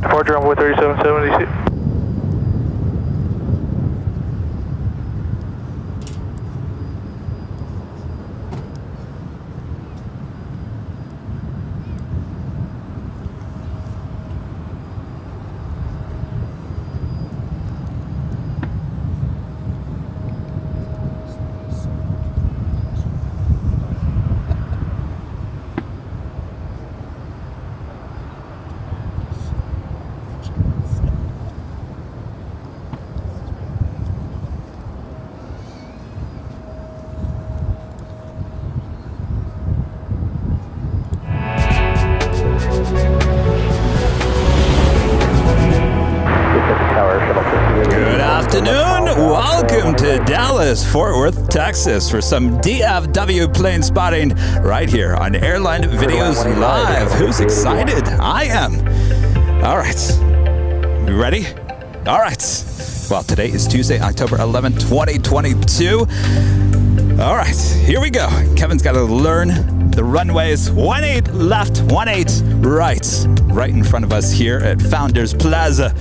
Departure runway 3770. Good afternoon. Welcome to Dallas, Fort Worth, Texas for some DFW plane spotting right here on Airline Videos Live. Who's excited? I am. All right. You ready? All right. Well, today is Tuesday, October 11th, 2022. All right. Here we go. Kevin's got to learn the runways. 18 left, 18 right. Right in front of us here at Founders Plaza.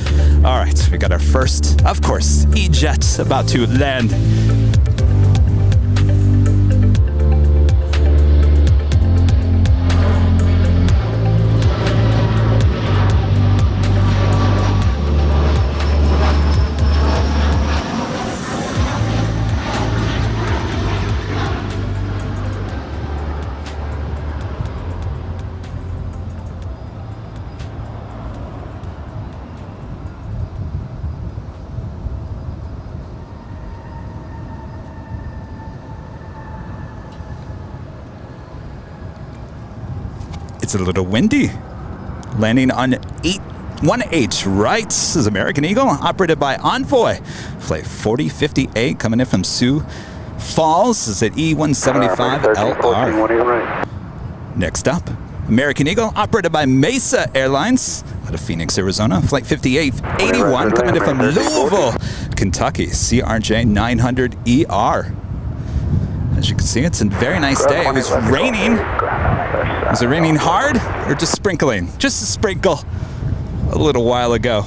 All right, we got our first, of course, E-Jet about to land. It's a little windy. Landing on 18 right. This is American Eagle, operated by Envoy. Flight 4058 coming in from Sioux Falls. This is at E175LR. Next up, American Eagle, operated by Mesa Airlines out of Phoenix, Arizona. Flight 5881 coming in from Louisville, Kentucky. CRJ 900ER. As you can see, it's a very nice day. It was raining. Is it raining hard or just sprinkling? Just a sprinkle a little while ago.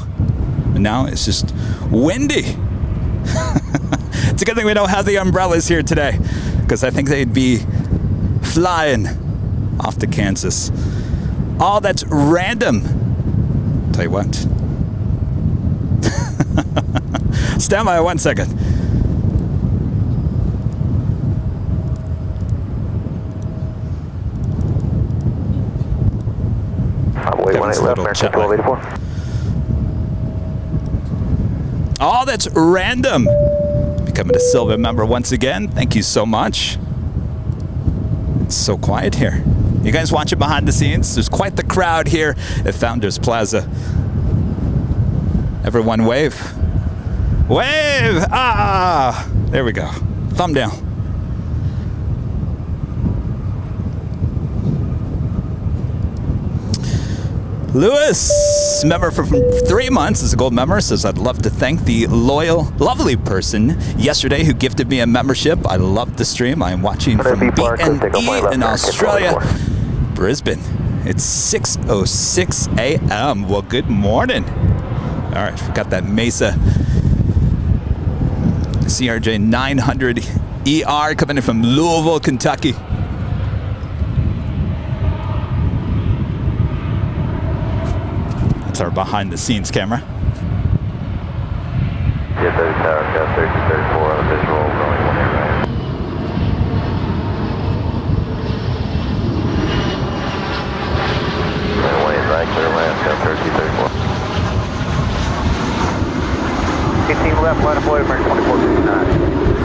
But now it's just windy. It's a good thing we don't have the umbrellas here today, because I think they'd be flying off to Kansas. All that's random. Tell you what. Stand by 1 second. Kevin's little jet lag. All that's random. Becoming a silver member once again. Thank you so much. It's so quiet here. You guys watching behind the scenes? There's quite the crowd here at Founders Plaza. Everyone wave. Wave! Ah! There we go. Thumb down. Lewis, member for 3 months, is a gold member, says, I'd love to thank the loyal, lovely person yesterday who gifted me a membership. I love the stream. I am watching from BNE in Australia, Brisbane. It's 6:06 a.m. Well, good morning. All right, we got that Mesa CRJ 900ER coming in from Louisville, Kentucky. Our behind the scenes camera. Yeah, 30 tower, got 3234 on the visual, runway 18 right. Runway 18 right, clear land, got 3234. 18 left, line of flight, American 2459.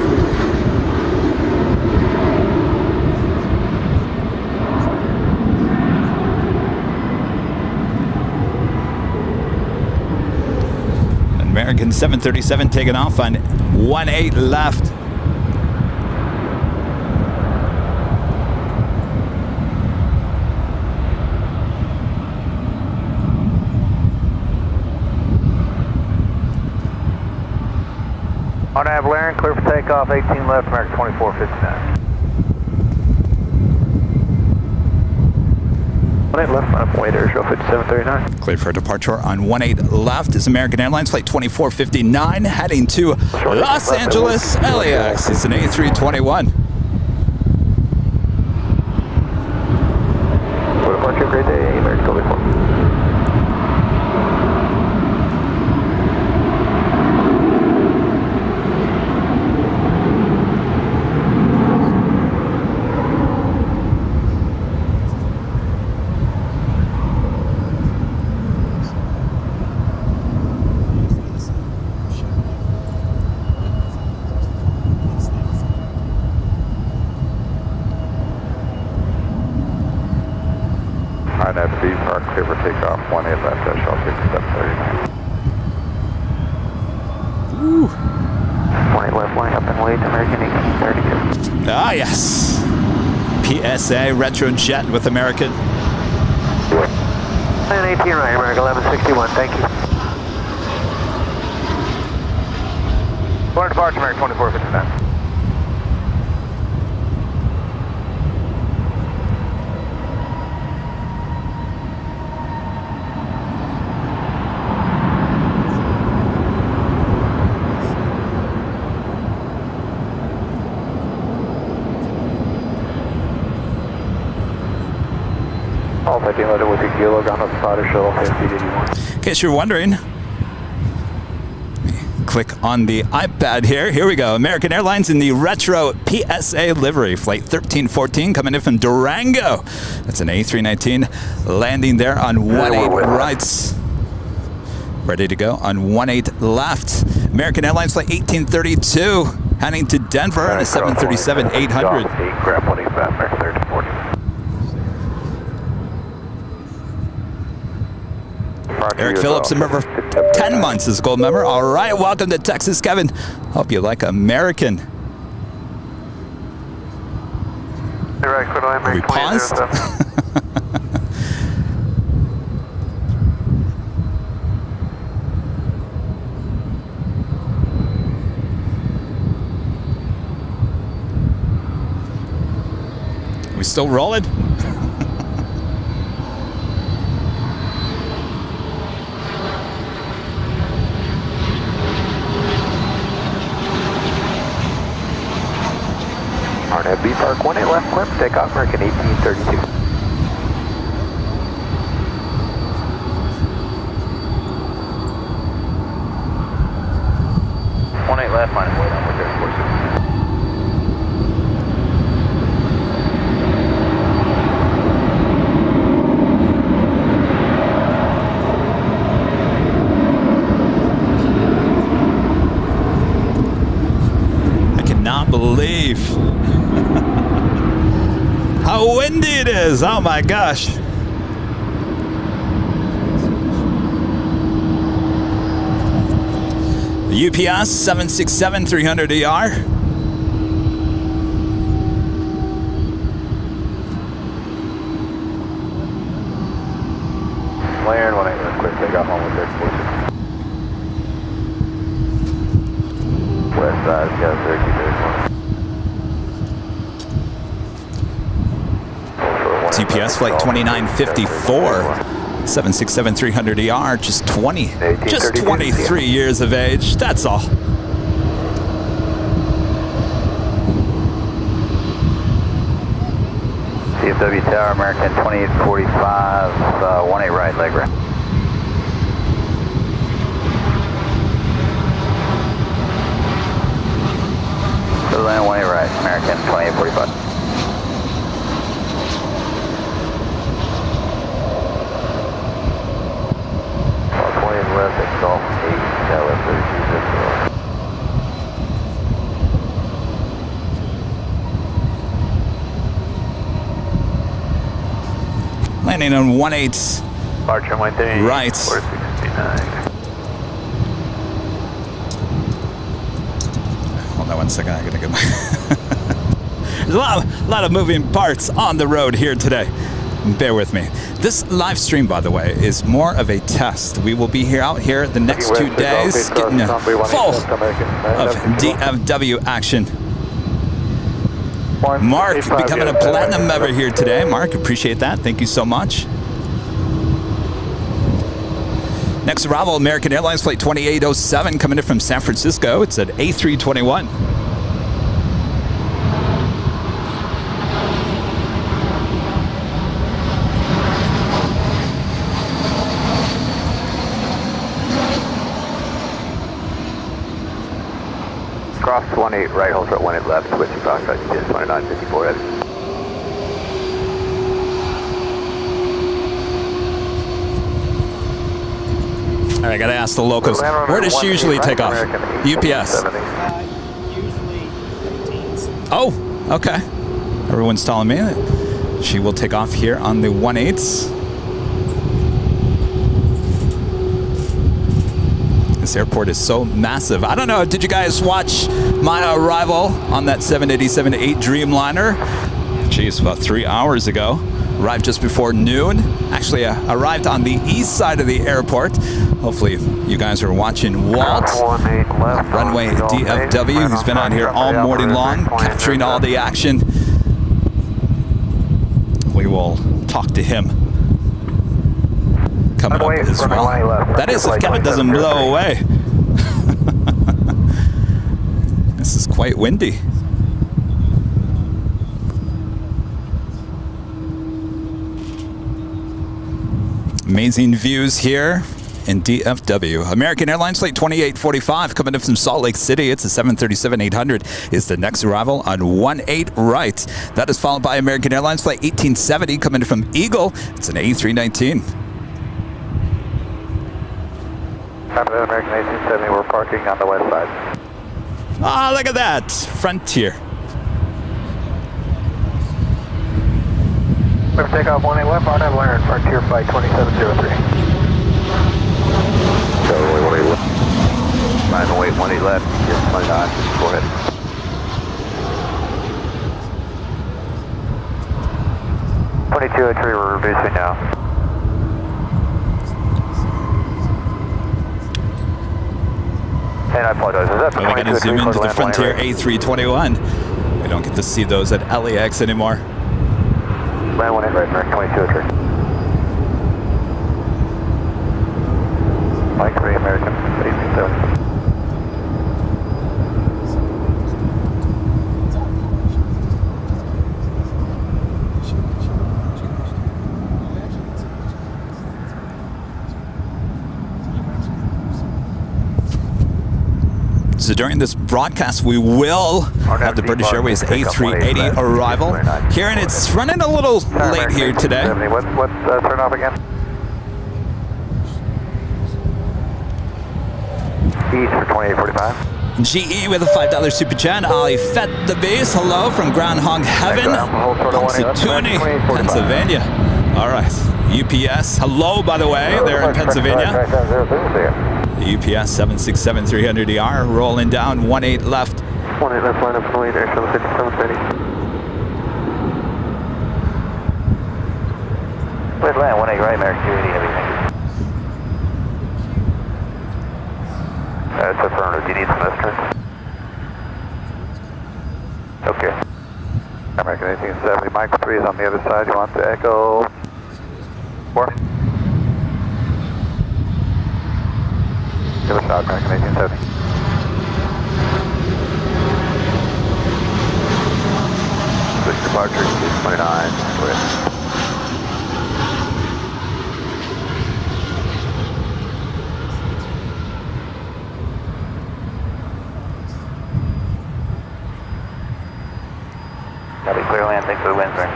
American 737 taking off on 18 left. On Avalon, clear for takeoff, 18 left, American 2459. 18 left, line up, wait, airshow 5739. Cleared for departure on 18 left is American Airlines Flight 2459 heading to Los Angeles, LAX. It's an A321. Good departure, great day, American Go before. RNAV Park, clear for takeoff, 18 left, airshow 5739. Ooh. 18 left, line up and wait, American 1832. Ah, yes. PSA Retrojet with American. And 18 right, American 1161, thank you. Born departure, American 2459. All 15 loaded with a kilo, ground up spotter, shuttle 5881. In case you're wondering, click on the iPad here. Here we go. American Airlines in the retro PSA livery. Flight 1314 coming in from Durango. That's an A319 landing there on 18 right. Ready to go on 18 left. American Airlines Flight 1832 heading to Denver on a 737-800. Grab 18 back, American 1340. Eric Phillips, a member, 10 months as a gold member. All right, welcome to Texas, Kevin. Hope you like American. Are we paused? Are we still rolling? RNAV B Park 18 left, clear for takeoff, American 1832. 18 left, minus wait on with their 46. Not believe how windy it is. Oh my gosh. The UPS 767-300ER. Land 18 left, clear takeoff on with their 46. West side, got 3231. UPS flight 2954, 767-300ER, just 23 years of age. That's all. DFW Tower, American 2845, 18 right, leg right. Land 18 right, American 2845. Left at Golf 8, Tower 3260. Landing on 18 Departure 18 right. 469. Hold on one second, I gotta get my... There's a lot of moving parts on the road here today. Bear with me. This live stream, by the way, is more of a test. We will be out here the next 2 days getting full of DFW action. Mark becoming a platinum member here today. Mark, appreciate that. Thank you so much. Next arrival, American Airlines Flight 2807 coming in from San Francisco. It's at A321. Cross 18 right, hold short 18 left, switching cross right, just 2954 heavy. All right, gotta ask the locals. Where does she usually take off? UPS. Usually routines. Oh, okay. Everyone's telling me that she will take off here on the 18s. This airport is so massive. I don't know, did you guys watch my arrival on that 787-8 Dreamliner? Geez, about 3 hours ago. Arrived just before noon. Actually, arrived on the east side of the airport. Hopefully, you guys are watching Walt, runway DFW, who's been out here all morning long, capturing all the action. We will talk to him coming up as well. That is if Kevin doesn't blow away. This is quite windy. Amazing views here in DFW. American Airlines Flight 2845 coming in from Salt Lake City. It's a 737-800 is the next arrival on 18 right. That is followed by American Airlines Flight 1870 coming in from Eagle. It's an A319. American 1870, we're parking on the west side. Ah, look at that. Frontier. We're take off 18 left, RNAV Learn, Frontier Flight 2703. So, 18 left. 908, 18 left, just 29, go ahead. We're reducing now. And I apologize, is that the Oh, we got to zoom into the Frontier A321. We don't get to see those at LAX anymore. Land 18 right, American 2203. Mike 3, American 1870. So during this broadcast, we will have the British Airways A380 arrival here, and it's running a little late here today. What's turn off again? East for 2845. GE with a $5 super chat. Ali Fett the Base. Hello from Groundhog Heaven, Punxsutawney, Pennsylvania. All right. UPS. Hello, by the way. They're in Pennsylvania. UPS 767-300ER rolling down 18 left. 18 left, line up 28, air 750. Where's land? 18 right, American 280, everything. That's affirmative. Do you need some estrogen? Okay. American 1870, Mike 3 is on the other side. You want to echo 4? Give us out, American 1870. Switch departure, 29, go ahead. Got it, clear land, thanks for the wind, Frank.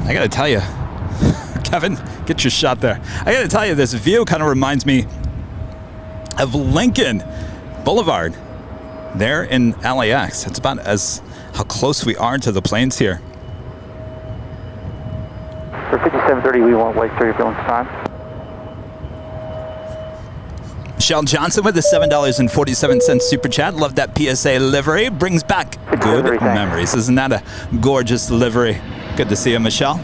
I gotta tell you, Kevin, get your shot there. I gotta tell you, this view kind of reminds me of Lincoln Boulevard there in LAX. It's about as how close we are to the planes here. For 5730, we want Wake 3 filling time. Michelle Johnson with the $7.47 super chat. Love that PSA livery. Brings back good memories. Isn't that a gorgeous livery? Good to see you, Michelle.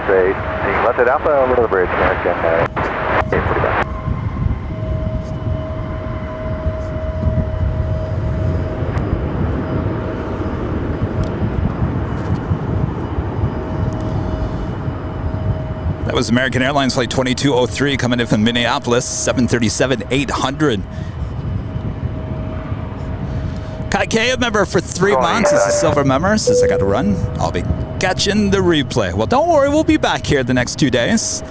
say, left at Alpha over to the bridge, American 845. That was American Airlines Flight 2203 coming in from Minneapolis, 737-800. Kai K, a member for 3 months. This is Silver Member. Says I got to run. I'll be catching the replay. Well, don't worry. We'll be back here the next 2 days.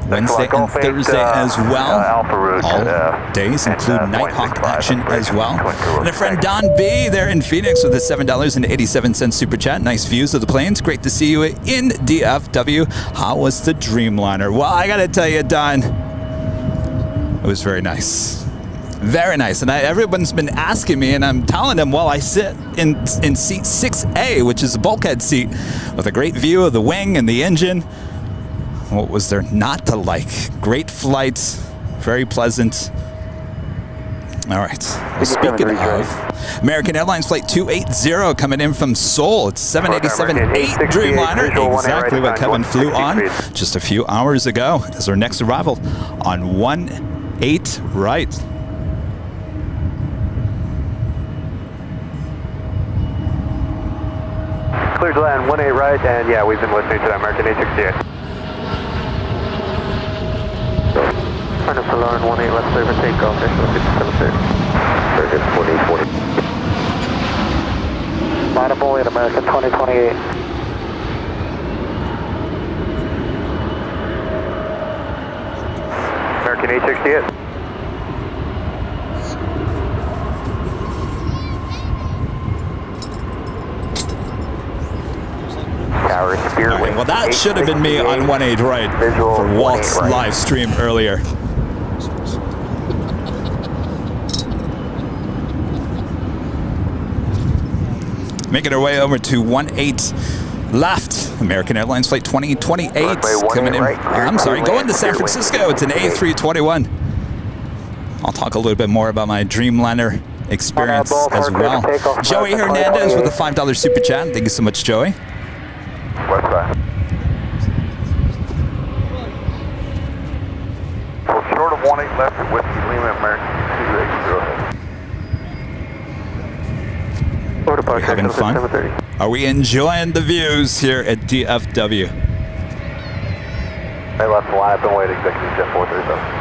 Wednesday and Thursday as well. All days include Nighthawk action as well. And a friend Don B there in Phoenix with a $7.87 super chat. Nice views of the planes. Great to see you in DFW. How was the Dreamliner? Well, I got to tell you, Don, it was very nice. Very nice. And everyone's been asking me, and I'm telling them, well, I sit in seat 6A, which is a bulkhead seat, with a great view of the wing and the engine. What was there not to like? Great flights, very pleasant. All right. Well, speaking of, American Airlines Flight 280 coming in from Seoul. It's 787-8 Dreamliner, exactly what Kevin flew on just a few hours ago as our next arrival on 18 right. Clear to land 18 right, and yeah, we've been listening to the American 868. Harness alarm 18 left clear for takeoff, national 5730. Very good, 4840. Line up only at American 2028. American 868. Right, well, that should have been me on 18 right for Walt's live stream earlier. Making our way over to 18 left. American Airlines Flight 2028 coming in. I'm sorry, going to San Francisco. It's an A321. I'll talk a little bit more about my Dreamliner experience as well. Joey Hernandez with a $5 super chat. Thank you so much, Joey. West side. So short of 18 left at Whiskey Lima, American 280. Are we having fun? Are we enjoying the views here at DFW? They left the line up and wait, executive jet 437.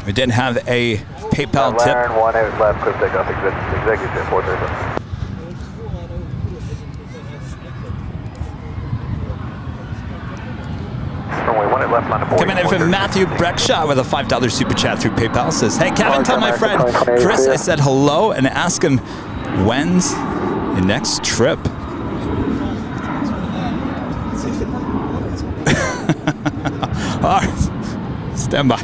We did have a PayPal tip. Left, clip takeoff, executive jet 437. Coming in from Matthew Breckshaw with a $5 super chat through PayPal. Says, hey, Kevin, tell my friend Chris I said hello and ask him when's your next trip. All right, stand by.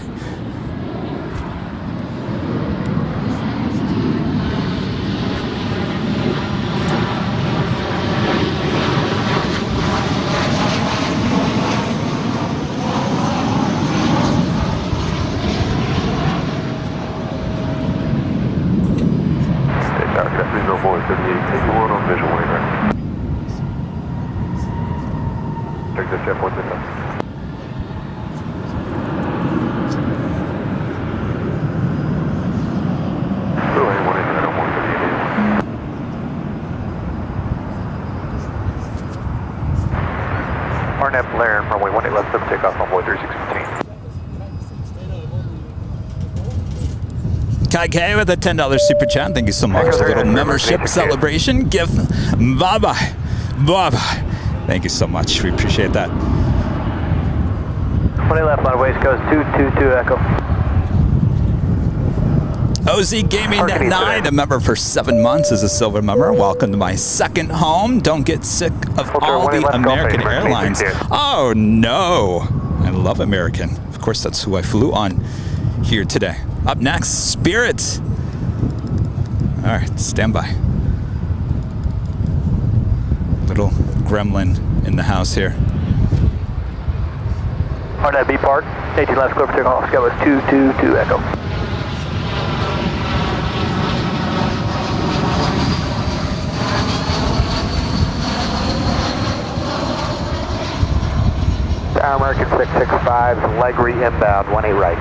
Kai K with a $10 super chat. Thank you so much. A little membership celebration gift. Bye-bye. Bye-bye. Thank you so much. We appreciate that. 20 left on West Coast 222 Echo. OZ Gaming at 9, a member for 7 months, is a silver member. Welcome to my second home. Don't get sick of all the American Airlines. Oh no, I love American. Of course, that's who I flew on here today. Up next, Spirit. All right, stand by. Little gremlin in the house here. On that B part, 18 left, clear for takeoff. Sky was 222 Echo. Our American 665, Legre inbound, 18 right.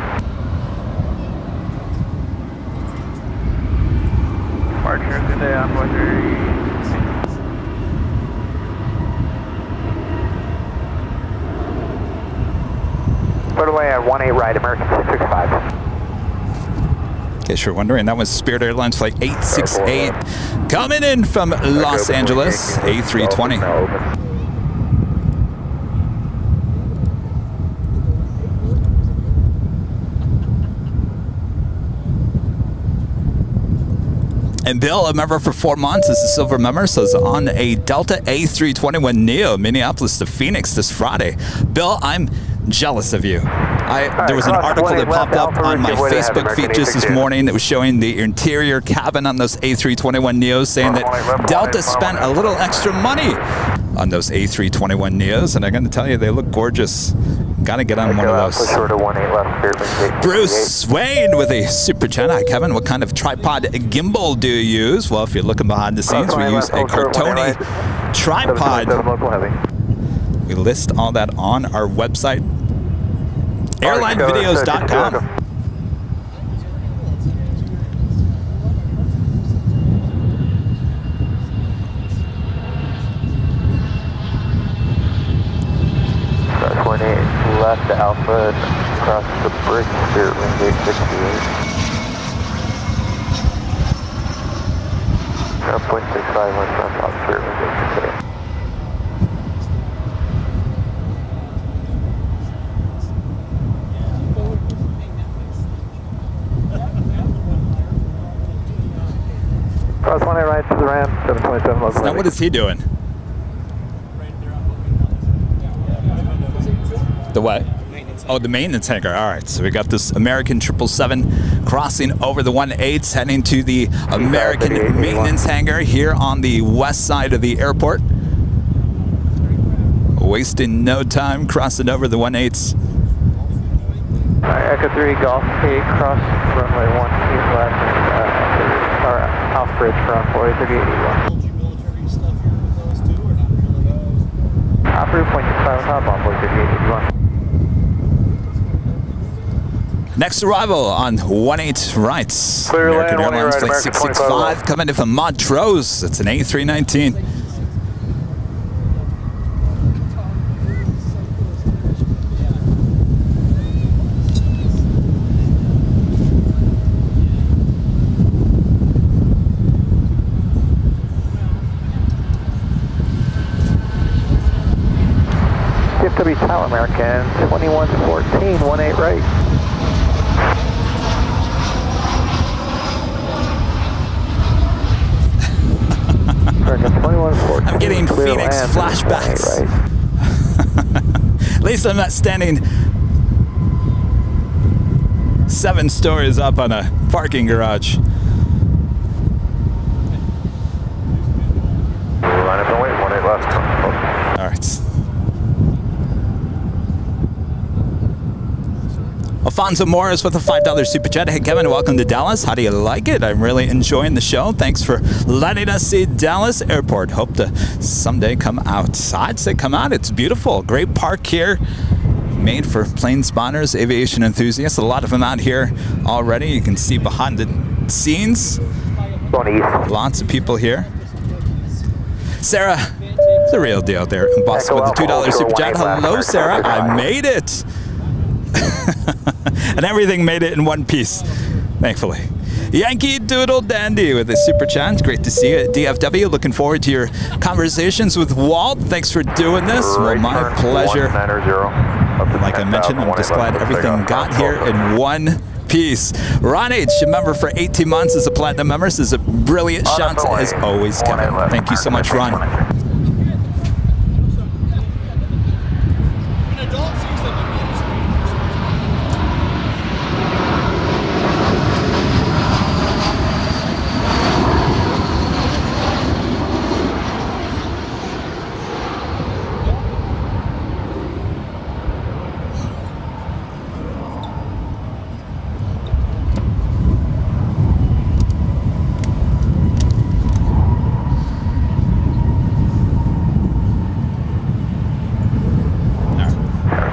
Departure, good day, on weather. Put away at 18 right, American 665. In case you're wondering, that was Spirit Airlines Flight 868 coming in from Los Angeles, A320. And Bill, a member for 4 months, is a silver member, so is on a Delta A321 Neo, Minneapolis to Phoenix this Friday. Bill, I'm jealous of you. There was an article that popped up on my Facebook feed just this morning that was showing the interior cabin on those A321 Neos, saying that Delta spent a little extra money on those A321 Neos, and I'm going to tell you, they look gorgeous. Got to get on one of those. Bruce Wayne with a super chat. Hi, Kevin. What kind of tripod gimbal do you use? Well, if you're looking behind the scenes, we use a Cartoni tripod. We list all that on our website, airlinevideos.com. Left Alpha across the bridge, Spirit Wind Gate 68. 0.65 west on top, Spirit Wind Gate 68. Cross 18 right to the ramp, 727 local. Now what is he doing? The what? Oh, the maintenance hangar. All right, so we got this American 777 crossing over the 18s, heading to the American maintenance hangar here on the west side of the airport. Wasting no time crossing over the 18s. All right, Echo 3, Golf 8, cross runway 18 left, or off bridge for Envoy 3881. Operator 0.65 top, Envoy 3881. Next arrival on 18 right. Clear American land, Airlines right, Flight 665 coming in from Montrose. It's an A319. DFW Tower, American 2114, 18 right. I'm getting Phoenix flashbacks. Right. At least I'm not standing 7 stories up on a parking garage. Line up and wait, 18 left. All right. Alfonso Morris with a $5 super chat. Hey, Kevin, welcome to Dallas. How do you like it? I'm really enjoying the show. Thanks for letting us see Dallas Airport. Hope to someday come out. I'd say come out. It's beautiful. Great park here. Made for plane spotters, aviation enthusiasts. A lot of them out here already. You can see behind the scenes. Lots of people here. Sarah, the real deal there. Boss with the $2 super chat. Hello, Sarah. I made it. And everything made it in one piece, thankfully. Yankee Doodle Dandy with a super chat. Great to see you at DFW. Looking forward to your conversations with Walt. Thanks for doing this. Well, my pleasure. Like I mentioned, I'm just glad everything got here in one piece. Ron H., a member for 18 months, as a platinum member, is a brilliant shot as always, Kevin. Thank you so much, Ron.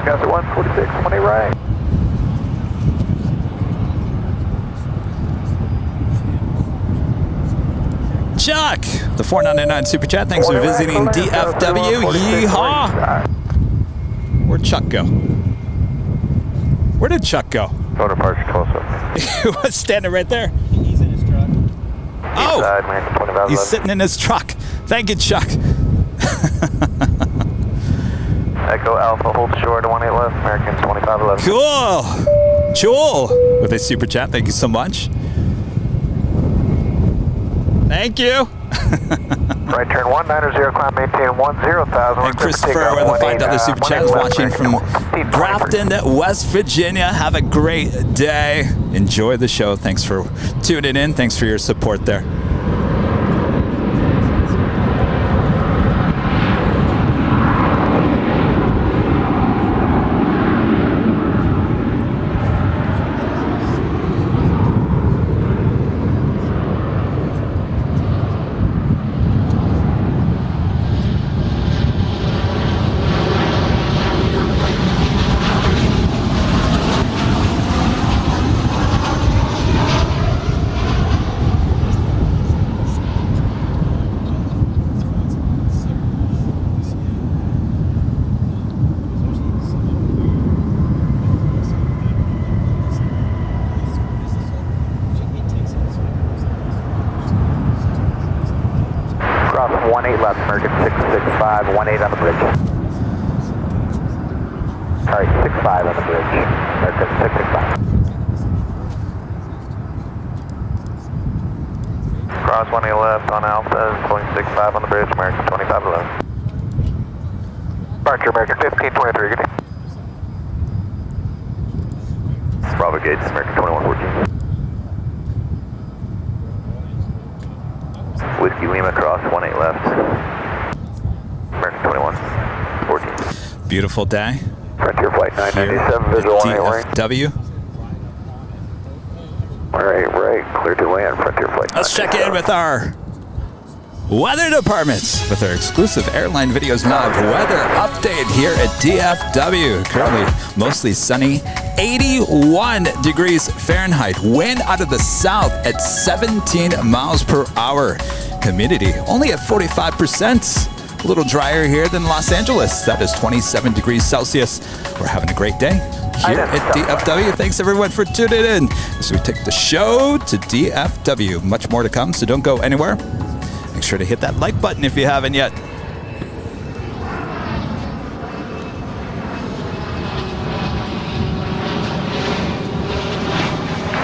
Got 146, 20 right. Chuck, the 499 super chat. Thanks for visiting DFW. Yeehaw! Where'd Chuck go? Where did Chuck go? Motor parks close up. He was standing right there. He's in his truck. Oh, American 2511. he's sitting in his truck. Thank you, Chuck. Echo Alpha, hold short, 18 left, American 2511. Cool. Jewel with a super chat. Thank you so much. Thank you. Right turn 190, climb, maintain 10,000. And Christopher with a $5 super chat is watching from Grafton, West Virginia. Have a great day. Enjoy the show. Thanks for tuning in. Thanks for your support there. Cross 18 left, American 665, 18 on the bridge. Sorry, 65 on the bridge, American 665. Cross 18 left on Alpha, going 65 on the bridge, American 2511. Departure, American 1523, good day. Bravo Gates, American 2114. Whiskey Lima, cross 18 left. American 2114. Beautiful day. Frontier Flight Here 997, visual at 18 right. DFW. Alright, right, clear to land, Frontier Flight. Let's check in with our weather departments with our exclusive airline videos live weather update here at DFW. Currently mostly sunny, 81 degrees Fahrenheit. Wind out of the south at 17 miles per hour. Humidity only at 45%. A little drier here than Los Angeles. That is 27 degrees Celsius. We're having a great day here at DFW. Thanks everyone for tuning in as we take the show to DFW. Much more to come, so don't go anywhere. Make sure to hit that like button if you haven't yet.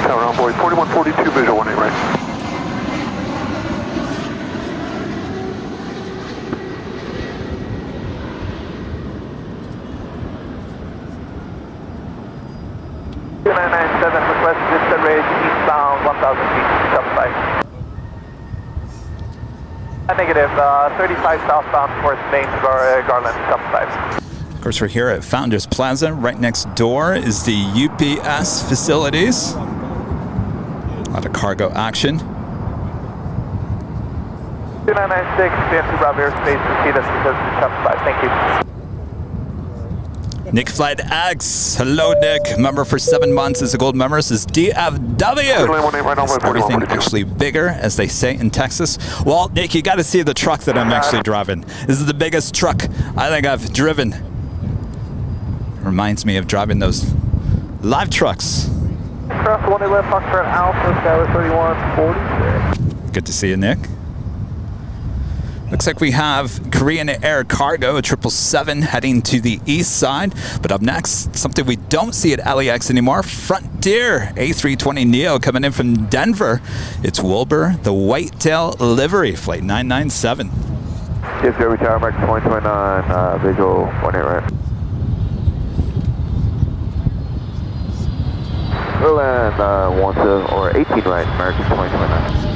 Tower on board, 4142, visual 18 right. Request distant range eastbound 1,000 feet, southside. Negative, 35 southbound towards Main Garland, southside. Of course, we're here at Founders Plaza. Right next door is the UPS facilities. A lot of cargo action. 2996, fancy Bravo airspace, proceed as because the southside. Thank you. Nick Flight X. Hello, Nick. Member for 7 months is a gold member. This is DFW. Is everything actually bigger, as they say in Texas? Well, Nick, you got to see the truck that I'm actually driving. This is the biggest truck I think I've driven. Reminds me of driving those live trucks Cross 18 left, Foxtrot Alpha, Skyway 3146. Good to see you, Nick. Looks like we have Korean Air Cargo, a 777 heading to the east side. But up next, something we don't see at LAX anymore, Frontier A320neo coming in from Denver. It's Wilbur, the Whitetail livery, flight 997. DFW Tower, American 2029, visual 18 right. Berlin, 17 or 18 right, American 2029.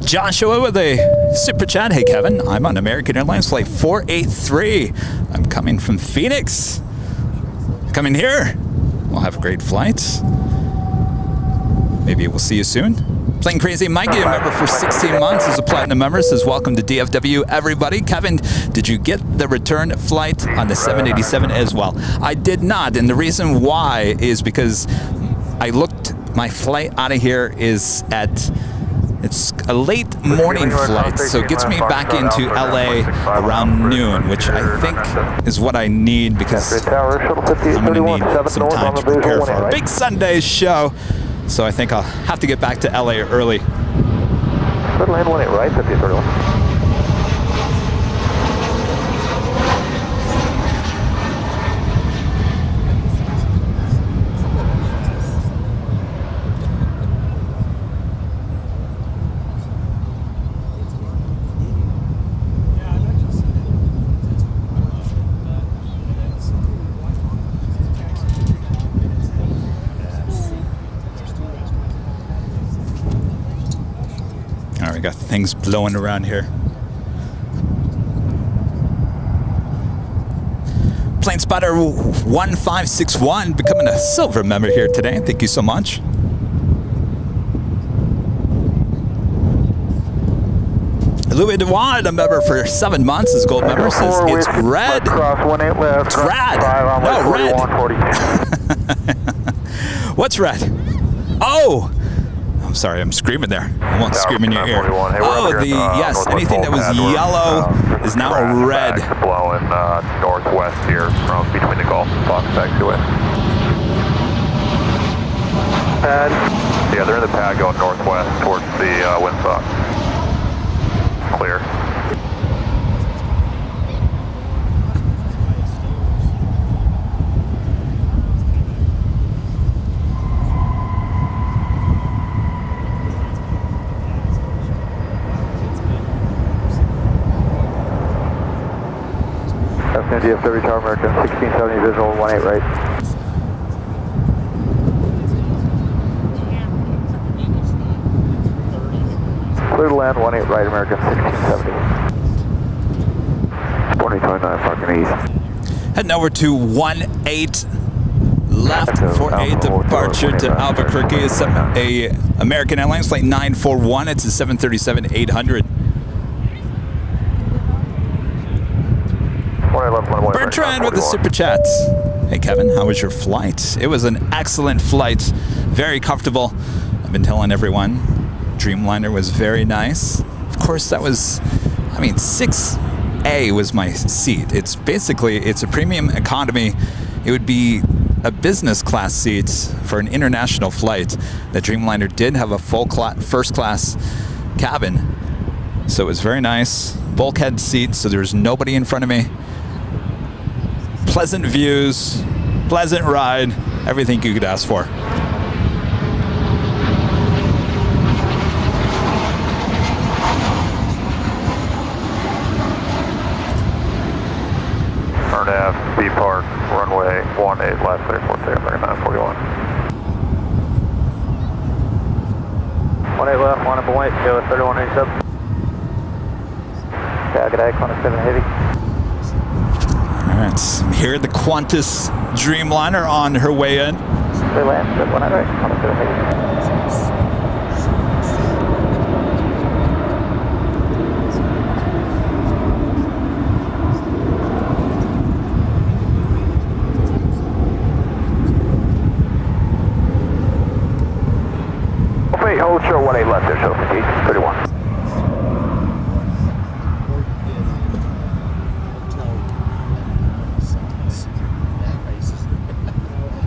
Joshua with a super chat. Hey, Kevin, I'm on American Airlines flight 483. I'm coming from Phoenix. Coming here. We'll have a great flight. Maybe we'll see you soon. Plane Crazy Mikey, a member for 16 months, is a platinum member, says welcome to DFW, everybody. Kevin, did you get the return flight on the 787 as well? I did not, and the reason why is because I looked, my flight out of here is at, it's a late morning flight, so it gets me back into LA around noon, which I think is what I need because I'm going to need some time to prepare for a big Sunday show. So I think I'll have to get back to LA early. Good land 18 right, 5031. We got things blowing around here. Plane Spotter 1561 becoming a silver member here today. Thank you so much. Louis DeWad, a member for 7 months, is gold member, says it's red. Cross 18 left. It's red. No, red. What's red? Oh! I'm sorry, I'm screaming there. I won't scream in your ear. Oh, the yes, anything that was yellow is now red. Blowing northwest here from between the Gulf and Fox taxiway. Pad. Yeah, they're in the pad going northwest towards the windsock. Clear. DFW Tower American 1670 visual 18 right. Clear to land 18 right American 1670. 2029 fucking east. Heading over to 18 left for a departure to Albuquerque. It's a American Airlines flight 941. It's a 737-800. Bertrand with the super chats. Hey Kevin, how was your flight? It was an excellent flight, very comfortable. I've been telling everyone, Dreamliner was very nice. Of course, that was, I mean, 6A was my seat. It's basically, it's a premium economy. It would be a business class seat for an international flight. The Dreamliner did have a full first class cabin, so it was very nice. Bulkhead seat, so there's nobody in front of me. Pleasant views, pleasant ride, everything you could ask for. Turn F, B Park, runway 18, last 34, 3941. 18 left, 1 up and white, go 3187. Tag at Icon 7 heavy. right, here the Qantas Dreamliner on her way in. They land at 100. Wait, hold show 18 left there, so 31.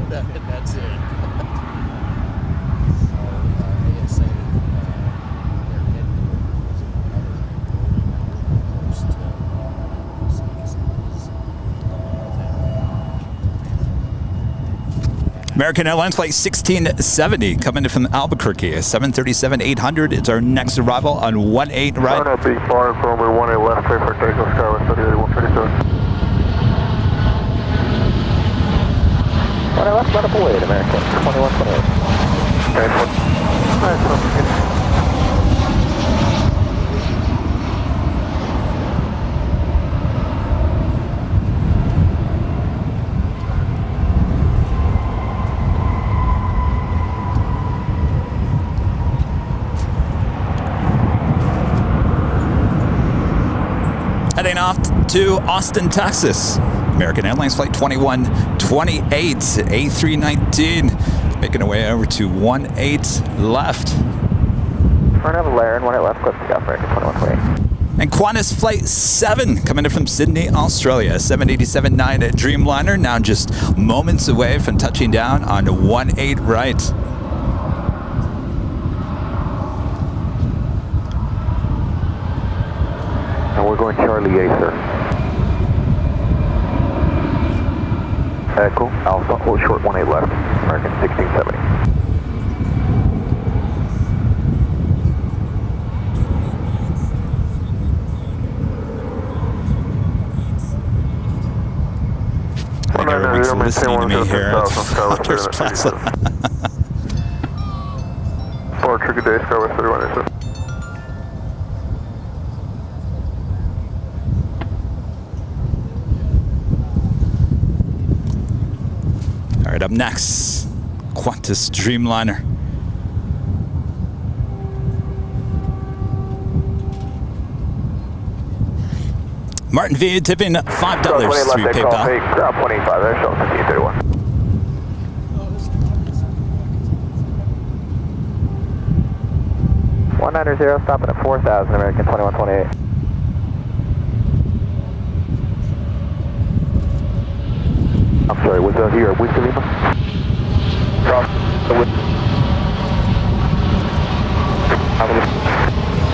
That's it. American Airlines Flight 1670 coming in from Albuquerque. 737-800. It's our next arrival on 18 right. On a big bar from over 18 left, clear for takeoff, Skywest 38-137. When I left, let up away, American 2128. Okay, Heading off to Austin, Texas. American Airlines Flight 2128, A319, making our way over to 18 left. Front of Lair and 18 left, clip to South American 2128. And Qantas Flight 7 coming in from Sydney, Australia. 787-9 Dreamliner, now just moments away from touching down on 18 right. and we're going Charlie A, sir. Echo, Alpha, hold short 18 left, American 1670. Everybody's listening to me here. There's Plaza. Fort Trigger Day, Skywest 3187. All right, up next, Qantas Dreamliner. Martin V tipping $5 through PayPal. Ground 25 there, show 1531. One 190, stopping at 4,000, American 2128. I'm sorry, was that here at Whiskey Lima?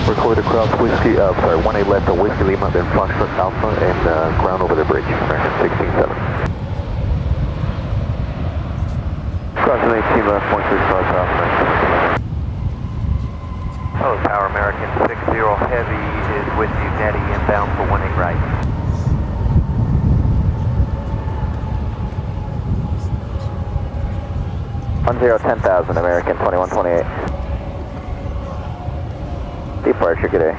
Recorded across Whiskey, sorry, 18 left at Whiskey Lima, then Foxtrot Alpha, and ground over the bridge, American 167. Crossing 18 left, 135 South, American. Hello, Tower American 60 Heavy is with you, Netty, inbound for 18 right. One 10,000, American 2128. Departure, good day.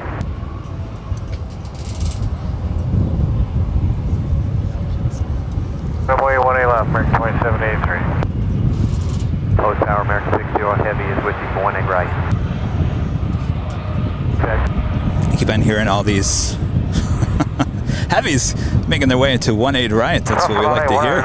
Runway 18 left, American 2783. Hello, Tower American 60 Heavy is with you for 18 right. I keep on hearing all these heavies making their way into 18 right. That's what we like to hear.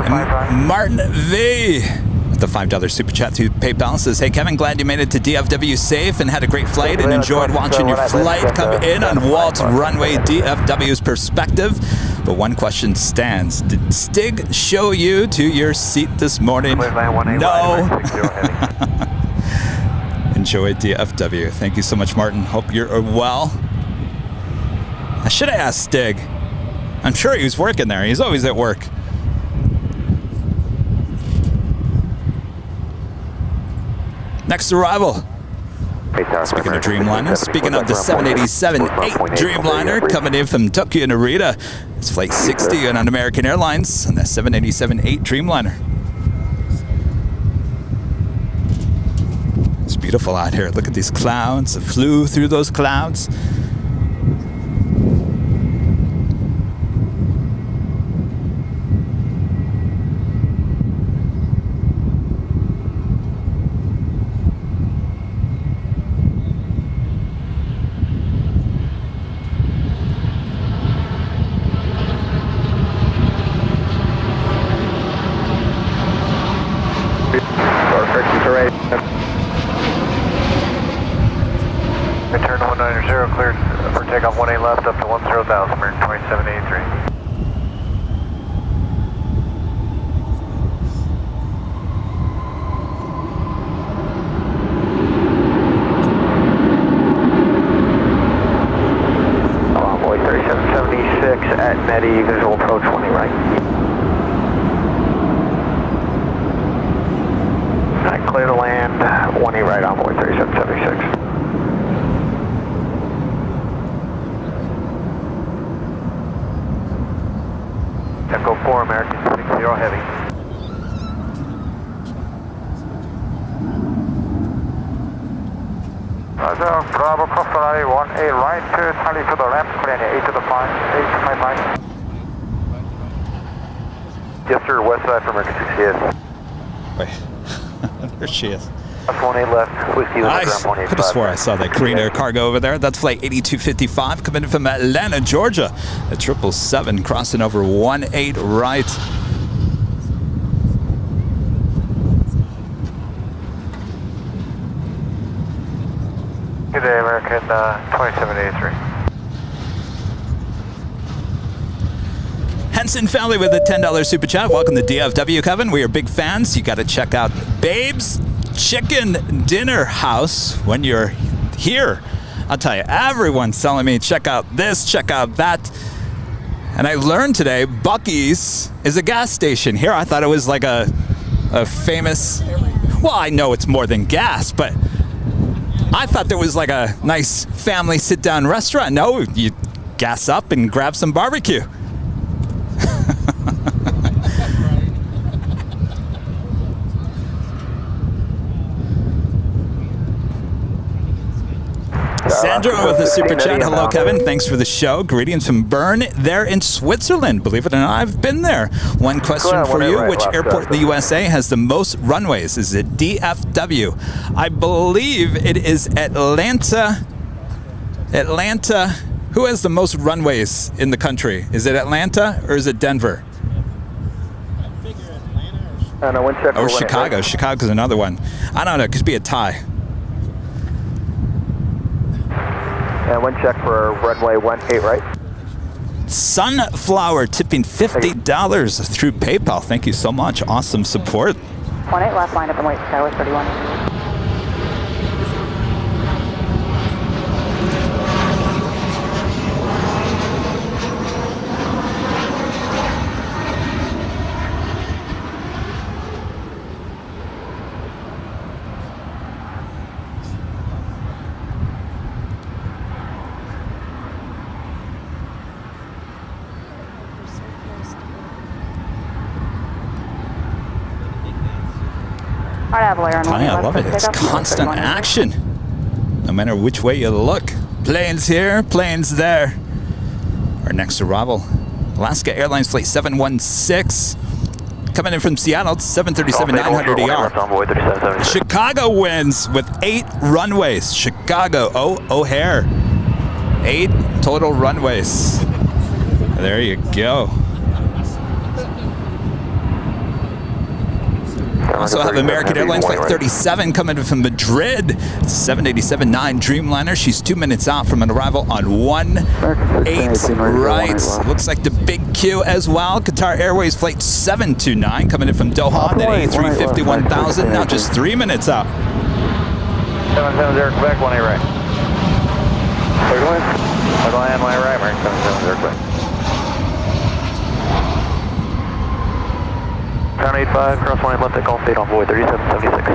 And Martin V with the $5 super chat through PayPal says, "Hey Kevin, glad you made it to DFW safe and had a great flight and enjoyed watching your flight come in on Walt's runway DFW's perspective. But one question stands. Did Stig show you to your seat this morning?" No. Enjoy DFW. Thank you so much, Martin. Hope you're well. I should have asked Stig. I'm sure he was working there. He's always at work. Next arrival. Speaking of Dreamliner, speaking of the 787-8 Dreamliner coming in from Tokyo Narita. It's Flight 60 on American Airlines on the 787-8 Dreamliner. It's beautiful out here. Look at these clouds. It flew through those clouds. right. Return to 190, cleared for takeoff 18 left up to 10,000, American 2783. Envoy 3776 at Netty, visual approach 20 right. Alright, clear to land, 20 right, Envoy 3776. Echo 4, American 60 heavy. Bravo, Crossfire 18 right, Charlie to the left, clear 8 to the 5, 8 to 5. Yes, sir, west side for American 60 yes. Wait, there she is. That's 18 left, whiskey left, Nice. ground 185. Could have swore I saw that Korean Air cargo over there. That's flight 8255 coming in from Atlanta, Georgia. A 777 crossing over 18 right. Good day, American 2783. Henson Family with a $10 super chat. Welcome to DFW, Kevin. We are big fans. You got to check out Babe's Chicken Dinner House when you're here. I'll tell you, everyone's telling me, check out this, check out that. And I learned today, Buc-ee's is a gas station. Here, I thought it was like a famous, well, I know it's more than gas, but I thought there was like a nice family sit-down restaurant. No, you gas up and grab some barbecue. Sandra with the super chat. Hello, Kevin. Thanks for the show. Greetings from Bern there in Switzerland. Believe it or not, I've been there. One question for you. Which airport in the USA has the most runways? Is it DFW? I believe it is Atlanta. Atlanta. Who has the most runways in the country? Is it Atlanta or is it Denver? Or Chicago. Chicago's another one. I don't know. It could be a tie. One check for runway 18 right. Sunflower tipping $50 through PayPal. Thank you so much. Awesome support. 18 left line up and wait, Skyway 31. I love it. It's constant action. No matter which way you look. Planes here, planes there. Our next arrival, Alaska Airlines Flight 716. Coming in from Seattle, it's 737-900ER. Chicago wins with 8 runways. Chicago, O'Hare. 8 total runways. There you go. Also have American Airlines Flight 37 coming in from Madrid. It's a 787-9 Dreamliner. She's 2 minutes out from an arrival on 18 right. Looks like the big Q as well. Qatar Airways Flight 729 coming in from Doha. That A350-1000 now just 3 minutes out. 770 Quebec, 18 right. Clear to land. Clear to land, 18 right, American 770 Quebec. Crown 85, cross 1 left at Gulf 8 on Void 3776.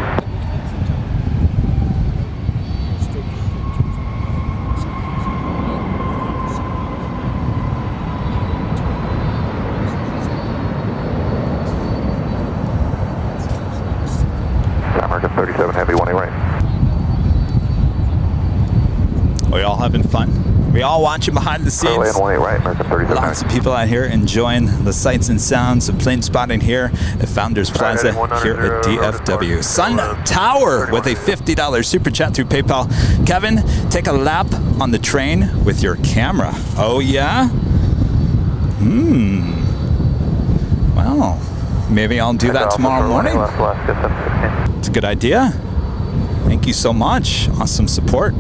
American 37 Heavy, 18 right. We all having fun. We all watching behind the scenes. Lots of people out here enjoying the sights and sounds of plane spotting here at Founders Plaza here at DFW. Sun Tower with a $50 super chat through PayPal. Kevin, take a lap on the train with your camera. Oh, yeah? Well, maybe I'll do that tomorrow morning. It's a good idea. Thank you so much. Awesome support.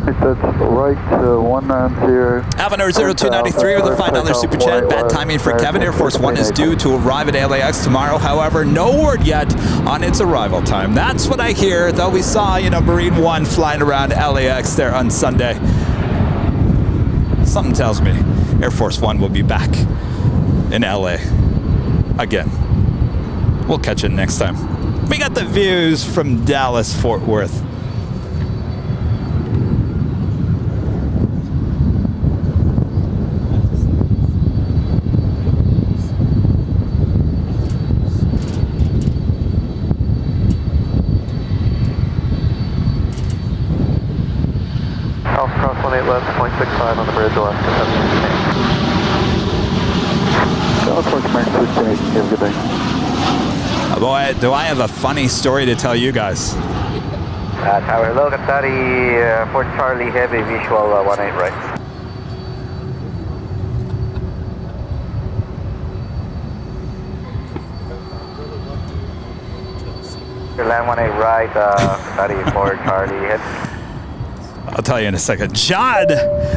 That's right, 190. Avenir 0293 with a $5 super chat. Bad timing for Kevin. Air Force One is due to arrive at LAX tomorrow. However, no word yet on its arrival time. That's what I hear, though we saw, Marine One flying around LAX there on Sunday. Something tells me Air Force One will be back in LA again. We'll catch it next time. We got the views from Dallas, Fort Worth. House cross 18 left, 0.65 on the bridge, Alaska 17. California American 68, you have a good day. Boy, do I have a funny story to tell you guys. Tower Logan 30, Fort Charlie Heavy, visual 18 right. Land 18 right, 30 Fort Charlie Heavy. I'll tell you in a second. John,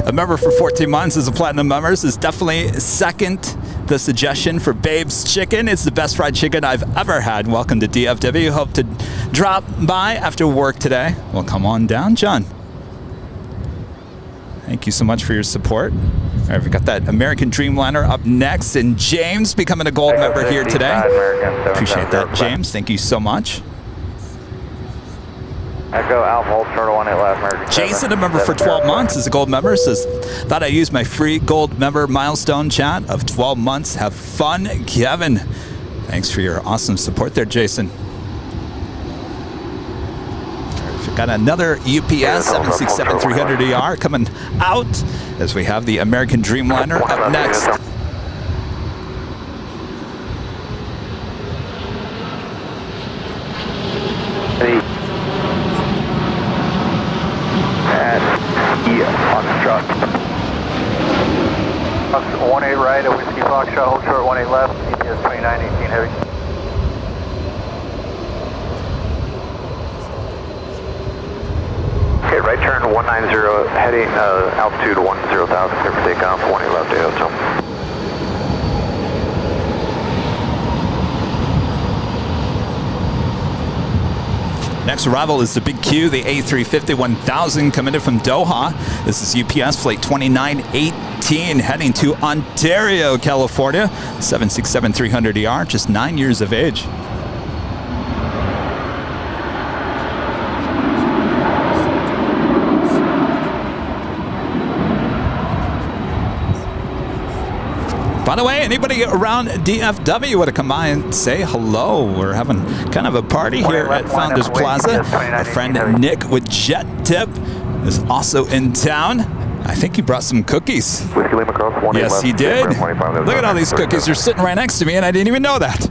a member for 14 months as a platinum member, is definitely second the suggestion for Babe's Chicken. It's the best fried chicken I've ever had. Welcome to DFW. Hope to drop by after work today. Well, come on down, John. Thank you so much for your support. All right, we've got that American Dreamliner up next, and James becoming a gold member here today. Appreciate that, James. Thank you so much. Echo Alpha Hold Turtle 18 left, American. Jason, a member for 12 months, is a gold member, says, thought I used my free gold member milestone chat of 12 months. Have fun, Kevin. Thanks for your awesome support there, Jason. We've got another UPS 767-300ER coming out as we have the American Dreamliner up next. On the truck. 18 right, a Whiskey Foxtrot, hold short 18 left, GPS 2918 heavy. Okay, right turn 190, heading altitude 10,000, clear for takeoff, 18 left to hotel. Next arrival is the Big Q, the A350-1000 coming in from Doha. This is UPS flight 2918 heading to Ontario, California. 767-300ER, just 9 years of age. By the way, anybody around DFW want to come by and say hello? We're having kind of a party here at Founders Plaza. Our friend Nick with Jet Tip is also in town. I think he brought some cookies. Whiskey Lima Cross, 18 Yes, left, he did. 25, Look at all these cookies. They're sitting right next to me, and I didn't even know that.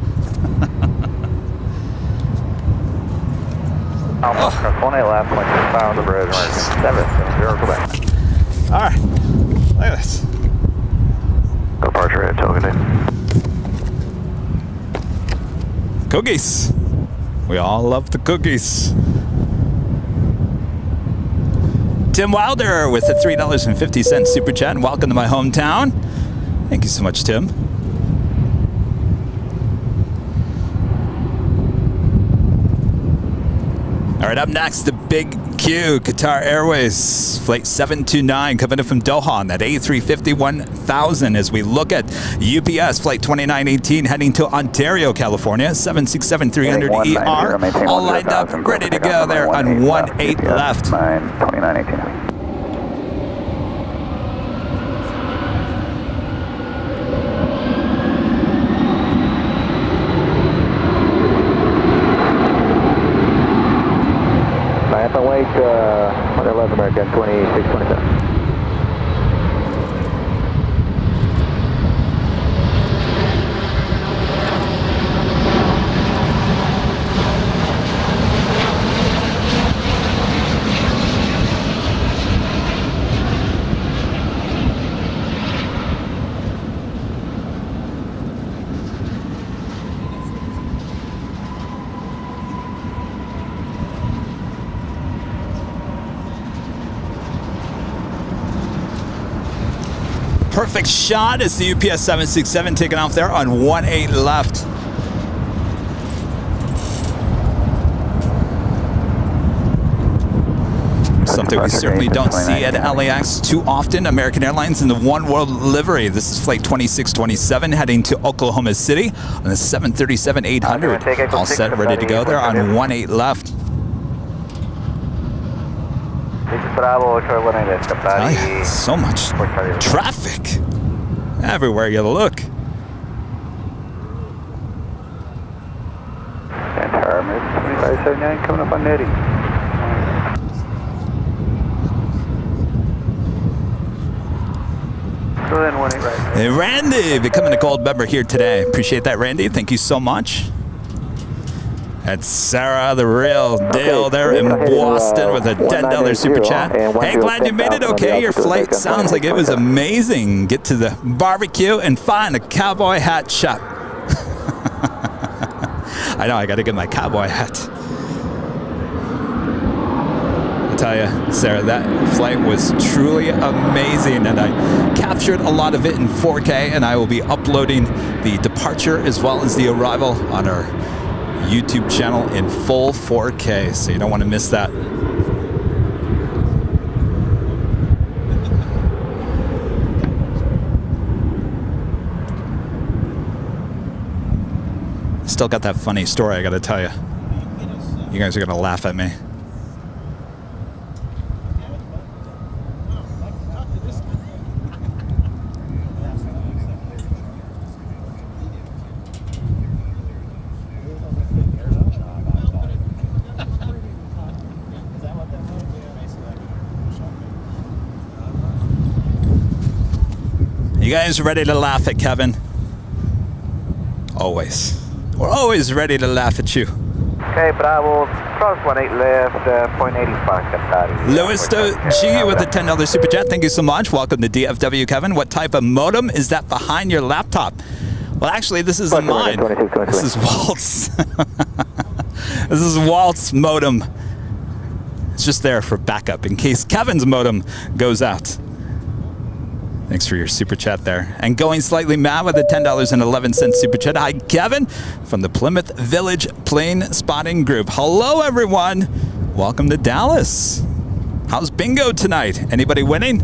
Alpha Cross 18 left, 25 on the bridge, 770 Quebec. All right. Look at this. Departure at token. Cookies. We all love the cookies. Tim Wilder with a $3.50 super chat. Welcome to my hometown. Thank you so much, Tim. All right, up next, the Big Q, Qatar Airways, flight 729, coming in from Doha on that A350-1000 as we look at UPS flight 2918 heading to Ontario, California, 767-300ER, all lined up, ready to go there on 18 left. 2918. Wake, 11 American 2627. perfect shot as the UPS 767 taking off there on 18 left. Something we certainly don't see at LAX too often. American Airlines in the One World livery. This is flight 2627 heading to Oklahoma City on the 737-800. All set, ready to go there on 18 left. Oh yeah, so much traffic everywhere you look. Tower, 2579 coming up on Nettie. Hey, Randy, becoming a gold member here today. Appreciate that, Randy. Thank you so much. That's Sarah, the real deal there in Boston with a $10 super chat. Hey, glad you made it okay. Your flight sounds like it was amazing. Get to the barbecue and find a cowboy hat shop. I know, I got to get my cowboy hat. I tell you, Sarah, that flight was truly amazing, and I captured a lot of it in 4K, and I will be uploading the departure as well as the arrival on our YouTube channel in full 4K, so you don't want to miss that. Still got that funny story I got to tell you. You guys are going to laugh at me. You guys ready to laugh at Kevin? Always. We're always ready to laugh at you. Okay, Bravo, cross 18 left, 0.85. Louis G with the $10 super chat. Thank you so much. Welcome to DFW, Kevin. What type of modem is that behind your laptop? Well, actually, this isn't mine. This is Walt's. This is Walt's modem. It's just there for backup in case Kevin's modem goes out. Thanks for your super chat there. And going slightly mad with a $10.11 super chat. Hi, Kevin, from the Plymouth Village Plane Spotting Group. Hello, everyone. Welcome to Dallas. How's bingo tonight? Anybody winning?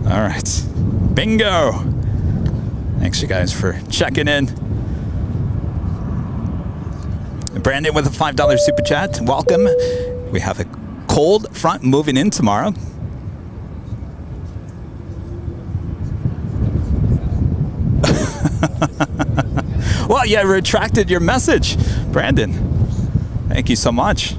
All right. Bingo. Thanks, you guys, for checking in. Brandon with a $5 super chat. Welcome. We have a cold front moving in tomorrow. Well, yeah, retracted your message, Brandon. Thank you so much.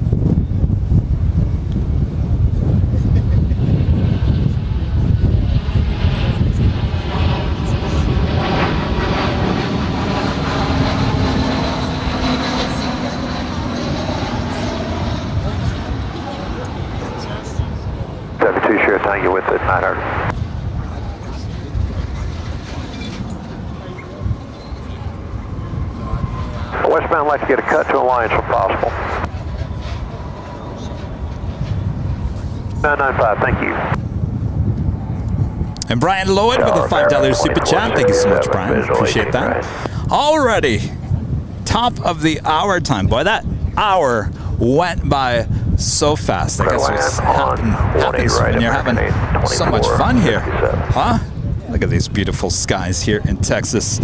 Sure thing, you're with it, 900. Westbound, like to get a cut to Alliance if possible. 995, thank you. And Brian Lloyd with a $5 super chat. Thank you so much, Brian. Appreciate that. Alrighty. Top of the hour time. Boy, that hour went by so fast. I guess what's happens when you're having so much fun here. Huh? Look at these beautiful skies here in Texas.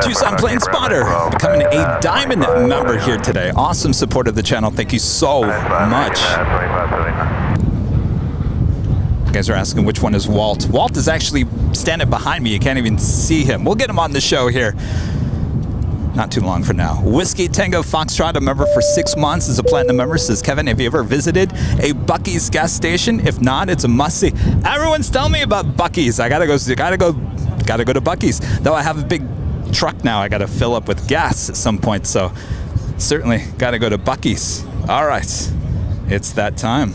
Tucson Plane Spotter becoming a diamond member here today. Awesome support of the channel. Thank you so much. You guys are asking which one is Walt. Walt is actually standing behind me. You can't even see him. We'll get him on the show here. Not too long for now. Whiskey Tango Foxtrot, a member for 6 months, is a platinum member. Says, Kevin, have you ever visited a Buc-ee's gas station? If not, it's a must-see. Everyone's telling me about Buc-ee's. I gotta go to Buc-ee's. Though I have a big truck now, I gotta fill up with gas at some point. So certainly gotta go to Buc-ee's. All right, it's that time.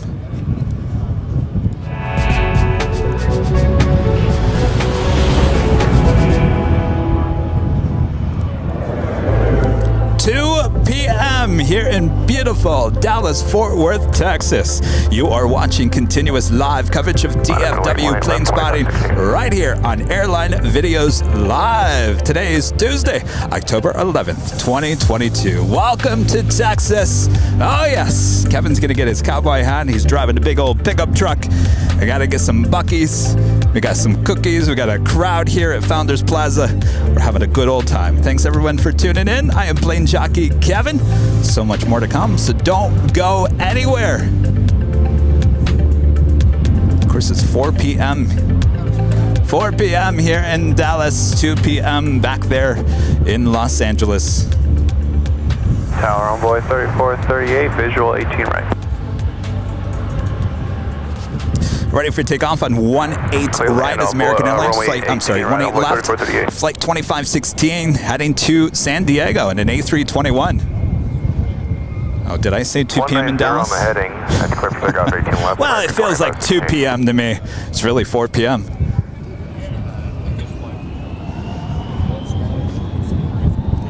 p.m. p.m. here in beautiful Dallas-Fort Worth, Texas. You are watching continuous live coverage of DFW plane spotting right here on Airline Videos Live. Today is Tuesday, October 11th, 2022. Welcome to Texas. Oh yes, Kevin's gonna get his cowboy hat. He's driving a big old pickup truck. I gotta get some Buc-ee's. We got some cookies. We got a crowd here at Founders Plaza. We're having a good old time. Thanks everyone for tuning in. I am plane jockey Kevin. So much more to come, so don't go anywhere. Of course, it's 4 p.m. 4 p.m. here in Dallas, 2 p.m. back there in Los Angeles. Tower Envoy 3438, visual 18 right. Ready for takeoff on 18 right as American Airlines flight, I'm sorry, 18 left, flight 2516, heading to San Diego in an A321. Oh, did I say 2 p.m. in Dallas? On the heading, that's clear for takeoff 18 left. Well, it feels like 2 p.m. to me. It's really 4 p.m.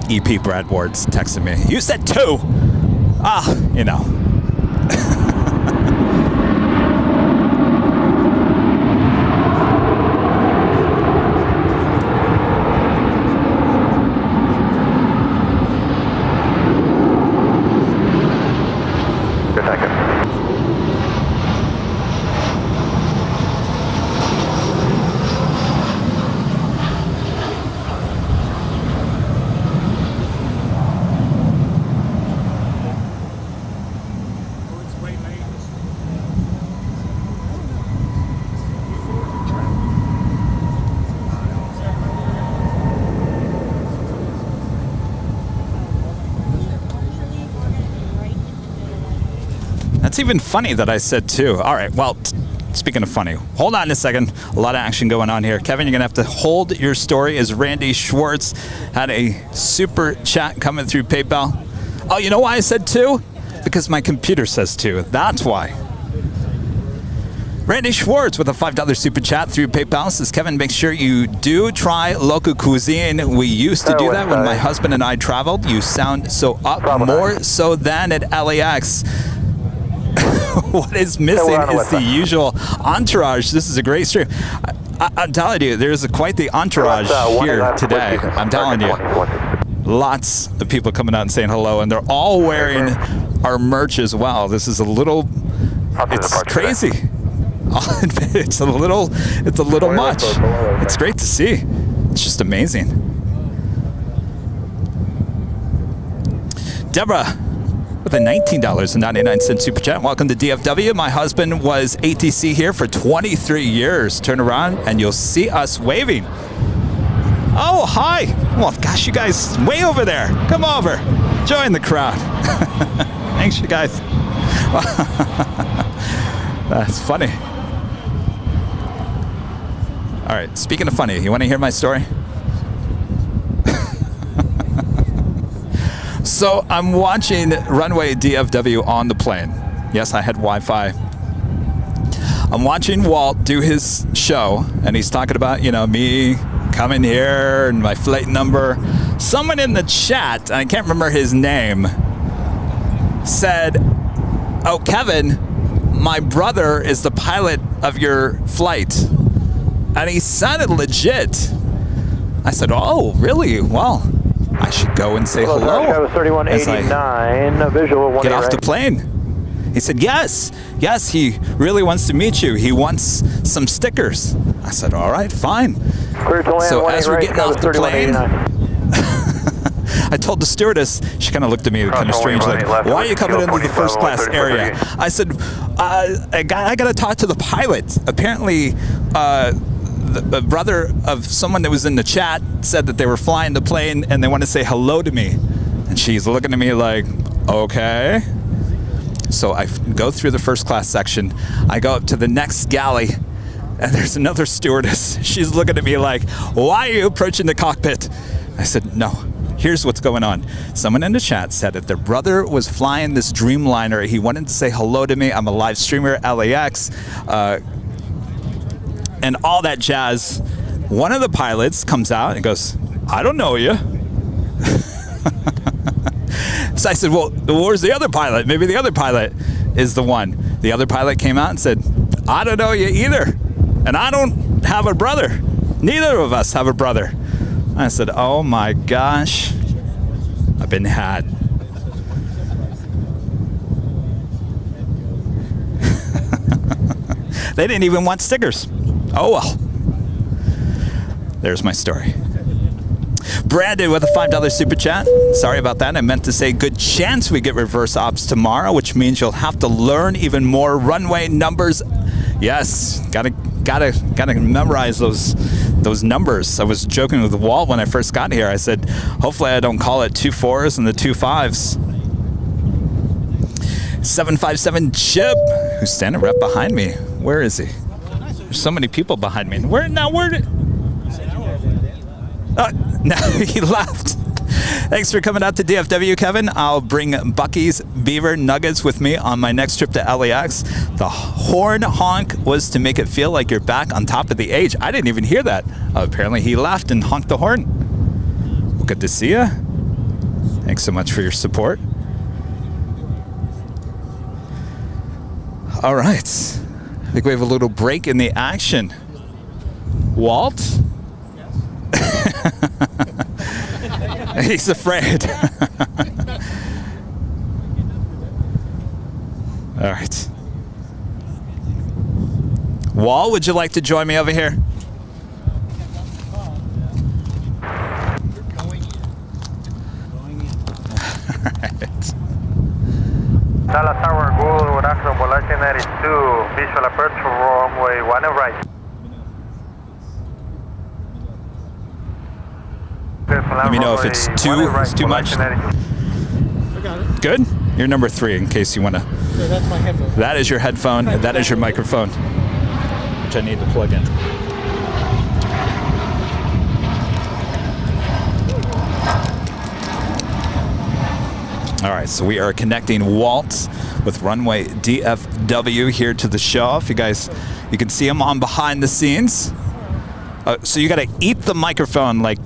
EP Brad Ward's texting me. You said 2! Ah, you know. It's even funny that I said 2. All right, well, speaking of funny, hold on a second. A lot of action going on here. Kevin, you're going to have to hold your story as Randy Schwartz had a super chat coming through PayPal. Oh, you know why I said 2? Because my computer says 2. That's why. Randy Schwartz with a $5 super chat through PayPal says, Kevin, make sure you do try local cuisine. We used to do that when my husband and I traveled. You sound so up, more so than at LAX. What is missing is the usual entourage. This is a great stream. I'm telling you, there's quite the entourage here today. I'm telling you. Lots of people coming out and saying hello, and they're all wearing our merch as well. This is a little, it's crazy. It's a little much. It's great to see. It's just amazing. Deborah with a $19.99 super chat. Welcome to DFW. My husband was ATC here for 23 years. Turn around and you'll see us waving. Oh, hi. Well, gosh, you guys way over there. Come over. Join the crowd. Thanks, you guys. That's funny. All right, speaking of funny, you want to hear my story? So I'm watching runway DFW on the plane. Yes, I had Wi-Fi. I'm watching Walt do his show, and he's talking about, you know, me coming here and my flight number. Someone in the chat, and I can't remember his name, said, oh, Kevin, my brother is the pilot of your flight. And he sounded legit. I said, oh, really? Well, I should go and say hello. That was 3189, visual 1 get off the plane. He said, yes, he really wants to meet you. He wants some stickers. I said, all right, fine. So as we're getting off the plane, I told the stewardess, she kind of looked at me kind of strange, like, why are you coming into the first class area? I said, I got to talk to the pilot. Apparently, the brother of someone that was in the chat said that they were flying the plane and they want to say hello to me. And she's looking at me like, okay. So I go through the first class section. I go up to the next galley and there's another stewardess. She's looking at me like, why are you approaching the cockpit? I said, no, here's what's going on. Someone in the chat said that their brother was flying this Dreamliner. He wanted to say hello to me. I'm a live streamer at LAX. And all that jazz. One of the pilots comes out and goes, I don't know you. So I said, well, where's the other pilot? Maybe the other pilot is the one. The other pilot came out and said, I don't know you either. And I don't have a brother. Neither of us have a brother. I said, oh my gosh, I've been had. They didn't even want stickers. Oh well. There's my story. Brandon with a $5 super chat. Sorry about that. I meant to say good chance we get reverse ops tomorrow, which means you'll have to learn even more runway numbers. Yes, gotta memorize those numbers. I was joking with Walt when I first got here. I said, hopefully I don't call it 2 4s and the 2 5s. 757 Chip, who's standing right behind me. Where is he? There's so many people behind me. Where did? No, he left. Thanks for coming out to DFW, Kevin. I'll bring Bucky's Beaver Nuggets with me on my next trip to LAX. The horn honk was to make it feel like you're back on top of the age. I didn't even hear that. Apparently he left and honked the horn. Well, good to see you. Thanks so much for your support. All right. I think we have a little break in the action. Walt? He's afraid. All right. Walt, would you like to join me over here? Dallas Tower, good afternoon, Volation 92, visual approach for runway 1 and right. Let me know if it's too much. I got it. Good? You're number 3 in case you want to. So that's my headphone. That is your headphone. That is your microphone, which I need to plug in. All right, so we are connecting Walt with runway DFW here to the show. If you guys, you can see him on behind the scenes. So you got to eat the microphone like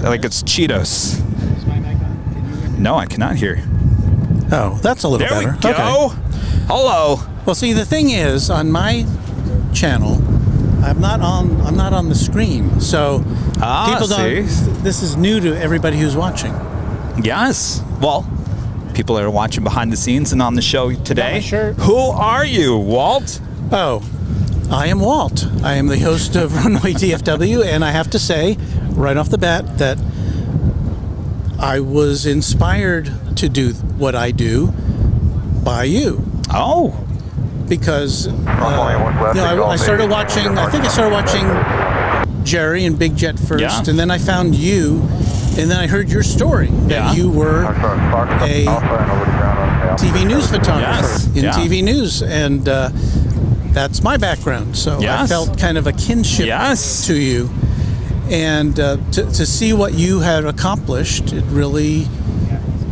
it's Cheetos. Is my mic on? Can you hear me? No, I cannot hear. Oh, that's a little There better. we go. Okay. Hello. Well, see, the thing is, on my channel, I'm not on the screen, so people don't. See? This is new to everybody who's watching. Yes. Well, people are watching behind the scenes and on the show today. my shirt. Who are you, Walt? Oh, I am Walt. I am the host of Runway DFW, and I have to say, right off the bat, that I was inspired to do what I do by you. Oh. Because I started watching. I think I started watching Jerry and Big Jet first, Yeah. and then I found you, and then I heard your story that Yeah. you were a TV news photographer Yes. in Yeah. TV news, and that's my background. So I Yes. felt kind of a kinship Yes. to you, and to see what you had accomplished, it really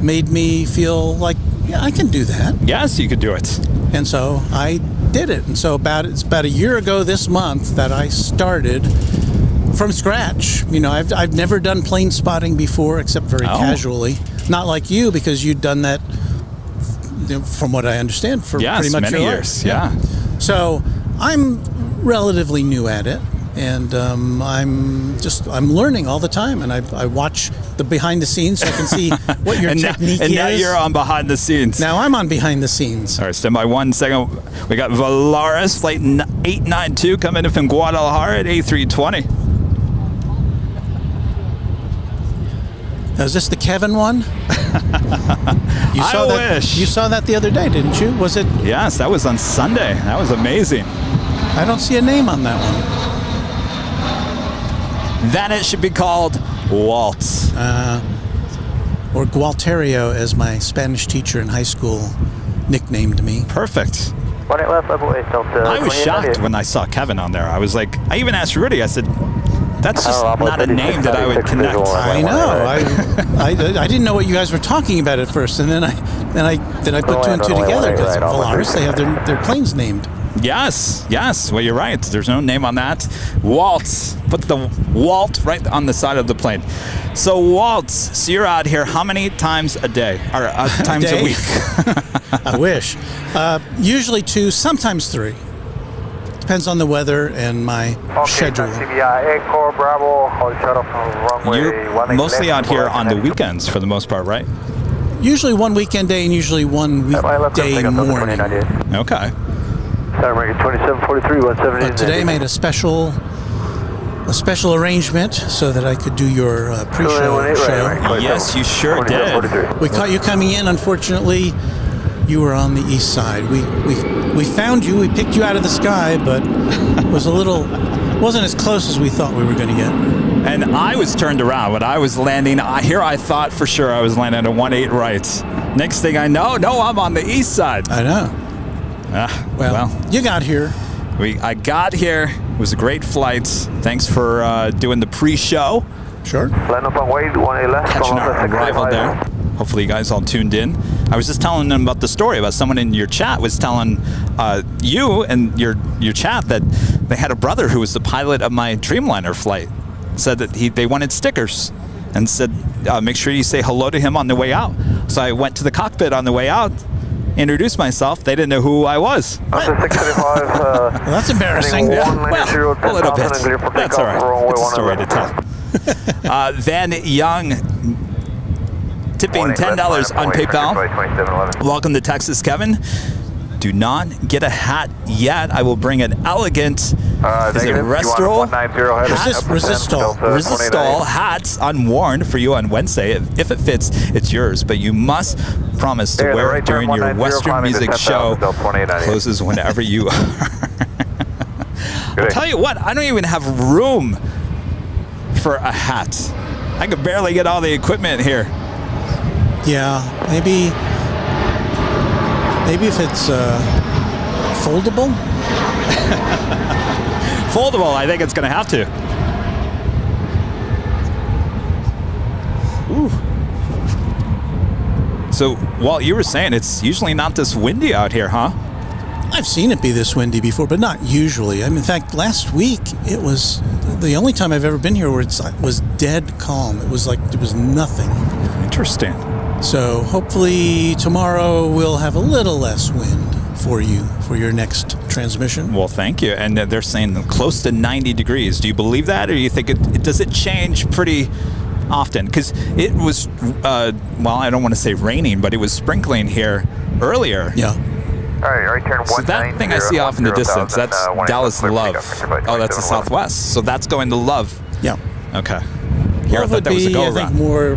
made me feel like, yeah, I can do that. Yes, you could do it. And so I did it. And so it's about a year ago this month that I started from scratch. You know, I've never done plane spotting before, except very casually. Not like you, because you'd done that, from what I understand, for pretty much many your years. life. Yeah. So I'm relatively new at it. And I'm learning all the time, and I watch the behind the scenes so I can see what your technique is. And now you're on behind the scenes. Now I'm on behind the scenes. All right, stand by 1 second. We got Valaris, flight 892, coming in from Guadalajara at A320. Now, is this the Kevin one? I wish. You saw that the other day, didn't you? Was it? Yes, that was on Sunday. That was amazing. I don't see a name on that one. Then it should be called Walt. Or Gualterio, as my Spanish teacher in high school nicknamed me. Perfect. 1 left, level 8 Delta. I was shocked when I saw Kevin on there. I was like, I even asked Rudy, I said, that's just not a name that I would connect. I know. I didn't know what you guys were talking about at first, and then I put two and two together because Valaris, they have their planes named. Yes, yes. Well, you're right. There's no name on that. Walt. Put the Walt right on the side of the plane. So, Walt, so you're out here how many times a day? Or times a week? I wish. Usually 2, sometimes 3. Depends on the weather and my schedule. You're mostly out here on the weekends for the most part, right? Usually 1 weekend day and usually 1 weekday morning. Okay. But today I made a special arrangement so that I could do your pre-show show. Yes, you sure did. We caught you coming in. Unfortunately, you were on the east side. We found you. We picked you out of the sky, but it wasn't as close as we thought we were going to get. And I was turned around when I was landing. I thought for sure I was landing at 18 right. Next thing I know, I'm on the east side. I know. Well, you got here. I got here. It was a great flight. Thanks for doing the pre-show. Sure. Catching our arrival there. Hopefully you guys all tuned in. I was just telling them about the story about someone in your chat was telling you and your chat that they had a brother who was the pilot of my Dreamliner flight. Said that they wanted stickers and said make sure you say hello to him on the way out. So I went to the cockpit on the way out, introduced myself. They didn't know who I was. Well, that's embarrassing. Yeah, well, a little bit. That's all right. It's a story to tell. Van Young tipping $10 on PayPal. Welcome to Texas, Kevin. Do not get a hat yet. I will bring an elegant is it Resistol hat unworn for you on Wednesday. If it fits, it's yours. But you must promise to wear it during your Western music show. Closes whenever you are. I'll tell you what, I don't even have room for a hat. I could barely get all the equipment here. Yeah, maybe if it's foldable. Foldable, I think it's going to have to. Ooh. So, Walt, you were saying it's usually not this windy out here, huh? I've seen it be this windy before, but not usually. I mean, in fact, last week it was the only time I've ever been here where it was dead calm. It was like there was nothing. Interesting. So hopefully tomorrow we'll have a little less wind for you for your next transmission. Well, thank you. And they're saying close to 90 degrees. Do you believe that, or do you think does it change pretty often? Because it was, well, I don't want to say raining, but it was sprinkling here earlier. Yeah. All right, turn so that thing I see off in the distance, that's Dallas Love. Oh, that's the Southwest. So that's going to Love. Yeah. Okay. Here, I thought that was a go-around. I think more.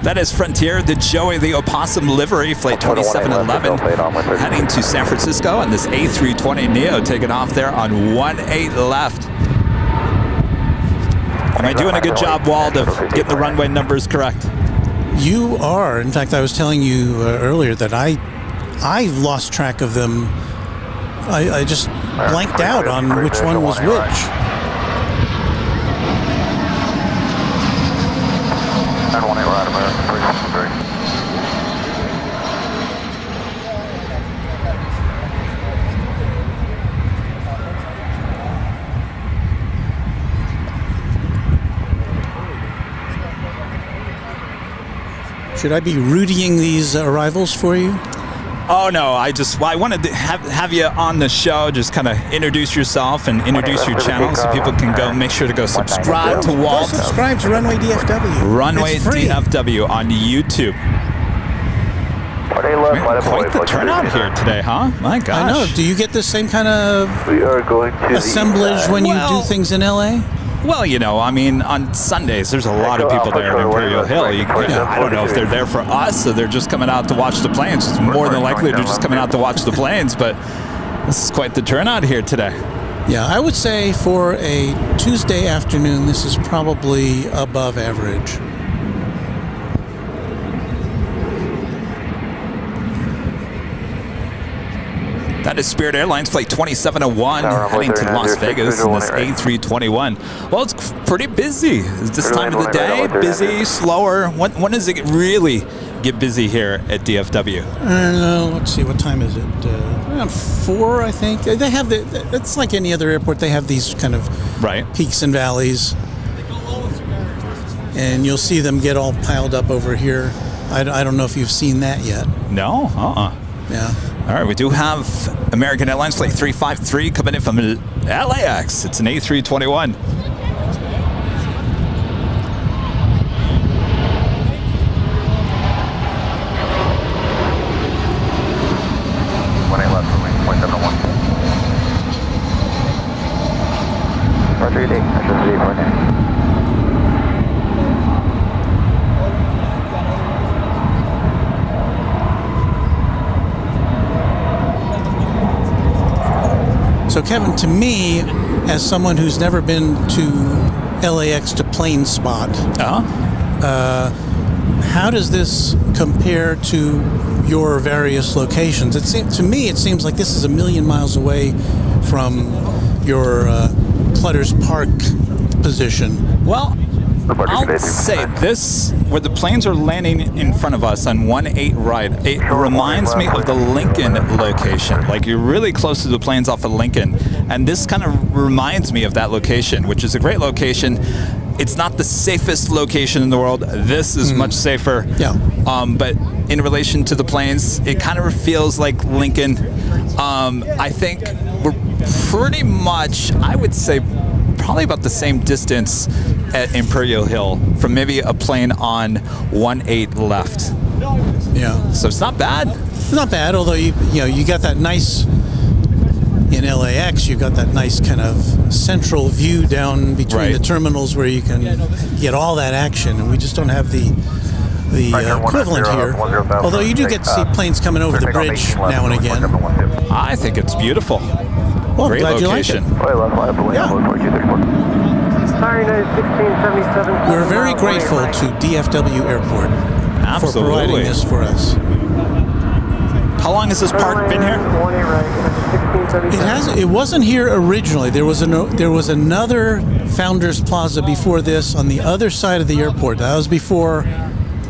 That is Frontier, the Joey the Opossum livery, flight 2711, heading to San Francisco, and this A320neo taking off there on 18 left. Am I doing a good job, Wald, of getting the runway numbers correct? You are. In fact, I was telling you earlier that I lost track of them. I just blanked out on which one was which. Should I be rooting these arrivals for you? Oh no, I wanted to have you on the show, just kind of introduce yourself and introduce your channel so people can go make sure to go subscribe to Walt. Go subscribe to Runway DFW. Runway DFW on YouTube. Quite the turnout here today, huh? My gosh. I know. Do you get the same kind of assemblage when you do things in LA? Well, you know, I mean, on Sundays, there's a lot of people there at Imperial Hill. I don't know if they're there for us or they're just coming out to watch the planes. It's more than likely they're just coming out to watch the planes, but this is quite the turnout here today. Yeah, I would say for a Tuesday afternoon, this is probably above average. That is Spirit Airlines Flight 2701 heading to Las Vegas in this A321. Well, it's pretty busy. Is this time of the day? Busy, slower? When does it really get busy here at DFW? Let's see, what time is it? Around 4, I think. They have it's like any other airport. They have these kind of Right. peaks and valleys, and you'll see them get all piled up over here. I don't know if you've seen that yet. No? Yeah. All right, we do have American Airlines Flight 353 coming in from LAX. It's an A321. So, Kevin, to me, as someone who's never been to LAX to plane spot, how does this compare to your various locations? To me, it seems like this is a million miles away from your Clutter's Park position. Well, I'll say this, where the planes are landing in front of us on 18 right, it reminds me of the Lincoln location. Like, you're really close to the planes off of Lincoln. And this kind of reminds me of that location, which is a great location. It's not the safest location in the world. This is much safer. Yeah. But in relation to the planes, it kind of feels like Lincoln. I think we're pretty much, I would say, probably about the same distance at Imperial Hill from maybe a plane on 18 left. Yeah. So it's not bad. It's not bad, although you got that nice, in LAX, you've got that nice kind of central view down between the terminals where you can get all that action, and we just don't have the equivalent here. Although you do get to see planes coming over the bridge now and again. I think it's beautiful. Well, Great I'm glad location. you like it. Yeah. We're very grateful to DFW Airport for providing this for us. How long has this park been here? It wasn't here originally. There was another Founders Plaza before this on the other side of the airport. That was before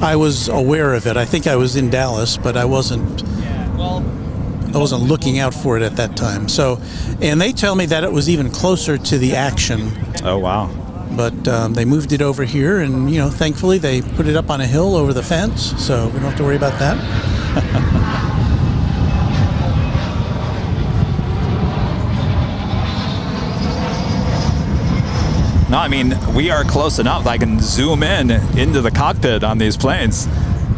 I was aware of it. I think I was in Dallas, but I wasn't looking out for it at that time. So, and they tell me that it was even closer to the action. Oh, wow. But they moved it over here, and thankfully they put it up on a hill over the fence, so we don't have to worry about that. No, I mean, we are close enough. I can zoom into the cockpit on these planes.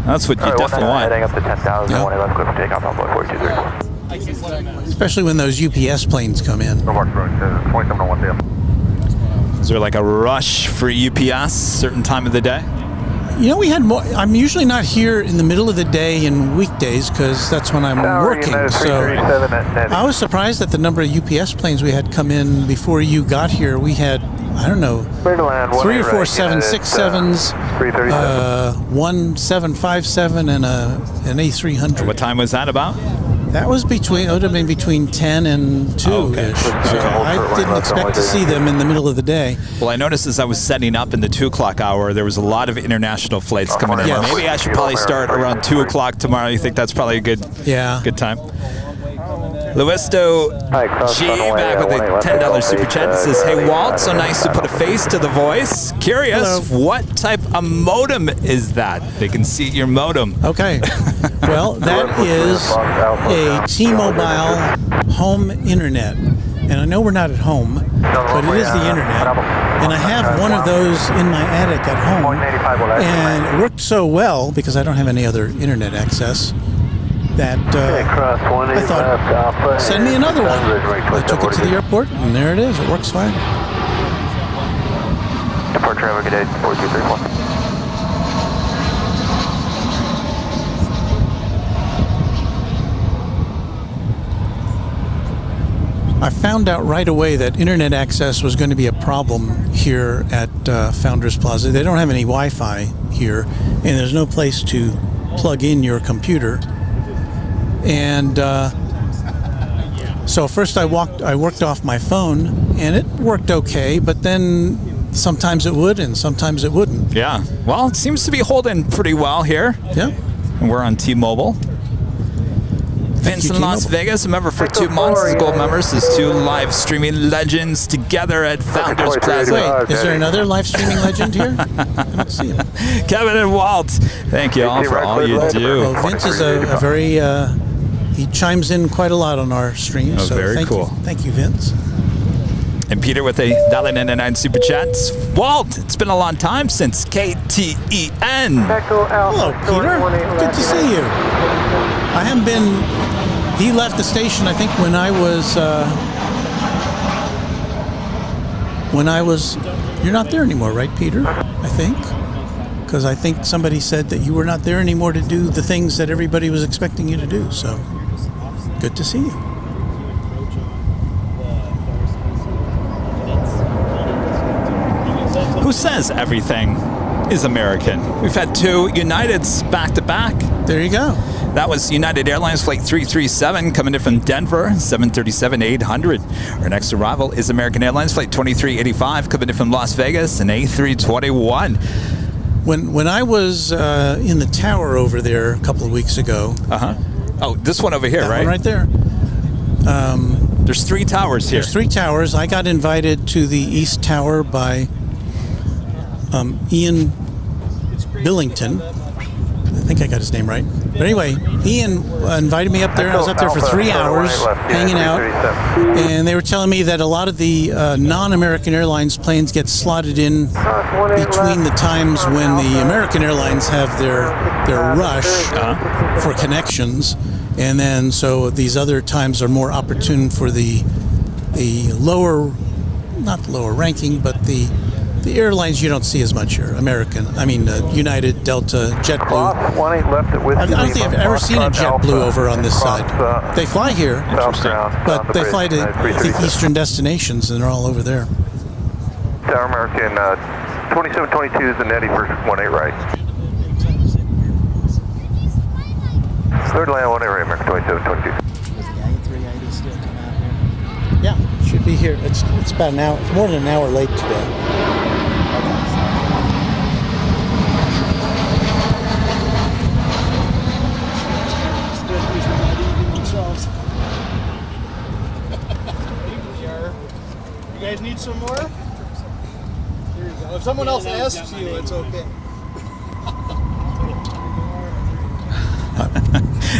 That's what you definitely want. Heading up to 10,000, Yeah. 18 left, clear for takeoff on board 4234. Especially when those UPS planes come in. Is there like a rush for UPS certain time of the day? We had more. I'm usually not here in the middle of the day in weekdays because that's when I'm working. So I was surprised at the number of UPS planes we had come in before you got here. We had, I don't know, 3 or 4 767s, 1 757, and an A300. What time was that about? That was it would have been between 10 and 2-ish. Okay. So I didn't expect to see them in the middle of the day. Well, I noticed as I was setting up in the 2 o'clock hour, there was a lot of international flights coming in. Yes. Maybe I should probably start around 2 o'clock tomorrow. You think that's probably a good time? Luisto G back with a $10 super chat. It says, "Hey Walt, so nice to put a face to the voice. Curious, what type of modem is that? They can see your modem." Okay. Well, that is a T-Mobile home internet. And I know we're not at home, but it is the internet. And I have one of those in my attic at home. And it worked so well, because I don't have any other internet access, that I thought, send me another one. I took it to the airport, and there it is. It works fine. Deport driver, good day, 4234. I found out right away that internet access was going to be a problem here at Founders Plaza. They don't have any Wi-Fi here, and there's no place to plug in your computer. And so first I worked off my phone, and it worked okay, but then sometimes it would and sometimes it wouldn't. Yeah. Well, it seems to be holding pretty well here. Yeah. We're on T-Mobile. Vince in Las Vegas, a member for 2 months. As gold members, as 2 live streaming legends together at Founders Plaza. Wait, is there another live streaming legend here? I don't see him. Kevin and Walt, thank you all for all you do. Well, Vince is a very, he chimes in quite a lot on our stream. So very cool. Thank you, Vince. And Peter with a $1.99 super chats. Walt, it's been a long time since KTEN. Hello, Peter. Good to see you. I haven't been. He left the station, I think, when I was. You're not there anymore, right, Peter? I think. Because I think somebody said that you were not there anymore to do the things that everybody was expecting you to do. So, good to see you. Who says everything is American? We've had 2 Uniteds back to back. There you go. That was United Airlines Flight 337 coming in from Denver, 737-800. Our next arrival is American Airlines Flight 2385 coming in from Las Vegas, an A321. When I was in the tower over there a couple of weeks ago. Oh, this one over here, that right? one right there. There's 3 towers here. There's 3 towers. I got invited to the East Tower by Ian Billington. I think I got his name right. But anyway, Ian invited me up there. I was up there for 3 hours hanging out. And they were telling me that a lot of the non-American Airlines planes get slotted in between the times when the American Airlines have their rush for connections. And then so these other times are more opportune for the lower, not the lower ranking, but the airlines you don't see as much here. United, Delta, JetBlue. I don't think I've ever seen a JetBlue over on this side. They fly here, but they fly to, I think, Eastern destinations, and they're all over there. Tower American 2722 is the Netty for 18 right. Third line 18 right, American 2722. Does the A380 still come out here? Yeah, should be here. It's about an hour. It's more than an hour late today. You guys need some more? Here you go. If someone else asks you, it's okay.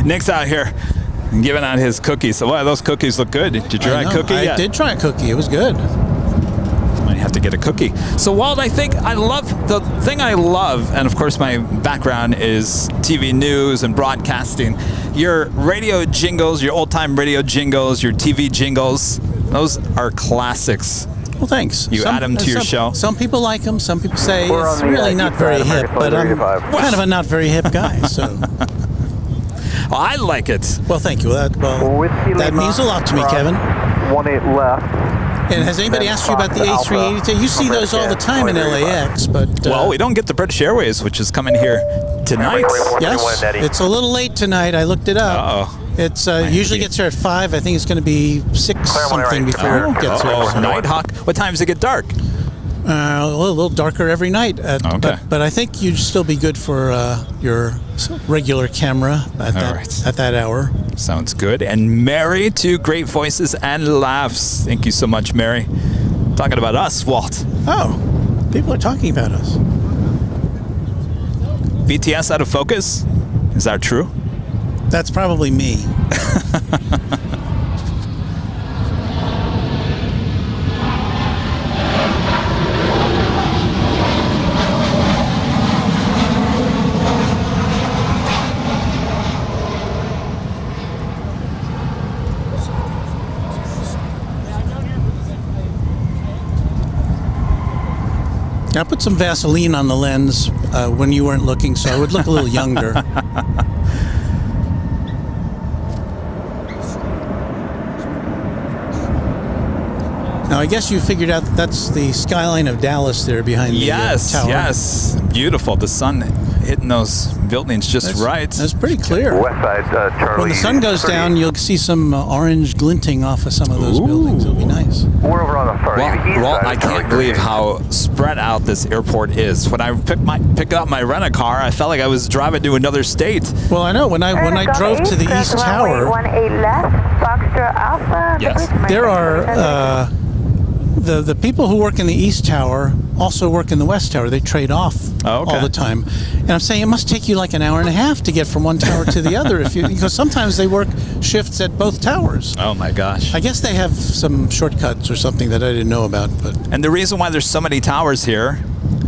Nick's out here giving out his cookies. So, wow, those cookies look good. Did you try a cookie yet? I did try a cookie. It was good. Might have to get a cookie. So, Walt, I think the thing I love, and of course my background is TV news and broadcasting, your radio jingles, your old-time radio jingles, your TV jingles, those are classics. Well, thanks. You add them to your show? Some people like them. Some people say it's really not very hip, but I'm kind of a not very hip guy, so... Oh, I like it. Well, thank you. That means a lot to me, Kevin. 18 left. And has anybody asked you about the A380? You see those all the time in LAX, but... well, we don't get the British Airways, which is coming here tonight. Yes, it's a little late tonight. I looked it up. Uh-oh. It's usually gets here at 5. I think it's going to be 6 something before it gets here. Nighthawk. What time does it get dark? A little darker every night. Okay. But I think you'd still be good for your regular camera at that hour. Sounds good. And Mary, 2 great voices and laughs. Thank you so much, Mary. Talking about us, Walt. Oh, people are talking about us. VTS out of focus? Is that true? That's probably me. I put some Vaseline on the lens when you weren't looking, so I would look a little younger. Now, I guess you figured out that that's the skyline of Dallas there behind the tower. Yes. Beautiful. The sun hitting those buildings just right. That's pretty clear. West side, Charlie. When the sun goes down, you'll see some orange glinting off of some of those buildings. It'll be nice. We're over on the far east Well, side. I can't believe how spread out this airport is. When I picked up my rent-a-car, I felt like I was driving to another state. Well, I know. When I drove to the East Tower, 18 left, Foxtrot Alpha. Yes. there are the people who work in the East Tower also work in the West Tower. They trade off all the time. And I'm saying it must take you like an hour and a half to get from one tower to the other because sometimes they work shifts at both towers. Oh my gosh. I guess they have some shortcuts or something that I didn't know about. But And the reason why there's so many towers here,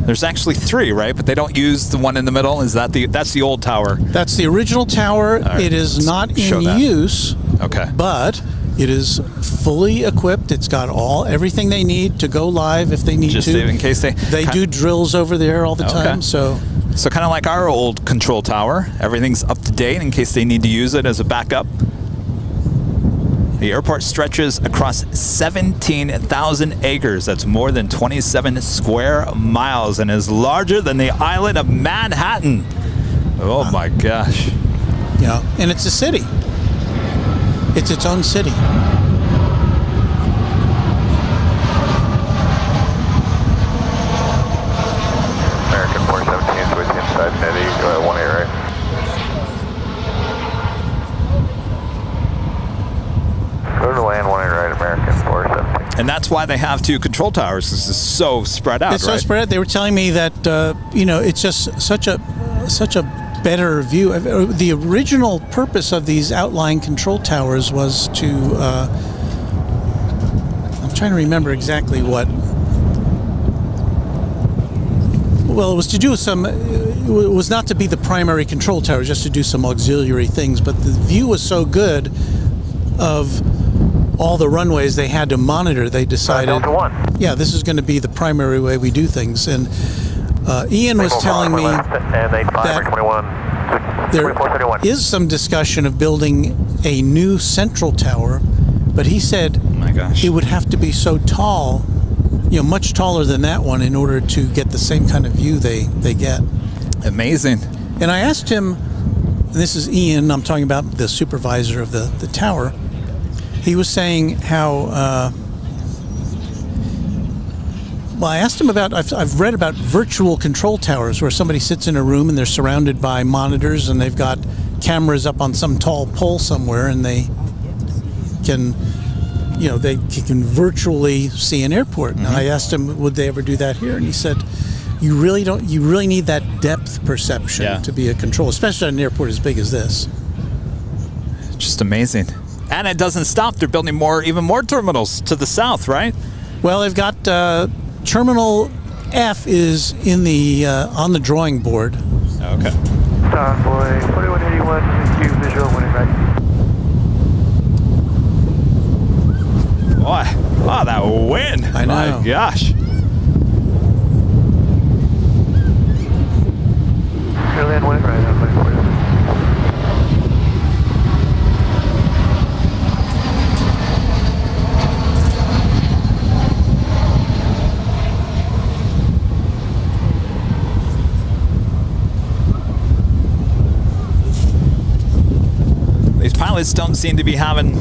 there's actually 3, right? But they don't use the one in the middle. That's the old tower? That's the original tower. Right, it is not show in that. use. Okay. But it is fully equipped. It's got everything they need to go live if they need Just to. in case They do drills over there all the time. So kind of like our old control tower. Everything's up to date in case they need to use it as a backup. The airport stretches across 17,000 acres. That's more than 27 square miles and is larger than the island of Manhattan. Oh my gosh. yeah, and it's a city. It's its own city. American 417 is with inside Netty, 1A, right? Go to land 1A, right, American 417. And that's why they have 2 control towers. This is so spread out, It's right? so spread out. They were telling me that it's just such a better view. The original purpose of these outlying control towers was to I'm trying to remember exactly what. Well, it was to do some. It was not to be the primary control tower, just to do some auxiliary things. But the view was so good of all the runways they had to monitor. They decided, Delta 1. yeah, this is going to be the primary way we do things. And Ian was telling me that there is some discussion of building a new central tower, but he said Oh my gosh. it would have to be so tall, much taller than that one in order to get the same kind of view they get. Amazing. And I asked him, this is Ian, I'm talking about the supervisor of the tower. He was saying how, well, I asked him about, I've read about virtual control towers where somebody sits in a room and they're surrounded by monitors and they've got cameras up on some tall pole somewhere and they can, they can virtually see an airport. And I asked him, would they ever do that here? And he said, you really need that depth perception to be a control, especially at an airport as big as this. Just amazing. And it doesn't stop. They're building even more terminals to the south, right? Well, they've got Terminal F is in the on the drawing board. Okay. Convoy 4181, Q visual, winning right. Boy, wow, that wind. I know. My gosh. Land 1 right, I'm waiting for you. These pilots don't seem to be having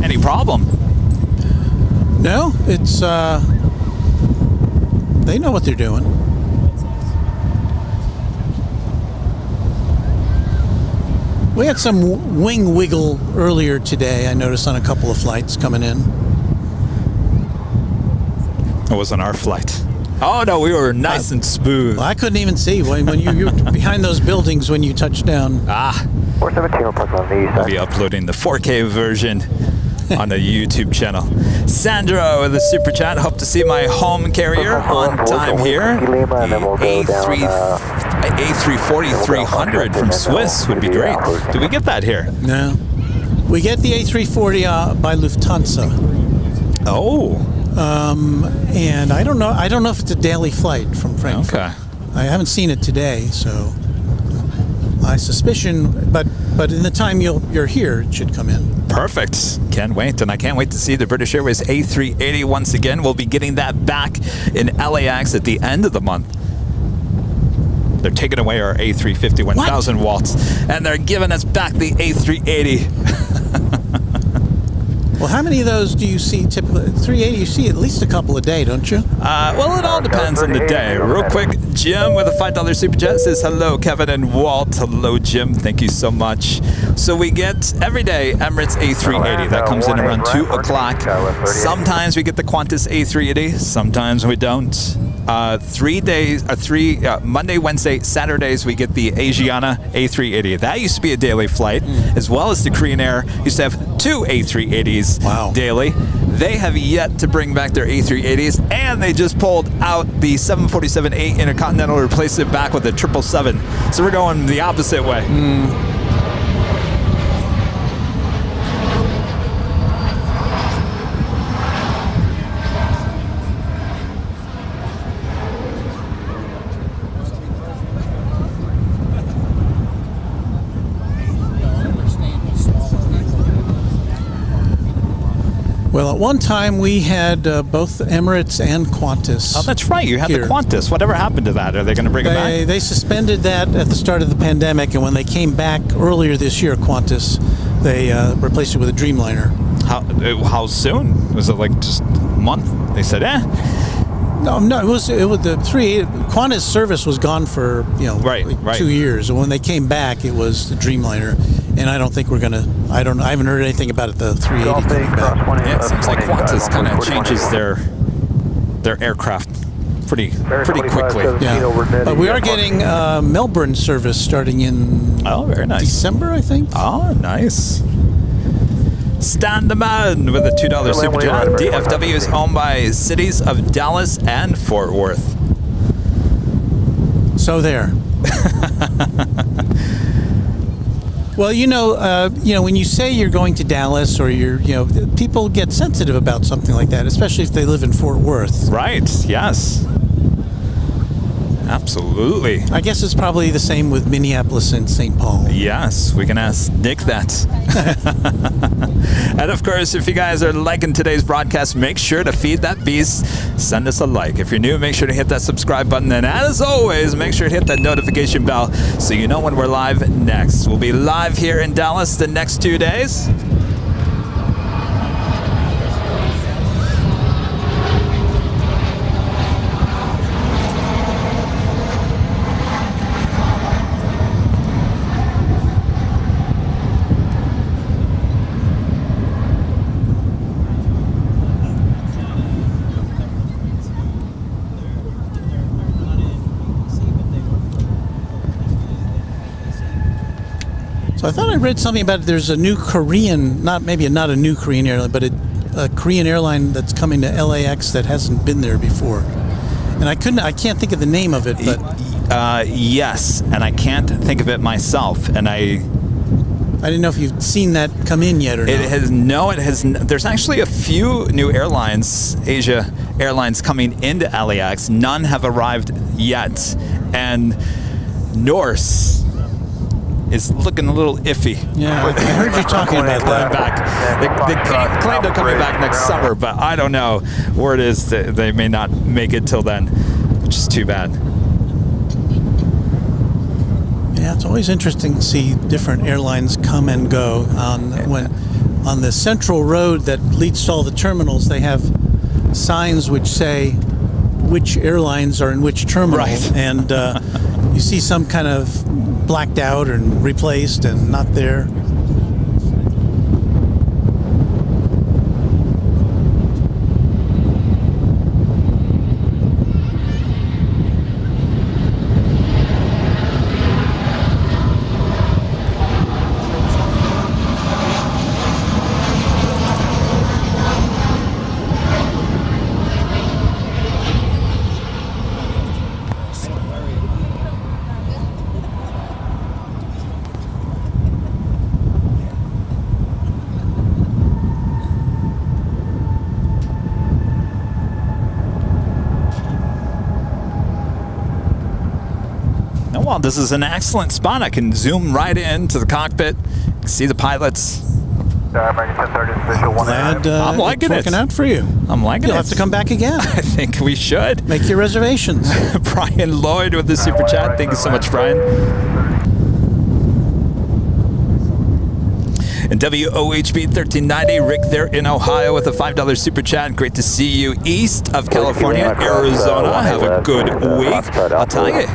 any problem. No, it's they know what they're doing. We had some wing wiggle earlier today, I noticed on a couple of flights coming in. It wasn't our flight. Oh no, we were nice and smooth. Well, I couldn't even see when you're behind those buildings when you touched down. 417 park on the east I'll side. be uploading the 4K version on the YouTube channel. Sandro with the super chat. Hope to see my home carrier on time here. The A340-300 from Swiss would be great. Do we get that here? No, we get the A340 by Lufthansa. Oh. And I don't know if it's a daily flight from Frankfurt. Okay. I haven't seen it today, so I suspicion, but in the time you're here, it should come in. Perfect. Can't wait. And I can't wait to see the British Airways A380 once again. We'll be getting that back in LAX at the end of the month. They're taking away our A350 1000 watts, and they're giving us back the A380. Well, how many of those do you see typically? 380, you see at least a couple a day, don't you? Well, it all depends on the day. Real quick, Jim with a $5 super chat says, hello, Kevin and Walt. Hello, Jim. Thank you so much. So we get every day Emirates A380. That comes in around 2 o'clock. Sometimes we get the Qantas A380. Sometimes we don't. 3 days, Monday, Wednesday, Saturdays, we get the Asiana A380. That used to be a daily flight, as well as the Korean Air used to have 2 A380s daily. They have yet to bring back their A380s, and they just pulled out the 747-8 Intercontinental, replaced it back with a 777. So we're going the opposite way. Well, at one time we had both Emirates and Qantas. Oh, that's right. You had here. the Qantas. Whatever happened to that? Are they going to bring it back? They suspended that at the start of the pandemic, and when they came back earlier this year, Qantas, they replaced it with a Dreamliner. How soon? Was it like just a month? They said, No, it was the Qantas service was gone for like 2 years, and when they came back, it was the Dreamliner. And I don't think we're gonna. I haven't heard anything about it. The 380 coming back. Yeah, it seems like Qantas kind of changes their aircraft pretty quickly. Yeah, but we are getting Melbourne service starting in very nice. December, I think. Oh, nice. Stand the man with a $2 super chat. DFW is owned by cities of Dallas and Fort Worth. So there. Well, when you say you're going to Dallas, or people get sensitive about something like that, especially if they live in Fort Worth. Right. Yes. Absolutely. I guess it's probably the same with Minneapolis and St. Paul. Yes, we can ask Nick that. And of course, if you guys are liking today's broadcast, make sure to feed that beast. Send us a like. If you're new, make sure to hit that subscribe button. And as always, make sure to hit that notification bell so you know when we're live next. We'll be live here in Dallas the next 2 days. I thought I read something about there's a new Korean, not a new Korean airline, but a Korean airline that's coming to LAX that hasn't been there before. And I can't think of the name of it, but yes, and I can't think of it myself, and I didn't know if you've seen that come in yet or not. It has. There's actually a few new airlines, Asia Airlines, coming into LAX. None have arrived yet, and Norse is looking a little iffy. Yeah, I heard you talking about that. Back. They claim they're coming back next summer, but I don't know. Word is that they may not make it till then, which is too bad. Yeah, it's always interesting to see different airlines come and go. On the central road that leads to all the terminals, they have signs which say which airlines are in which terminal, right. And you see some kind of blacked out and replaced and not there. Well, this is an excellent spot. I can zoom right into the cockpit, see the pilots. Glad I'm liking it's working it. out for you. I'm liking You'll it. have to come back again. I think we should. Make your reservations. Brian Lloyd with the super chat. Thank you so much, Brian. And WOHB 1390, Rick there in Ohio with a $5 super chat. Great to see you east of California, Arizona. Have a good week. I'll tell you,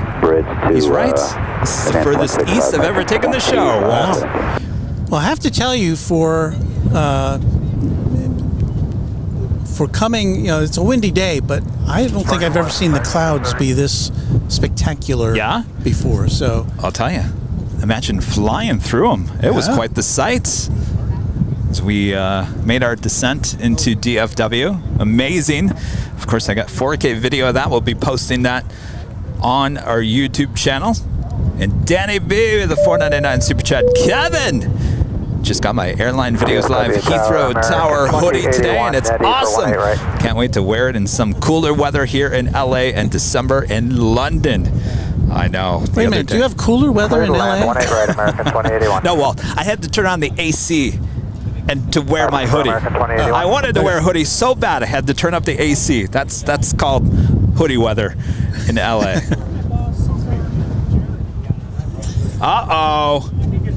he's right. This is the furthest east I've ever taken the show. Wow. Well, I have to tell you, for coming, it's a windy day, but I don't think I've ever seen the clouds be this spectacular before. So I'll tell you, imagine flying through them. It was quite the sight as we made our descent into DFW. Amazing. Of course, I got 4K video of that. We'll be posting that on our YouTube channel. And Danny B with the $4.99 super chat. Kevin just got my Airline Videos Live Heathrow Tower hoodie today, and it's awesome. Can't wait to wear it in some cooler weather here in LA and December in London. I know. Wait a minute, do you have cooler weather in LA? No, well, I had to turn on the AC and to wear my hoodie. I wanted to wear a hoodie so bad I had to turn up the AC. That's called hoodie weather in LA.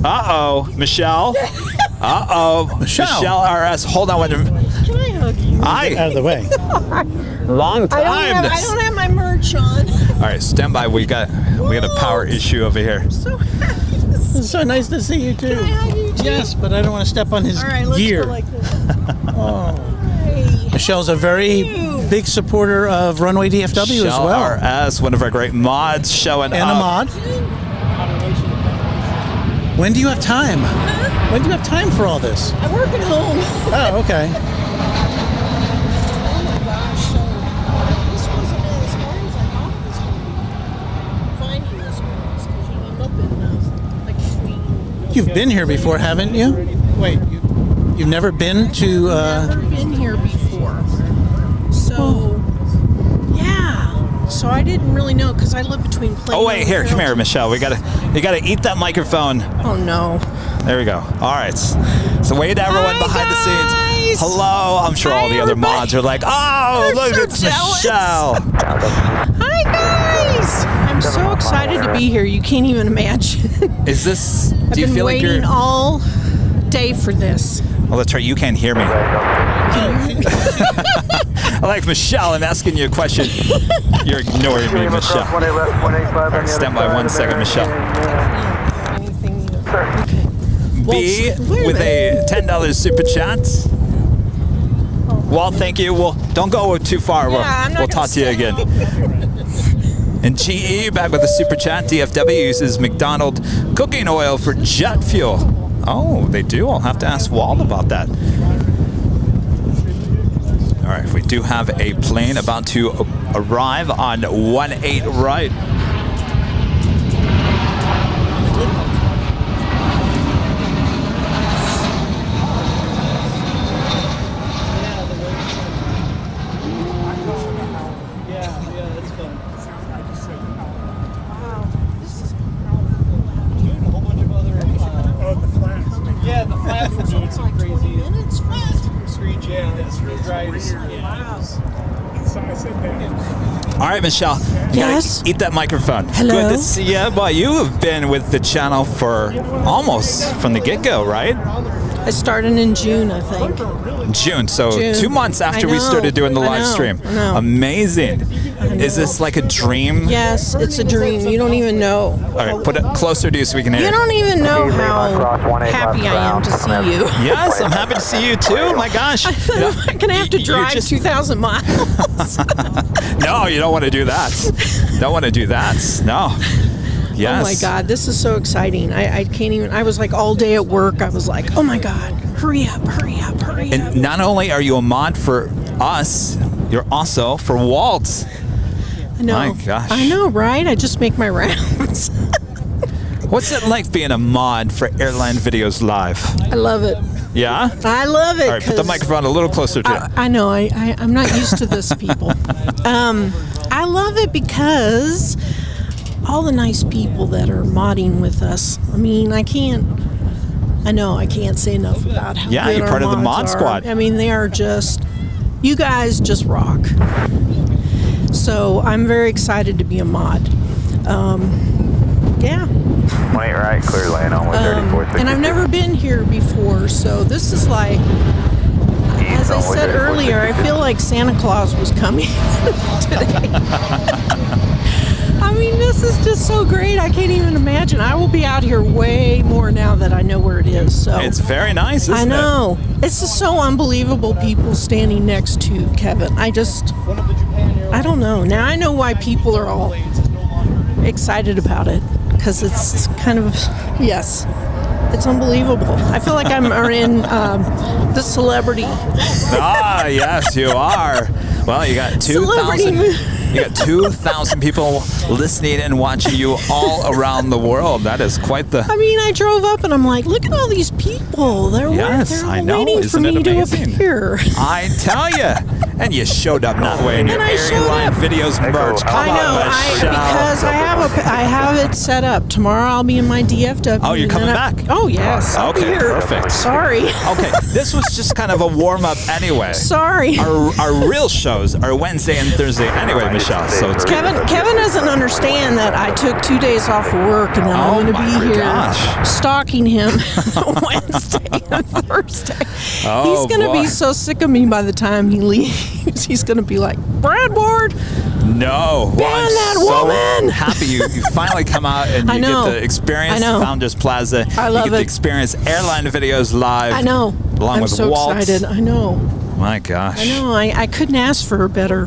Uh-oh, Michelle. Michelle RS. Hold on. Can I hug you? Hi. Out of the way. Long time. I don't have my merch on. All right, stand by. We got a power issue over here. So happy to see It's so nice to see you too. Can I hug you too? Yes, but I don't want to step on his All right, let's gear. go like this. Hey. Michelle's a very big supporter of Runway DFW as well. RS, one of our great mods, showing And up. a mod. When do you have time? When do you have time for all this? I work at home. Oh, okay. Oh my gosh, so this wasn't as hard as I thought it was going to be. Finding this place, because I'm up in like between. You've been here before, haven't you? Wait, you've never been to... Never been here before. So, yeah. So I didn't really know, because I live between Plano. Oh wait, here, come here, Michelle. You gotta eat that microphone. Oh no. There we go. All right. So wait, everyone behind the scenes. Hello. I'm sure all the other everybody. mods are like, oh, look, so it's jealous. Michelle. Hi guys! I'm so excited to be here. You can't even imagine. Is this? I've Do you been feel like waiting you're? all day for this. Oh, that's right. You can't hear me. I like Michelle. I'm asking you a question. You're ignoring me, Michelle. All right, stand by 1 second, Michelle. Anything you okay. B Well, with a $10 super chat. Walt, thank you. Well, don't go too far. I'm not We'll talk to you gonna again. And GE back with a super chat. DFW uses McDonald cooking oil for jet fuel. Oh, they do? I'll have to ask Walt about that. All right, we do have a plane about to arrive on 18 right. Yeah, the flats are doing some crazy screech. Yeah, that's right. All right, Michelle. You Yes? gotta eat that microphone. Hello? Good to see you. Boy, you have been with the channel for almost from the get-go, right? I started in June, I think. June, so June. 2 months after I we know. started doing the I live know. stream. I know. Amazing. Is this like a dream? Yes, it's a dream. You don't even know. All right, put it closer to you so we can hear. You don't even know how happy I am to see you. Yes, I'm happy to see you too. My gosh. I'm gonna have to you're drive just- 2,000 miles. No, you don't want to do that. Don't want to do that. No. Yes. Oh my God, this is so exciting. I can't even. I was like all day at work. I was like, oh my God, hurry up, hurry up, hurry up. And not only are you a mod for us, you're also for Walt. I know. My gosh. I know, right? I just make my rounds. What's it like being a mod for Airline Videos Live? I love it. Yeah? I love it. All right, put the 'cause microphone a little closer to you. I know. I'm not used to this, people. I love it because all the nice people that are modding with us. I mean, I can't I know, I can't say enough about how Yeah, good you're our part of the mod mods are. squad. I mean, they are just, you guys just rock. So I'm very excited to be a mod. Yeah. 28 right, clear lane on 134. And I've never been here before, so this is like, as I said earlier, I feel like Santa Claus was coming today. I mean, this is just so great. I can't even imagine. I will be out here way more now that I know where it is. So It's very nice, isn't it? I know. It's just so unbelievable people standing next to Kevin. I don't know. Now I know why people are all excited about it, because it's kind of, yes, it's unbelievable. I feel like I'm in the celebrity. Ah, yes, you are. Well, you got 2,000. You got 2,000 people listening and watching you all around the world. That is quite the. I mean, I drove up and I'm like, look at all these people. They're Yes, all I know. waiting for Isn't it me to amazing? appear. I tell you. And you showed up not wearing your And I showed airline up. videos merch. Come I know, on, Michelle. because I have it set up. Tomorrow I'll be in my DFW. Oh, you're and coming then back? Oh, yes. I'll be Okay, here. perfect. Sorry. Okay, this was just kind of a warm-up anyway. Sorry. Our real shows are Wednesday and Thursday anyway, Michelle. So it's Kevin doesn't understand that I took 2 days off work and then I'm going to be here stalking him Wednesday and Thursday. Oh, He's going to boy. be so sick of me by the time he leaves. He's going to be like, Brad Ward. No. Well, I'm that so woman. happy you finally come out and I you know. get to experience I know. Founders Plaza. I love You get to it. experience airline videos live. I know. Along I'm with so Walt. excited. I know. My gosh. I know. I couldn't ask for a better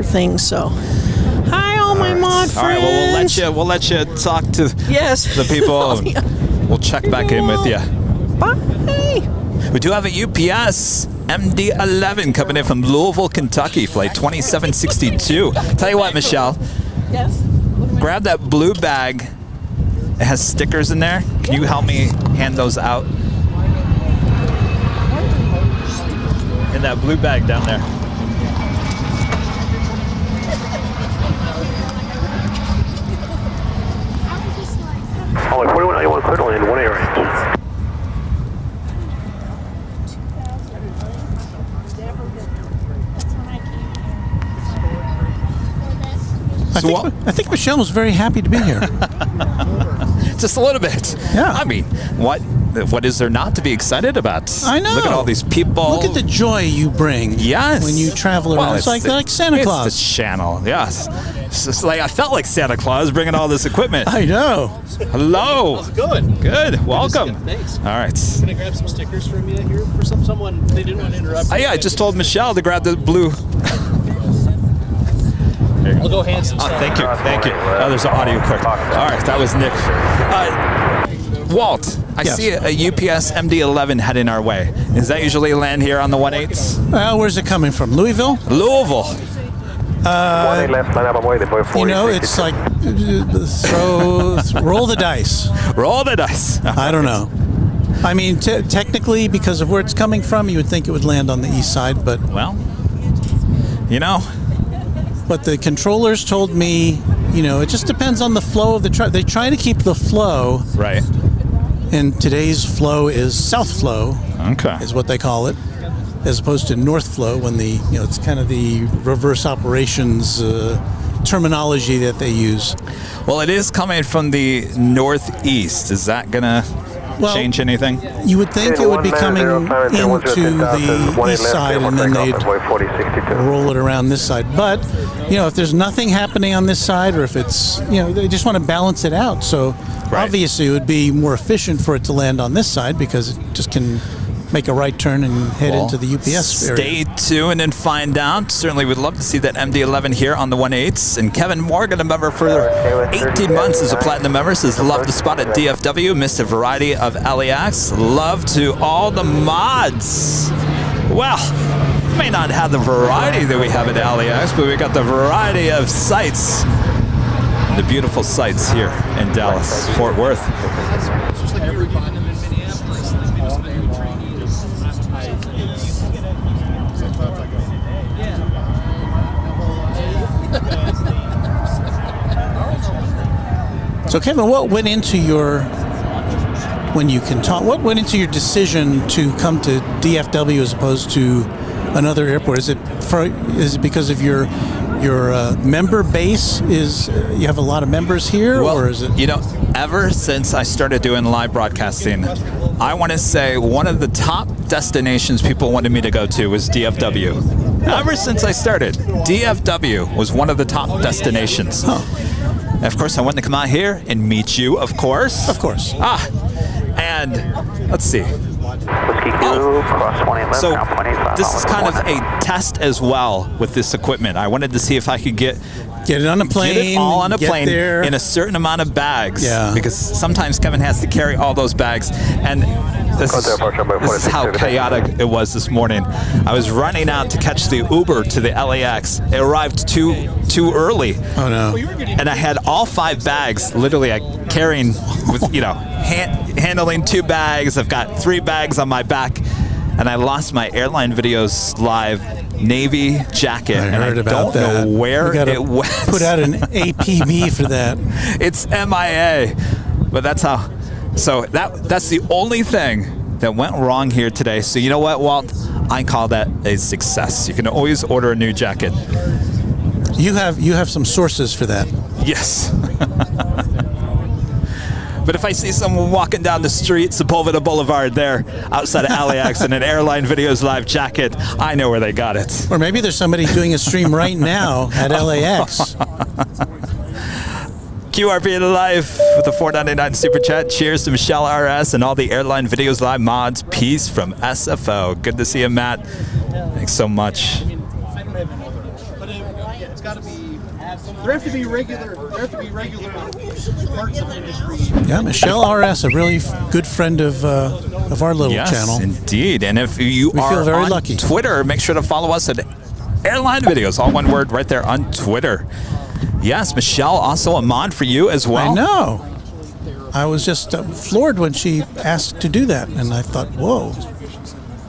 thing. So, hi, all my mod friends. All right. Well, we'll let you talk to Yes. the people. Oh, yeah. We'll check back in with you. Bye. We do have a UPS MD-11 coming in from Louisville, Kentucky, flight 2762. Tell you what, Michelle, Yes. grab that blue bag. It has stickers in there. Can you help me hand those out? In that blue bag down there. Only 4191 clear to land, 1A range. I think Michelle was very happy to be here. Just a little bit. Yeah. I mean, what is there not to be just about? I know. Look at all these people. Look at the joy you bring. Yes. When you travel around. Well, it's like Santa Claus. It's the channel, yes. It's just like I felt like Santa Claus bringing all this equipment. I know. Hello. How's it going? Good. Welcome. Thanks. All right. Can I grab some stickers from you here for someone? They didn't want to interrupt. Yeah, I just told Michelle to grab the blue. I'll go hand some Oh, stuff. thank you. Thank you. Oh, there's an audio clip. All right, that was Nick. Walt, I Yes. see a UPS MD-11 heading our way. Does that usually land here on the 1/8s? Where's it coming from? Louisville? Louisville. 1A left, line up on way, the boy 40. You know, it's like roll the dice. Roll the dice. I don't know. I mean, technically, because of where it's coming from, you would think it would land on the east side, but Well, you know, but the controllers told me, you know, it just depends on the flow of the truck. They try to keep the flow, right. and today's flow is south flow, Okay. is what they call it, as opposed to north flow when it's kind of the reverse operations terminology that they use. Well, it is coming from the northeast. Is that going to change anything? You would think it would be coming into the east side, and then they'd roll it around this side. But, you know, if there's nothing happening on this side, or if it's, you know, they just want to balance it out. So obviously it would be more efficient for it to land on this side because it just can make a right turn and head into the UPS area. Stay tuned and find out. Certainly would love to see that MD-11 here on the 1/8s. And Kevin Morgan, a member for 18 months as a Platinum member, says love the spot at DFW, missed a variety of LEX. Love to all the mods. Well, may not have the variety that we have at LEX, but we got the variety of sights. The beautiful sights here in Dallas, Fort Worth. Just like every bottom in Minneapolis. They give us a new training. So, Kevin, what went into your when you can talk. What went into your decision to come to DFW as opposed to another airport? Is it because of your member base? You have a lot of members here, Well, or is it? You know, ever since I started doing live broadcasting, I want to say one of the top destinations people wanted me to go to was DFW. Ever since I started, DFW was one of the top destinations. Huh. And of course, I wanted to come out here and meet you, of course. Of course. And let's see. Whiskey Q, cross 28 left, So now 0.85. this is kind of a test as well with this equipment. I wanted to see if I could get Get it on a plane. it all on a get plane there. in a certain amount of bags. Yeah. Because sometimes Kevin has to carry all those bags. And this is how chaotic it was this morning. I was running out to catch the Uber to the LAX. It arrived too early. Oh no. And I had all 5 bags, literally carrying with, handling 2 bags. I've got 3 bags on my back. And I lost my airline videos live Navy jacket. I heard and I about don't that. know where it went. Put out an APB for that. It's MIA. But that's how. So that's the only thing that went wrong here today. So you know what, Walt? I call that a success. You can always order a new jacket. You have some sources for that. Yes. But if I see someone walking down the street, Sepulveda Boulevard there, outside of LAX in an Airline Videos Live jacket, I know where they got it. Or maybe there's somebody doing a stream right now at LAX. QRP Live with the $4.99 Super Chat. Cheers to Michelle RS and all the Airline Videos Live mods. Peace from SFO. Good to see you, Matt. Thanks so much. It's got to be. There have to be regular parts of the industry. Yeah, Michelle RS, a really good friend of our little channel. Yes, indeed. And if you We are feel very on lucky. Twitter, make sure to follow us at Airline Videos, all one word right there on Twitter. Yes, Michelle, also a mod for you as well. I know. I was just floored when she asked to do that, and I thought, whoa.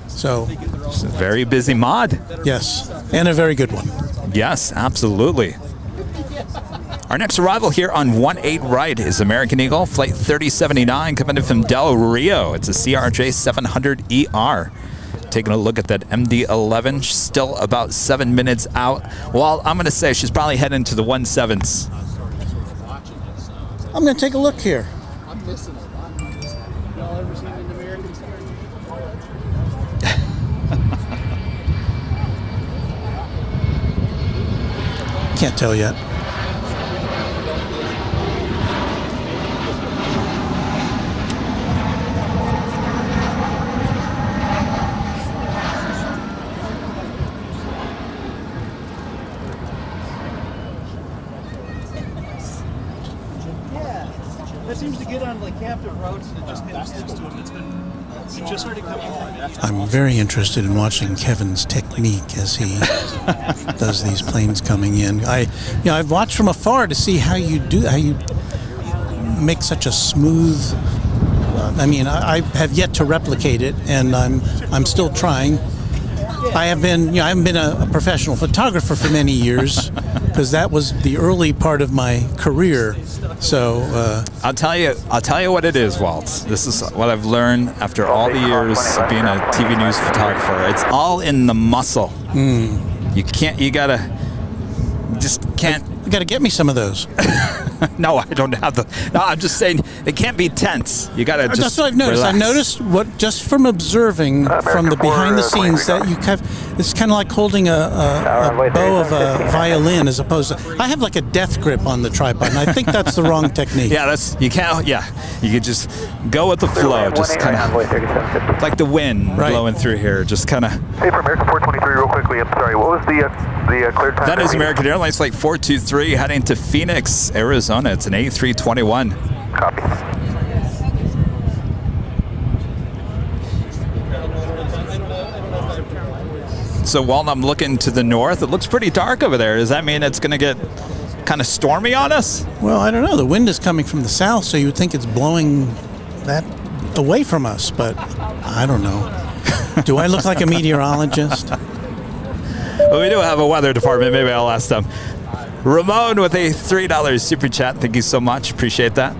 So, She's a very busy mod. yes, and a very good one. Yes, absolutely. Our next arrival here on 18 right is American Eagle, Flight 3079, coming in from Del Rio. It's a CRJ 700ER. Taking a look at that MD-11, still about 7 minutes out. Well, I'm going to say she's probably heading to the 17s. I'm going to take a look here. I'm missing a lot. Y'all ever seen an American Star? Can't tell yet. That seems to get on like captive routes and it just kind of sticks to them. It just started coming on. I'm very interested in watching Kevin's technique as he does these planes coming in. I've watched from afar to see how you make such a smooth. I have yet to replicate it, and I'm still trying. I haven't been a professional photographer for many years because that was the early part of my career. So I'll tell you what it is, Walt. This is what I've learned after all the years of being a TV news photographer. It's all in the muscle. You can't. You just can't. you got to get me some of those. No, I don't have the. No, I'm just saying it can't be tense. You got to just. That's what I've noticed. relax. I've noticed just from observing from the behind the scenes that you have. It's kind of like holding a bow of a violin as opposed to. I have like a death grip on the tripod, and I think that's the wrong technique. Yeah, you can't. Yeah, you could just go with the flow, just kind of like the wind blowing through here, just kind of. Hey, for American 423, real quickly. I'm sorry. What was the clear time? That is American Airlines Flight 423 heading to Phoenix, Arizona. It's an A321. Copy. So while I'm looking to the north, it looks pretty dark over there. Does that mean it's going to get kind of stormy on us? Well, I don't know. The wind is coming from the south, so you would think it's blowing that away from us, but I don't know. Do I look like a meteorologist? Well, we do have a weather department. Maybe I'll ask them. Ramon with a $3 super chat. Thank you so much. Appreciate that.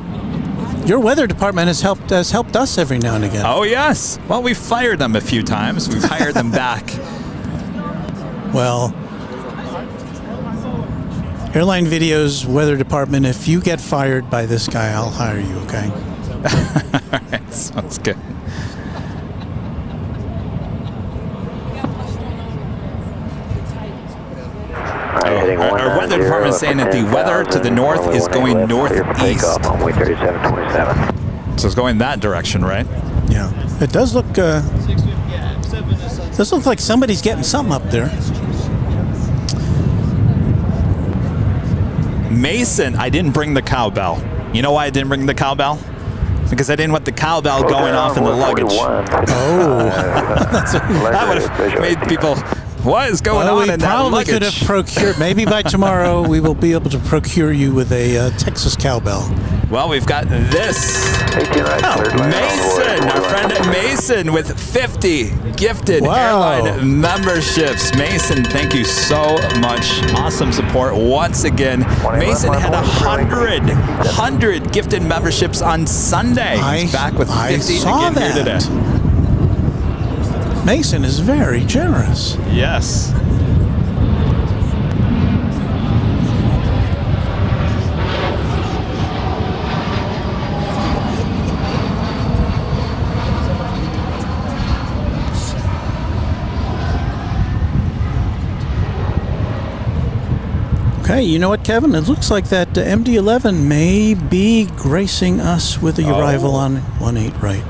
Your weather department has helped us every now and again. Oh, yes. Well, we've fired them a few times. We've hired them back. Well, Airline Video's weather department, if you get fired by this guy, I'll hire you, okay? All right, sounds good. Our weather department is saying that the weather to the north is going northeast. So it's going that direction, right? Yeah. It does look like somebody's getting something up there. Mason, I didn't bring the cowbell. You know why I didn't bring the cowbell? Because I didn't want the cowbell going off in the luggage. Oh. That would have made people, what is going on in that probably luggage? could have procured, maybe by tomorrow we will be able to procure you with a Texas cowbell. Well, we've got this. Mason, our friend Mason with 50 gifted airline memberships. Mason, thank you so much. Awesome support once again. Mason had 100 gifted memberships on Sunday. He's back with 50 again here today. Mason is very generous. Yes. Okay, you know what, Kevin? It looks like that MD-11 may be gracing us with the arrival on 18 right.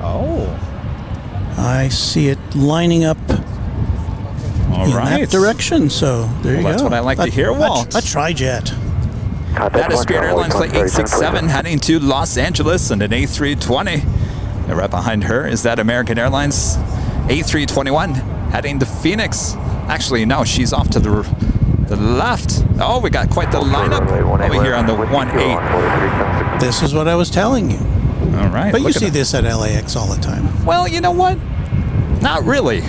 Oh. I see it lining up in that direction, so there you go. That's what I like to hear, Walt. A tri-jet. That is Spirit Airlines Flight 867 heading to Los Angeles and an A320. And right behind her is that American Airlines A321 heading to Phoenix. Actually, no, she's off to the left. Oh, we got quite the lineup over here on the 18. This is what I was telling you. All right. But you see this at LAX all the time. Well, you know what? Not really.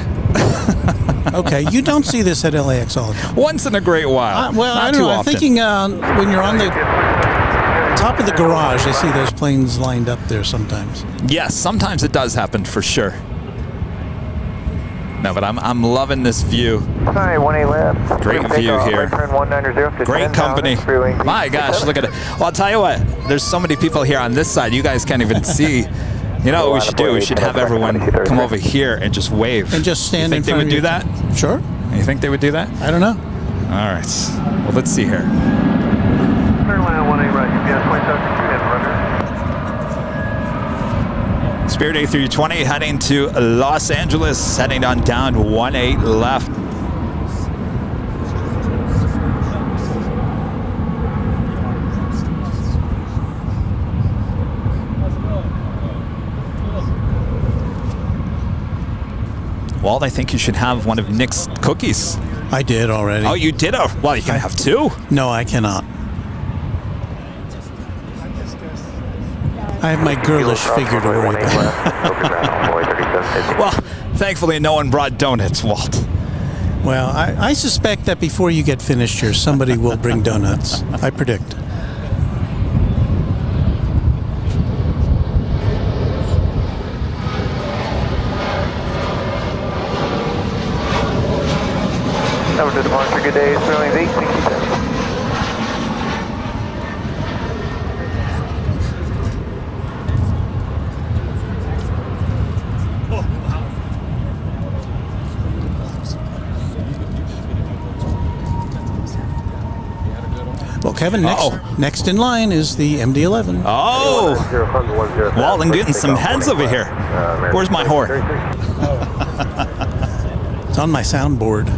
Okay, you don't see this at LAX all the time. Once in a great while. I don't know. I'm thinking when you're on the top of the garage, I see those planes lined up there sometimes. Yes, sometimes it does happen for sure. No, but I'm loving this view. Sorry, 18 left. Great view here. Great company. My gosh, look at it. Well, I'll tell you what. There's so many people here on this side. You guys can't even see. You know what we should do? We should have everyone come over here and just wave. And just stand in front of you. You think they would do that? Sure. You think they would do that? I don't know. All right. Well, let's see here. Spirit A320 heading to Los Angeles, heading on down 18 left. Walt, I think you should have one of Nick's cookies. I did already. Oh, you did? Well, you can have two. No, I cannot. I have my girlish figure to worry about. Well, thankfully no one brought donuts, Walt. Well, I suspect that before you get finished here, somebody will bring donuts. I predict. Over to departure, good day, Sterling 867. Well, Kevin, next in line is the MD-11. Oh! Walt, I'm getting some heads over here. Where's my whore? It's on my soundboard.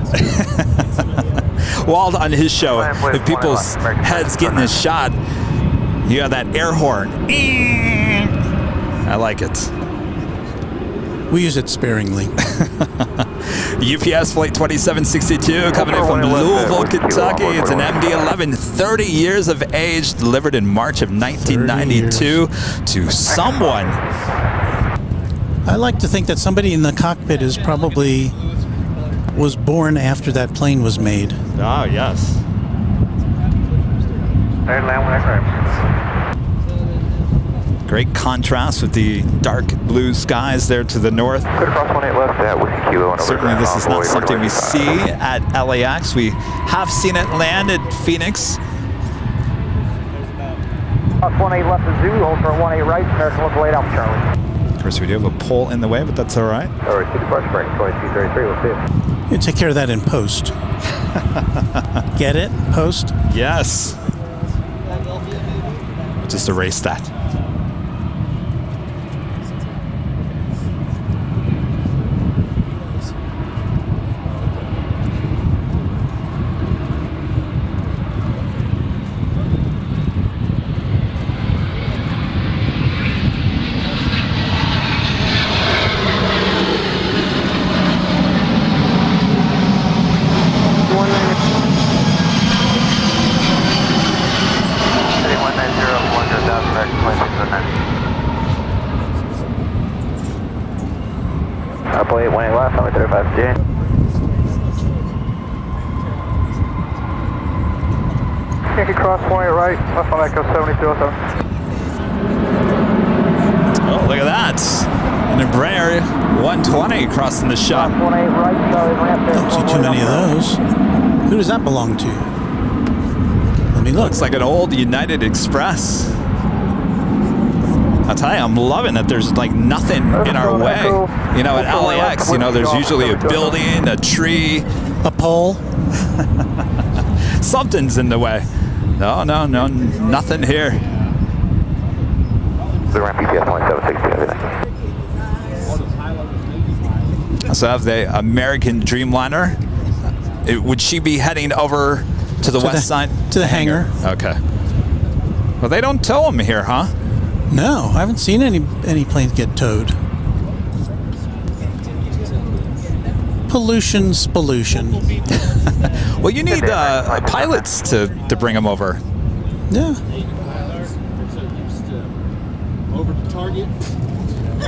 Walt on his show, if people's heads getting a shot, you have that air horn. I like it. We use it sparingly. UPS Flight 2762 coming in from Louisville, Kentucky. It's an MD-11, 30 years of age, delivered in March of 1992 to someone. I like to think that somebody in the cockpit is probably was born after that plane was made. Oh, yes. Great contrast with the dark blue skies there to the north. Clear cross 18 left at Whiskey Kilo. Certainly this is not something we see at LAX. We have seen it land at Phoenix. Cross 18 left to Zoo, hold for 18 right, American local 8 Alpha Charlie. Of course, we do have a pole in the way, but that's all right. All right, 6 brush break, 2233, we'll see it. You take care of that in post. Get it? Post? Yes. Just erase that. Apple 818 left, number 35J. Yankee cross 18 right, left on Echo 7207. Oh, look at that. An Embraer 120 crossing the shot. 18 right, Charlie ramp there. Don't see too many of those. Who does that belong to? Let me look. Looks like an old United Express. I'll tell you, I'm loving that there's like nothing in our way. You know, at LAX, you know, there's usually a building, a tree, A pole? something's in the way. No, nothing here. The ramp EPS 1760, everything. So I have the American Dreamliner. Would she be heading over to the west side? To the hangar. Okay. Well, they don't tow them here, huh? No, I haven't seen any planes get towed. Pollution's pollution. Well, you need pilots to bring them over. Yeah. Over to target.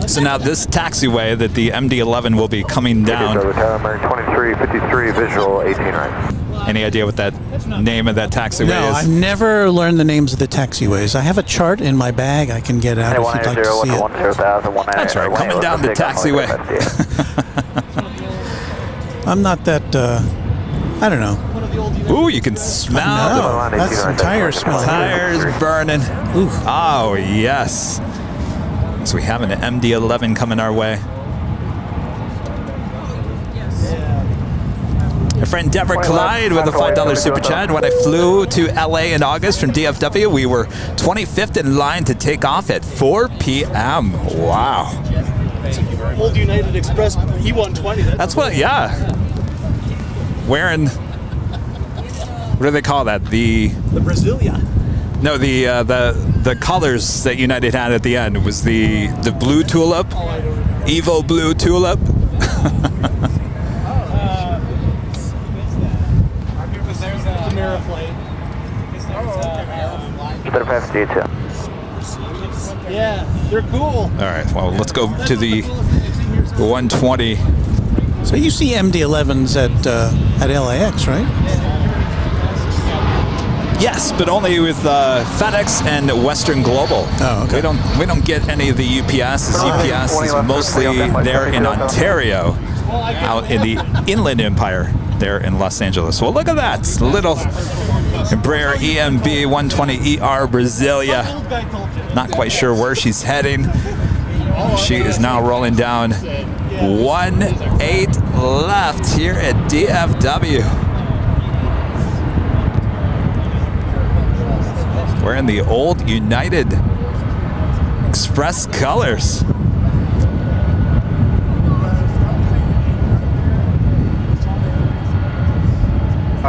So now this taxiway that the MD-11 will be coming down. American 2353, visual 18 right. Any idea what that name of that taxiway No, is? I've never learned the names of the taxiways. I have a chart in my bag I can get out if you'd like to see it. That's right, coming down the taxiway. I'm not that, I don't know. Ooh, you can smell No, that's some tire smell. the tires burning. Ooh. Oh, yes. So we have an MD-11 coming our way. My friend Deborah Clyde with a $5 super chat. When I flew to LA in August from DFW, we were 25th in line to take off at 4 p.m. Wow. Old United Express E120. That's what, yeah. Wearing, what do they call that? The Brasilia. No, the colors that United had at the end. It was the blue tulip, Evo blue tulip. Better pass detail. Yeah, they're cool. All right, well, let's go to the 120. So you see MD-11s at LAX, right? Yes, but only with FedEx and Western Global. Oh, okay. We don't get any of the UPS. UPS is mostly there in Ontario, out in the Inland Empire, there in Los Angeles. Well, look at that, it's a little Embraer EMB 120ER Brasilia. Not quite sure where she's heading. She is now rolling down 1-8 left here at DFW. Wearing the old United Express colors.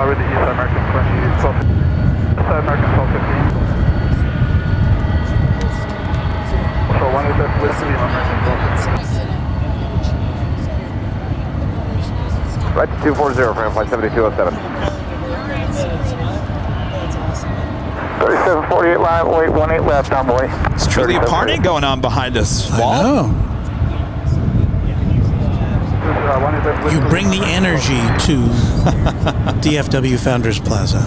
With the East American 12, American 1215. So 1 is at Whiskey, American 1215. Right to 240, frame flight 7207. 3748 line, 18 left, down the way. It's truly a party going on behind us, Walt. I know. You bring the energy to DFW Founders Plaza.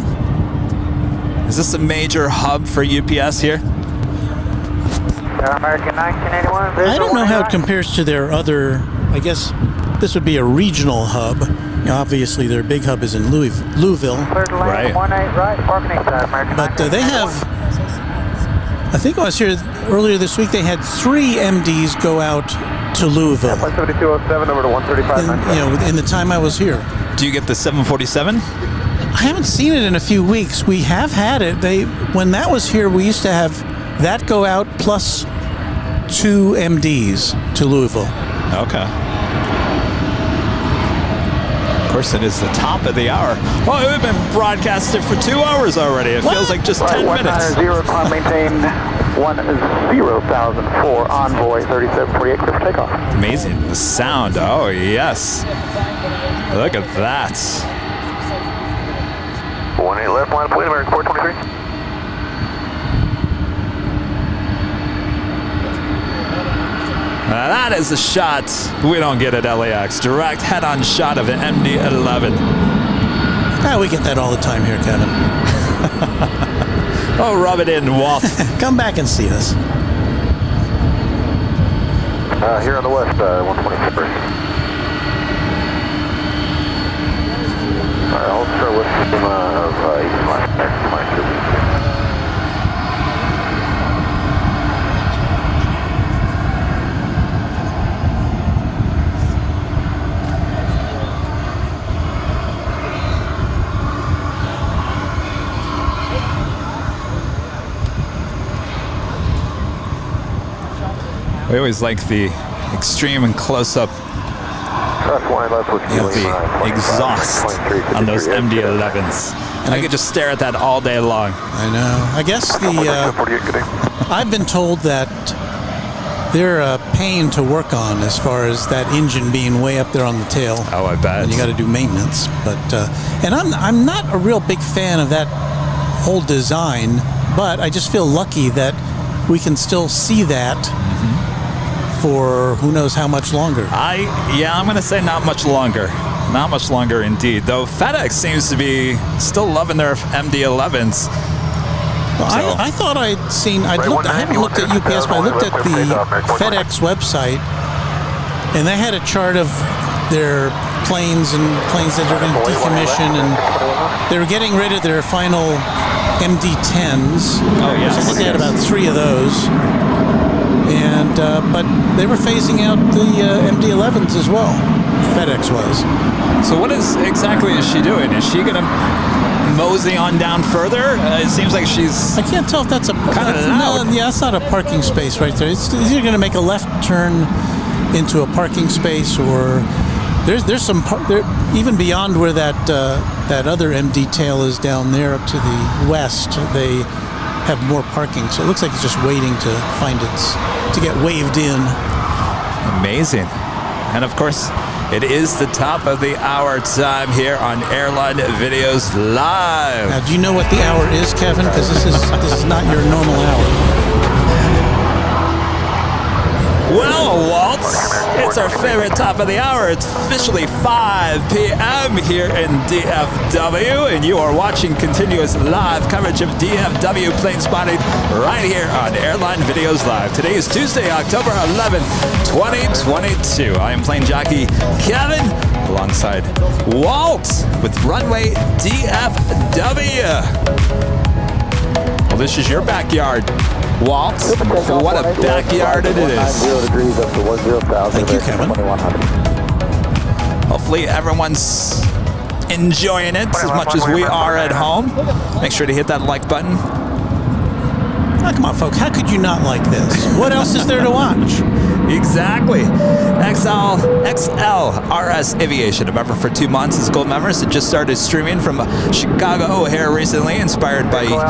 Is this a major hub for UPS here? American 1981. I don't know how it compares to their other, I guess this would be a regional hub. You know, obviously, their big hub is in Louisville. Right. 18 right, parking side, American But they have, I think I was here earlier this week, they had 3 MDs go out to Louisville. 17207 over to 135. In the time I was here. Do you get the 747? I haven't seen it in a few weeks. We have had it. When that was here, we used to have that go out plus 2 MDs to Louisville. Okay. Of course, it is the top of the hour. Oh, we've been broadcasting for 2 hours already. It feels like just 10 minutes. 190, climb maintain 10,004, envoy 3748, clear for takeoff. Amazing. The sound. Oh, yes. Look at that. 18 left, line plane, American 423. Now that is a shot we don't get at LAX. Direct head-on shot of an MD-11. We get that all the time here, Kevin. Oh, rub it in, Walt. Come back and see us. Here on the west, 123. All right, I'll start with system of 85. We always like the extreme and close-up the exhaust on those MD-11s. And I could just stare at that all day long. I know. I guess I've been told that they're a pain to work on as far as that engine being way up there on the tail. Oh, I bet. And you got to do maintenance. But and I'm not a real big fan of that whole design, but I just feel lucky that we can still see that for who knows how much longer. I'm going to say not much longer. Not much longer indeed. Though FedEx seems to be still loving their MD-11s. Well, I thought I'd seen. I haven't looked at UPS, but I looked at the FedEx website, and they had a chart of their planes that are going to decommission, and they were getting rid of their final MD-10s. Oh yes. I think they had about 3 of those. And but they were phasing out the MD-11s as well. FedEx was. So what exactly is she doing? Is she going to mosey on down further? It seems like she's. I can't tell if that's a kind of loud. No, yeah, it's not a parking space right there. It's either going to make a left turn into a parking space, or there's some even beyond where that other MD tail is down there up to the west. They have more parking, so it looks like it's just waiting to to get waved in. Amazing. And of course, it is the top of the hour time here on Airline Videos Live. Now, do you know what the hour is, Kevin? Because this is not your normal hour. Well, Walt, it's our favorite top of the hour. It's officially 5 p.m. here in DFW, and you are watching continuous live coverage of DFW plane spotting right here on Airline Videos Live. Today is Tuesday, October 11th, 2022. I am plane jockey Kevin, alongside Walt with runway DFW. Well, this is your backyard, Walt. What a backyard it is. 0 degrees up to 10,000. Thank you, Kevin. Hopefully everyone's enjoying it as much as we are at home. Make sure to hit that like button. Oh, come on, folks. How could you not like this? What else is there to watch? Exactly. XL RS Aviation, a member for 2 months as gold members. It just started streaming from Chicago O'Hare recently, inspired by you.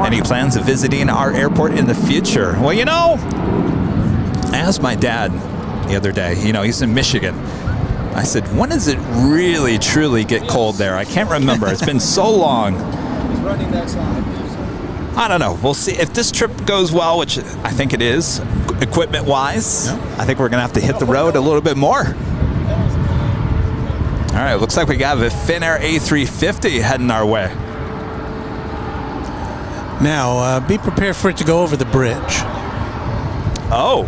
Any plans of visiting our airport in the future? Well, you know, I asked my dad the other day, he's in Michigan. I said, when does it really, truly get cold there? I can't remember. It's been so long. I don't know. We'll see. If this trip goes well, which I think it is, equipment-wise, I think we're going to have to hit the road a little bit more. All right, looks like we got a Finnair A350 heading our way. Now, be prepared for it to go over the bridge. Oh.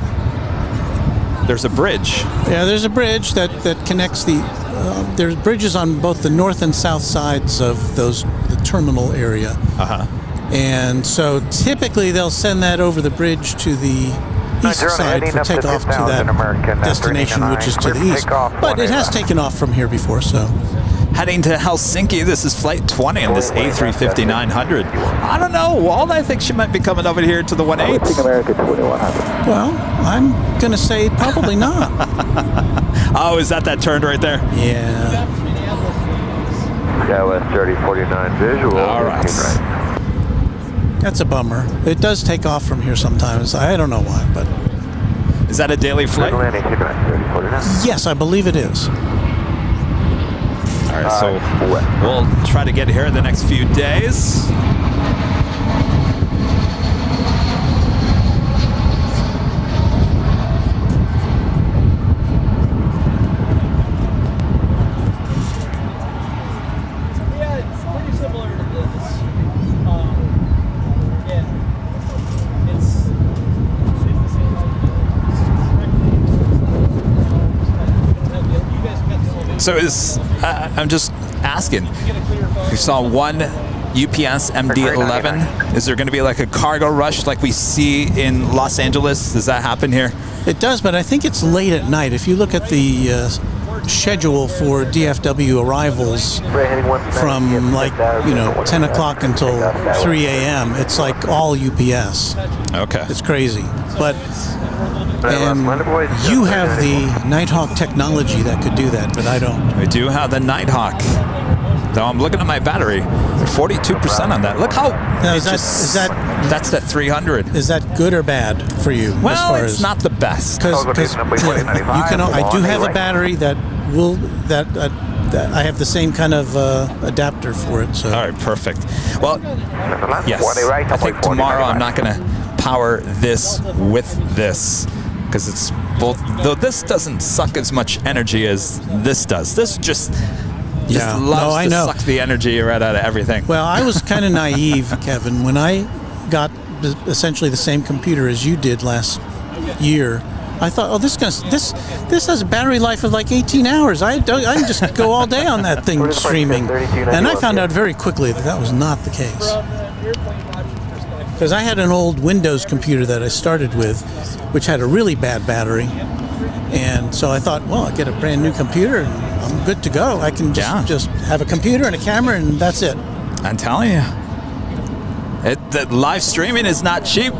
There's a bridge. Yeah, there's a bridge that connects the... there's bridges on both the north and south sides of the terminal area. Uh-huh. And so typically they'll send that over the bridge to the east side for takeoff to that destination, which is to the east. But it has taken off from here before, so... Heading to Helsinki, this is flight 20 in this A350-900. I don't know, Walt, I think she might be coming over here to the 18. America 2100. Well, I'm going to say probably not. Oh, is that turn right there? Yeah. Southwest 3049 visual. All right. That's a bummer. It does take off from here sometimes. I don't know why, but... Is that a daily flight? Yes, I believe it is. All right, so we'll try to get here in the next few days. Yeah, it's pretty similar to this. It's the same idea. So I'm just asking, we saw one UPS MD-11. Is there going to be like a cargo rush like we see in Los Angeles? Does that happen here? It does, but I think it's late at night. If you look at the schedule for DFW arrivals from 10 o'clock until 3 a.m., it's like all UPS. Okay. It's crazy. But you have the Nighthawk technology that could do that, but I don't. We do have the Nighthawk. Though I'm looking at my battery, they're 42% on that. Look how that's the 300. Is that good or bad for you? Well, as far it's as, not the best. Because I do have a battery that I have the same kind of adapter for it. So. All right, perfect. Well, yes, I think tomorrow I'm not going to power this with this because it's both. Though this doesn't suck as much energy as this does. This just loves to suck the energy right out of everything. Well, I was kind of naive, Kevin, when I got essentially the same computer as you did last year. I thought, oh, this has a battery life of like 18 hours. I can just go all day on that thing streaming. And I found out very quickly that was not the case. Because I had an old Windows computer that I started with, which had a really bad battery. And so I thought, well, I'll get a brand new computer and I'm good to go. I can just have a computer and a camera and that's it. I'm telling you, the live streaming is not cheap.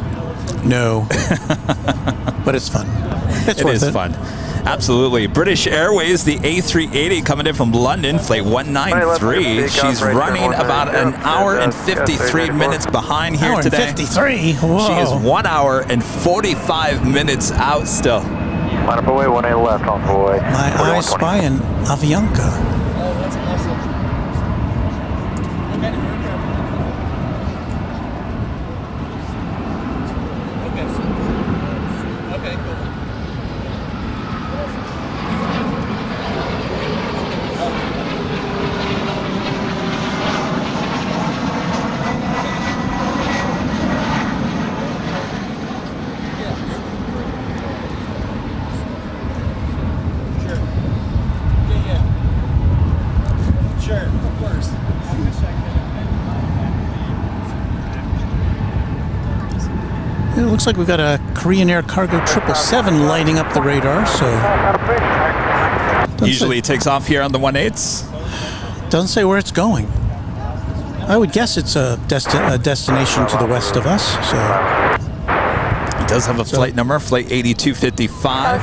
No, but it's fun. It's worth it. Fun. Absolutely. British Airways, the A380 coming in from London, flight 193. She's running about an hour and 53 minutes behind here today. 53? Whoa. She is 1 hour and 45 minutes out still. Line up away, 18 left, on the way. My eyes spy in Avianca. It looks like we've got a Korean Air Cargo 777 lighting up the radar, so... Usually it takes off here on the 18s. Doesn't say where it's going. I would guess it's a destination to the west of us, so... It does have a flight number, flight 8255.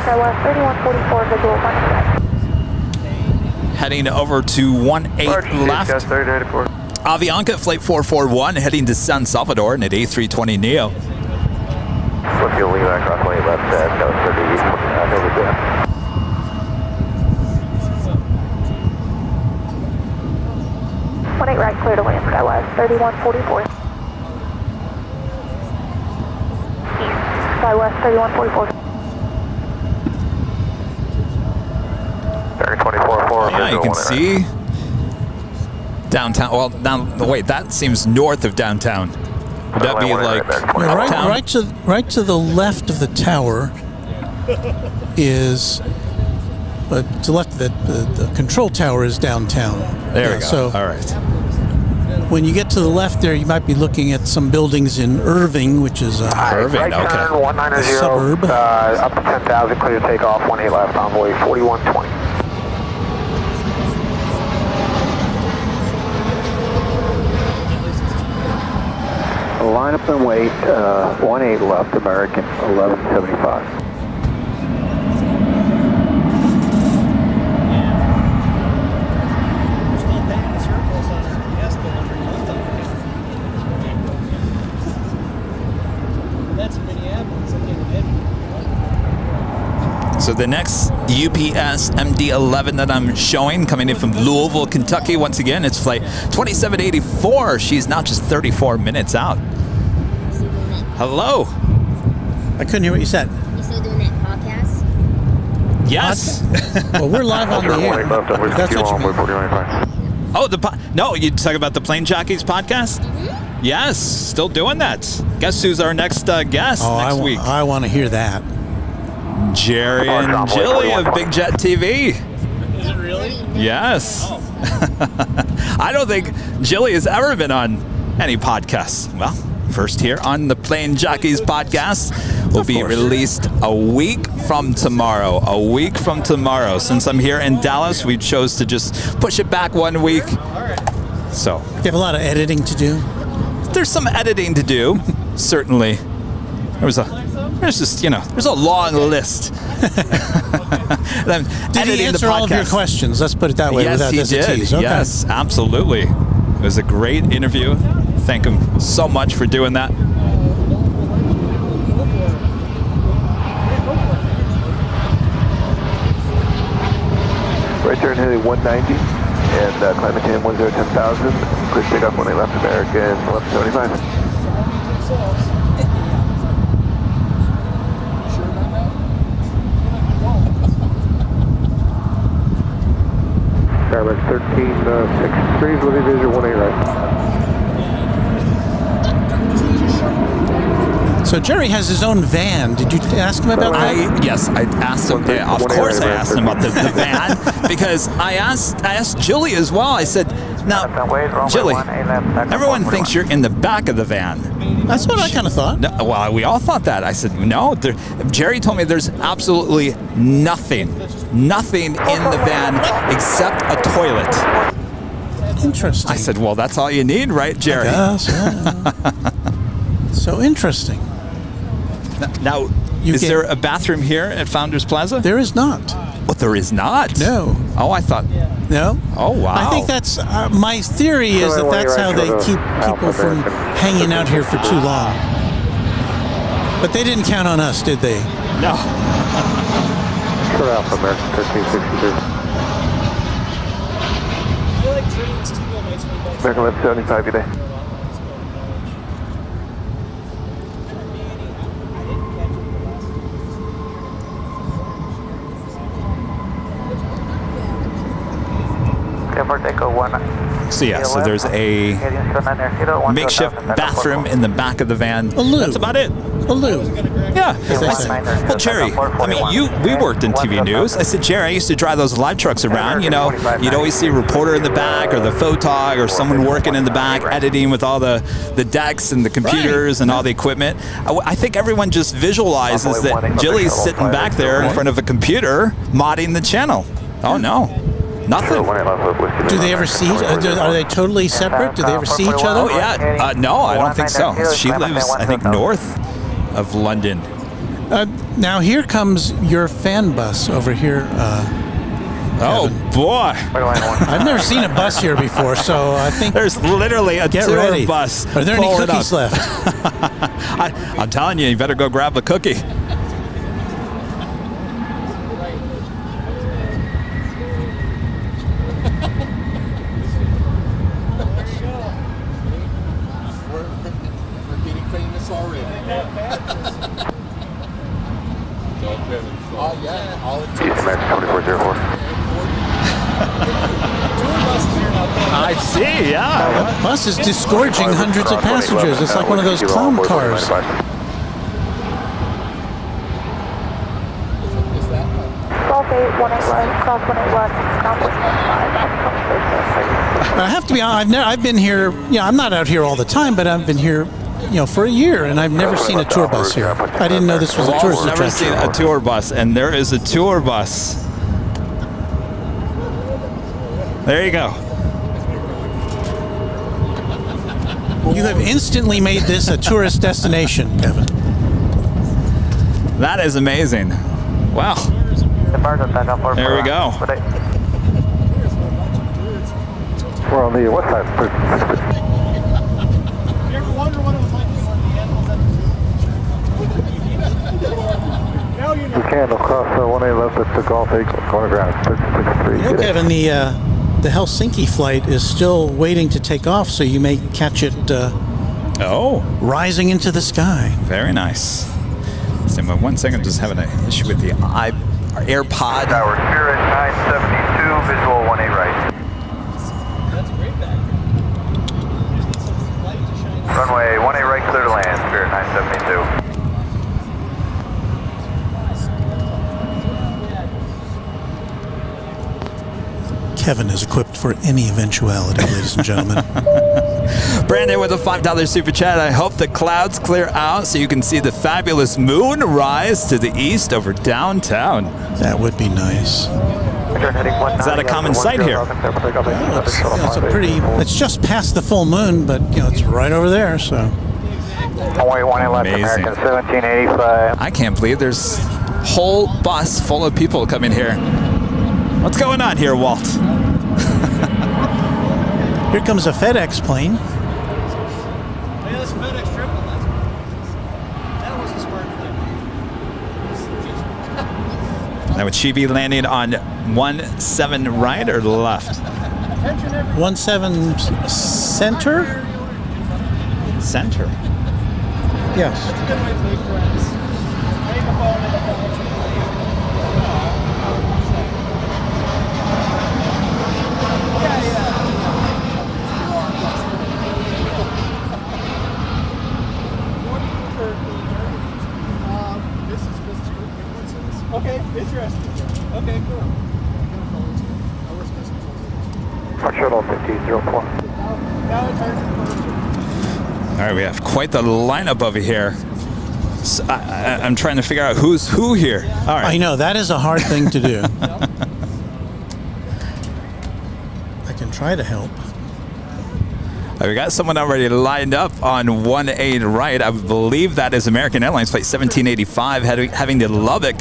Heading over to 18 left. Avianca, flight 441, heading to San Salvador in an A320neo. Flip your lead back off 20 left, that was 30, over there. Right, clear to land, Skywise 3144. East, Skywise 3144. 3024. Yeah, you can see downtown. Well, wait, that seems north of downtown. Would that be like uptown? Right to the left of the tower is, to the left of the control tower is downtown. There we go. So all right. when you get to the left there, you might be looking at some buildings in Irving, which is Irving, right okay. turn, 190, a suburb. up to 10,000, clear to take off, 18 left, envoy 4120. Line up and wait, 18 left, American, 1175. So the next UPS MD-11 that I'm showing, coming in from Louisville, Kentucky, once again, it's flight 2784. She's now just 34 minutes out. Hello. I couldn't hear what you said. You still doing that podcast? Yes. Well, we're live on the air. If that's what you mean. Oh, no, you talking about the Plane Jockeys podcast? Mm-hmm. Yes, still doing that. Guess who's our next guest next week? I want to hear that. Jerry and Jilly of Big Jet TV. Is it really? Yes. I don't think Jilly has ever been on any podcasts. Well, first here on the Plane Jockeys podcast will be released a week from tomorrow. A week from tomorrow. Since I'm here in Dallas, we chose to just push it back 1 week. So you have a lot of editing to do. There's some editing to do, certainly. There's a long list. Did he answer all of your questions? Let's put it that way. Yes, without he hesitation. did. Okay. Yes, absolutely. It was a great interview. Thank him so much for doing that. Right turn heading 190 and climb maintain 10,000. Clear to take off 18 left, American, 1175. Starboard 1363, Liberty Vision 18 right. So Jerry has his own van. Did you ask him about that? Yes, I asked him. Of course, I asked him about the van because I asked Julie as well. I said, "Now, Julie, everyone thinks you're in the back of the van." That's what I kind of thought. No, well, we all thought that. I said, "No." Jerry told me there's absolutely nothing in the van except a toilet. Interesting. I said, "Well, that's all you need, right, Jerry?" Yes, yeah. So interesting. Now, is there a bathroom here at Founders Plaza? There is not. Oh, there is not? No. Oh, I thought. No. Oh, wow. I think that's, my theory is that that's how they keep people from hanging out here for too long. But they didn't count on us, did they? No. Short Alpha, American 1362. American left 75 today. So yeah, so there's a makeshift bathroom in the back of the van. A loo. That's about it. A loo. Yeah. Well, Jerry, I mean, we worked in TV news. I said, Jerry, I used to drive those live trucks around. You know, you'd always see a reporter in the back or the photog or someone working in the back editing with all the decks and the computers and all the equipment. I think everyone just visualizes that Jilly's sitting back there in front of a computer modding the channel. Oh, no. Nothing. Do they ever see? Are they totally separate? Do they ever see each other? Oh yeah. No, I don't think so. She lives, I think, north of London. Now here comes your fan bus over here. Oh boy! I've never seen a bus here before, so I think there's literally a tour bus. Are there any cookies left? I'm telling you, you better go grab a cookie. I see, yeah. That bus is disgorging hundreds of passengers. It's like one of those clown cars. Golf 8, 18 left, cross 18 left, Southwest 5. I have to be honest, I've been here, I'm not out here all the time, but I've been here, for a year, and I've never seen a tour bus here. I didn't know this was a tourist Never attraction. seen a tour bus, and there is a tour bus. There you go. You have instantly made this a tourist destination, Kevin. That is amazing. Wow. There we go. We're on the west side. You ever wonder what it was like when the animals had Now you know. We can across 18 left at the Golf 8 corner ground. 663. Kevin, the Helsinki flight is still waiting to take off, so you may catch it rising into the sky. Very nice. Stand by 1 second, just having an issue with the AirPod. Tower, Spirit 972, visual 18 right. Runway 18 right, clear to land, Spirit 972. Kevin is equipped for any eventuality, ladies and gentlemen. Brandon with a $5 super chat. I hope the clouds clear out so you can see the fabulous moon rise to the east over downtown. That would be nice. Is that a common sight here? It's just past the full moon, but it's right over there, so. Amazing. 1785. I can't believe there's a whole bus full of people coming here. What's going on here, Walt? Here comes a FedEx plane. Hey, that's a FedEx triple. That was a smart thing. Now would she be landing on 17 right or left? 17 center? Center. Yes. That's a good way to make friends. Take a phone and a phone. Okay, interesting. Okay, cool. Shuttle 1504. All right, we have quite the lineup over here. So I'm trying to figure out who's who here. All right. I know, that is a hard thing to do. I can try to help. We got someone already lined up on 18 right. I believe that is American Airlines Flight 1785 having to Lubbock.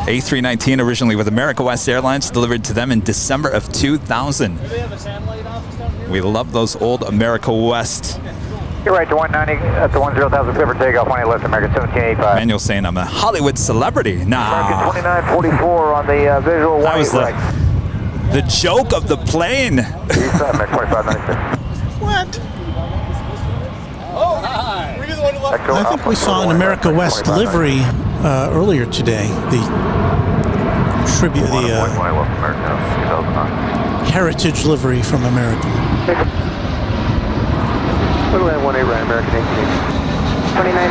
A319 originally with America West Airlines, delivered to them in December of 2000. Do they have a satellite office down here? We love those old America West. You're right to 190 at the 10,000 foot for takeoff, 18 left, American 1785. Manuel saying I'm a Hollywood celebrity. Nah. American 2944 on the visual That was 18 right. the joke of the plane. East side, American 2596. What? Oh, hi. Were you the one who left? I think we saw an America West livery earlier today. The tribute, the heritage livery from American. Little land 18 right, American 18. 29.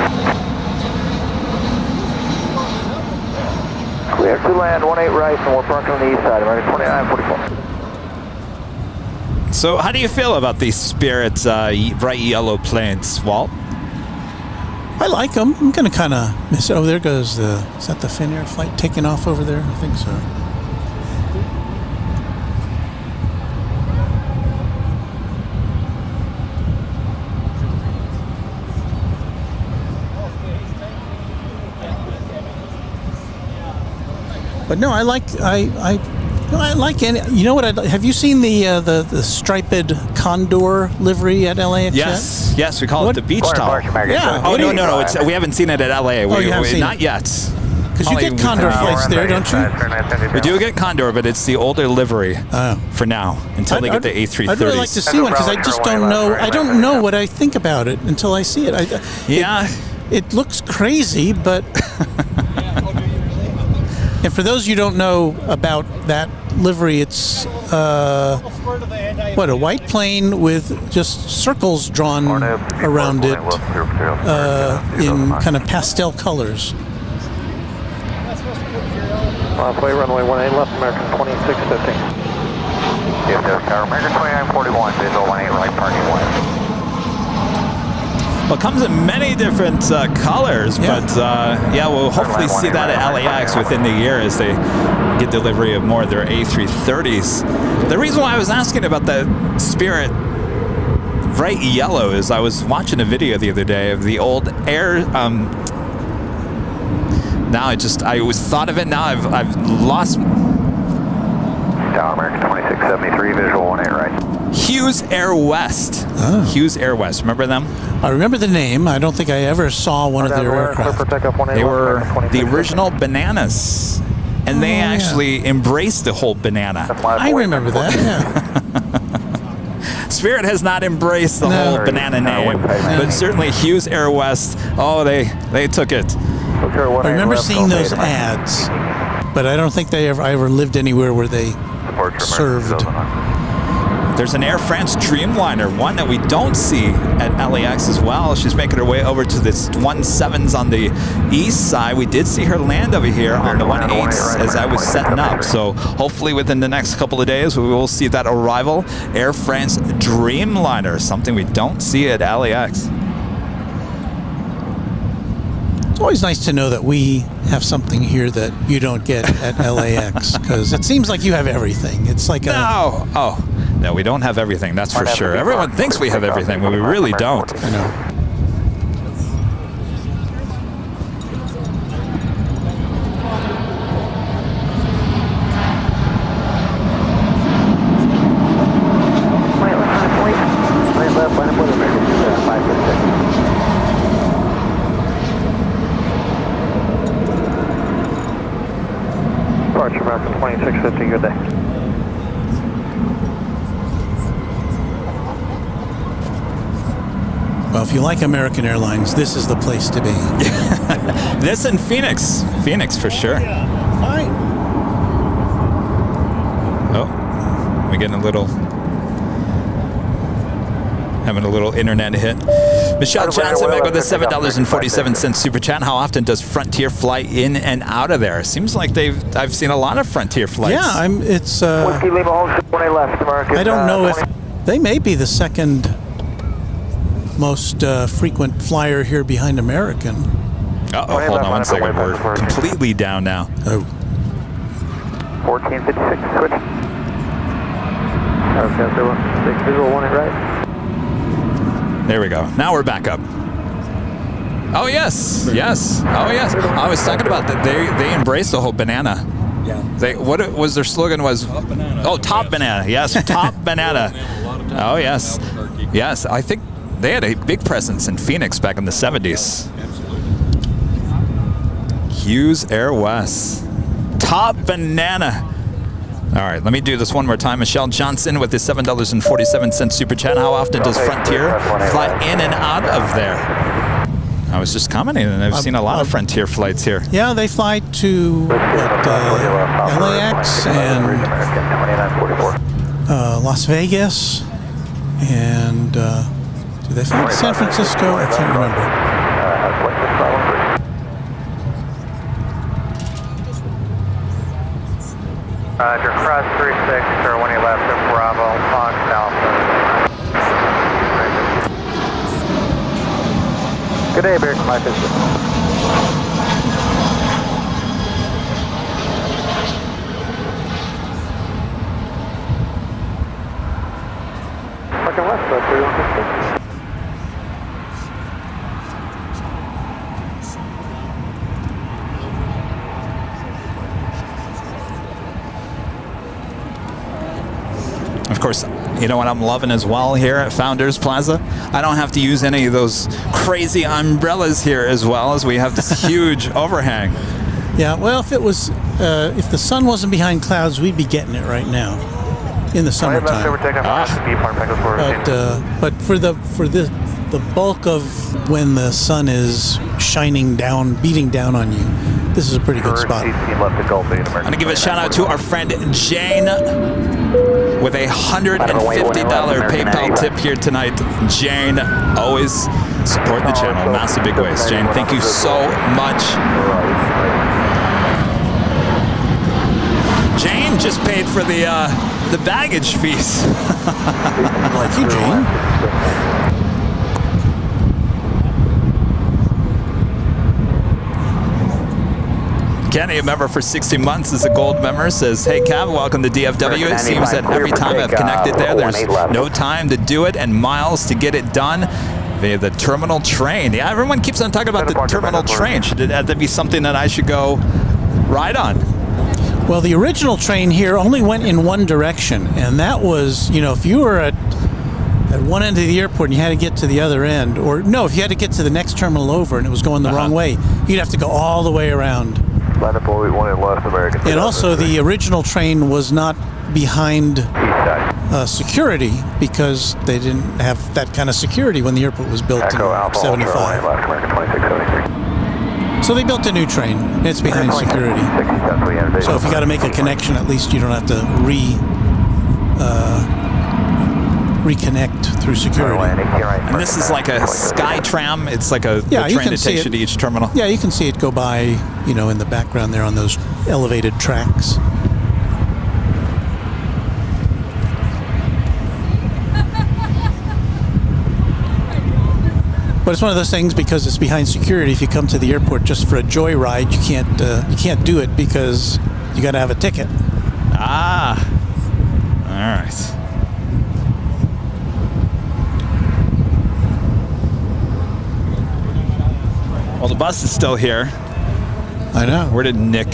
We have to land 18 right, and we're parking on the east side, American 2944. So how do you feel about these Spirit bright yellow planes, Walt? I like them. I'm going to kind of miss it. Oh, there goes the, is that the Finnair flight taking off over there? I think so. But no, I like any. You know what? Have you seen the striped condor livery at LAX? Yes, yes, we call it the beach towel. Yeah. Oh no, we haven't seen it at LA. You haven't seen not it? yet. Because you get condor flights there, don't you? We do get condor, but it's the older livery for now until they get the A330s. I'd really like to see one because I just don't know. I don't know what I think about it until I see it. It looks crazy, but. And for those you don't know about that livery, it's what, a white plane with just circles drawn around it in kind of pastel colors. Lastway, runway 18 left, American 2650. DFW Tower, American 2941, visual 18 right, parking 1. Well, it comes in many different colors, but yeah, we'll hopefully see that at LAX within the year as they get delivery of more of their A330s. The reason why I was asking about the Spirit bright yellow is I was watching a video the other day of the old Air. Now I was thought of it. Now I've lost. Tower, American 2673, visual 18 right. Hughes Air West. Oh. Hughes Air West. Remember them? I remember the name. I don't think I ever saw one of their aircraft. They were the original Bananas. And they actually embraced the whole banana. I remember that, yeah. Spirit has not embraced the whole banana name, but certainly Hughes Air West, they took it. I remember seeing those ads, but I don't think I ever lived anywhere where they served. There's an Air France Dreamliner, one that we don't see at LAX as well. She's making her way over to the 17s on the east side. We did see her land over here on the 18s as I was setting up. So hopefully within the next couple of days, we will see that arrival. Air France Dreamliner, something we don't see at LAX. It's always nice to know that we have something here that you don't get at LAX, because it seems like you have everything. It's like No, we don't have everything, that's for sure. Everyone thinks we have everything, but we really don't. I know. Departure American 2650, good day. Well, if you like American Airlines, this is the place to be. This and Phoenix. Phoenix for sure. Fine. Oh, we're getting having a little internet hit. Michelle Johnson back with a $7.47 super chat. How often does Frontier fly in and out of there? Seems like I've seen a lot of Frontier flights. Yeah, Whiskey Lima Home, when I left, American. I don't know if they may be the second most frequent flyer here behind American. Uh-oh, hold on one second. We're completely down now. Oh. 1456, switch. Okay, so visual 18 right. There we go. Now we're back up. Oh, yes. Yes. Oh, yes. I was talking about that. They embraced the whole banana. Yeah. What was their slogan was? Top banana. Oh, top banana. Yes, top banana. Oh, yes. Yes, I think they had a big presence in Phoenix back in the 70s. Absolutely. Hughes Air West. Top banana. All right, let me do this one more time. Michelle Johnson with his $7.47 super chat. How often does Frontier fly in and out of there? I was just commenting, and I've seen a lot of Frontier flights here. Yeah, they fly to LAX and Las Vegas, and do they fly to San Francisco? I can't remember. Roger, cross 36, or when you left at Bravo, Fox Alpha. Good day, American 550. Fucking left, 3150. Of course, you know what I'm loving as well here at Founders Plaza? I don't have to use any of those crazy umbrellas here, as well as we have this huge overhang. Yeah, well, if it was, if the sun wasn't behind clouds, we'd be getting it right now in the summertime. But for the bulk of when the sun is shining down, beating down on you, this is a pretty good spot. I'm going to give a shout out to our friend Jane. with a $150 PayPal tip here tonight. Jane, always support the channel. Massive big ways. Jane, thank you so much. Jane just paid for the baggage fees. Like you, Jane. Kenny, a member for 60 months, is a gold member, says, hey, Cav, welcome to DFW. It seems that every time I've connected there, there's no time to do it and miles to get it done via the terminal train. Yeah, everyone keeps on talking about the terminal train. Should that be something that I should go ride on? Well, the original train here only went in one direction, and that was, you know, if you were at one end of the airport and you had to get to the other end, or no, if you had to get to the next terminal over and it was going the wrong way, you'd have to go all the way around. Line up 181 left American. And also, the original train was not behind security because they didn't have that kind of security when the airport was built in 75. So they built a new train. It's behind security. So if you got to make a connection, at least you don't have to reconnect through security. And this is like a sky tram. It's like a train that takes you to each terminal. Yeah, you can see it go by, you know, in the background there on those elevated tracks. But it's one of those things, because it's behind security. If you come to the airport just for a joyride, you can't do it because you got to have a ticket. Ah, all right. Well, the bus is still here. I know. Where did Nick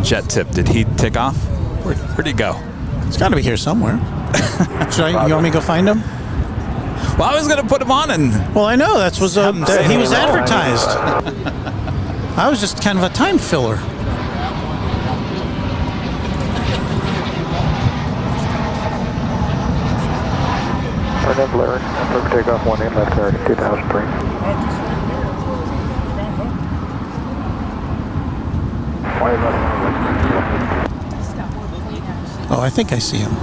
jet tip? Did he take off? Where'd he go? It's got to be here somewhere. You want me to go find him? Well, I was going to put him on and... Well, I know. He was advertised. I was just kind of a time filler. Arnett Blair, number takeoff 18 left American 2003. Oh, I think I see him. He's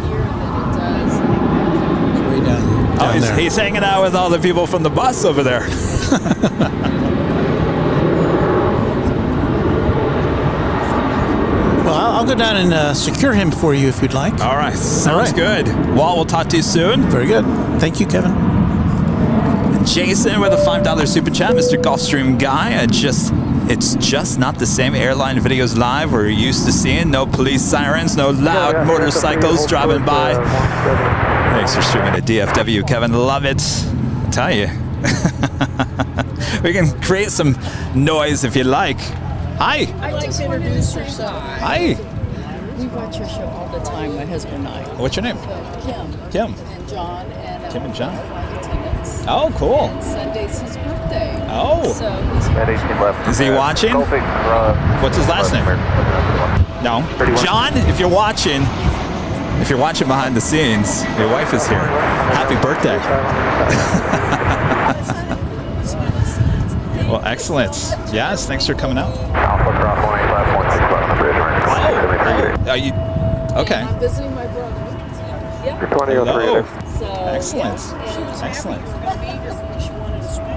way down there. He's hanging out with all the people from the bus over there. Well, I'll go down and secure him for you if you'd like. All right. Sounds good. Walt, we'll talk to you soon. Very good. Thank you, Kevin. Jason with a $5 super chat. Mr. Gulfstream guy. It's just not the same airline videos live we're used to seeing. No police sirens, no loud motorcycles driving by. Thanks for streaming at DFW, Kevin. Love it. I tell you. We can create some noise if you like. Hi. I'd like to introduce yourself. Hi. We watch your show all the time, my husband and I. What's your name? Kim. Kim. And John. And Kim and John. flight attendants. Oh, cool. And Sunday's his birthday. Oh. So he's Is he watching? What's his last name? No. John, if you're watching behind the scenes, your wife is here. Happy birthday. Well, excellent. Yes, thanks for coming out. Alpha Cross 185.6 on the bridge. Are you okay? I'm visiting my brother. Yeah. 2003. So, Excellent. Yeah, Excellent. She wanted to swim.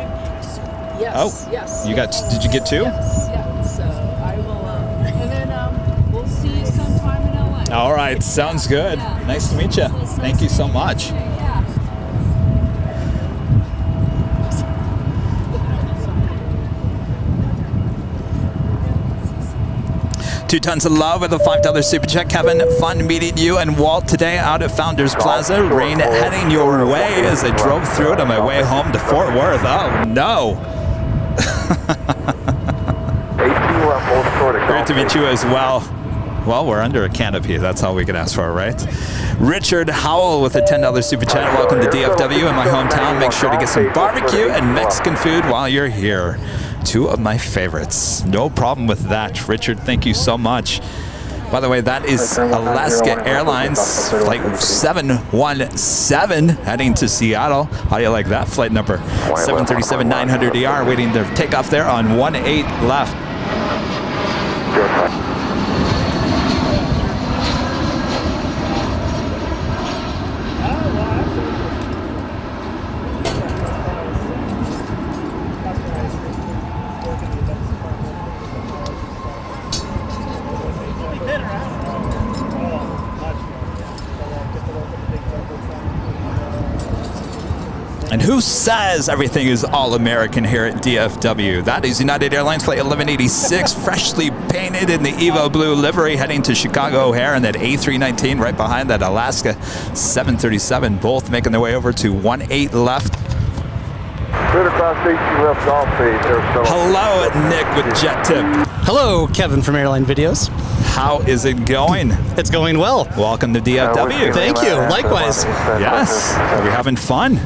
Yes. Oh. Yes. Did you get two? Yes. Yeah. So I will. And then we'll see you sometime in LA. All right. Sounds good. Yeah. Nice to meet you. Thank you so much. Yeah. 2 tons of love with a $5 super check. Kevin, fun meeting you and Walt today out at Founders Plaza. Rain heading your way as I drove through it on my way home to Fort Worth. Oh, no. Great to meet you as well. Well, we're under a canopy. That's all we can ask for, right? Richard Howell with a $10 super chat. Welcome to DFW in my hometown. Make sure to get some barbecue and Mexican food while you're here. 2 of my favorites. No problem with that. Richard, thank you so much. By the way, that is Alaska Airlines Flight 717 heading to Seattle. How do you like that? Flight number 737-900ER waiting to take off there on 18 left. And who says everything is all-American here at DFW? That is United Airlines Flight 1186, freshly painted in the Evo Blue livery, heading to Chicago O'Hare, and that A319 right behind that Alaska 737, both making their way over to 18 left. Clear across 18 left, golf 8. Hello, Nick with Jet Tip. Hello, Kevin from Airline Videos. How is it going? It's going well. Welcome to DFW. Thank you. Likewise. Yes. Are we having fun?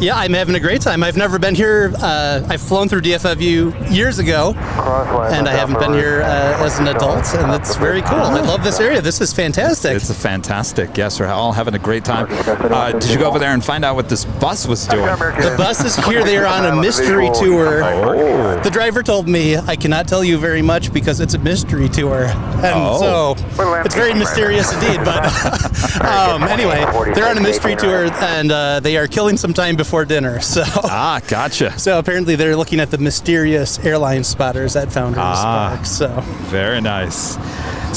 Yeah, I'm having a great time. I've never been here. I've flown through DFW years ago, and I haven't been here as an adult, and it's very cool. I love this area. This is fantastic. It's fantastic. Yes, we're all having a great time. Did you go over there and find out what this bus was doing? The bus is here. They are on a mystery tour. Oh. The driver told me I cannot tell you very much because it's a mystery tour, and so it's very mysterious indeed. But anyway, they're on a mystery tour, and they are killing some time before dinner. So gotcha. So apparently they're looking at the mysterious airline spotters at Founders Park. So very nice.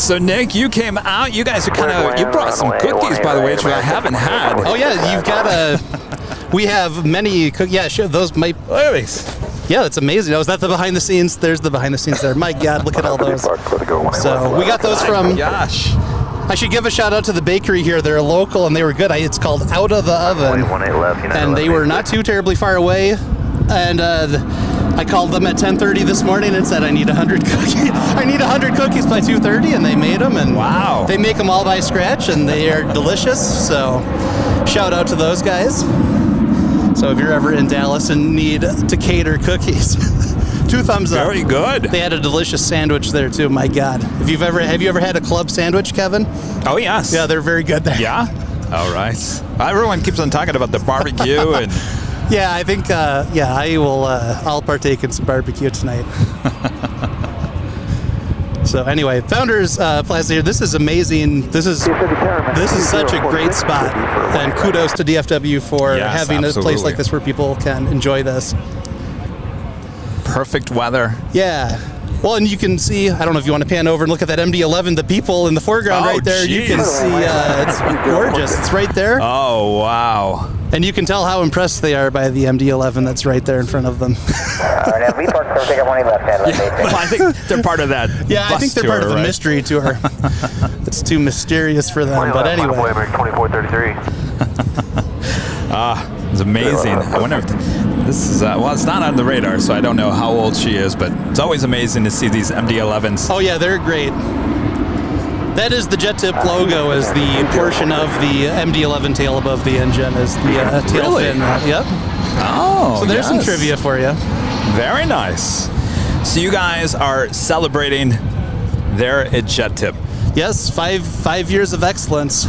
So Nick, you came out. You guys are you brought some cookies, by the way, which I haven't had. Oh yeah, you've got we have many cookies. Yeah, sure. Those might. Yeah, it's amazing. Was that the behind the scenes? There's the behind the scenes there. My God, look at all those. So we got those from. Gosh. I should give a shout out to the bakery here. They're local and they were good. It's called Out of the Oven, and they were not too terribly far away. And I called them at 10:30 this morning and said I need 100 cookies. I need 100 cookies by 2:30, and they made them. And wow, they make them all by scratch, and they are delicious. So shout out to those guys. So if you're ever in Dallas and need to cater cookies. 2 thumbs up. Very good. They had a delicious sandwich there too. My God, have you ever had a club sandwich, Kevin? Oh yes. Yeah, they're very good there. Yeah. All right. Everyone keeps on talking about the barbecue and. Yeah, I think. I will. I'll partake in some barbecue tonight. So anyway, Founders Plaza here. This is amazing. This is such a great spot, and kudos to DFW for having a place like this where people can enjoy this. Perfect weather. Yeah. Well, and you can see, I don't know if you want to pan over and look at that MD-11, the people in the foreground right there. Geez. You can see it's gorgeous. It's right there. Oh, wow. And you can tell how impressed they are by the MD-11 that's right there in front of them. Well, I think they're part of that. Yeah, I think they're part of the mystery tour. It's too mysterious for them, but anyway. 2433. It's amazing. I wonder if this is, it's not on the radar, so I don't know how old she is, but it's always amazing to see these MD-11s. Oh, yeah, they're great. That is the Jet Tip logo, is the portion of the MD-11 tail above the engine, is the tail fin. Yep. Oh, so there's some trivia for you. Very nice. So you guys are celebrating there at Jet Tip. Yes, five years of excellence.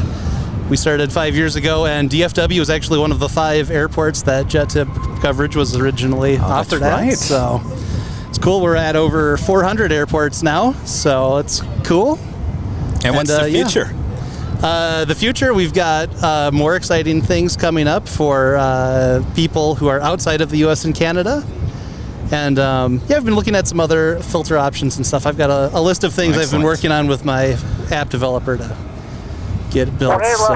We started 5 years ago, and DFW was actually one of the 5 airports that Jet Tip coverage was originally offered at. Right. So it's cool. We're at over 400 airports now, so it's cool. And what's the future? The future, we've got more exciting things coming up for people who are outside of the U.S. and Canada. And I've been looking at some other filter options and stuff. I've got a list of things I've been working on with my app developer to get built. So,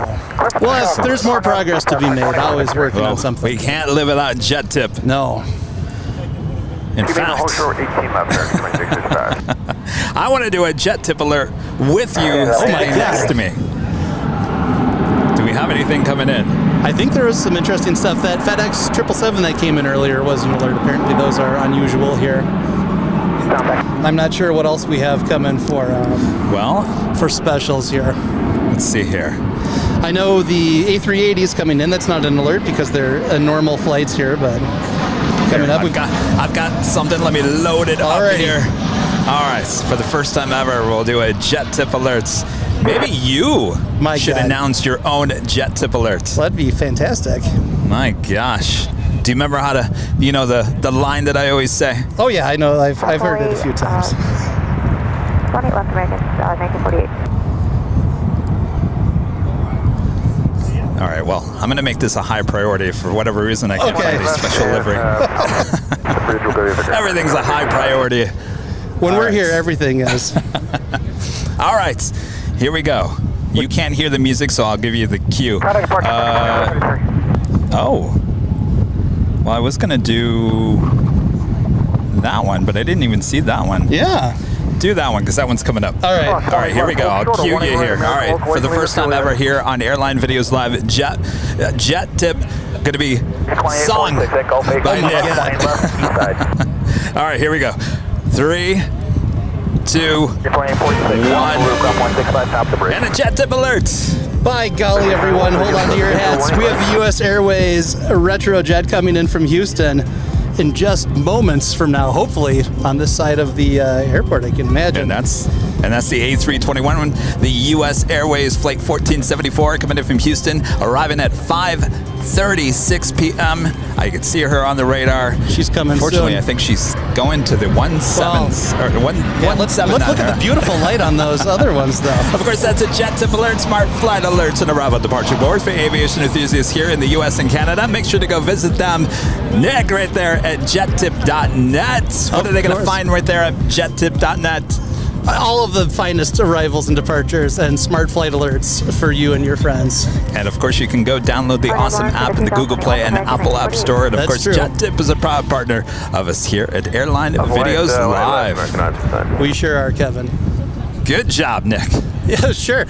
well, there's more progress to be made. Always working on something. We can't live without Jet Tip. No. In fact, I want to do a Jet Tip alert with you standing next to me. Do we have anything coming in? I think there was some interesting stuff. That FedEx 777 that came in earlier was an alert. Apparently those are unusual here. I'm not sure what else we have coming for for specials here. Let's see here. I know the A380 is coming in. That's not an alert because they're normal flights here, but coming up. I've got something. Let me load it up here. All right. For the first time ever, we'll do a Jet Tip alerts. Maybe you should announce your own Jet Tip alerts. Well, that'd be fantastic. My gosh. Do you remember how to, the line that I always say? Oh, yeah, I know. I've heard it a few times. 28 left American, 1948. All right, well, I'm going to make this a high priority for whatever reason. I can't find a special livery. Everything's a high priority. When we're here, everything is. All right, here we go. You can't hear the music, so I'll give you the cue. Well, I was going to do that one, but I didn't even see that one. Yeah. Do that one, because that one's coming up. All right. All right, here we go. I'll cue you here. All right, for the first time ever here on Airline Videos Live, Jet Tip going to be sung by Nick. All right, here we go. 3, 2, 1, and a Jet Tip alert. By golly, everyone, hold on to your hats. We have the U.S. Airways Retrojet coming in from Houston in just moments from now, hopefully, on this side of the airport, I can imagine. And that's the A321, the U.S. Airways Flight 1474 coming in from Houston, arriving at 5:36 p.m. I can see her on the radar. She's coming Unfortunately, soon. I think she's going to the 17. Let's look at the beautiful light on those other ones, though. Of course, that's a Jet Tip alert, smart flight alerts, and arrival departure boards for aviation enthusiasts here in the U.S. and Canada. Make sure to go visit them. Nick, right there at jettip.net. What are they going to find right there at jettip.net? All of the finest arrivals and departures and smart flight alerts for you and your friends. And of course, you can go download the awesome app in the Google Play and Apple App Store. And of course, Jet Tip is a proud partner of us here at Airline Videos Live. We sure are, Kevin. Good job, Nick. Yeah, sure.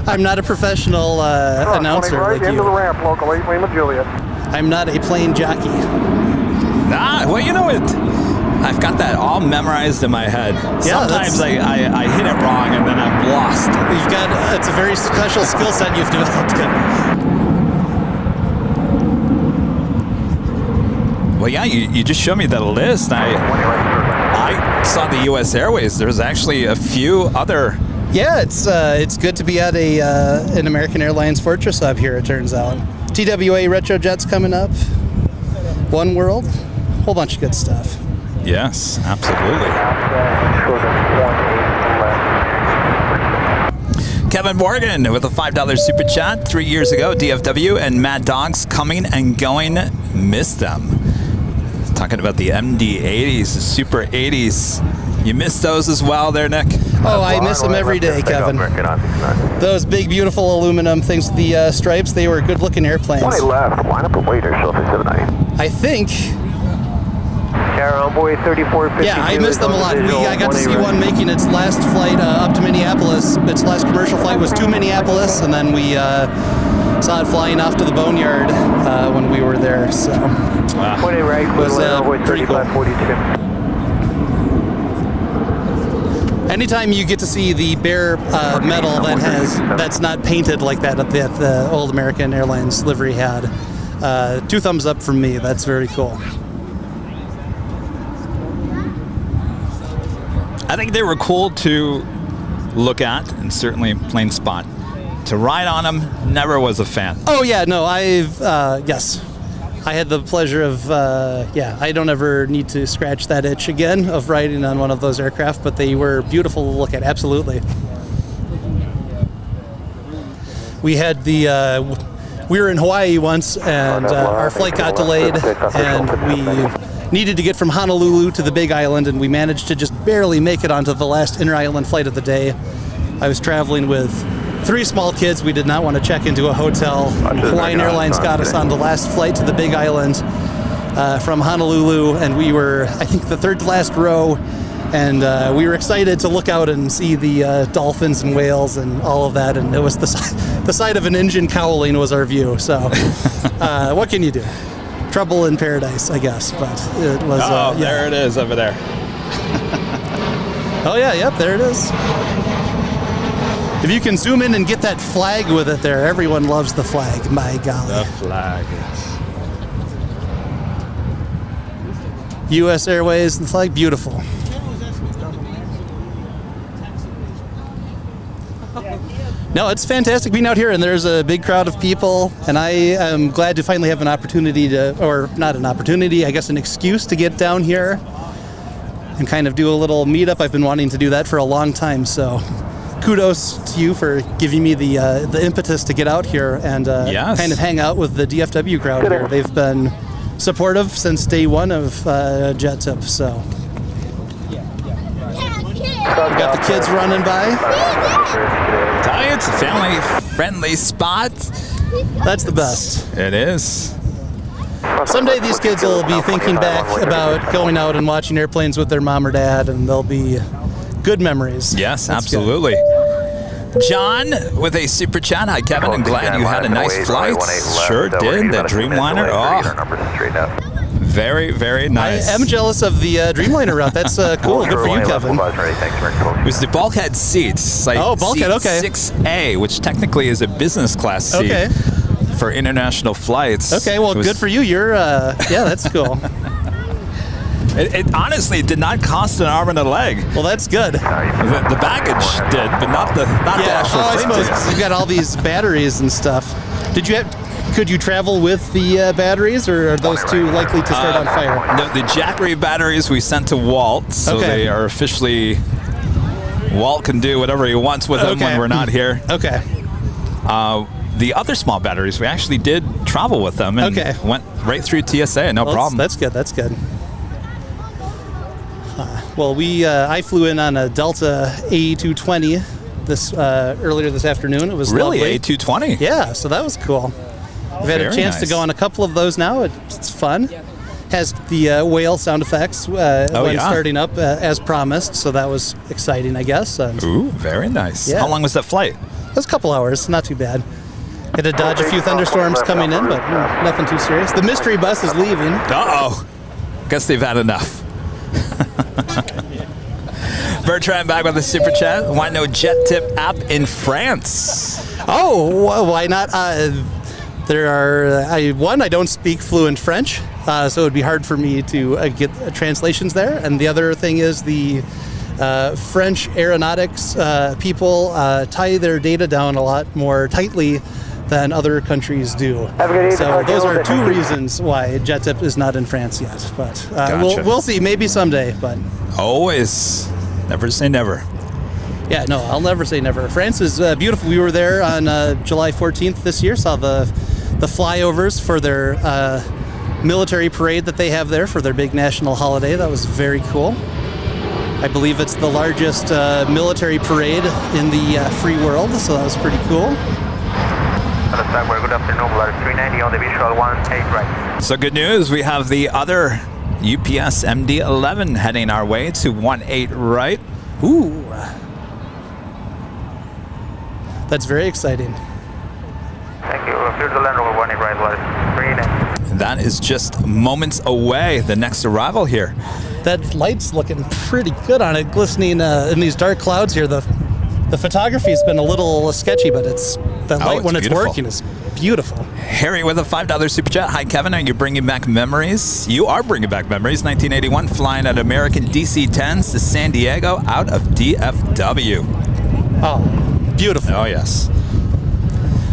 I'm not a professional announcer like into you. the ramp, local 8 Lima Juliet. I'm not a plane jockey. Well, you know it. I've got that all memorized in my head. Yeah, sometimes I hit it wrong and then I'm lost. It's a very special skill set you've developed. Well, yeah, you just showed me the list. I saw the U.S. Airways. There's actually a few other. Yeah, it's good to be at an American Airlines Fortress hub here, it turns out. TWA Retrojets coming up. One World. Whole bunch of good stuff. Yes, absolutely. Kevin Morgan with a $5 super chat 3 years ago. DFW and Mad Dogs coming and going. Missed them. Talking about the MD-80s, the Super 80s. You missed those as well there, Nick? Oh, I miss them every day, Kevin. Those big, beautiful aluminum things with the stripes, they were good-looking airplanes. 20 left, line up and wait, Airshell 679. I think... Boy 3452. Yeah, I missed them a lot. I got to see one making its last flight up to Minneapolis. Its last commercial flight was to Minneapolis, and then we saw it flying off to the Boneyard when we were there. So it was pretty cool. Anytime you get to see the bare metal that's not painted like that the old American Airlines livery had, 2 thumbs up from me. That's very cool. I think they were cool to look at, and certainly plain spot. To ride on them, never was a fan. Oh yeah, no, yes. I had the pleasure of, I don't ever need to scratch that itch again of riding on one of those aircraft, but they were beautiful to look at, absolutely. We had we were in Hawaii once, and our flight got delayed, and we needed to get from Honolulu to the Big Island, and we managed to just barely make it onto the last inter-island flight of the day. I was traveling with 3 small kids. We did not want to check into a hotel. Hawaiian Airlines got us on the last flight to the Big Island from Honolulu, and we were, I think, the 3rd to last row, and we were excited to look out and see the dolphins and whales and all of that, and it was the sight of an engine cowling was our view. So what can you do? Trouble in paradise, I guess, but it was... there it is over there. Oh yeah, yep, there it is. If you can zoom in and get that flag with it there, everyone loves the flag, my golly. The flag, yes. U.S. Airways, the flag, beautiful. No, it's fantastic being out here, and there's a big crowd of people, and I am glad to finally have an opportunity to, or not an opportunity, I guess an excuse to get down here and kind of do a little meetup. I've been wanting to do that for a long time, so kudos to you for giving me the impetus to get out here and kind of hang out with the DFW crowd here. They've been supportive since day one of Jet Tip, so. We got the kids running by. Tell you, it's a family-friendly spot. That's the best. It is. Someday these kids will be thinking back about going out and watching airplanes with their mom or dad, and they'll be good memories. Yes, That's absolutely. John with a super chat. Hi, Kevin. I'm glad you had a nice flight. Sure did. The Dreamliner. Oh, very, very nice. I am jealous of the Dreamliner route. That's cool. Good for you, Kevin. It was the bulkhead seats. Like bulkhead, okay. Seat 6A, which technically is a business class seat for international flights. Okay, well, good for you. You're, yeah, that's cool. It honestly did not cost an arm and a leg. Well, that's good. The baggage did, but not the actual I plane suppose ticket. you've got all these batteries and stuff. Could you travel with the batteries, or are those too likely to start on fire? No, the Jackery batteries we sent to Walt, so they are officially. Walt can do whatever he wants with them when we're not here. Okay. The other small batteries, we actually did travel with them and went right through TSA, no problem. That's good. That's good. Well, I flew in on a Delta A220 earlier this afternoon. It was really lovely. A220. Yeah, so that was cool. I've had a chance to go on a couple of those now. It's fun. Has the whale sound effects when starting up as promised, so that was exciting, I guess. Ooh, very nice. Yeah. How long was that flight? It was a couple hours, not too bad. Had to dodge a few thunderstorms coming in, but nothing too serious. The mystery bus is leaving. Uh-oh. Guess they've had enough. Bertrand back with a super chat. Why no jet tip app in France? Oh, why not? There are I don't speak fluent French, so it would be hard for me to get translations there. And the other thing is the French aeronautics people tie their data down a lot more tightly than other countries do. So those are two reasons why JetTip is not in France yet. But we'll see, maybe someday. But always, never say never. Yeah, no, I'll never say never. France is beautiful. We were there on July 14th this year. Saw the flyovers for their military parade that they have there for their big national holiday. That was very cool. I believe it's the largest military parade in the free world, so that was pretty cool. Good afternoon, 390 on the visual 18 right. So good news, we have the other UPS MD-11 heading our way to 18 right. Ooh. That's very exciting. Thank you. Clear the land over 18 right, 390. That is just moments away, the next arrival here. That light's looking pretty good on it, glistening in these dark clouds here. The photography's been a little sketchy, but the light when it's working is beautiful. Harry with a $5 super chat. Hi, Kevin. Are you bringing back memories? You are bringing back memories. 1981, flying at American DC-10s to San Diego out of DFW. Oh, beautiful. Oh, yes.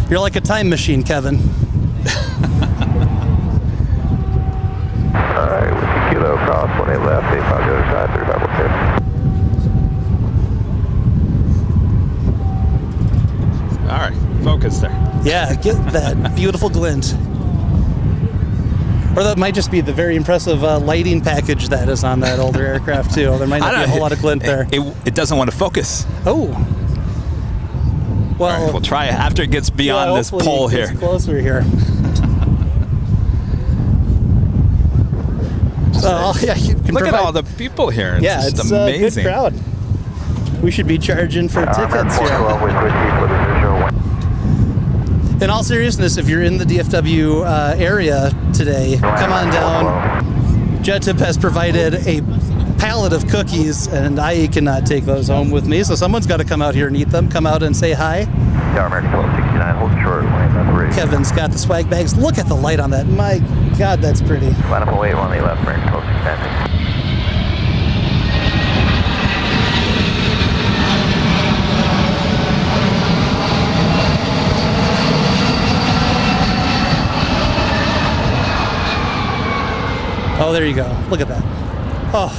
You're like a time machine, Kevin. All right, Whiskey Kilo cross 18 left, 85 the other side, 35 okay. All right, focus there. Yeah, get that beautiful glint. Or that might just be the very impressive lighting package that is on that older aircraft, too. There might not be a whole lot of glint there. It doesn't want to focus. Oh. Well, all right, we'll try it after it gets beyond this pole here. Closer here. Look at all the people here. It's just it's amazing. A good crowd. We should be charging for tickets here. In all seriousness, if you're in the DFW area today, come on down. JetTip has provided a pallet of cookies, and I cannot take those home with me, so someone's got to come out here and eat them. Come out and say hi. American 1269, hold short, Kevin's got the swag bags. Look at the light on that. My God, that's pretty. Line up away, 18 left, American 1269. Oh, there you go. Look at that. Oh.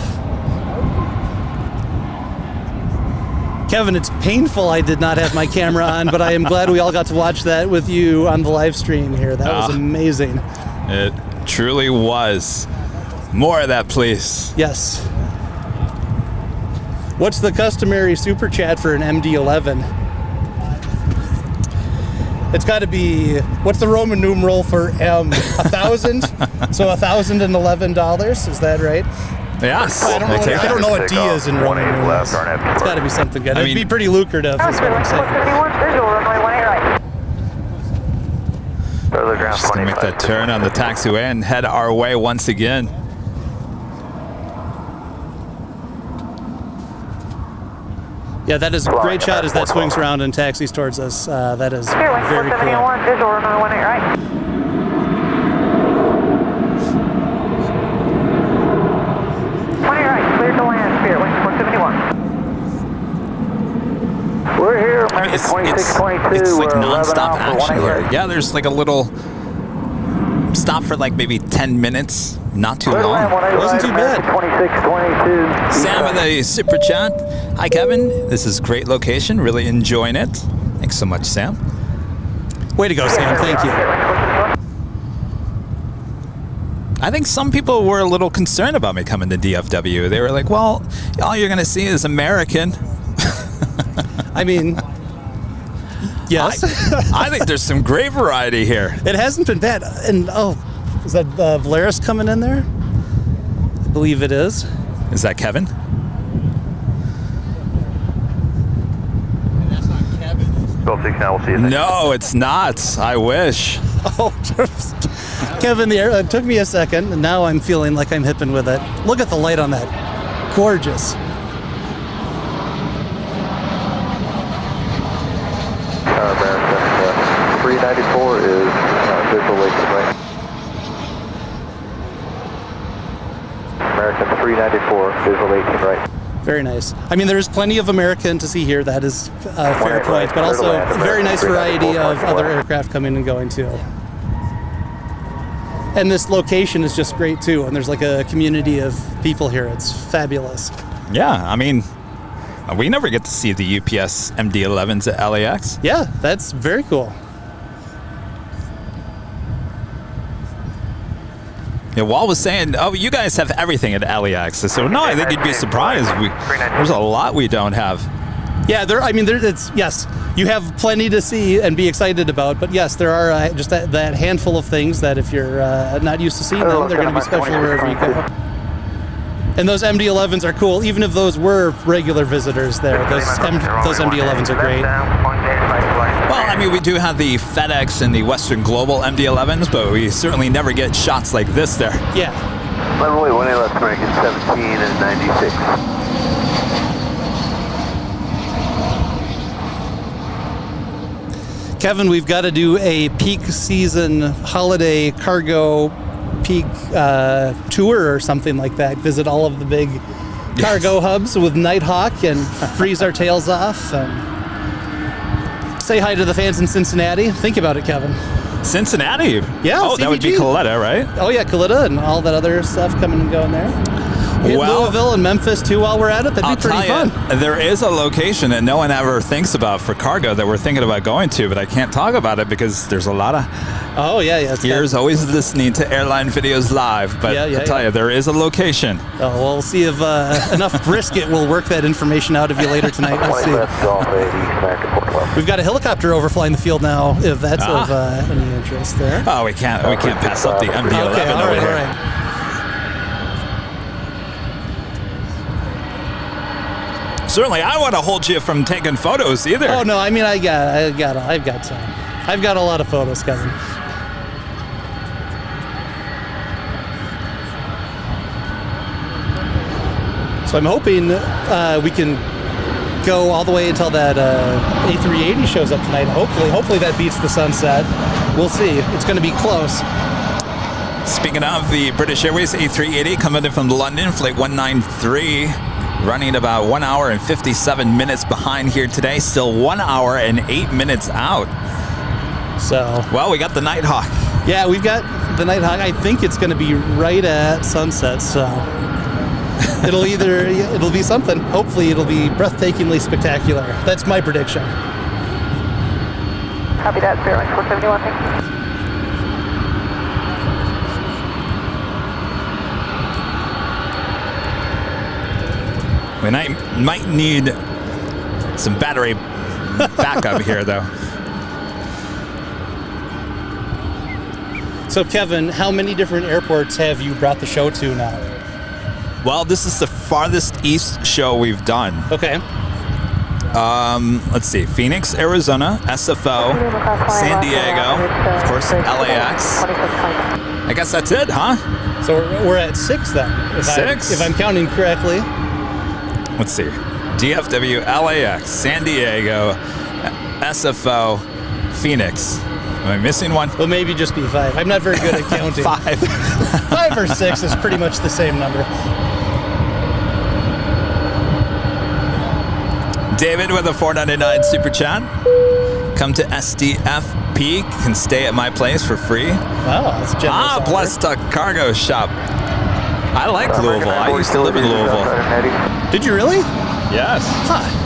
Kevin, it's painful I did not have my camera on, but I am glad we all got to watch that with you on the live stream here. That was amazing. It truly was. More of that, please. Yes. What's the customary super chat for an MD-11? It's got to be, what's the Roman numeral for M? 1,000? So $1,011. Is that right? Yes. I don't know what D is in Roman numerals. It's got to be something good. It'd be pretty lucrative, is what I'm saying. Just gonna make that turn on the taxiway and head our way once again. Yeah, that is a great shot as that swings around and taxis towards us. That is very cool. Visual runway 18 right. Cleared to land, Spirit, wing 471. We're here, I mean, it's 2622. like non-stop action here. Yeah, there's like a little stop for like maybe 10 minutes. Not too long. It wasn't too bad. 2622. Sam with a super chat. Hi, Kevin. This is great location. Really enjoying it. Thanks so much, Sam. Way to go, Sam. Thank you. I think some people were a little concerned about me coming to DFW. They were like, well, all you're going to see is American. I mean, yes. I think there's some great variety here. It hasn't been bad. And, is that Valeris coming in there? I believe it is. Is that Kevin? We'll see you next. No, it's not. I wish. Oh, Kevin, it took me a second, and now I'm feeling like I'm hipping with it. Look at the light on that. Gorgeous. American 394 is visual Lakeland right. American 394, visual 18 right. Very nice. I mean, there's plenty of American to see here. That is a fair point, but also a very nice variety of other aircraft coming and going too. And this location is just great too. And there's like a community of people here. It's fabulous. Yeah, I mean, we never get to see the UPS MD-11s at LAX. Yeah, that's very cool. Yeah, Wall was saying, oh, you guys have everything at LAX. So no, I think you'd be surprised. There's a lot we don't have. Yeah, yes, you have plenty to see and be excited about, but yes, there are just that handful of things that if you're not used to seeing them, they're going to be special wherever you go. And those MD-11s are cool, even if those were regular visitors there. Those MD-11s are great. Well, I mean, we do have the FedEx and the Western Global MD-11s, but we certainly never get shots like this there. Yeah. Runway 18 left, American 17 and 96. Kevin, we've got to do a peak season holiday cargo peak tour or something like that. Visit all of the big cargo hubs with Nighthawk and freeze our tails off and say hi to the fans in Cincinnati. Think about it, Kevin. Cincinnati? Yeah. Oh, CVG. that would be Coletta, right? Oh, yeah, Coletta and all that other stuff coming and going there. Hit Louisville and Memphis, too, while we're at it. That'd be pretty fun. There is a location that no one ever thinks about for cargo that we're thinking about going to, but I can't talk about it because there's a lot of ears always listening to airline videos live. But I'll tell you, there is a location. Oh, we'll see if enough brisket will work that information out of you later tonight. We'll see. We've got a helicopter overflying the field now, if that's of any interest there. Oh, we can't pass up the MD-11 okay, all over right, here. All right. Certainly, I want to hold you from taking photos either. Oh no, I mean I've got time. I've got a lot of photos, Kevin. So I'm hoping we can go all the way until that A380 shows up tonight. Hopefully that beats the sunset. We'll see. It's going to be close. Speaking of the British Airways A380 coming in from London, flight 193. Running about 1 hour and 57 minutes behind here today. Still 1 hour and 8 minutes out. So. Well, we got the Nighthawk. Yeah, we've got the Nighthawk. I think it's going to be right at sunset. So it'll be something. Hopefully it'll be breathtakingly spectacular. That's my prediction. Copy that, Spirit, 471. Thank you. We might need some battery backup here, though. So Kevin, how many different airports have you brought the show to now? Well, this is the farthest east show we've done. Okay. Let's see, Phoenix, Arizona, SFO, San Diego, of course, LAX. I guess that's it, huh? So we're at 6 then. If I'm counting correctly. Let's see, DFW, LAX, San Diego, SFO, Phoenix. Am I missing one? Well, maybe just be 5. I'm not very good at counting. 5. 5 or 6 is pretty much the same number. David with a $4.99 super chat. Come to SDFP, can stay at my place for free. Wow, that's generous. Plus the cargo shop. I like Louisville. I used to live in Louisville. Did you really? Yes. Huh.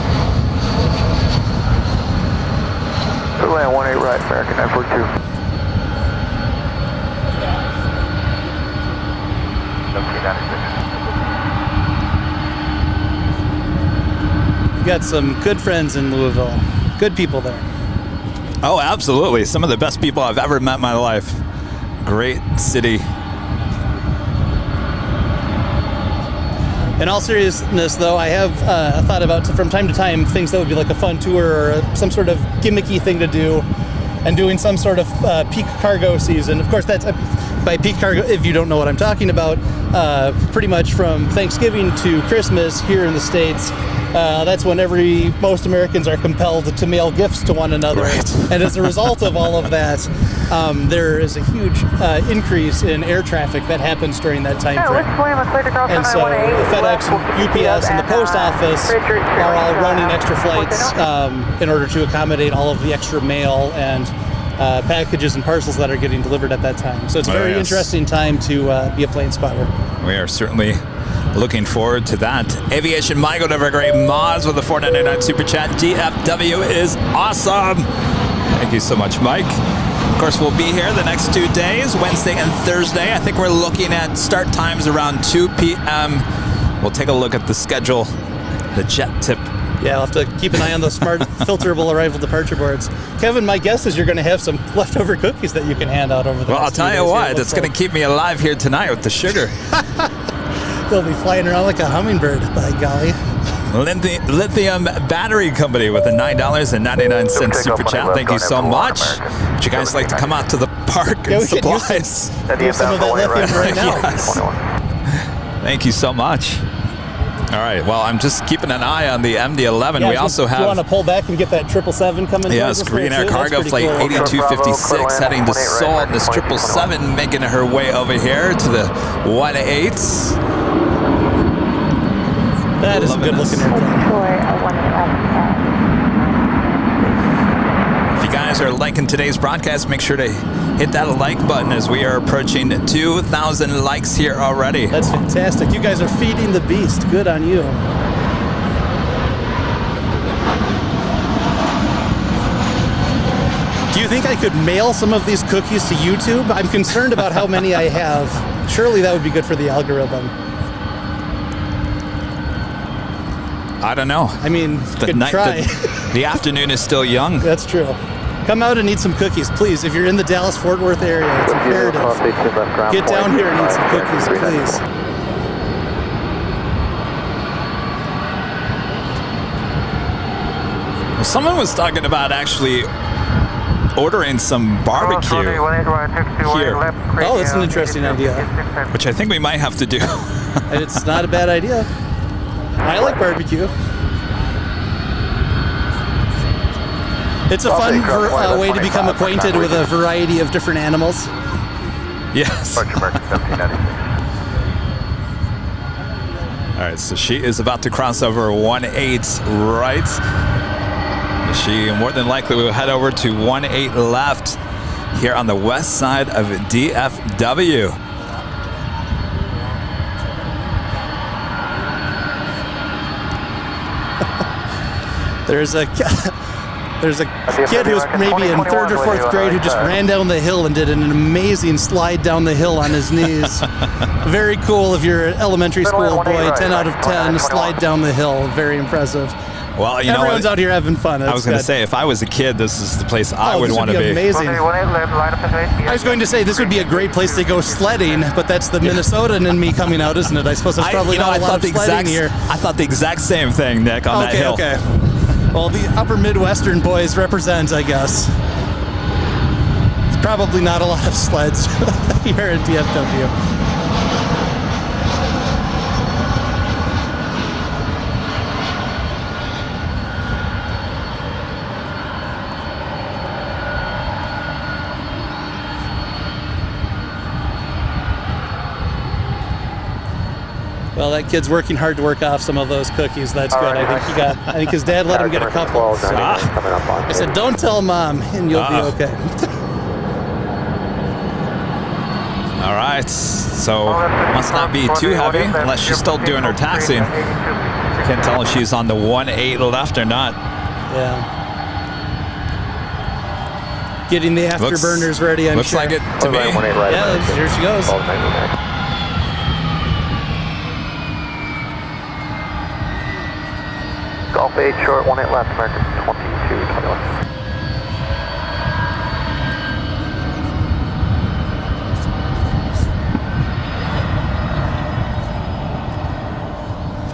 Land 18 right, American 942. We've got some good friends in Louisville. Good people there. Oh, absolutely. Some of the best people I've ever met in my life. Great city. In all seriousness, though, I have thought about, from time to time, things that would be like a fun tour or some sort of gimmicky thing to do, and doing some sort of peak cargo season. Of course, that's by peak cargo, if you don't know what I'm talking about, pretty much from Thanksgiving to Christmas here in the States. That's when most Americans are compelled to mail gifts to one another. Right. And as a result of all of that, there is a huge increase in air traffic that happens during that time frame. And so FedEx, UPS, and the post office are all running extra flights in order to accommodate all of the extra mail and packages and parcels that are getting delivered at that time. So it's a very interesting time to be a plane spotter. We are certainly looking forward to that. Aviation Michael never great Moz with a $4.99 super chat. DFW is awesome. Thank you so much, Mike. Of course, we'll be here the next 2 days, Wednesday and Thursday. I think we're looking at start times around 2 p.m. We'll take a look at the schedule, the jet tip. Yeah, I'll have to keep an eye on those smart filterable arrival departure boards. Kevin, my guess is you're going to have some leftover cookies that you can hand out over the Well, I'll next few tell you days what, here, it's going to keep me alive here tonight with the sugar. They'll be flying around like a hummingbird, by golly. Lithium Battery Company with a $9.99 super chat. Thank you so much. Would you guys like to come out to the park and supplies? Use some of that lithium right now. Yes. Thank you so much. All right, well, I'm just keeping an eye on the MD-11. Yeah, we also have... You want to pull back and get that 777 coming? Yes, Green Air Cargo Flight 8256 heading to Seoul, and this 777 making her way over here to the 1-8s. That is a good-looking airplane. If you guys are liking today's broadcast, make sure to hit that like button as we are approaching 2,000 likes here already. That's fantastic. You guys are feeding the beast. Good on you. Do you think I could mail some of these cookies to YouTube? I'm concerned about how many I have. Surely that would be good for the algorithm. I don't know. I mean, you could try. The afternoon is still young. That's true. Come out and eat some cookies, please. If you're in the Dallas-Fort Worth area, it's imperative. Get down here and eat some cookies, please. Well, someone was talking about actually ordering some barbecue here. Oh, that's an interesting idea. Which I think we might have to do. It's not a bad idea. I like barbecue. It's a fun way to become acquainted with a variety of different animals. Yes. All right, so she is about to cross over 1-8 right. She more than likely will head over to 1-8 left here on the west side of DFW. There's a kid who's maybe in 3rd or 4th grade who just ran down the hill and did an amazing slide down the hill on his knees. Very cool if you're an elementary school boy, 10 out of 10, slide down the hill. Very impressive. Well, you know Everyone's what? out here having fun. I was going to say, if I was a kid, this is the place I would this want to be. Amazing. I was going to say this would be a great place to go sledding, but that's the Minnesotan in me coming out, isn't it? I suppose there's probably not a lot of sledding here. I thought the exact same thing, Nick, on that hill. Okay. Well, the upper Midwestern boys represent, I guess. It's probably not a lot of sleds here at DFW. Well, that kid's working hard to work off some of those cookies. That's good. I think his dad let him get a couple. I said, don't tell Mom, and you'll be okay. All right, so must not be too heavy unless she's still doing her taxiing. Can't tell if she's on the 1-8 left or not. Yeah. Getting the afterburners ready, I'm looks sure. like it to me. Yeah, here she goes. Golf 8 short, 1-8 left, American 2221.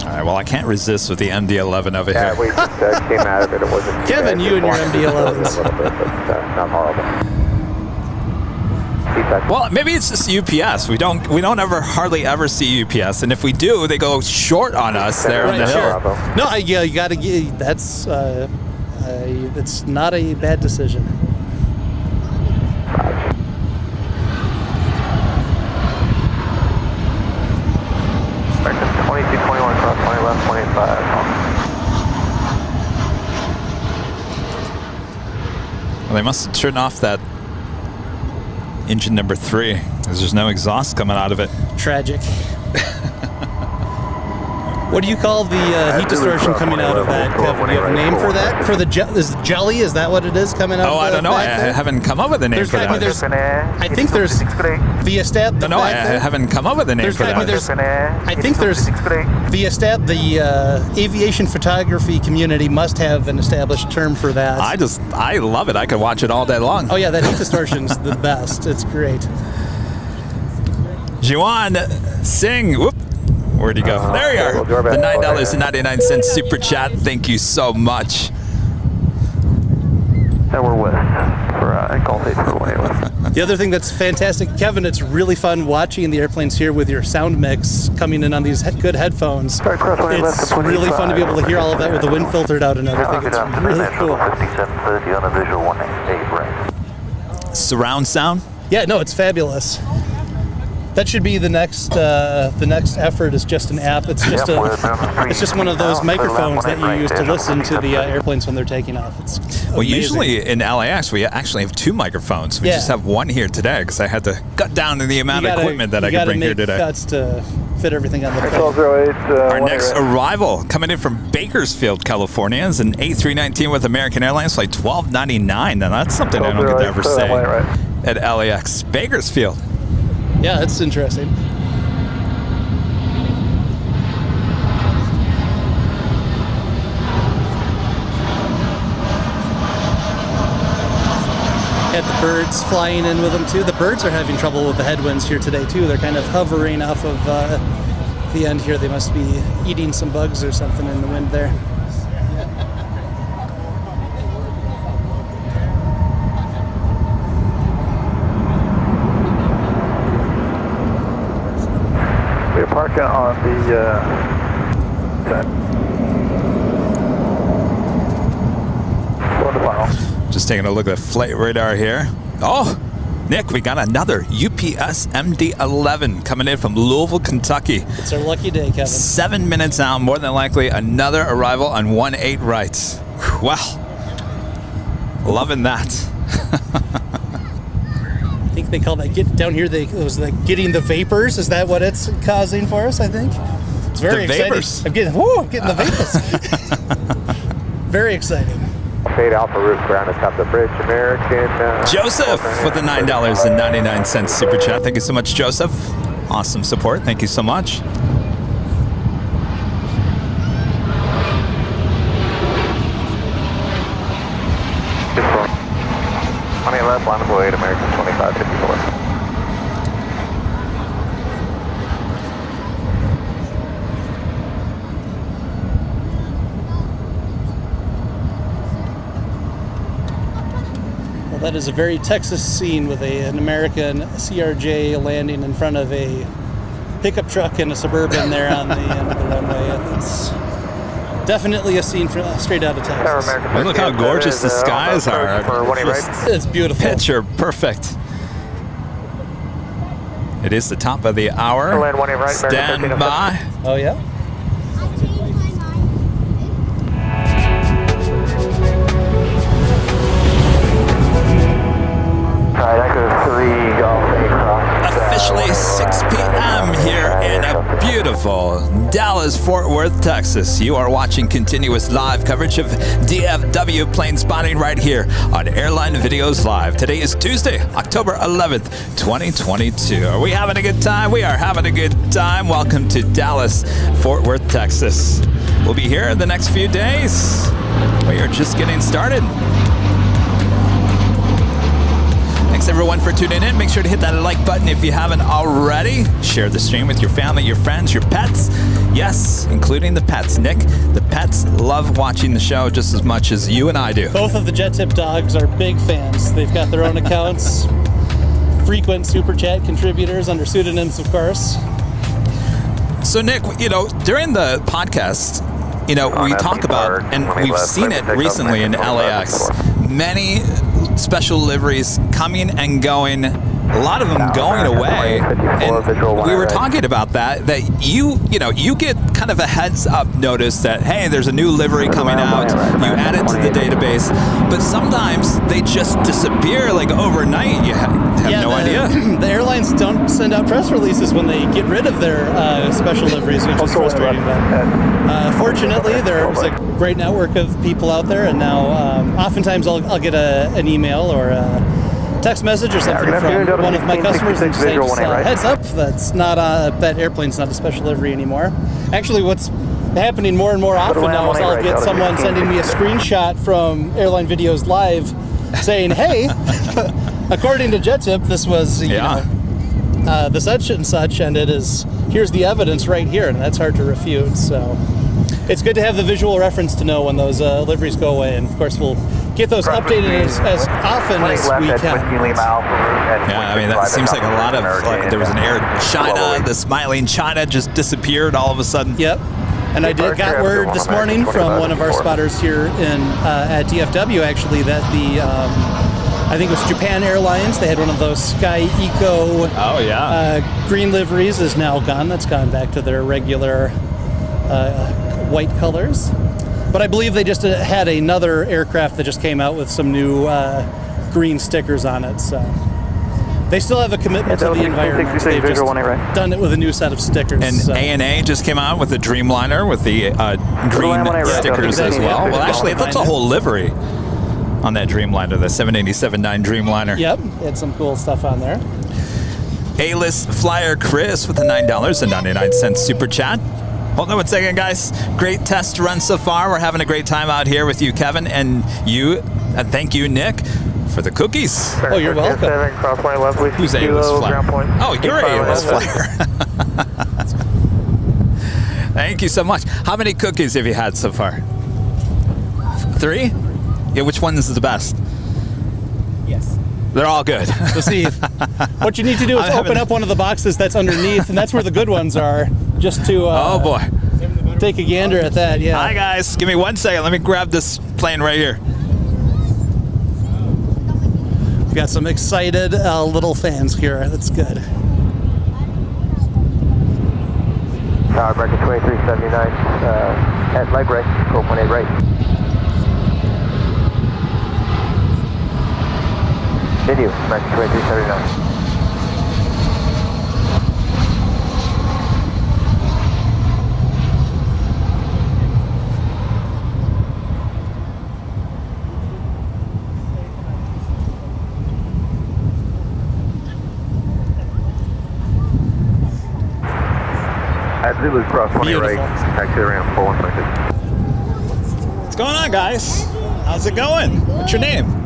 All right, well, I can't resist with the MD-11 over here. Yeah, we just came out of it. It wasn't too Kevin, bad. you and your MD-11s. A little bit, but not horrible. Well, maybe it's just UPS. We don't hardly ever see UPS, and if we do, they go short on us there on the hill. No, you got to get. That's it's not a bad decision. American 2221 cross 20 left, 185. Well, they must have turned off that engine number 3 because there's no exhaust coming out of it. Tragic. What do you call the heat distortion coming out of that, Kevin? Do you have a name for that? For the is jelly? Is that what it is coming out? Oh, I don't know. I haven't come up with a name for that. I think there's the established. No, I haven't come up with a name for that. I think there's the aviation photography community must have an established term for that. I love it. I could watch it all day long. Oh yeah, that heat distortion's the best. It's great. Juan Singh, whoop. Where'd he go? There you are. The $9.99 super chat. Thank you so much. And we're west for Golf 8 for 1-8 left. The other thing that's fantastic, Kevin, it's really fun watching the airplanes here with your sound mix coming in on these good headphones. It's really fun to be able to hear all of that with the wind filtered out and everything. It's really cool. 5730 on a visual 1-8 right. Surround sound? Yeah, no, it's fabulous. That should be the next effort. Is just an app. It's just it's just one of those microphones that you use to listen to the airplanes when they're taking off. It's amazing. Well, usually in LAX we actually have 2 microphones. We just have one here today because I had to cut down to the amount of equipment that I could bring here today. You got to make cuts to fit everything on the plane. Our next arrival coming in from Bakersfield, California is an A319 with American Airlines, flight 1299. Now that's something I don't get to ever say at LAX. Bakersfield. Yeah, that's interesting. Had the birds flying in with them too. The birds are having trouble with the headwinds here today too. They're kind of hovering off of the end here. They must be eating some bugs or something in the wind there. We're parking on the Just taking a look at the flight radar here. Oh, Nick, we got another UPS MD-11 coming in from Louisville, Kentucky. It's our lucky day, Kevin. 7 minutes out, more than likely another arrival on 1-8 right. Wow, loving that. I think they call that down here. It was like getting the vapors. Is that what it's causing for us? I think it's very exciting. Vapors. I'm getting the vapors. Very exciting. Fade Alpha Roof ground atop the bridge. American. Joseph with the $9.99 super chat. Thank you so much, Joseph. Awesome support. Thank you so much. 20 left, line up away at American 2554. Well, that is a very Texas scene with an American CRJ landing in front of a pickup truck and a Suburban there on the end of the runway. It's definitely a scene straight out of Texas. Well, look how gorgeous the skies are. It's beautiful. Picture perfect. It is the top of the hour. Stand by. Oh, yeah? Officially 6 p.m. here in a beautiful Dallas-Fort Worth, Texas. You are watching continuous live coverage of DFW plane spotting right here on Airline Videos Live. Today is Tuesday, October 11th, 2022. Are we having a good time? We are having a good time. Welcome to Dallas-Fort Worth, Texas. We'll be here in the next few days. We are just getting started. Thanks everyone for tuning in. Make sure to hit that like button if you haven't already. Share the stream with your family, your friends, your pets. Yes, including the pets. Nick, the pets love watching the show just as much as you and I do. Both of the Jet Tip dogs are big fans. They've got their own accounts. Frequent Super Chat contributors under pseudonyms, of course. So Nick, you know, during the podcast, you know, we talk about, and we've seen it recently in LAX, many special liveries coming and going, a lot of them going away, and we were talking about that you get kind of a heads up notice that, hey, there's a new livery coming out, you add it to the database, but sometimes they just disappear like overnight. You have no idea. The airlines don't send out press releases when they get rid of their special liveries, which is frustrating. But fortunately, there's a great network of people out there, and now oftentimes I'll get an email or a text message or something from one of my customers and say, heads up, that airplane's not a special livery anymore. Actually, what's happening more and more often now is I'll get someone sending me a screenshot from Airline Videos Live saying, hey, according to Jet Tip, this was the such and such, and here's the evidence right here, and that's hard to refute. So it's good to have the visual reference to know when those liveries go away, and of course we'll get those updated as often as we can. Yeah, I mean, that seems like a lot of, there was an Air China, the smiling China just disappeared all of a sudden. Yep. And I got word this morning from one of our spotters here at DFW, actually, that I think it was Japan Airlines, they had one of those Sky Eco green liveries is now gone. That's gone back to their regular white colors. But I believe they just had another aircraft that just came out with some new green stickers on it. So they still have a commitment to the environment. They've just done it with a new set of stickers. And ANA just came out with the Dreamliner with the green stickers as well. Well, actually, that's a whole livery on that Dreamliner, the 787-9 Dreamliner. Yep, had some cool stuff on there. A-list flyer Chris with the $9.99 super chat. Hold on one second, guys. Great test run so far. We're having a great time out here with you, Kevin, and you. And thank you, Nick, for the cookies. Oh, you're welcome. Who's A-list flyer? Oh, you're A-list flyer. Thank you so much. How many cookies have you had so far? 3? Yeah, which one is the best? Yes. They're all good. So see, what you need to do is open up one of the boxes that's underneath, and that's where the good ones are, just to oh boy, take a gander at that. Yeah. Hi guys, give me 1 second. Let me grab this plane right here. We've got some excited little fans here. That's good. Tower American 2379 at leg right, 12.8 right. Video, American 2379. At Zulu's cross 20 right, taxi around 4126. What's going on, guys? How's it going? What's your name?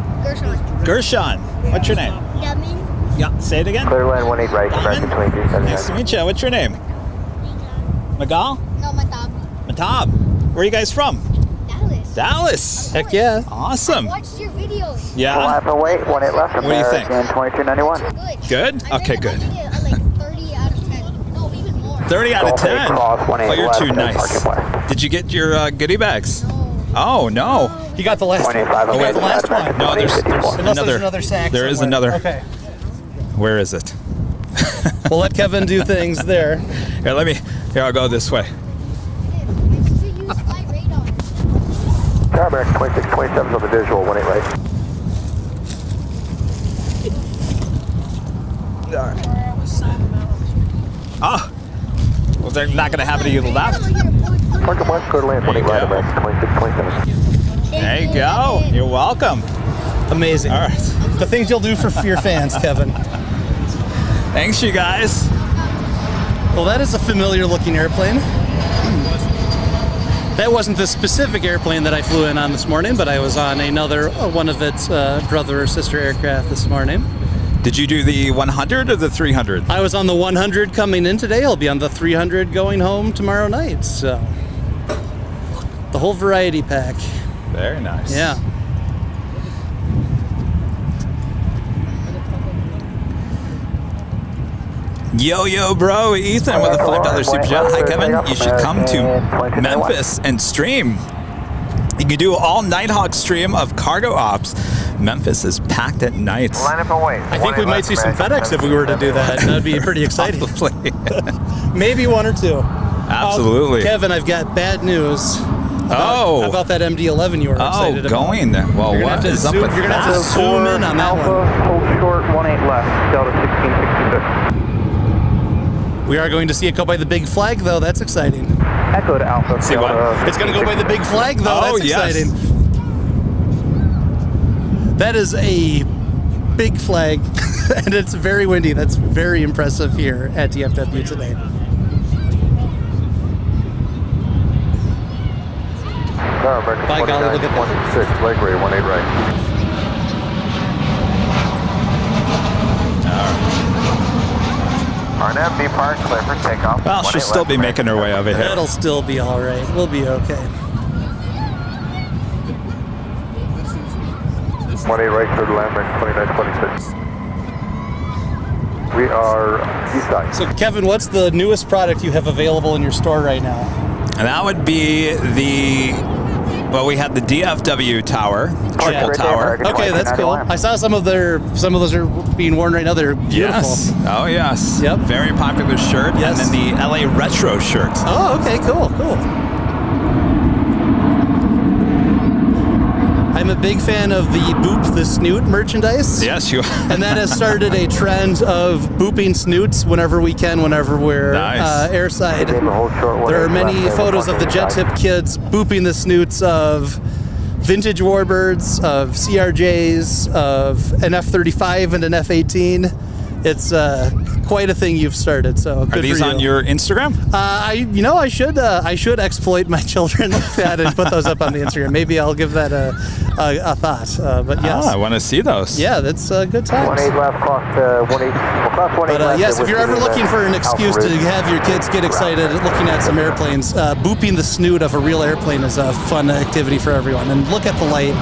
Gershon. What's your name? Yamin. Yeah, say it again. Clear line 18 right, American 2279. Nice to meet you. What's your name? Magal? No, Matab. Matab. Where are you guys from? Dallas. Dallas. Heck yeah. Awesome. I watched your videos. Yeah. Lap away, 18 left, What do you think? American 2291. Good? Okay, good. I like 30 out of 10. No, even more. 30 out of 10. Cross, 18 Oh, you're left, too nice. parking west. Did you get your goodie bags? Oh, no. You got the last one. 25 Oh, wait, the last one. No, there's Unless another. there's another sack There is somewhere. another. Okay. Where is it? We'll let Kevin do things there. Here, I'll go this way. American 2627 on the visual, 18 right. Ah. Well, they're not going to have it to you left. Parking west, clear land 18 right, American 2627. There you go. You're welcome. Amazing. All right. The things you'll do for your fans, Kevin. Thanks, you guys. Well, that is a familiar looking airplane. That wasn't the specific airplane that I flew in on this morning, but I was on another one of its brother or sister aircraft this morning. Did you do the 100 or the 300? I was on the 100 coming in today. I'll be on the 300 going home tomorrow night. So the whole variety pack. Very nice. Yeah. Yo, bro, Ethan with a $5 super chat. Hi, Kevin. You should come to Memphis and stream. You can do all Nighthawk stream of cargo ops. Memphis is packed at night. Line up and wait. I think we might see some FedEx if we were to do that. That'd be pretty exciting. Probably. Maybe one or two. Absolutely. Kevin, I've got bad news. Oh. About that MD-11 you were excited about. Going there. Well, You're what gonna is have up to with You're going to have to that? zoom in on that one. Hold short, 18 left, Delta 1666. We are going to see it go by the big flag, though. That's exciting. Echo to Alpha. See what? It's going to go by the big flag, though. Oh, That's yes. exciting. That is a big flag, and it's very windy. That's very impressive here at DFW today. By golly, look at that. 6, leg ready, 18 right. RNAV, be parked, clear for takeoff. Well, she'll still be making her way over here. It'll still be all right. We'll be okay. 18 right through the landmark, 2926. We are east side. So, Kevin, what's the newest product you have available in your store right now? And that would be we had the DFW tower, triple tower. Okay, that's cool. I saw some of those are being worn right now. They're beautiful. Yes. Oh, yes. Yep. Very popular shirt. Yes. And then the LA retro shirt. Oh, okay, cool. I'm a big fan of the Boop the Snoot merchandise. Yes, you are. And that has started a trend of booping snoots whenever we can, whenever we're airside. There are many photos of the jet tip kids booping the snoots of vintage warbirds, of CRJs, of an F-35 and an F-18. It's quite a thing you've started. So good Are these for you. on your Instagram? I should exploit my children like that and put those up on the Instagram. Maybe I'll give that a thought. But yes, I want to see those. Yeah, that's good times. 18 left, cross 18. Cross 18 But left. yes, if you're ever looking for an excuse to have your kids get excited looking at some airplanes, booping the snoot of a real airplane is a fun activity for everyone. And look at the light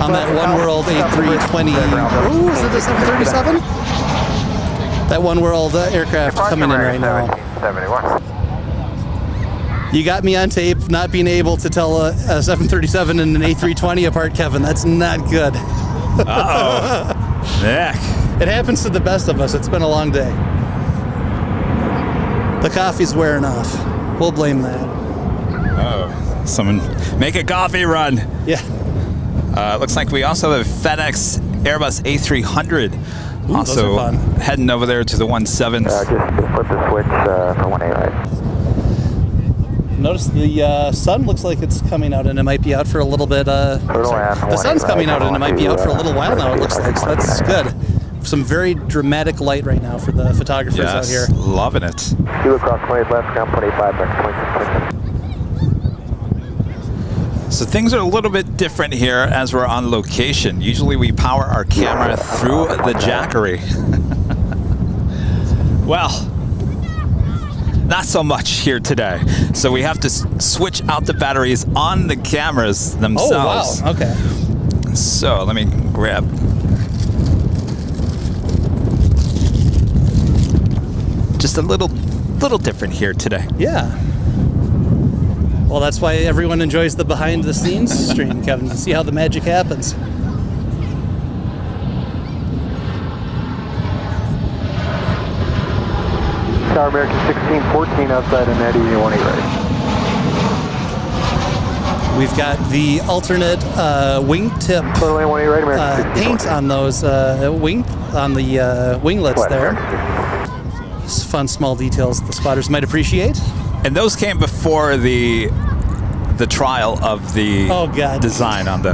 on that One World A320. Ooh, is it a 737? That One World aircraft coming in right now. 71. You got me on tape not being able to tell a 737 and an A320 apart, Kevin. That's not good. Uh-oh. Nick. It happens to the best of us. It's been a long day. The coffee's wearing off. We'll blame that. Oh. Someone make a coffee run. Yeah. Looks like we also have a FedEx Airbus A300. Ooh, also those are fun. heading over there to the 17s. Just flip the switch for 18 right. Notice the sun looks like it's coming out and it might be out for a little bit. The sun's coming out and it might be out for a little while now, it looks like. So that's good. Some very dramatic light right now for the photographers out here. Loving it. Two across 20 left, ground 25, back 26. So things are a little bit different here as we're on location. Usually we power our camera through the Jackery. Well, not so much here today. So we have to switch out the batteries on the cameras themselves. Oh, wow. Okay. So let me grab. Just a little different here today. Yeah. Well, that's why everyone enjoys the behind-the-scenes stream, Kevin, to see how the magic happens. Tower American 1614 outside of Nettie, 18 right. We've got the alternate wingtip paint on those winglets there. Just fun small details the spotters might appreciate. And those came before the trial of the design on the.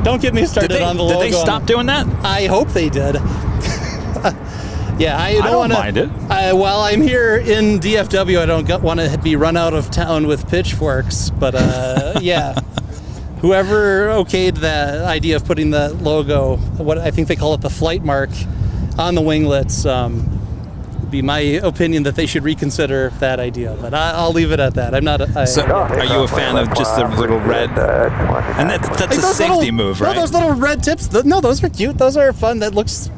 Don't get me started on the logo. Did they stop doing that? I hope they did. Yeah, I don't mind it. While I'm here in DFW, I don't want to be run out of town with pitchforks. But yeah, whoever okayed the idea of putting the logo, what I think they call it, the flight mark, on the winglets, be my opinion that they should reconsider that idea. But I'll leave it at that. I'm not. So, are you a fan of just the little red? And that's a safety move, right? No, those little red tips. No, those are cute. Those are fun. That looks.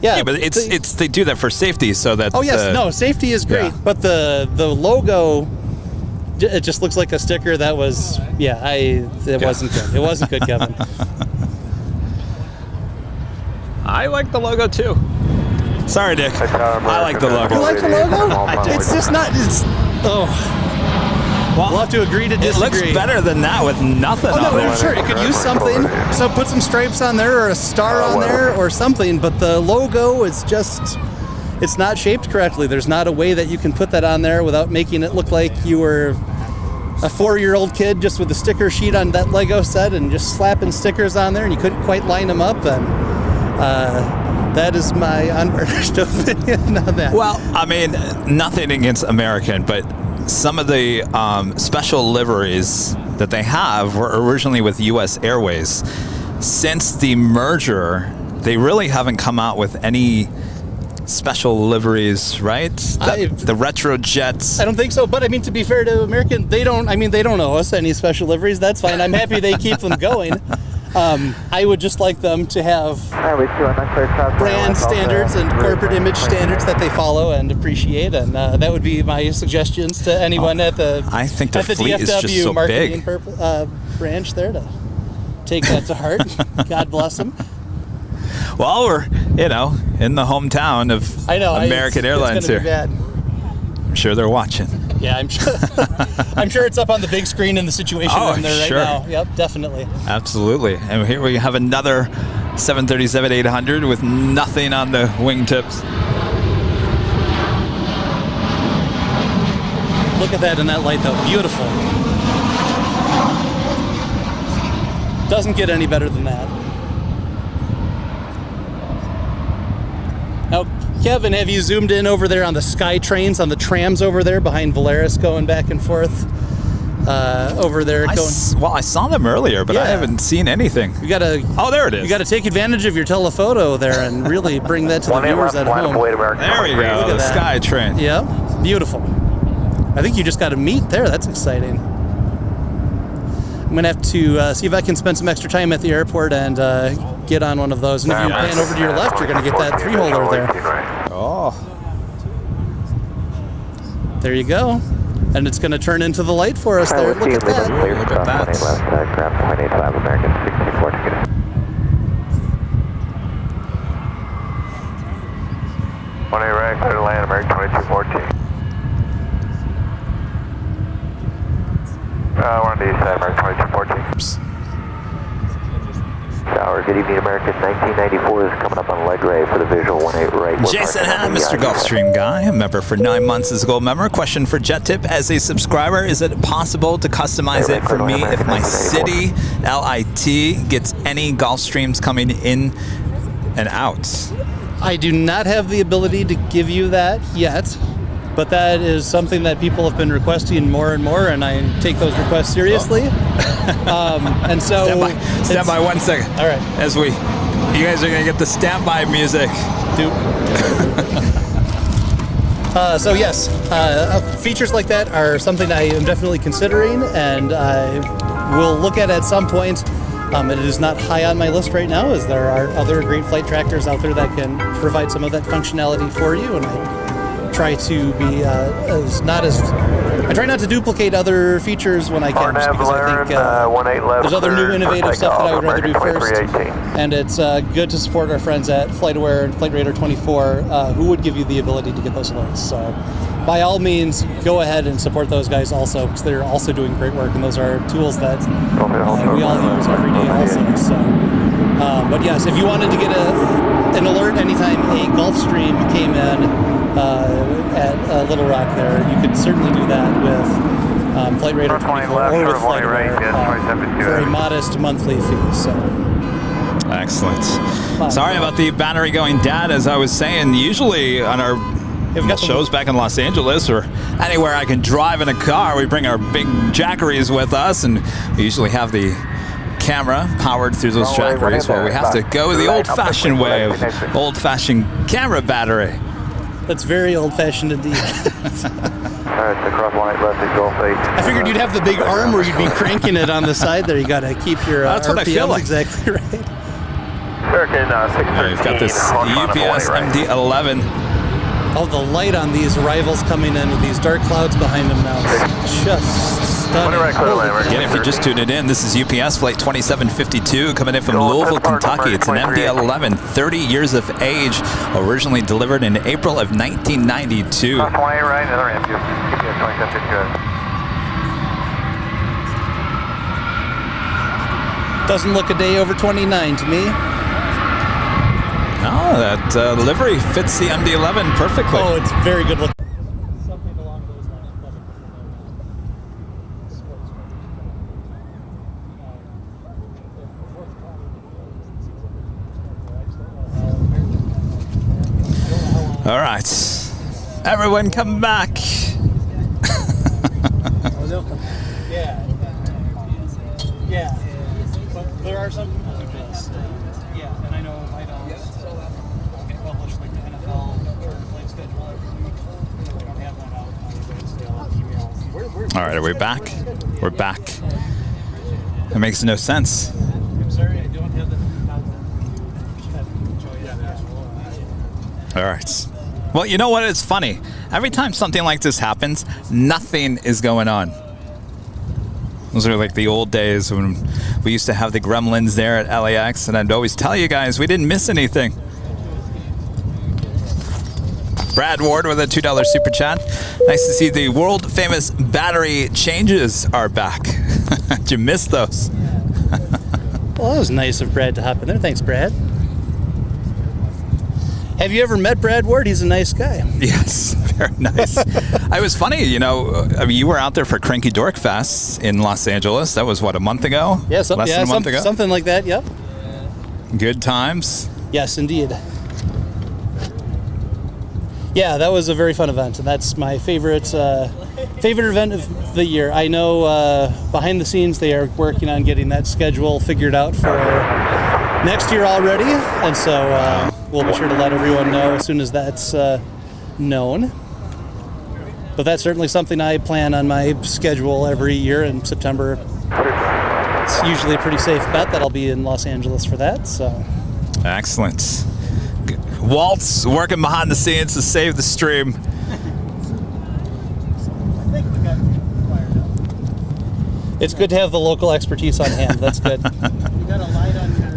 Yeah, but it's they do that for safety so that. Oh yes, no, safety is great, but the logo, it just looks like a sticker that was it wasn't good. It wasn't good, Kevin. I like the logo too. Sorry, Dick. I like the logo. You like the logo? It's just not. Well, we'll have to agree to disagree. It looks better than that with nothing on there. Sure, it could use something. So put some stripes on there or a star on there or something, but the logo is just, it's not shaped correctly. There's not a way that you can put that on there without making it look like you were a 4-year-old kid just with a sticker sheet on that Lego set and just slapping stickers on there and you couldn't quite line them up. And that is my unvarnished opinion on that. Well, I mean, nothing against American, but some of the special liveries that they have were originally with U.S. Airways. Since the merger, they really haven't come out with any special liveries, right? The retro jets. I don't think so, but I mean, to be fair to American, they don't owe us any special liveries. That's fine. I'm happy they keep them going. I would just like them to have brand standards and corporate image standards that they follow and appreciate, and that would be my suggestions to anyone at the fleet is just so marketing branch there to take that to heart. God bless them. Well, we're in the hometown of American Airlines here. Bad. I'm sure they're watching. Yeah, I'm sure. I'm sure it's up on the big screen in the situation room there right now. Yep, definitely. Absolutely. And here we have another 737-800 with nothing on the wingtips. Look at that in that light, though. Beautiful. Doesn't get any better than that. Now, Kevin, have you zoomed in over there on the Sky Trains, on the trams over there behind Valeris going back and forth over there? I saw them earlier, but I haven't seen anything. You gotta. Oh, there it is. You got to take advantage of your telephoto there and really bring that to the viewers at home. There we go. The Sky Train. Yeah, beautiful. I think you just got a meet there. That's exciting. I'm gonna have to see if I can spend some extra time at the airport and get on one of those. And if you pan over to your left, you're gonna get that 3-holder there. Oh. There you go. And it's gonna turn into the light for us there. Look at that. Look at that. American 1614. Right, clear to land, American 2214. We're on the east side, American 2214. Tower, good evening, American 1994 is coming up on leg ray for the visual 18 right. Jason, hi, Mr. Gulfstream Guy, a member for 9 months as a gold member. Question for Jet Tip, as a subscriber, is it possible to customize it for me if my city, LIT, gets any Gulfstreams coming in and out? I do not have the ability to give you that yet. but that is something that people have been requesting more and more, and I take those requests seriously. And so stand by 1 second. All right. You guys are gonna get the standby music. So yes, features like that are something I am definitely considering, and I will look at some point. It is not high on my list right now, as there are other great flight tractors out there that can provide some of that functionality for you, and I try to be I try not to duplicate other features when I can, just because I think there's other new innovative stuff that I would rather do first. And it's good to support our friends at FlightAware and Flight Radar 24, who would give you the ability to get those alerts. So by all means, go ahead and support those guys also, because they're also doing great work, and those are tools that we all use every day also. So, but yes, if you wanted to get an alert anytime a Gulfstream came in at Little Rock there, you could certainly do that with Flight Radar 24 or with FlightAware for a modest monthly fee. So. Excellent. Sorry about the battery going dead. As I was saying, usually on our shows back in Los Angeles or anywhere I can drive in a car, we bring our big jackeries with us, and we usually have the camera powered through those jackeries. Well, we have to go the old-fashioned way of old-fashioned camera battery. That's very old-fashioned indeed. Alright, so cross 18 left at Gulf 8. I figured you'd have the big arm where you'd be cranking it on the side there. You got to keep your That's what I feel like. Exactly right. American 613. We've got this UPS MD-11. Oh, the light on these arrivals coming in with these dark clouds behind them now is just stunning. Again, if you're just tuning in, this is UPS Flight 2752 coming in from Louisville, Kentucky. It's an MD-11, 30 years of age, originally delivered in April of 1992. Cross 28 right, another ramp. UPS 2752. Doesn't look a day over 29 to me. Oh, that livery fits the MD-11 perfectly. Oh, it's very good looking. All right, everyone come back. Yeah. But there are some people who just, and I know I don't get published like the NFL flight schedule every week. We don't have that out nowadays. They all have emails. All right, are we back? We're back. That makes no sense. I'm sorry, I don't have the. All right. Well, you know what? It's funny. Every time something like this happens, nothing is going on. Those are like the old days when we used to have the gremlins there at LAX, and I'd always tell you guys we didn't miss anything. Brad Ward with a $2 super chat. Nice to see the world famous battery changes are back. Did you miss those? Well, that was nice of Brad to hop in there. Thanks, Brad. Have you ever met Brad Ward? He's a nice guy. Yes, very nice. It was funny, you know, I mean, you were out there for Cranky Dork Fest in Los Angeles. That was, what, a month ago? Yeah, Less than a month ago? Something like that, yep. Good times? Yes, indeed. Yeah, that was a very fun event, and that's my favorite event of the year. I know behind the scenes they are working on getting that schedule figured out for next year already, and so we'll be sure to let everyone know as soon as that's known. But that's certainly something I plan on my schedule every year in September. It's usually a pretty safe bet that I'll be in Los Angeles for that. So excellent. Walt's working behind the scenes to save the stream. I think we got fired up. It's good to have the local expertise on hand. That's good. You got a light on your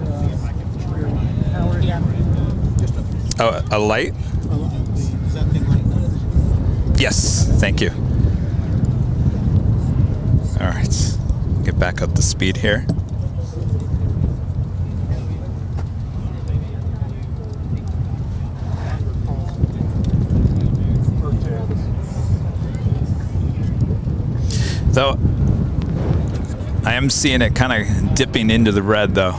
power here? Oh, a light? Is that thing lighting? Yes, thank you. All right, get back up to speed here. Though I am seeing it kind of dipping into the red, though.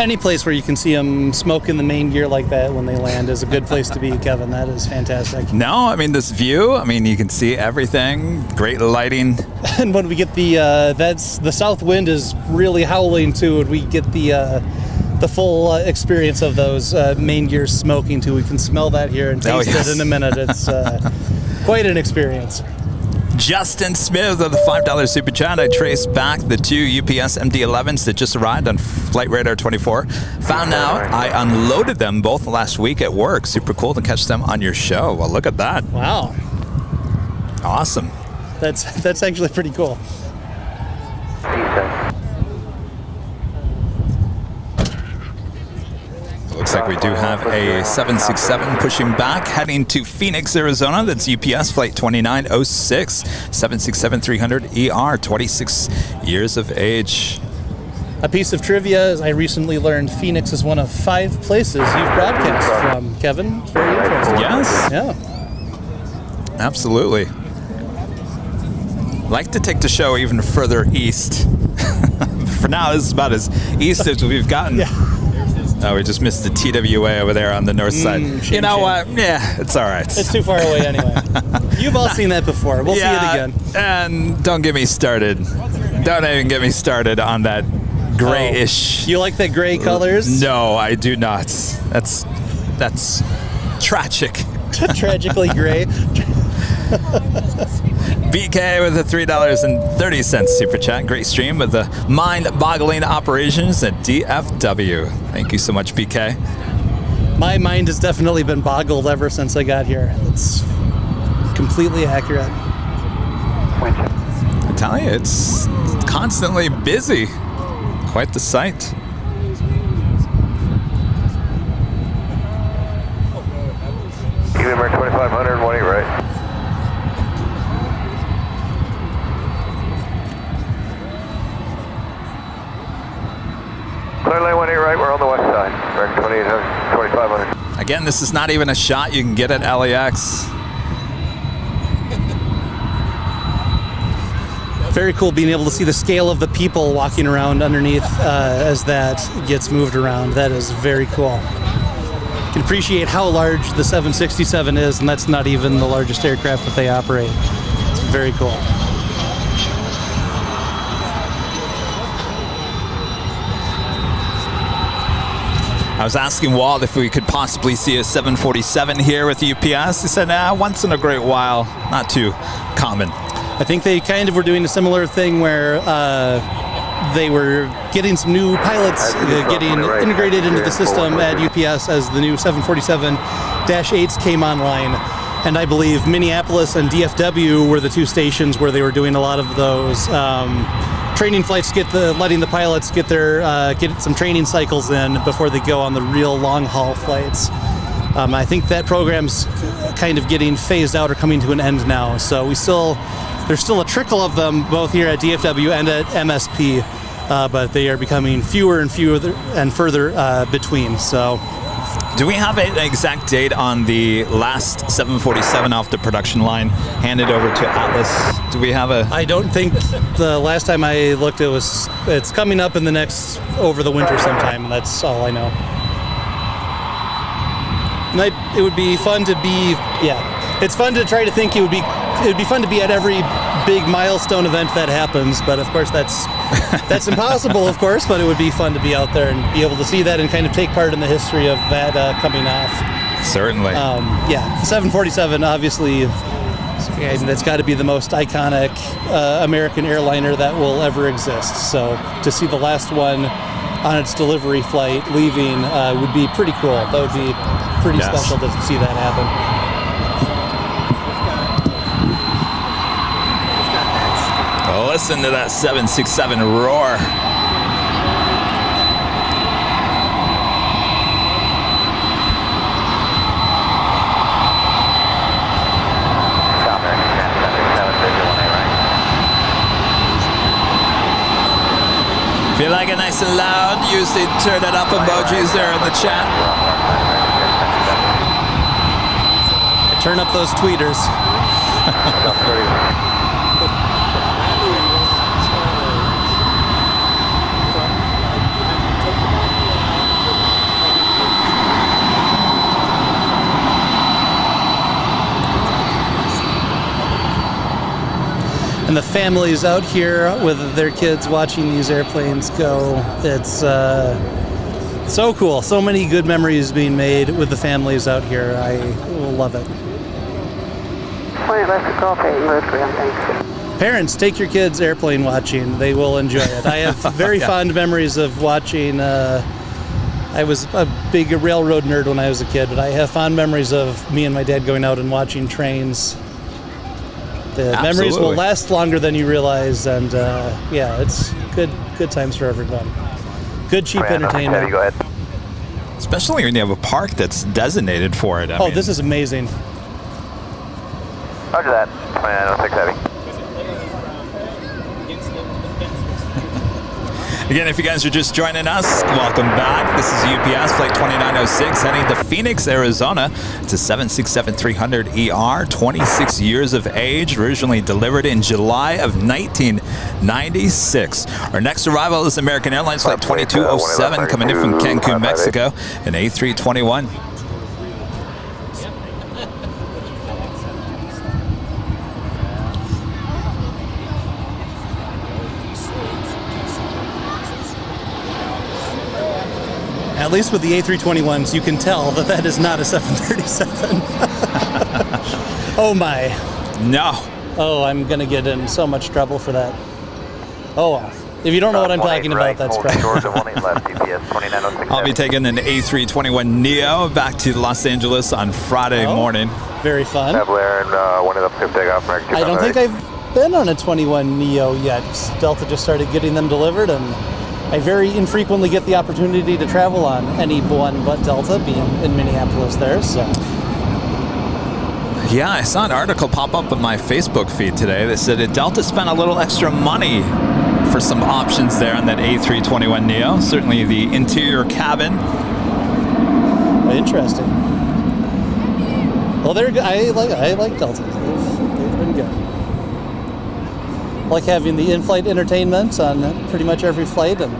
Any place where you can see them smoke in the main gear like that when they land is a good place to be, Kevin. That is fantastic. No, I mean, this view, I mean, you can see everything. Great lighting. And when we get the south wind is really howling too, and we get the full experience of those main gears smoking too. We can smell that here and taste it in a minute. It's quite an experience. Justin Smith of the $5 Super Chat. I traced back the two UPS MD-11s that just arrived on Flight Radar 24. Found out I unloaded them both last week at work. Super cool to catch them on your show. Well, look at that. Wow. Awesome. That's actually pretty cool. Looks like we do have a 767 pushing back, heading to Phoenix, Arizona. That's UPS Flight 2906, 767-300ER, 26 years of age. A piece of trivia is I recently learned Phoenix is one of 5 places you've broadcast from, Kevin. It's very interesting. Yes. Yeah. Absolutely. Like to take the show even further east. For now, this is about as east as we've gotten. Yeah. Oh, we just missed the TWA over there on the north side. You know what? Yeah, it's all right. It's too far away anyway. You've all seen that before. We'll see it again. And don't get me started. Don't even get me started on that grayish. You like the gray colors? No, I do not. That's tragic. Tragically gray. BK with the $3.30 super chat. Great stream with the mind-boggling operations at DFW. Thank you so much, BK. My mind has definitely been boggled ever since I got here. It's completely accurate. I tell you, it's constantly busy. Quite the sight. Number 2500, 18 right. Clear lane 18 right, we're on the west side. American 2500. Again, this is not even a shot you can get at LAX. Very cool being able to see the scale of the people walking around underneath as that gets moved around. That is very cool. You can appreciate how large the 767 is, and that's not even the largest aircraft that they operate. It's very cool. I was asking Walt if we could possibly see a 747 here with UPS. He said, once in a great while, not too common. I think they kind of were doing a similar thing where they were getting some new pilots getting integrated into the system at UPS as the new 747-8s came online. And I believe Minneapolis and DFW were the two stations where they were doing a lot of those training flights, letting the pilots get some training cycles in before they go on the real long haul flights. I think that program's kind of getting phased out or coming to an end now. So there's still a trickle of them both here at DFW and at MSP, but they are becoming fewer and further between. So, do we have an exact date on the last 747 off the production line handed over to Atlas? Do we have a? I don't think the last time I looked it's coming up in over the winter sometime. That's all I know. It would be fun to be, it's fun to try to think it would be fun to be at every big milestone event that happens, but of course that's impossible, of course, but it would be fun to be out there and be able to see that and kind of take part in the history of that coming off. Certainly. The 747, obviously, that's got to be the most iconic American airliner that will ever exist. So to see the last one on its delivery flight leaving would be pretty cool. That would be pretty special to see that happen. Listen to that 767 roar. If you like it nice and loud, use the turn it up emojis there in the chat. Turn up those tweeters. and the families out here with their kids watching these airplanes go. It's so cool. So many good memories being made with the families out here. I love it. Parents, take your kids airplane watching. They will enjoy it. I have very fond memories of watching. I was a big railroad nerd when I was a kid, but I have fond memories of me and my dad going out and watching trains. The memories will last longer than you realize, and yeah, it's good times for everyone. Good, cheap entertainment. Go ahead. Especially when you have a park that's designated for it. I mean, this is amazing. Roger that. 2906 Heavy. Again, if you guys are just joining us, welcome back. This is UPS Flight 2906 heading to Phoenix, Arizona. It's a 767-300ER, 26 years of age, originally delivered in July of 1996. Our next arrival is American Airlines Flight 2207 coming in from Cancun, Mexico, an A321. At least with the A321s, you can tell that that is not a 737. Oh my. No. Oh, I'm going to get in so much trouble for that. Oh, if you don't know what I'm talking about, that's probably. I'll be taking an A321neo back to Los Angeles on Friday morning. Very fun. I don't think I've been on a 21neo yet. Delta just started getting them delivered, and I very infrequently get the opportunity to travel on any one but Delta, being in Minneapolis there, so. Yeah, I saw an article pop up on my Facebook feed today that said that Delta spent a little extra money for some options there on that A321neo. Certainly the interior cabin. Interesting. Well, they're good. I like Delta. They've been good. I like having the in-flight entertainment on pretty much every flight, and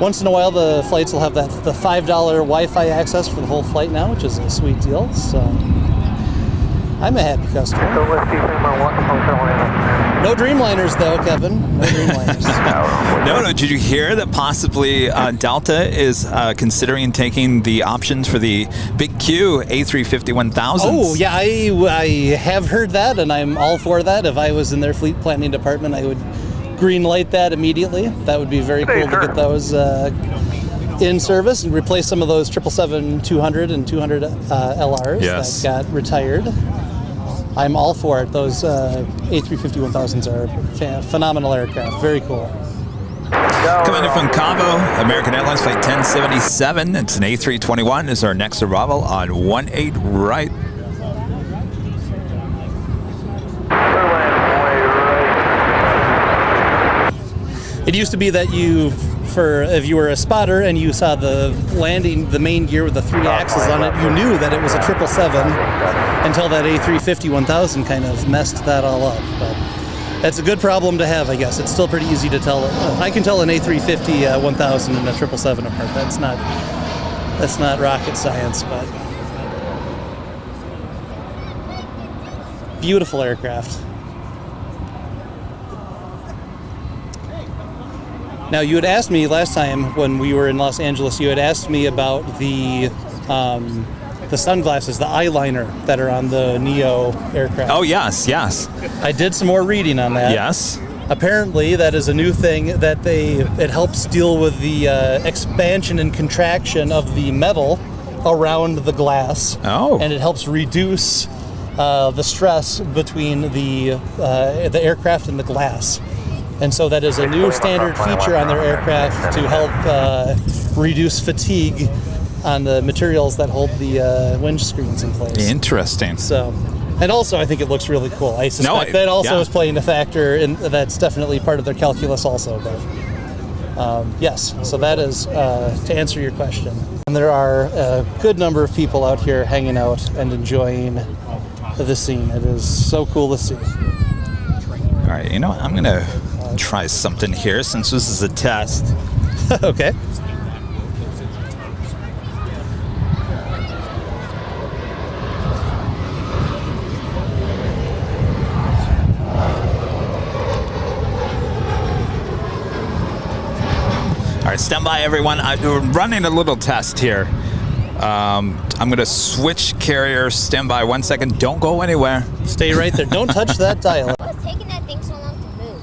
once in a while the flights will have the $5 Wi-Fi access for the whole flight now, which is a sweet deal. So I'm a happy customer. No Dreamliners though, Kevin. No Dreamliners. No. Did you hear that possibly Delta is considering taking the options for the Big Q A350-1000s? Oh yeah, I have heard that, and I'm all for that. If I was in their fleet planning department, I would green light that immediately. That would be very cool to get those in service and replace some of those 777-200 and 200 LRs that got retired. I'm all for it. Those A350-1000s are phenomenal aircraft. Very cool. Coming in from Cabo, American Airlines Flight 1077. It's an A321. Is our next arrival on 18 right. It used to be that if you were a spotter and you saw the landing, the main gear with the 3 axes on it, you knew that it was a 777 until that A350-1000 kind of messed that all up. But that's a good problem to have, I guess. It's still pretty easy to tell. I can tell an A350-1000 and a 777 apart. That's not rocket science, but beautiful aircraft. Now, you had asked me last time when we were in Los Angeles, you had asked me about the sunglasses, the eyeliner that are on the Neo aircraft. Oh, yes. I did some more reading on that. Yes. Apparently, that is a new thing that it helps deal with the expansion and contraction of the metal around the glass. Oh. And it helps reduce the stress between the aircraft and the glass. And so that is a new standard feature on their aircraft to help reduce fatigue on the materials that hold the windscreens in place. Interesting. So, and also I think it looks really cool. I suspect that also is playing a factor, and that's definitely part of their calculus also. But yes, so that is to answer your question. And there are a good number of people out here hanging out and enjoying the scene. It is so cool to see. All right, you know what? I'm going to try something here since this is a test. Okay. Stand by, everyone. We're running a little test here. I'm going to switch carriers. Stand by 1 second. Don't go anywhere. Stay right there. Don't touch that dial. What's taking that thing so long to move?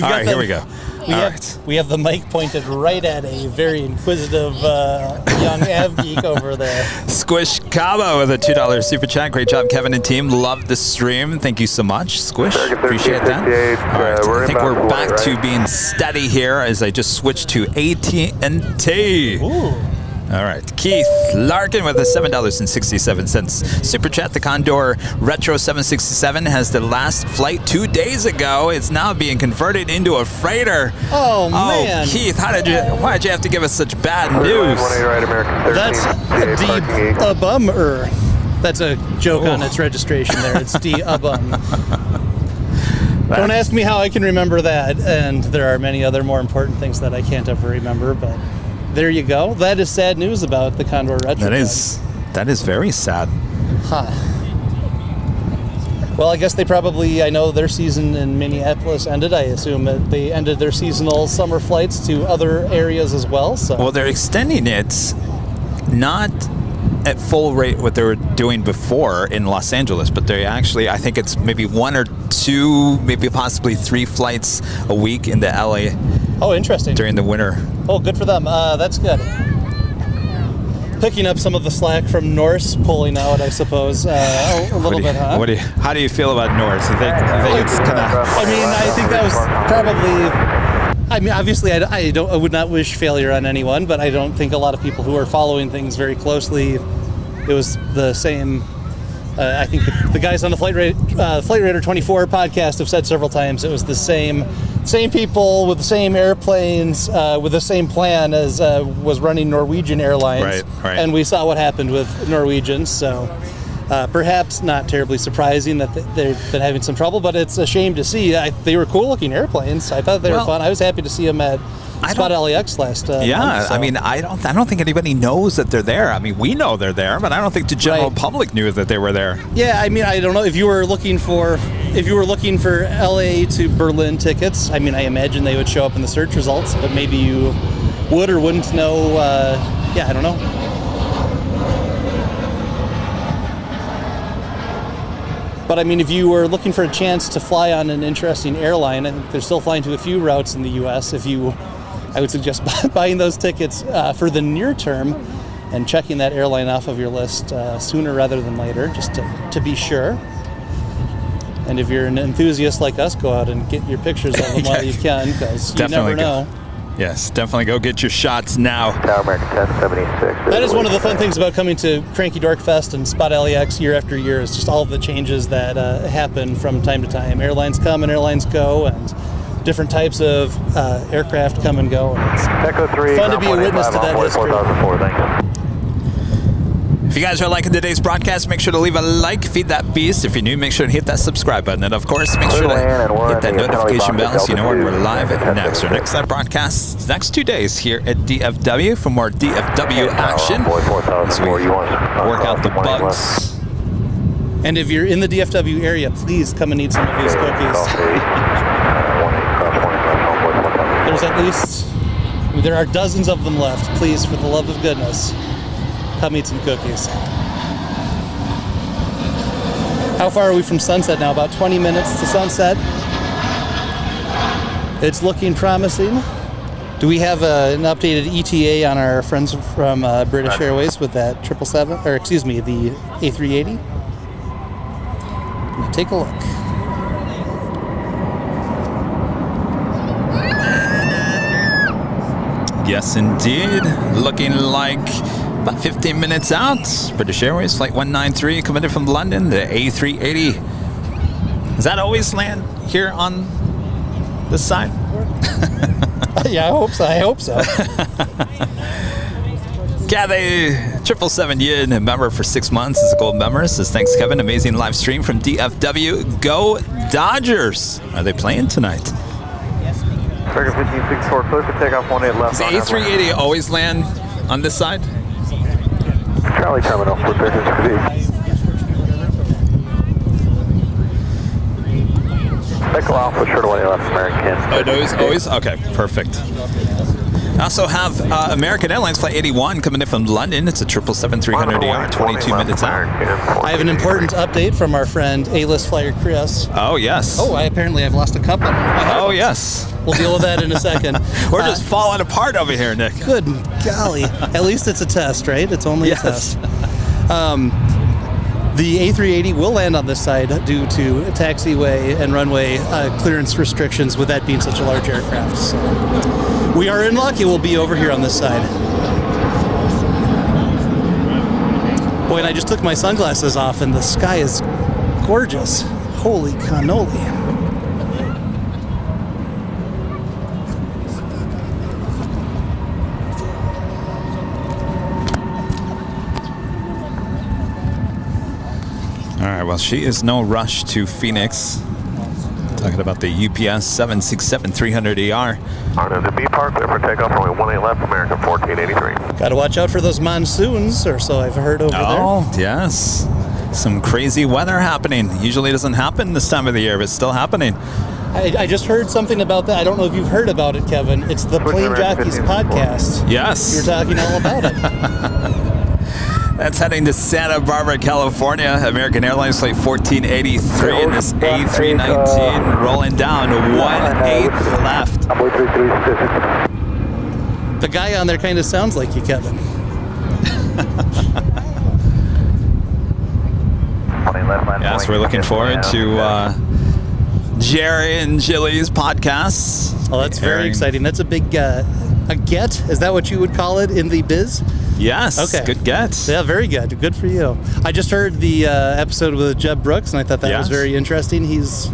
All right, here we go. We have the mic pointed right at a very inquisitive young av geek over there. Squish Cabo with a $2 super chat. Great job, Kevin and team. Love the stream. Thank you so much, Squish. Appreciate that. All right, I think we're back to being steady here as I just switched to AT&T. Ooh. All right, Keith Larkin with a $7.67 super chat. The Condor Retro 767 has the last flight 2 days ago. It's now being converted into a freighter. Oh man, Keith, why did you have to give us such bad news? That's a bummer. That's a joke on its registration there. It's D-a-bum. Don't ask me how I can remember that, and there are many other more important things that I can't ever remember, but there you go. That is sad news about the Condor Retro. That is very sad. Huh. Well, I guess I know their season in Minneapolis ended. I assume that they ended their seasonal summer flights to other areas as well. So. Well, they're extending it, not at full rate what they were doing before in Los Angeles, but they actually, I think it's maybe 1 or 2, maybe possibly 3 flights a week into LA. Oh, interesting. During the winter. Oh, good for them. That's good. Picking up some of the slack from Norse pulling out, I suppose, a little bit, huh? How do you feel about Norse? You think it's kind of... I mean, I think that was probably... I mean, obviously, I would not wish failure on anyone, but I don't think a lot of people who are following things very closely, it was the same... I think the guys on the Flight Radar 24 podcast have said several times it was the same people with the same airplanes with the same plan as was running Norwegian Airlines. Right. And we saw what happened with Norwegian, so perhaps not terribly surprising that they've been having some trouble, but it's a shame to see. They were cool-looking airplanes. I thought they were fun. I was happy to see them at Spot LAX last month, so. I mean, I don't think anybody knows that they're there. I mean, we know they're there, but I don't think the general public knew that they were there. Yeah, I mean, I don't know if you were looking for LA to Berlin tickets. I mean, I imagine they would show up in the search results, but maybe you would or wouldn't know. I don't know. But I mean, if you were looking for a chance to fly on an interesting airline, I think they're still flying to a few routes in the U.S. I would suggest buying those tickets for the near term and checking that airline off of your list sooner rather than later, just to be sure. And if you're an enthusiast like us, go out and get your pictures of them while you can, because you never know. Yes, definitely go get your shots now. Tower American 1076. That is one of the fun things about coming to Cranky Dork Fest and Spot LAX year after year, is just all of the changes that happen from time to time. Airlines come and airlines go, and different types of aircraft come and go. And it's Echo 3, fun to be a witness to that history. 4004, thanks. If you guys are liking today's broadcast, make sure to leave a like, feed that beast. If you're new, make sure to hit that subscribe button. And of course, make sure to hit that notification bell so you know when we're live next. Our next live broadcast, next 2 days here at DFW for more DFW action as we work out the bugs. And if you're in the DFW area, please come and eat some of these cookies. There are dozens of them left. Please, for the love of goodness, come eat some cookies. How far are we from sunset now? About 20 minutes to sunset. It's looking promising. Do we have an updated ETA on our friends from British Airways with that 777, or excuse me, the A380? Take a look. Yes, indeed. Looking like about 15 minutes out. British Airways Flight 193 coming in from London, the A380. Does that always land here on this side? Yeah, I hope so. Kathy, 777 Yin, a member for 6 months, is a gold member. Says, thanks, Kevin. Amazing live stream from DFW. Go Dodgers. Are they playing tonight? Target 1564, close to takeoff 18 left. Does the A380 always land on this side? Charlie Terminal, with Echo Well, for sure to 18 left American. Always? Okay, perfect. I also have American Airlines Flight 81 coming in from London. It's a 777-300ER, 22 minutes out. I have an important update from our friend A-list flyer Chris. Oh, yes. Oh, I've lost a couple. Oh, yes. We'll deal with that in a second. We're just falling apart over here, Nick. Good golly. At least it's a test, right? It's only a test. The A380 will land on this side due to taxiway and runway clearance restrictions, with that being such a large aircraft. So we are in luck. It will be over here on this side. Boy, and I just took my sunglasses off, and the sky is gorgeous. Holy cannoli. All right, well, she is no rush to Phoenix. Talking about the UPS 767-300ER. On the B park, there for takeoff, only 18 left, American 1483. Got to watch out for those monsoons, or so I've heard over there. Oh, yes. Some crazy weather happening. Usually doesn't happen this time of the year, but it's still happening. I just heard something about that. I don't know if you've heard about it, Kevin. It's the Plane Jockeys podcast. Yes. You're talking all about it. That's heading to Santa Barbara, California. American Airlines Flight 1483 in this A319 rolling down. 1/8 left. The guy on there kind of sounds like you, Kevin. Yes, we're looking forward to Jerry and Jilly's podcasts. Oh, that's very exciting. That's a big a get. Is that what you would call it in the biz? Yes. Okay. Good get. Yeah, very good. Good for you. I just heard the episode with Jeb Brooks, and I thought that was very interesting. He's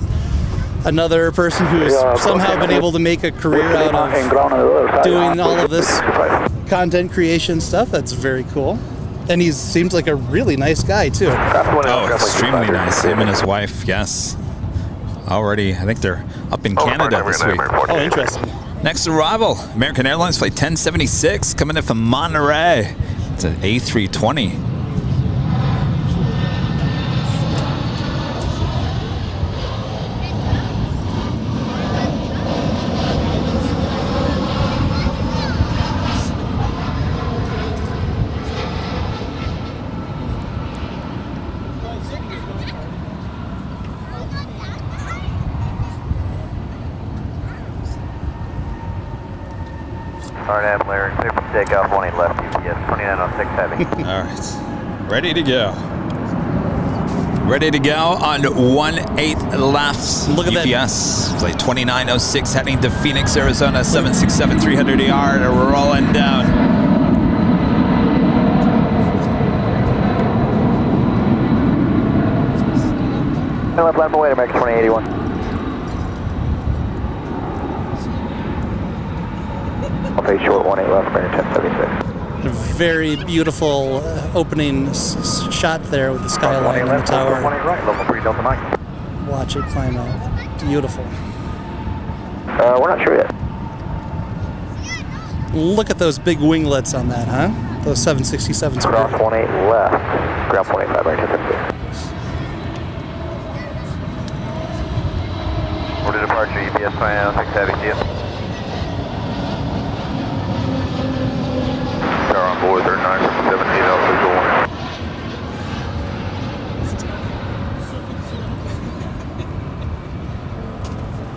another person who has somehow been able to make a career out of doing all of this content creation stuff. That's very cool. And he seems like a really nice guy, too. Oh, extremely nice. Him and his wife, yes. Already, I think they're up in Canada this week. Oh, interesting. Next arrival, American Airlines Flight 1076 coming in from Monterey. It's an A320. Hard Larry, clear for takeoff, 18 left, UPS 2906 heavy. All right, ready to go. Ready to go on 18 left. Look at UPS Flight 2906 heading to Phoenix, Arizona, 767-300ER, and rolling down. Left line away, American 2081. Okay, short 18 left, American 1076. Very beautiful opening shot there with the skyline and the tower. 20 right, level 3 Delta Mike. Watch it climb out. Beautiful. We're not sure yet. Look at those big winglets on that, huh? Those 767s are Cross great. 18 left, ground 185, American 1076. Order departure, UPS 2906 heavy, see you. Car on board, 3978 Alpha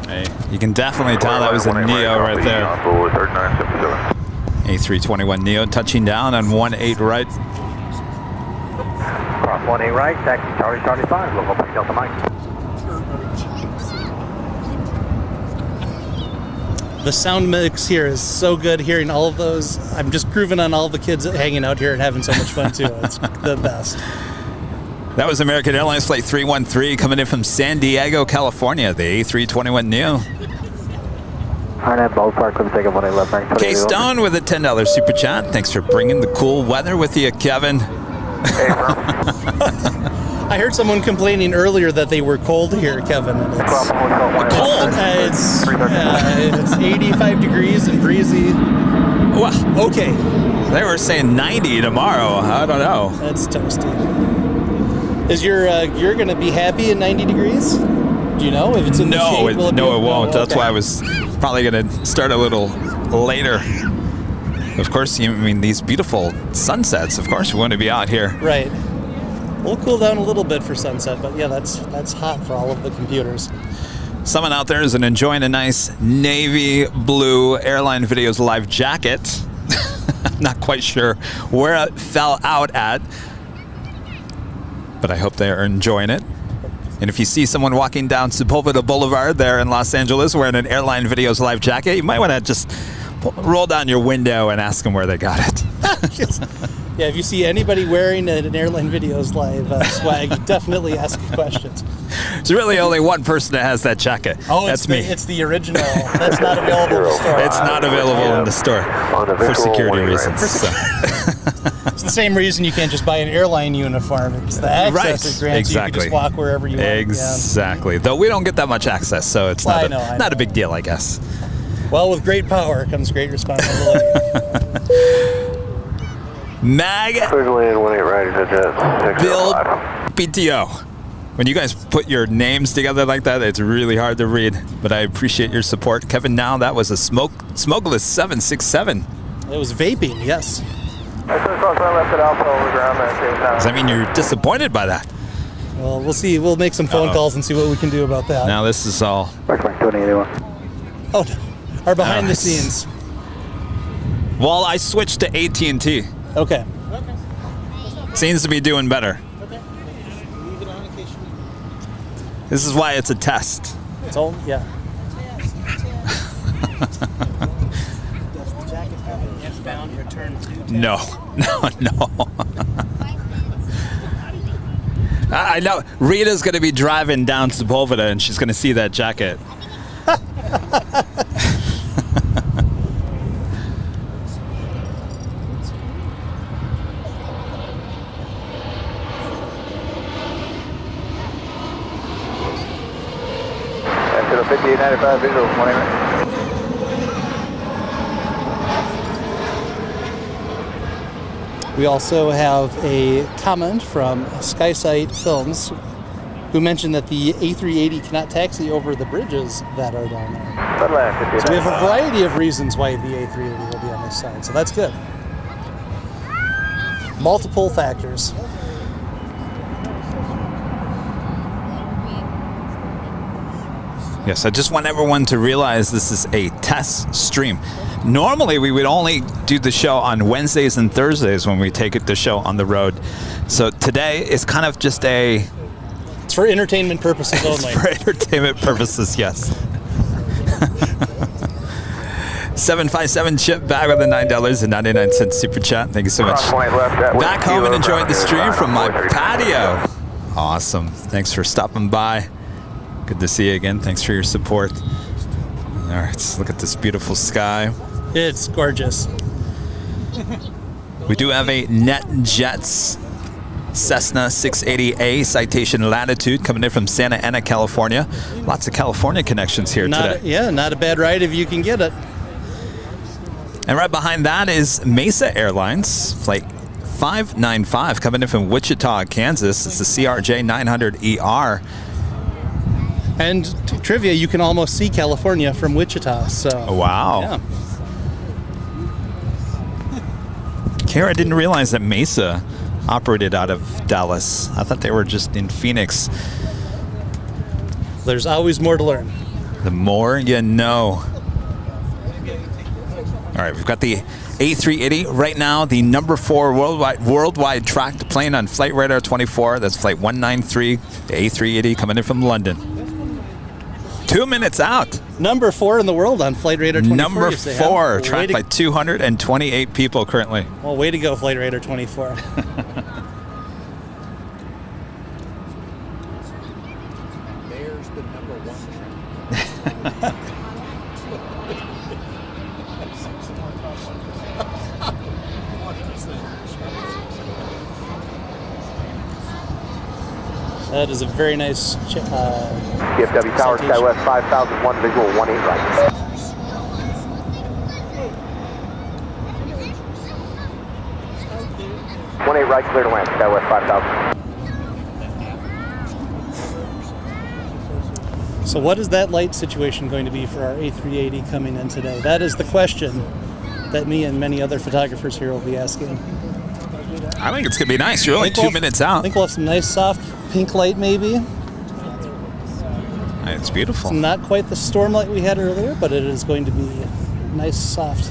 Hey, you can definitely tell that was a Neo right there. On board, 3977. A321 Neo touching down on 18 right. Cross 18 right, taxi Charlie 5, local 3 Delta Mike. The sound mix here is so good, hearing all of those. I'm just grooving on all the kids hanging out here and having so much fun, too. It's the best. That was American Airlines Flight 313 coming in from San Diego, California, the A321 Neo. Hard ballpark, let's take up 18 left, American 2081. K Stone with a $10 super chat. Thanks for bringing the cool weather with you, Kevin. Hey, bro. I heard someone complaining earlier that they were cold here, Kevin. And it's cold. It's 85 degrees and breezy. Well, okay. They were saying 90 tomorrow. I don't know. That's toasty. Is you're going to be happy in 90 degrees? Do you know if it's in the shade? Will No, it won't. No, That's okay. why I was probably going to start a little later. Of course, I mean, these beautiful sunsets, of course, we want to be out here. Right. We'll cool down a little bit for sunset, but yeah, that's hot for all of the computers. Someone out there is enjoying a nice navy blue Airline Videos live jacket. I'm not quite sure where it fell out at, but I hope they are enjoying it. And if you see someone walking down Sepulveda Boulevard there in Los Angeles wearing an Airline Videos live jacket, you might want to just roll down your window and ask them where they got it. Yeah, if you see anybody wearing an Airline Videos live swag, definitely ask questions. There's really only one person that has that jacket. Oh, that's me. It's the original. That's not available in the store. It's not available in the store for security reasons. So. It's the same reason you can't just buy an airline uniform. It's the access it grants you. You can just walk wherever you want. Exactly. Though we don't get that much access, so it's not a big deal, I guess. Well, with great power comes great responsibility. Mag Bill PTO. When you guys put your names together like that, it's really hard to read, but I appreciate your support. Kevin, now that was a Smokeless 767. It was vaping, yes. Does that mean you're disappointed by that? Well, we'll see. We'll make some phone calls and see what we can do about that. Now this is all... Oh, our behind the scenes. Well, I switched to AT&T. Okay. Seems to be doing better. This is why it's a test. It's all, yeah. No. I know Rita's going to be driving down Sepulveda and she's going to see that jacket. Exit 5895 visual, 20 minutes. We also have a comment from SkySight Films who mentioned that the A380 cannot taxi over the bridges that are down there. So we have a variety of reasons why the A380 will be on this side, so that's good. Multiple factors. Yes, I just want everyone to realize this is a test stream. Normally, we would only do the show on Wednesdays and Thursdays when we take the show on the road. So today is kind of just a... It's for entertainment purposes only. For entertainment purposes, yes. 757 Chip back with the $9.99 super chat. Thank you so much. Back home and enjoying the stream from my patio. Awesome. Thanks for stopping by. Good to see you again. Thanks for your support. All right, let's look at this beautiful sky. It's gorgeous. We do have a NetJets Cessna 680A Citation Latitude coming in from Santa Ana, California. Lots of California connections here today. Yeah, not a bad ride if you can get it. And right behind that is Mesa Airlines, flight 595 coming in from Wichita, Kansas. It's the CRJ 900ER. And trivia, you can almost see California from Wichita. So wow. Yeah. Kara, I didn't realize that Mesa operated out of Dallas. I thought they were just in Phoenix. There's always more to learn. The more you know. All right, we've got the A380 right now, the number 4 worldwide tracked plane on Flight Radar 24. That's flight 193, the A380 coming in from London. 2 minutes out. Number 4 in the world on Flight Radar 24. Number 4, tracked by 228 people currently. Well, way to go, Flight Radar 24. There's the number 1. That is a very nice DFW Tower, SkyWest 5001, visual 18 right. 18 right, clear to land, SkyWest 5000. So what is that light situation going to be for our A380 coming in today? That is the question that me and many other photographers here will be asking. I think it's going to be nice. You're only 2 minutes out. I think we'll have some nice soft pink light maybe. It's beautiful. It's not quite the storm light we had earlier, but it is going to be nice soft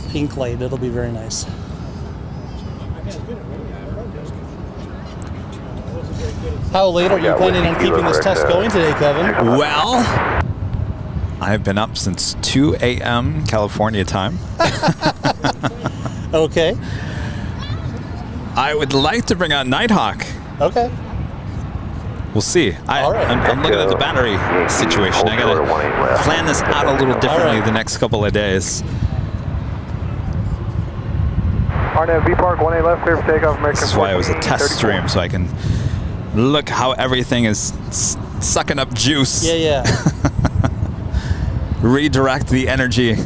pink light. It'll be very nice. How late are you planning on keeping this test going today, Kevin? Well, I've been up since 2 a.m. California time. Okay. I would like to bring out Nighthawk. Okay. We'll see. I'm looking at the battery situation. I got to plan this out a little differently the next couple of days. RNAV V Park 18 left, clear for takeoff. American. This is why it was a test stream, so I can look how everything is sucking up juice. Yeah. Redirect the energy.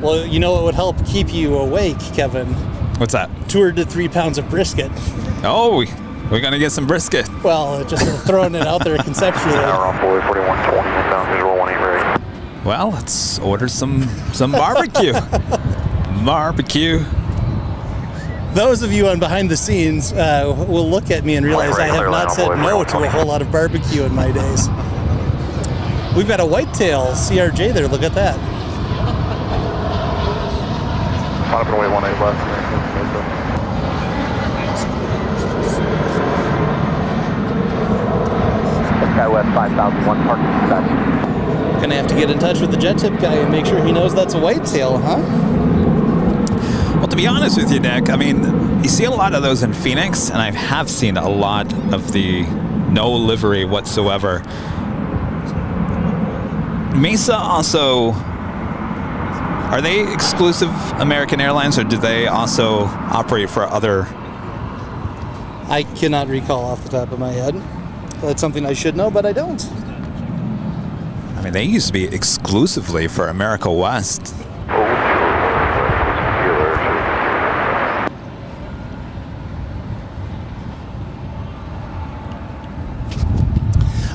Well, you know what would help keep you awake, Kevin? What's that? 2 to 3 pounds of brisket. Oh, we're going to get some brisket. Well, just throwing it out there conceptually. Well, let's order some barbecue. Barbecue. Those of you on behind the scenes will look at me and realize I have not said no to a whole lot of barbecue in my days. We've got a whitetail CRJ there. Look at that. Runway 18 left. SkyWest 5001 parking spot. Gonna have to get in touch with the jet tip guy and make sure he knows that's a whitetail, huh? Well, to be honest with you, Nick, I mean, you see a lot of those in Phoenix, and I have seen a lot of the no livery whatsoever. Mesa also, are they exclusive American Airlines, or do they also operate for other? I cannot recall off the top of my head. That's something I should know, but I don't. I mean, they used to be exclusively for America West.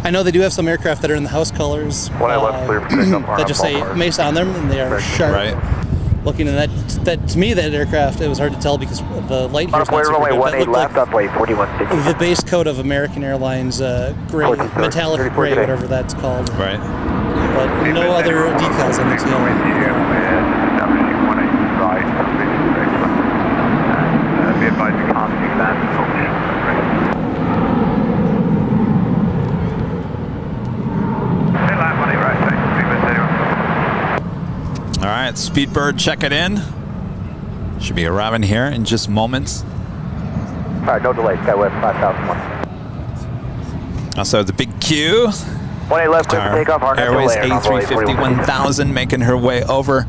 I know they do have some aircraft that are in the house colors that just say Mesa on them, and they are sharp. Right. Looking at that to me, that aircraft, it was hard to tell because the light here is not super good. That looked like the base coat of American Airlines gray, metallic gray, whatever that's called. Right. But no other decals on the tail. Be advised to contact that. All right, Speedbird, check it in. Should be arriving here in just moments. All right, no delay. SkyWest 5001. Also, the big Q. 18 left, clear for takeoff. Airways A350 1000 making her way over.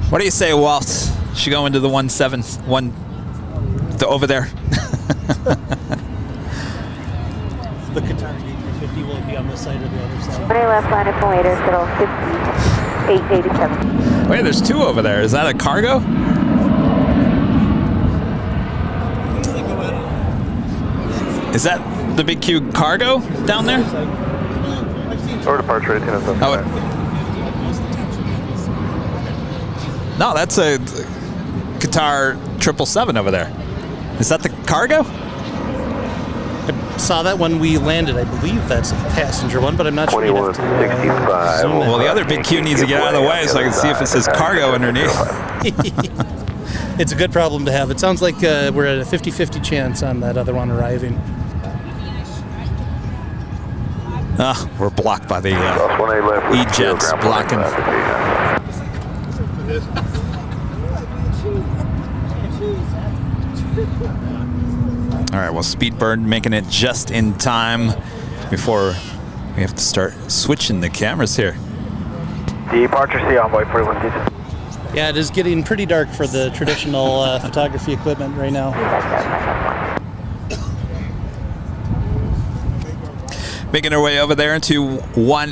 What do you say, Walt? She go into the 171 over there. The Qatar A350 will be on this side or the other side. 18 left, line at later, settle 5887. Wait, there's two over there. Is that a cargo? Is that the big Q cargo down there? Or departure 18 of Oh, no, that's a Qatar 777 over there. Is that the cargo? I saw that when we landed. I believe that's a passenger one, but I'm not sure. You'd have to, zoom in. Well, the other big Q needs to get out of the way so I can see if it says cargo underneath. It's a good problem to have. It sounds like we're at a 50-50 chance on that other one arriving. We're blocked by the E-jets blocking. All right, well, Speedbird making it just in time before we have to start switching the cameras here. Departure C Envoy 4122. Yeah, it is getting pretty dark for the traditional photography equipment right now. Making our way over there to 18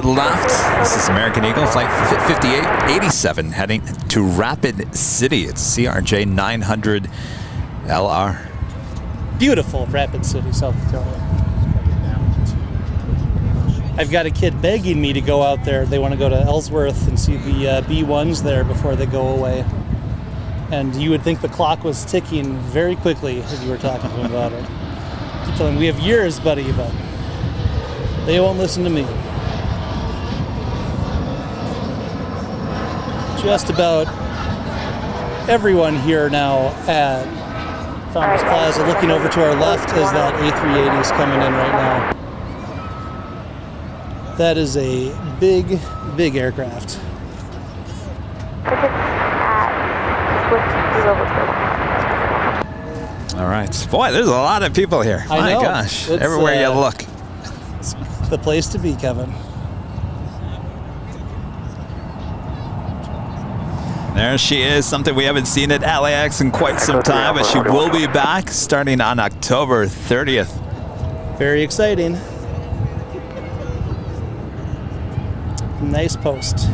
left. This is American Eagle, flight 5887, heading to Rapid City. It's CRJ 900 LR. Beautiful Rapid City, South Dakota. I've got a kid begging me to go out there. They want to go to Ellsworth and see the B1s there before they go away. And you would think the clock was ticking very quickly as you were talking to him about it. I keep telling him, we have years, buddy, but they won't listen to me. Just about everyone here now at Founders Plaza. Looking over to our left as that A380 is coming in right now. That is a big, big aircraft. All right. Boy, there's a lot of people here. My gosh. It's, everywhere you look. It's the place to be, Kevin. There she is, something we haven't seen at LAX in quite some time, but she will be back starting on October 30th. Very exciting. Nice post.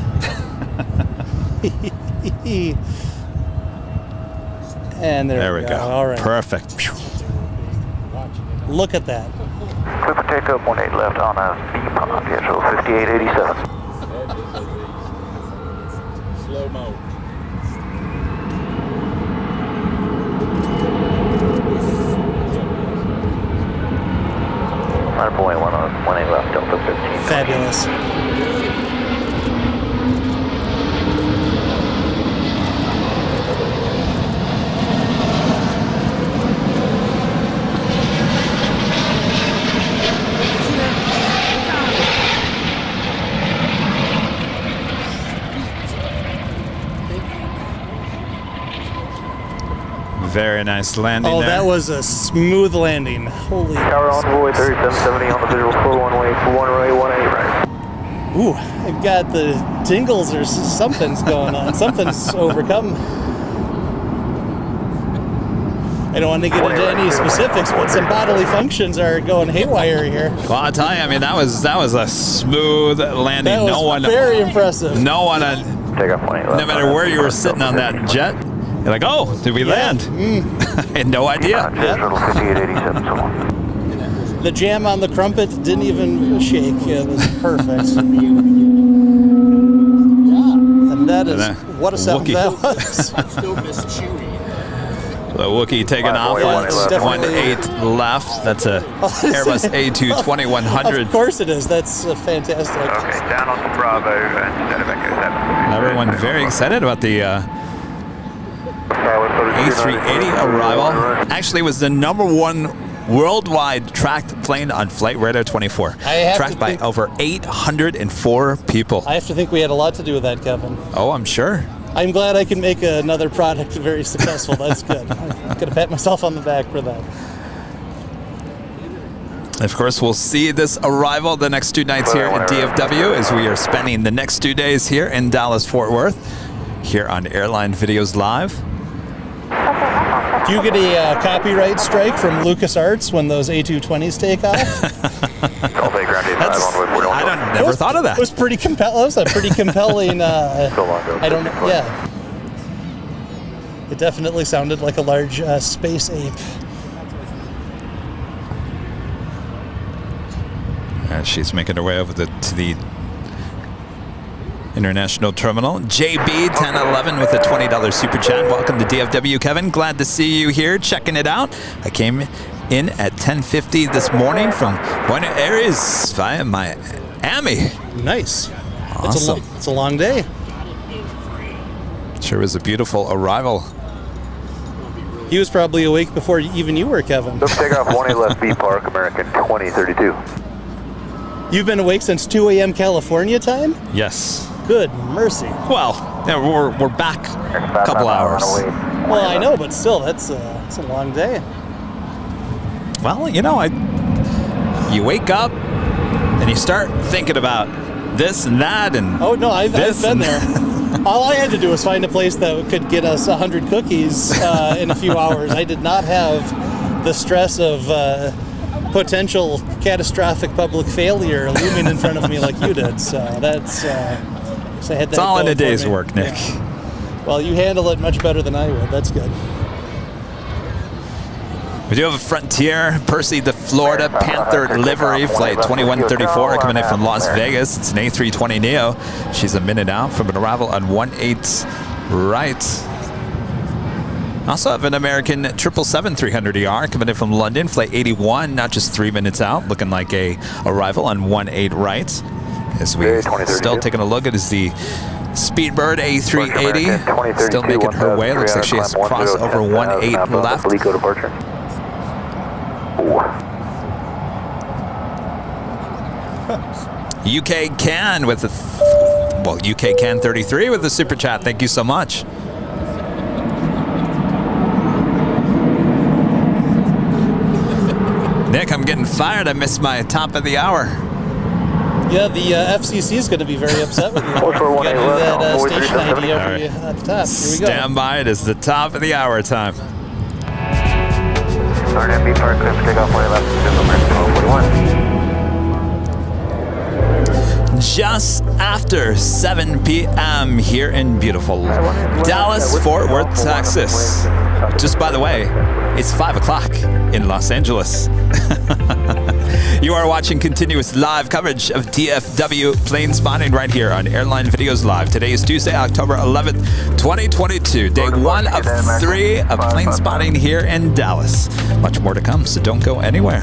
And there we go. All right. Perfect. Look at that. Clear for takeoff, 18 left on a B-pond, schedule 5887. Slow-mo. Boeing 18 left, Delta 15. Fabulous. Very nice landing there. That was a smooth landing. Holy. Tower Envoy 3770 on the visual full one-way 18 right. Ooh, I've got the tingles or something's going on. Something's overcome. I don't want to get into any specifics, but some bodily functions are going haywire here. Well, I'll tell you, I mean, that was a smooth landing. That was very impressive. No one, Takeoff 18 left. no matter where you were sitting on that jet, you're like, oh, did we land? I had no idea. Schedule 5887, so on. The jam on the crumpet didn't even shake. It was perfect. And that is, what a sound that was. Still miss Chewie. The Wookiee taking off on 1-8 left. That's a Airbus A220-100. Of course it is. That's fantastic. Okay, down on the Bravo and Echo 7. Everyone very excited about the A380 arrival. Actually, it was the #1 worldwide tracked plane on Flight Radar 24. Tracked by over 804 people. I have to think we had a lot to do with that, Kevin. Oh, I'm sure. I'm glad I can make another product very successful. That's good. I'm going to pat myself on the back for that. Of course, we'll see this arrival the next 2 nights here in DFW as we are spending the next 2 days here in Dallas-Fort Worth, here on Airline Videos Live. Do you get a copyright strike from LucasArts when those A220s take off? I never thought of that. It was pretty compelling. That was a pretty compelling. I don't know. Yeah. It definitely sounded like a large space ape. She's making her way over to the International Terminal. JB1011 with a $20 super chat. Welcome to DFW, Kevin. Glad to see you here, checking it out. I came in at 10:50 this morning from Buenos Aires via Miami. Nice. Awesome. It's a long day. Sure was a beautiful arrival. He was probably awake before even you were, Kevin. Takeoff 18 left B Park, American 2032. You've been awake since 2 a.m. California time? Yes. Good mercy. Well, yeah, we're back a couple hours. Well, I know, but still, that's a long day. Well, you know, you wake up and you start thinking about this and that and oh no, I've been there. All I had to do was find a place that could get us 100 cookies in a few hours. I did not have the stress of potential catastrophic public failure looming in front of me like you did. So that's. So I had that. It's all in a day's work, Nick. Yeah. Well, you handle it much better than I would. That's good. We do have a Frontier, Percy the Florida Panther livery, flight 2134 coming in from Las Vegas. It's an A320 Neo. She's a minute out from an arrival on 18 right. Also have an American 777-300ER coming in from London, flight 81, not just 3 minutes out, looking like a arrival on 18 right. As we still taking a look at is the Speedbird A380, still making her way. Looks like she has crossed over 18 left. UK Can with the, UK Can 33 with the super chat. Thank you so much. Nick, I'm getting fired. I missed my top of the hour. Yeah, the FCC is going to be very upset with you. You got to do that station ID every at the top. Here we go. Stand by. It is the top of the hour time. RNB Park, clear for takeoff 1241. Just after 7 p.m. here in beautiful Dallas, Fort Worth, Texas. Just by the way, it's 5 o'clock in Los Angeles. You are watching continuous live coverage of DFW plane spotting right here on Airline Videos Live. Today is Tuesday, October 11th, 2022. Day 1 of 3 of plane spotting here in Dallas. Much more to come, so don't go anywhere.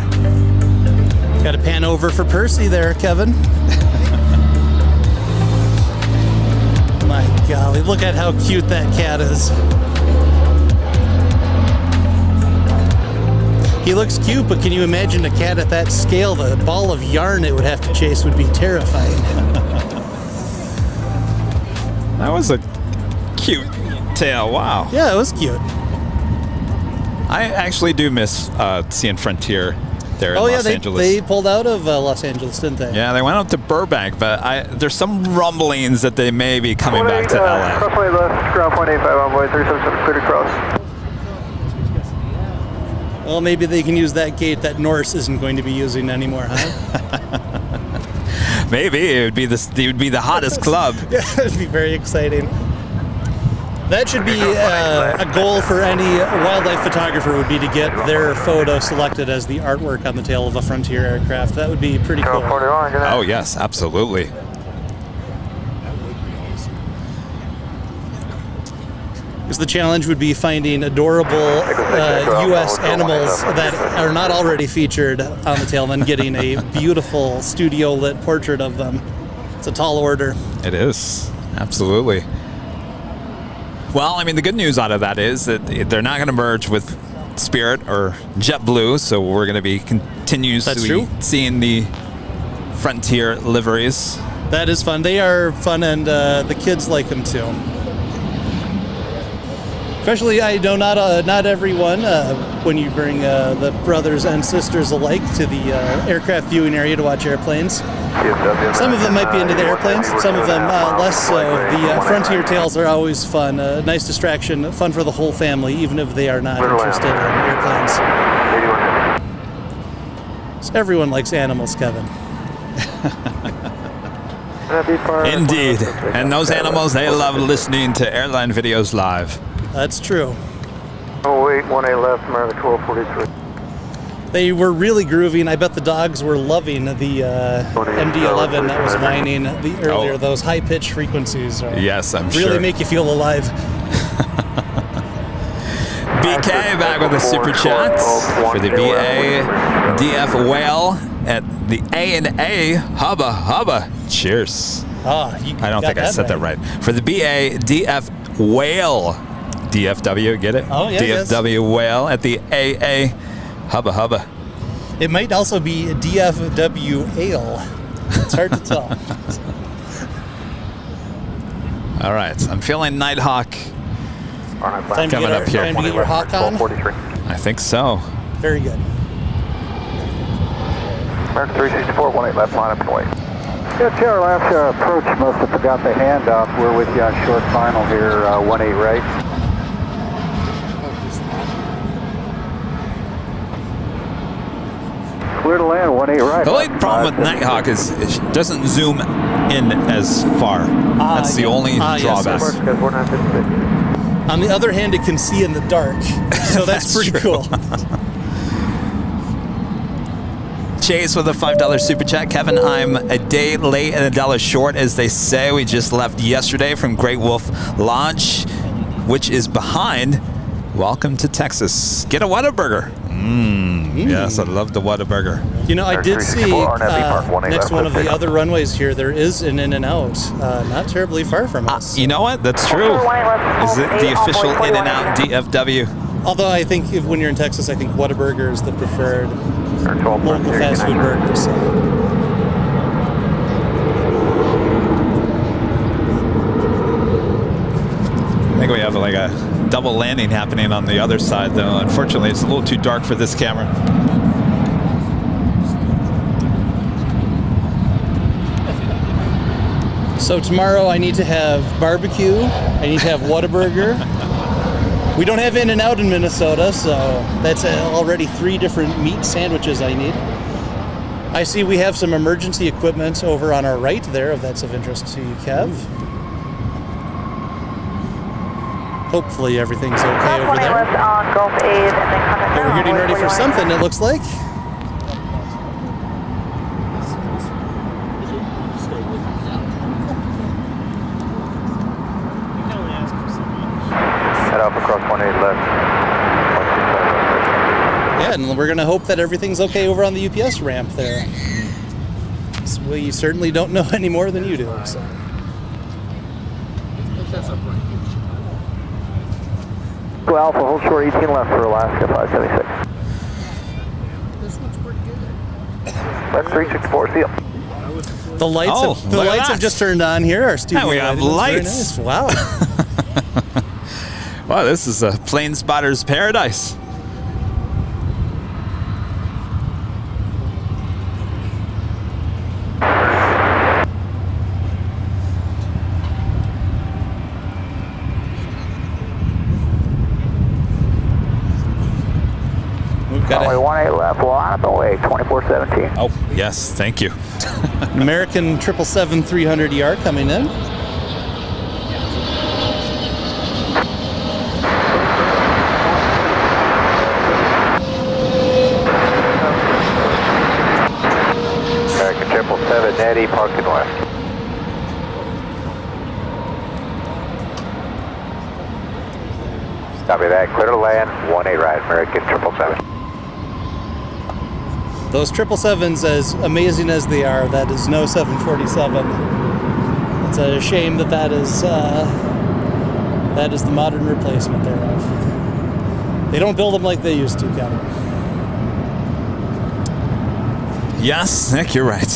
Got to pan over for Percy there, Kevin. My golly, look at how cute that cat is. He looks cute, but can you imagine a cat at that scale? The ball of yarn it would have to chase would be terrifying. That was a cute tail, wow. Yeah, it was cute. I actually do miss seeing Frontier there in Los Angeles. They pulled out of Los Angeles, didn't they? Yeah, they went up to Burbank, but there's some rumblings that they may be coming back to LA. Crossway left, ground 185 envoy, 377 clear to cross. Well, maybe they can use that gate that Norse isn't going to be using anymore, huh? Maybe it would be the hottest club. Yeah, it'd be very exciting. That should be a goal for any wildlife photographer, would be to get their photo selected as the artwork on the tail of a Frontier aircraft. That would be pretty cool. Oh yes, absolutely. Because the challenge would be finding adorable U.S. animals that are not already featured on the tail, and then getting a beautiful studio lit portrait of them. It's a tall order. It is, absolutely. Well, I mean, the good news out of that is that they're not going to merge with Spirit or JetBlue, so we're going to be continuously seeing the Frontier liveries. That is fun. They are fun, and the kids like them too. Especially, I know not everyone, when you bring the brothers and sisters alike to the aircraft viewing area to watch airplanes. Some of them might be into the airplanes, some of them less so. The Frontier tails are always fun, nice distraction, fun for the whole family, even if they are not interested in airplanes. So everyone likes animals, Kevin. Indeed. And those animals, they love listening to Airline Videos Live. That's true. Oh wait, 18 left, America 1243. They were really groovy, and I bet the dogs were loving the MD-11 that was whining earlier. Those high-pitched frequencies yes, I'm really sure. make you feel alive. BK back with a super chat for the BA DF Whale at the A&A Hubba Hubba. Cheers. I don't think I said that right. For the BA DF Whale. DFW, get it? Oh, yeah. DFW Whale at the AA Hubba Hubba. It might also be DFW Ale. It's hard to tell. All right, I'm feeling Nighthawk coming up here. Time to get your hawk on? I think so. Very good. American 364, 18 left, line up and wait. Yeah, TR last approach must have forgot the handoff. We're with you on short final here, 18 right. Clear to land, 18 right. The only problem with Nighthawk is it doesn't zoom in as far. That's the only drawback. Yes. On the other hand, it can see in the dark, so that's pretty cool. Chase with a $5 super chat. Kevin, I'm a day late and $1 short, as they say. We just left yesterday from Great Wolf Lodge, which is behind. Welcome to Texas. Get a Whataburger. Yes, I love the Whataburger. You know, I did see next one of the other runways here, there is an In-N-Out, not terribly far from us. You know what? That's true. Is it the official In-N-Out DFW? Although I think when you're in Texas, I think Whataburger is the preferred local fast food burger. So. I think we have like a double landing happening on the other side, though. Unfortunately, it's a little too dark for this camera. So tomorrow I need to have barbecue, I need to have Whataburger. We don't have In-N-Out in Minnesota, so that's already 3 different meat sandwiches I need. I see we have some emergency equipment over on our right there, if that's of interest to you, Kev. Hopefully everything's okay over there. But we're getting ready for something, it looks like. Head up across 18 left. Yeah, and we're going to hope that everything's okay over on the UPS ramp there. So we certainly don't know any more than you do. So. Go Alpha, hold short 18 left for Alaska 576. This one's pretty good. Left 364, see ya. The lights have just turned on here. Our studio we have lighting. lights. Very nice. Wow. Wow, this is a plane spotter's paradise. Only 18 left, well, on the way, 2417. Oh, yes, thank you. American 777-300ER coming in. American 777, Nettie, parking west. Copy that, clear to land, 18 right, American 777. Those 777s, as amazing as they are, that is no 747. It's a shame that is the modern replacement thereof. They don't build them like they used to, Kevin. Yes, Nick, you're right.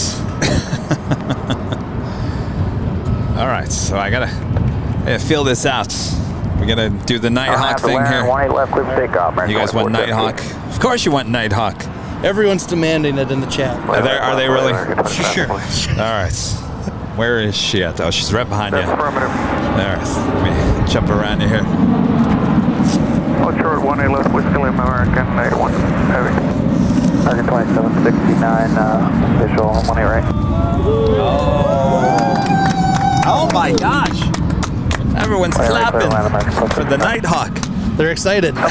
All right, so I gotta feel this out. We're gonna do the Nighthawk thing here. 18 left, clear for takeoff, You guys want Nighthawk? Of course you want Nighthawk. Everyone's demanding it in the chat. Are they really? Sure. All right. Where is she at? Oh, she's right behind you. All right. Let me jump around you here. Hold short, 18 left, Whiskey Lima, American 81 heavy. American 2769, visual, 18 right. Oh my gosh! Everyone's clapping for the Nighthawk. They're excited. With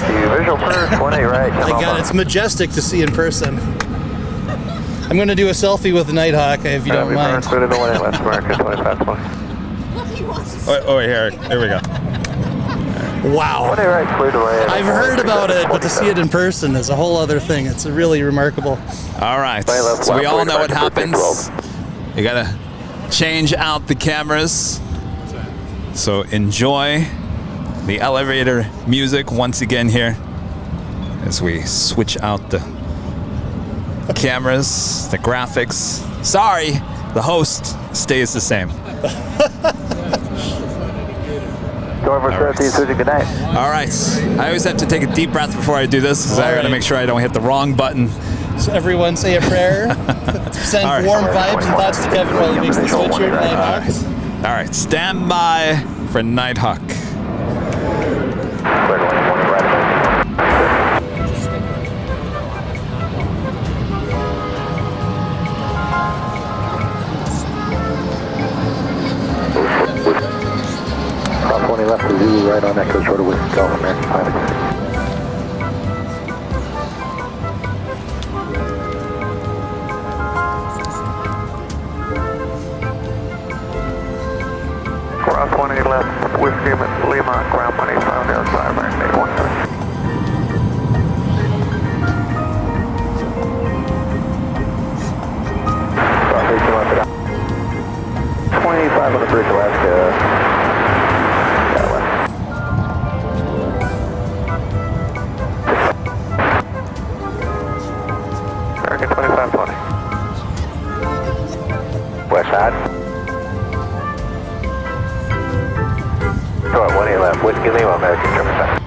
you, visual first, 18 right. My God, it's majestic to see in person. I'm going to do a selfie with the Nighthawk, if you don't mind. Clear to the 18 left, American 2520. Oh, here we go. Wow. 18 right, clear to land. I've heard about it, but to see it in person is a whole other thing. It's really remarkable. All right. So we all know what happens. You got to change out the cameras. So enjoy the elevator music once again here as we switch out the cameras, the graphics. Sorry, the host stays the same. Door for 13, good night. All right. I always have to take a deep breath before I do this because I got to make sure I don't hit the wrong button. So everyone say a prayer. Send warm vibes and thoughts to Kevin while he makes the switch here to Nighthawk. All right, stand by for Nighthawk. Cross 20 left to Zulu, right on Echo Short of Whiskey Golf, American pilot. Cross 18 left, Whiskey Lima, ground 185, outside, bearing 817. Cross 18 left, 25 on the bridge, Alaska. American 2520. West side. Short 18 left, Whiskey Lima, American German side.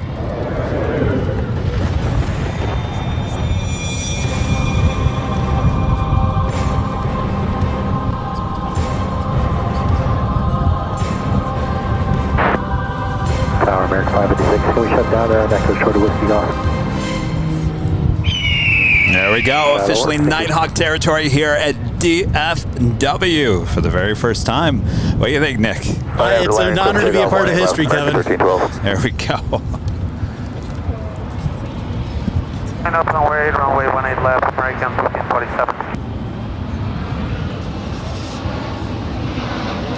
Tower American 556, can we shut down that goes short of Whiskey Golf? There we go. Officially Nighthawk territory here at DFW for the very first time. What do you think, Nick? It's an honor to be a part of history, Kevin. There we go. And up runway 18 left, American 1547.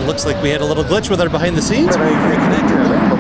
It looks like we had a little glitch with our behind the scenes. We've reconnected now.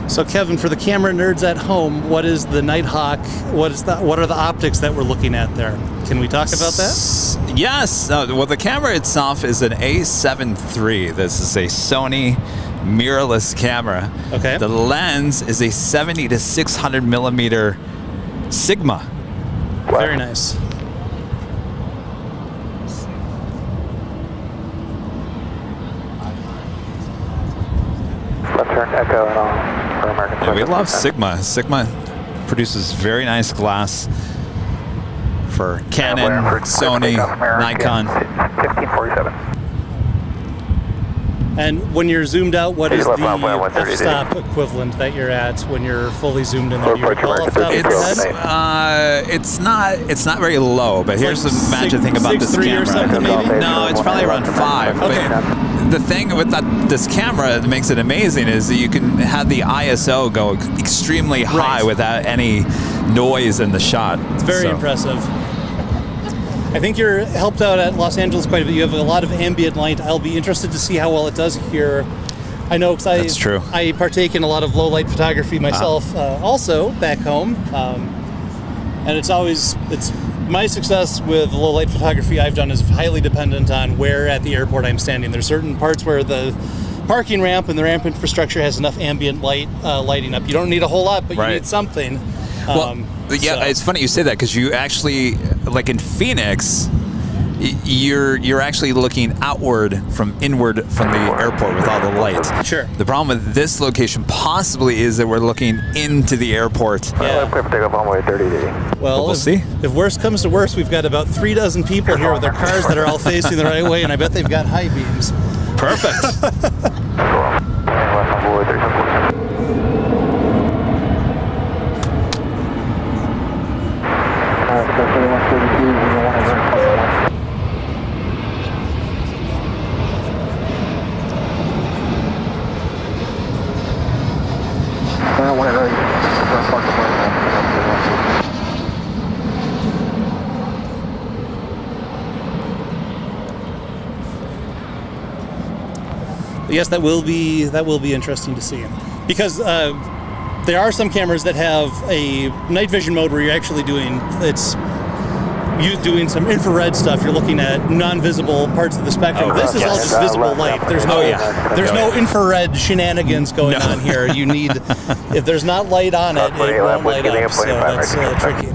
So Kevin, for the camera nerds at home, what is the Nighthawk? What are the optics that we're looking at there? Can we talk about that? Yes. Well, the camera itself is an A7 III. This is a Sony mirrorless camera. Okay. The lens is a 70 to 600 millimeter Sigma. Very nice. Left turn Echo and all for American. Yeah, we love Sigma. Sigma produces very nice glass for Canon, Sony, Nikon. 1547. And when you're zoomed out, what is the F-stop f-stop equivalent that you're at when you're fully zoomed in there? Do you recall off the top of your head? It's not very low, but here's the magic thing about this 6.3 camera. or something, maybe? No, it's probably around 5. Okay. But the thing with this camera that makes it amazing is that you can have the ISO go extremely high without any noise in the shot. It's very impressive. I think you're helped out at Los Angeles quite a bit. You have a lot of ambient light. I'll be interested to see how well it does here. I know because That's true. I partake in a lot of low light photography myself, also back home, and it's my success with low light photography I've done is highly dependent on where at the airport I'm standing. There's certain parts where the parking ramp and the ramp infrastructure has enough ambient light lighting up. You don't need a whole lot, but you need something. Yeah, it's funny you say that because you actually, like in Phoenix, you're actually looking outward from inward from the airport with all the lights. Sure. The problem with this location possibly is that we're looking into the airport. Yeah. Well, we'll see. If worst comes to worst, we've got about 3 dozen people here with their cars that are all facing the right way, and I bet they've got high beams. Perfect. Yes, that will be interesting to see, because there are some cameras that have a night vision mode where you're actually doing some infrared stuff. You're looking at non-visible parts of the spectrum. This is all just visible light. There's no infrared shenanigans going on here. You need, if there's not light on it, it won't light up. So that's tricky.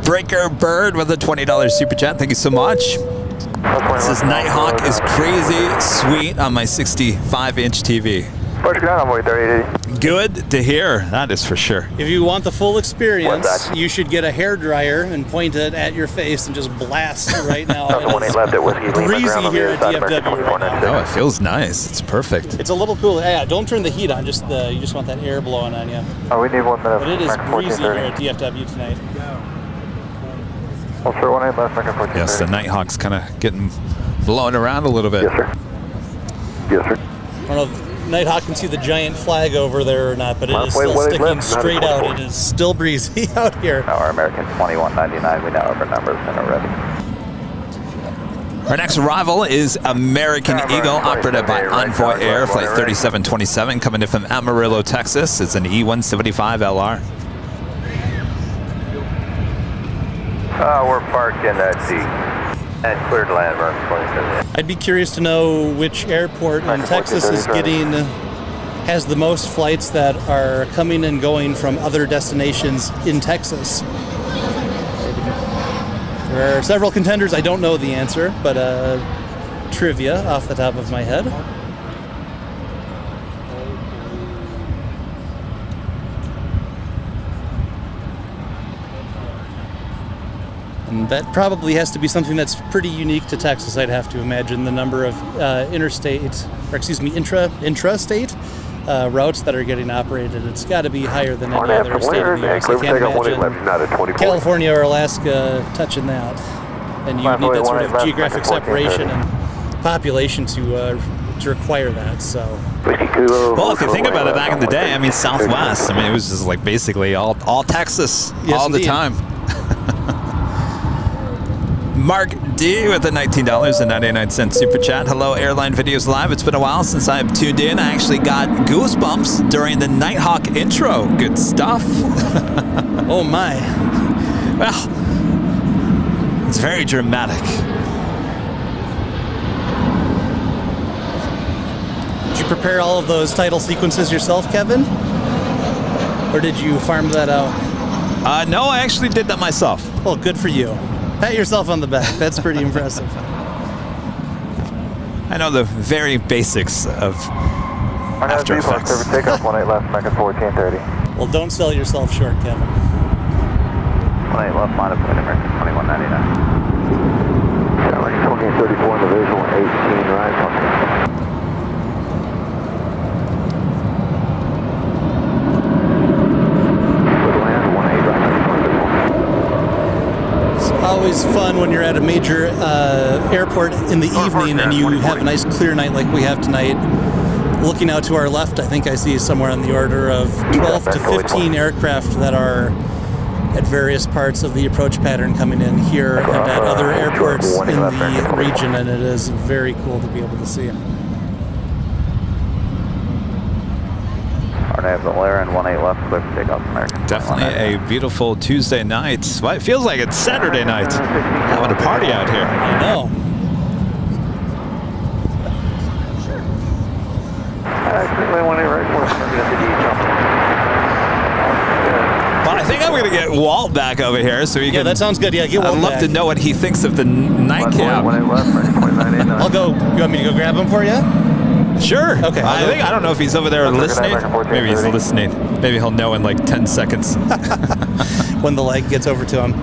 Breaker Bird with a $20 super chat. Thank you so much. This is Nighthawk is crazy sweet on my 65-inch TV. Good to hear. That is for sure. If you want the full experience, What's that? you should get a hair dryer and point it at your face and just blast right now. That's the 18 left at Whiskey Lima, breezy ground on here the at other side, DFW right now. Oh, it feels nice. It's perfect. It's a little cool. Yeah, don't turn the heat on. Just you just want that air blowing on you. Oh, we need 1 minute. But it is American breezy here 1430. at DFW tonight. Well, sure, 18 left, American 1430. Yes, the Nighthawk's kind of getting blown around a little bit. Yes, sir. Yes, sir. I don't know if Nighthawk can see the giant flag over there or not, but it is Wait, still what is sticking left? straight out. It is still breezy out here. Our American 2199, we now have our numbers and are ready. Our next arrival is American Eagle, operated by Envoy Air, flight 3727, coming in from Amarillo, Texas. It's an E175LR. We're parked in that seat and cleared landmark 27. I'd be curious to know which airport in Texas has the most flights that are coming and going from other destinations in Texas. There are several contenders. I don't know the answer, but trivia off the top of my head. And that probably has to be something that's pretty unique to Texas, I'd have to imagine. The number of intrastate routes that are getting operated. It's got to be higher than any other state in the U.S. I can't imagine California or Alaska touching that. And you need that sort of geographic separation and population to require that. So. Well, if you think about it, back in the day, I mean, Southwest, I mean, it was just like basically all Texas, yes, all indeed. the time. Mark D with the $19.99 super chat. Hello, Airline Videos Live. It's been a while since I've tuned in. I actually got goosebumps during the Nighthawk intro. Good stuff. Oh my. Well, it's very dramatic. Did you prepare all of those title sequences yourself, Kevin? Or did you farm that out? No, I actually did that myself. Well, good for you. Pat yourself on the back. That's pretty impressive. I know the very basics of After Effects. Service takeoff 18 left, American 1430. Well, don't sell yourself short, Kevin. 18 left, minus American 2199. Yeah, like 1434 in the visual, 18 right. Always fun when you're at a major airport in the evening and you have a nice clear night like we have tonight. Looking out to our left, I think I see somewhere on the order of 12 to 15 aircraft that are at various parts of the approach pattern coming in here and at other airports in the region, and it is very cool to be able to see them. Our name's Valerian, 18 left, clear for takeoff, American. Definitely a beautiful Tuesday night. Well, it feels like it's Saturday night. Having a party out here. I know. Well, I think I'm going to get Walt back over here so he can. Yeah, that sounds good. Yeah, get Walt I'd love back. to know what he thinks of the nightcap. I'll go. You want me to go grab him for you? Sure. Okay. I don't know if he's over there listening. Maybe he's listening. Maybe he'll know in like 10 seconds. When the light gets over to him.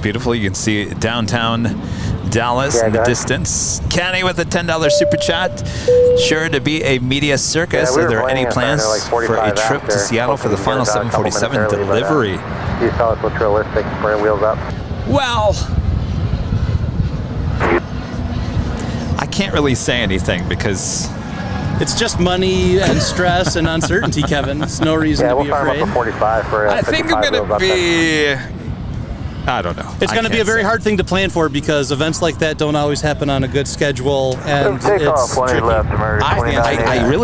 Beautiful. You can see downtown Dallas in the distance. Kenny with a $10 super chat. Sure to be a media circus. Are there any plans for a trip to Seattle for the final 747 delivery? You tell us what's realistic. Bring wheels up. Well, I can't really say anything because it's just money and stress and uncertainty, Kevin. It's no reason to be afraid. Yeah, we'll 45 for I think I'm going to be... I don't know. It's going to be a very hard thing to plan for because events like that don't always happen on a good schedule, and it's tricky.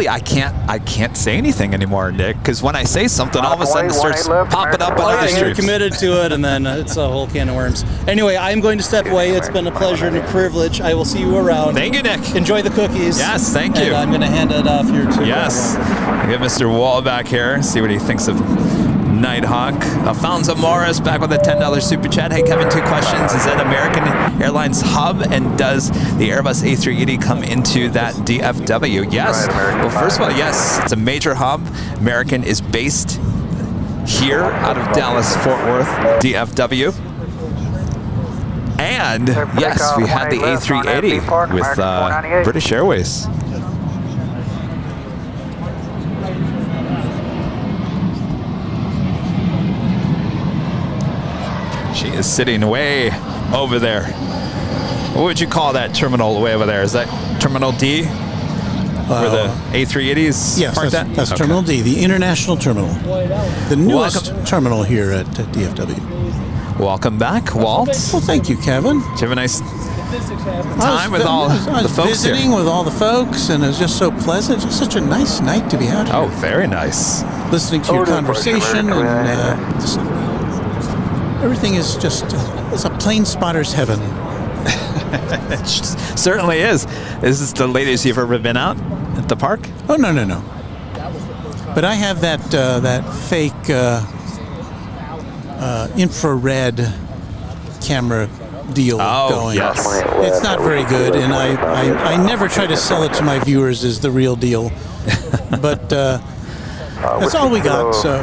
I can't say anything anymore, Nick, because when I say something, all of a sudden it starts popping up on other You're streams. committed to it, and then it's a whole can of worms. Anyway, I'm going to step away. It's been a pleasure and a privilege. I will see you around. Thank you, Nick. Enjoy the cookies. Yes, thank you. And I'm going to hand it off here to Yes. Get Mr. Wall back here. See what he thinks of Nighthawk. Alfonso Morris back with a $10 super chat. Hey Kevin, 2 questions. Is that American Airlines hub, and does the Airbus A380 come into that DFW? Yes. Well, first of all, yes, it's a major hub. American is based here out of Dallas, Fort Worth, DFW. And yes, we had the A380 with British Airways. She is sitting way over there. What would you call that terminal way over there? Is that Terminal D? Where the A380s yes, parked that's okay. Terminal D, the International Terminal. The newest terminal here at DFW. Welcome back, Walt. Well, thank you, Kevin. Did you have a nice time with all the folks visiting here? with all the folks, and it was just so pleasant. Just such a nice night to be out here. Oh, very nice. Listening to your conversation, and just, everything is just it's a plane spotter's heaven. It certainly is. Is this the latest you've ever been out at the park? Oh, no. But I have that fake infrared camera deal going. Yes. It's not very good, and I never try to sell it to my viewers as the real deal. But that's all we got, so...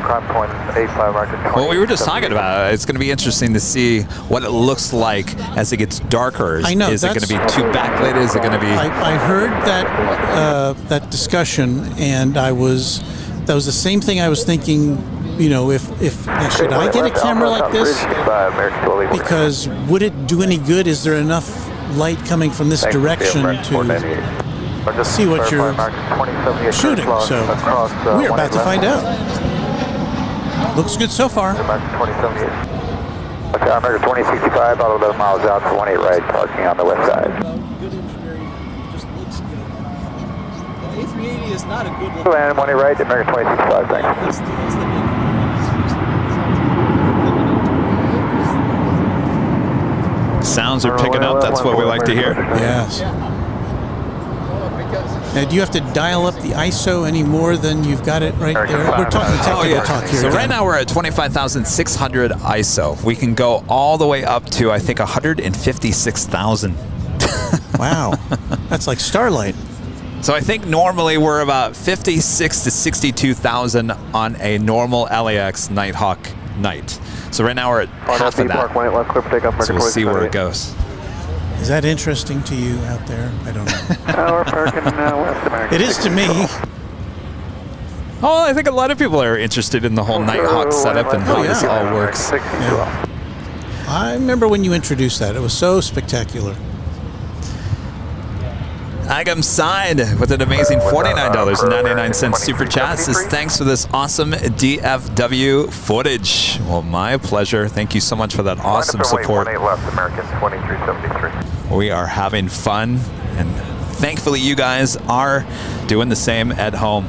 Well, we were just talking about it. It's going to be interesting to see what it looks like as it gets darker. I know. Is it going to be too backlit? Is it going to be... I heard that discussion, and that was the same thing I was thinking, you know, if should I get a camera like this? Because would it do any good? Is there enough light coming from this direction to see what you're shooting? So we're about to find out. Looks good so far. Okay, American 2065, about 11 miles out to 18 right, parking on the west side. The A380 is not a good look. Land 18 right, American 2065, thanks. Sounds are picking up. That's what we like to hear. Yes. Now, do you have to dial up the ISO any more than you've got it right there? We're talking technical talk here. So right now we're at 25,600 ISO. We can go all the way up to, I think, 156,000. Wow. That's like Starlight. So I think normally we're about 56 to 62,000 on a normal LAX Nighthawk night. So right now we're at half of that. So we'll see where it goes. Is that interesting to you out there? I don't know. It is to me. Oh, I think a lot of people are interested in the whole Nighthawk setup and how this all works. Yeah. I remember when you introduced that. It was so spectacular. Agam Side with an amazing $49.99 super chat says, thanks for this awesome DFW footage. Well, my pleasure. Thank you so much for that awesome support. We are having fun, and thankfully you guys are doing the same at home.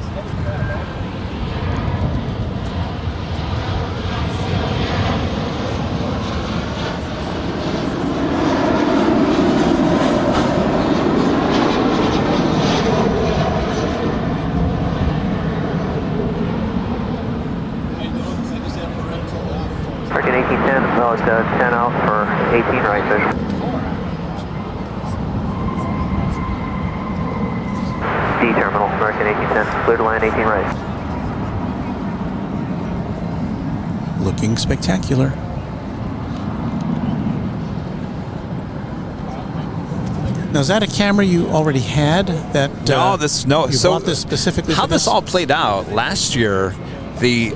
American 1810, about 10 out for 18 right there. D terminal, American 1810, clear to land 18 right. Looking spectacular. Now, is that a camera you already had? That no. You bought this specifically how for this? This all played out last year. The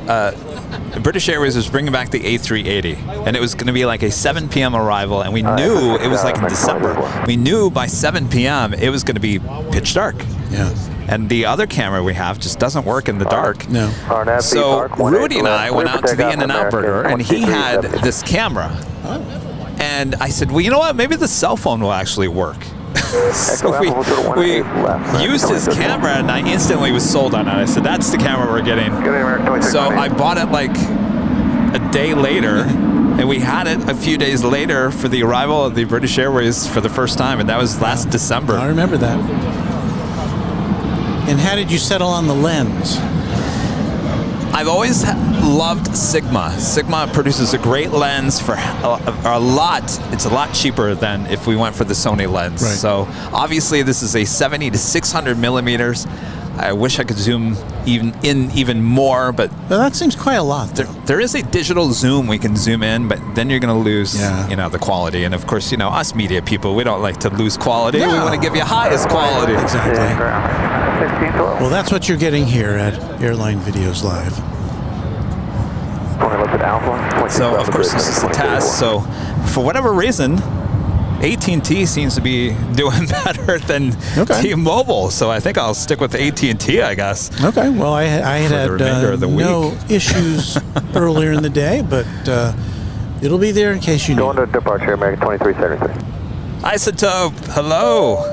British Airways was bringing back the A380, and it was going to be like a 7 p.m. arrival, and we knew it was like in December. We knew by 7 p.m. it was going to be pitch dark. Yeah. And the other camera we have just doesn't work in the dark. No. So Rudy and I went out to the In-N-Out Burger, and he had this camera. And I said, well, you know what? Maybe the cell phone will actually work. So we used his camera, and I instantly was sold on it. I said, that's the camera we're getting. So I bought it like a day later, and we had it a few days later for the arrival of the British Airways for the first time, and that was last December. I remember that. And how did you settle on the lens? I've always loved Sigma. Sigma produces a great lens for a lot. It's a lot cheaper than if we went for the Sony lens. Right. So obviously this is a 70 to 600 millimeters. I wish I could zoom even more, but Well, that seems quite a lot. there is a digital zoom we can zoom in, but then you're going to lose, the quality. And of course, us media people, we don't like to lose quality. No. We want to give you highest quality. Exactly. Well, that's what you're getting here at Airline Videos Live. So of course this is a test. So for whatever reason, AT&T seems to be doing better than T-Mobile. So I think I'll stick with AT&T, I guess. Okay. Well, I had no issues earlier in the day, but it'll be there in case you need. Going to departure, American 2373. Isotope, hello.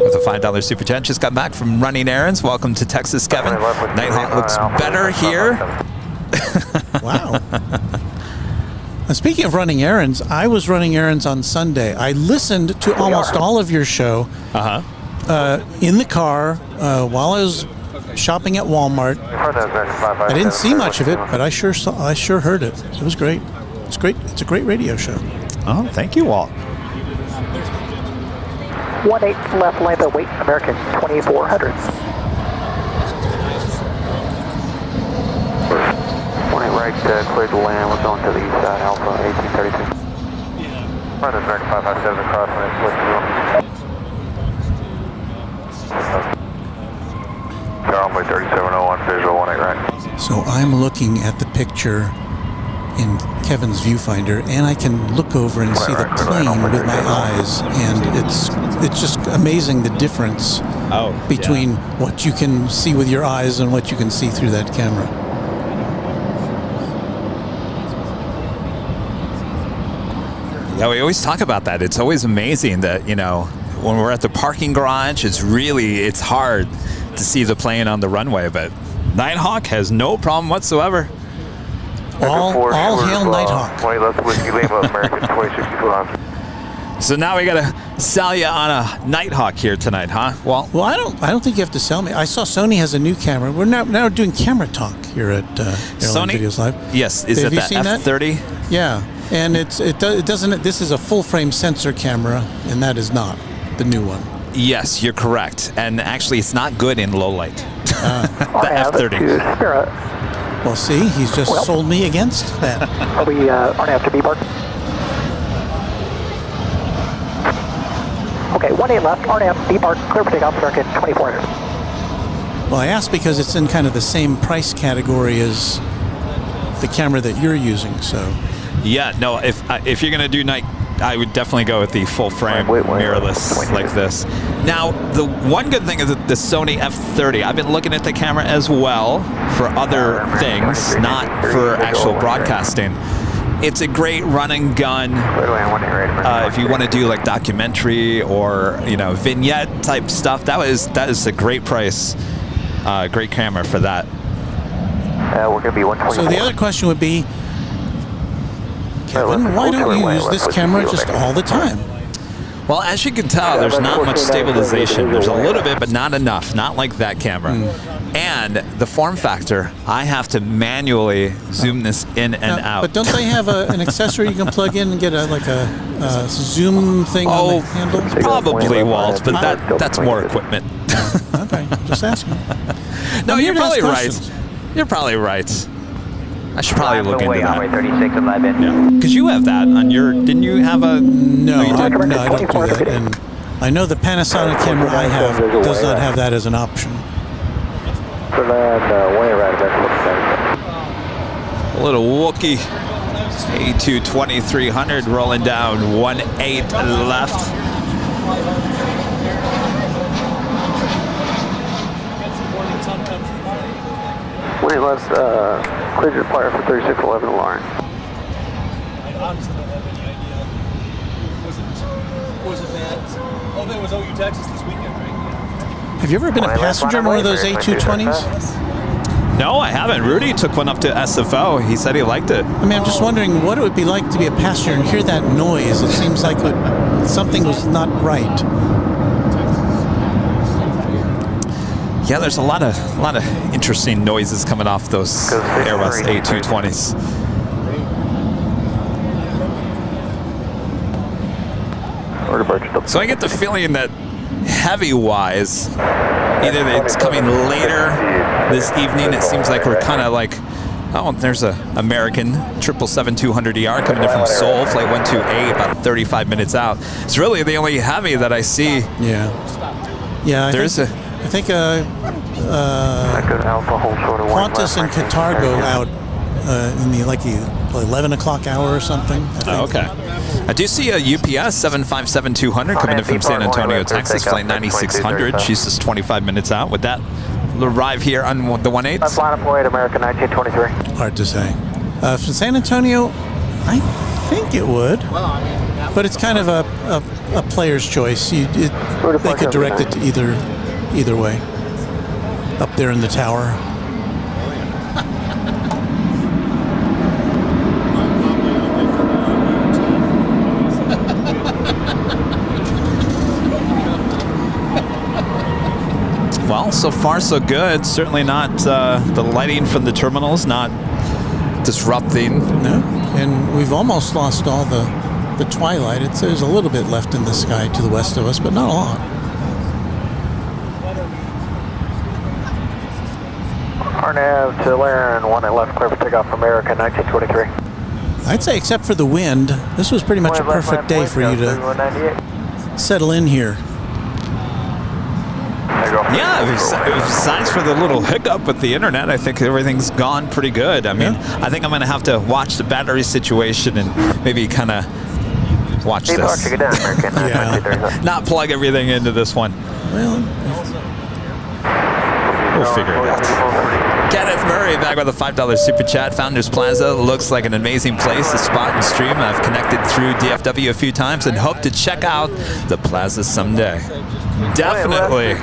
With a $5 super chat, just got back from running errands. Welcome to Texas, Kevin. Nighthawk looks better here. Wow. Speaking of running errands, I was running errands on Sunday. I listened to almost all of your show in the car while I was shopping at Walmart. I didn't see much of it, but I sure heard it. It was great. It's great. It's a great radio show. Oh, thank you, Walt. 18 left lane, but wait, American 2400. 20 right, cleared the land, we're going to the east side, Alpha 1832. Right, American 557 across, Runway 3701, visual 18 right. So I'm looking at the picture in Kevin's viewfinder, and I can look over and see the plane with my eyes, and it's just amazing the difference between what you can see with your eyes and what you can see through that camera. Yeah, we always talk about that. It's always amazing that, when we're at the parking garage, it's hard to see the plane on the runway, but Nighthawk has no problem whatsoever. All hail Nighthawk. 20 left Whiskey Lima, American 2062. So now we gotta sell you on a Nighthawk here tonight, huh? Well, I don't think you have to sell me. I saw Sony has a new camera. We're now doing camera talk here at Airline Videos Live. Yes, is it that F30? Yeah, and it doesn't. This is a full frame sensor camera, and that is not the new one. Yes, you're correct. And actually, it's not good in low light. The F30. Well, see, he's just sold me against that. Are we on after B-Park? Okay, 18 left, RNAV, B-Park, clear for takeoff, American 2400. Well, I asked because it's in kind of the same price category as the camera that you're using, so. Yeah, no, if you're going to do night, I would definitely go with the full frame mirrorless like this. Now, the one good thing is that the Sony F30, I've been looking at the camera as well for other things, not for actual broadcasting. It's a great run and gun if you want to do like documentary or vignette type stuff. That is a great price, great camera for that. We're going to be 124. So the other question would be, Kevin, why don't you use this camera just all the time? Well, as you can tell, there's not much stabilization. There's a little bit, but not enough. Not like that camera. And the form factor, I have to manually zoom this in and out. But don't they have an accessory you can plug in and get a zoom thing on the handle? Probably, Walt, but that's more equipment. Okay, just asking. No, you're probably right. You're probably right. I should probably look into that. 3611. Yeah, because you have that on your. Didn't you have a? No, I don't do that. And I know the Panasonic camera I have does not have that as an option. So then, A little Wookie. A2 2300 rolling down 18 left. Wait, let's clear your fire for 3611 alarm. I honestly don't have any idea. Was it bad? Oh, that was OU Texas this weekend, right? Have you ever been a passenger in one of those A220s? No, I haven't. Rudy took one up to SFO. He said he liked it. I mean, I'm just wondering what it would be like to be a passenger and hear that noise. It seems like something was not right. Yeah, there's a lot of interesting noises coming off those Airbus A220s. So I get the feeling that heavy-wise, either it's coming later this evening. It seems like we're kind of like, oh, there's a American 777-200ER coming in from Seoul, flight 128, about 35 minutes out. It's really the only heavy that I see. Yeah. I think Qantas and Qatar go out in the 11 o'clock hour or something. Oh, okay. I do see a UPS 757-200 coming in from San Antonio, Texas, flight 9600. She's just 25 minutes out. Would that arrive here on the 18? That's line up 48, American 1923. Hard to say. From San Antonio, I think it would. But it's kind of a player's choice. They could direct it to either way. Up there in the tower. Well, so far so good. Certainly not the lighting from the terminals not disrupting. No, and we've almost lost all the twilight. There's a little bit left in the sky to the west of us, but not a lot. RNAV to Laren, 1 at left, clear for takeoff from American 1923. I'd say except for the wind, this was pretty much a perfect day for you to settle in here. Yeah, besides for the little hiccup with the internet, I think everything's gone pretty good. I mean, I think I'm going to have to watch the battery situation and maybe kind of watch this. Not plug everything into this one. Well, we'll figure it out. Kenneth Murray back with a $5 super chat. Founders Plaza looks like an amazing place to spot and stream. I've connected through DFW a few times and hope to check out the Plaza someday. Definitely.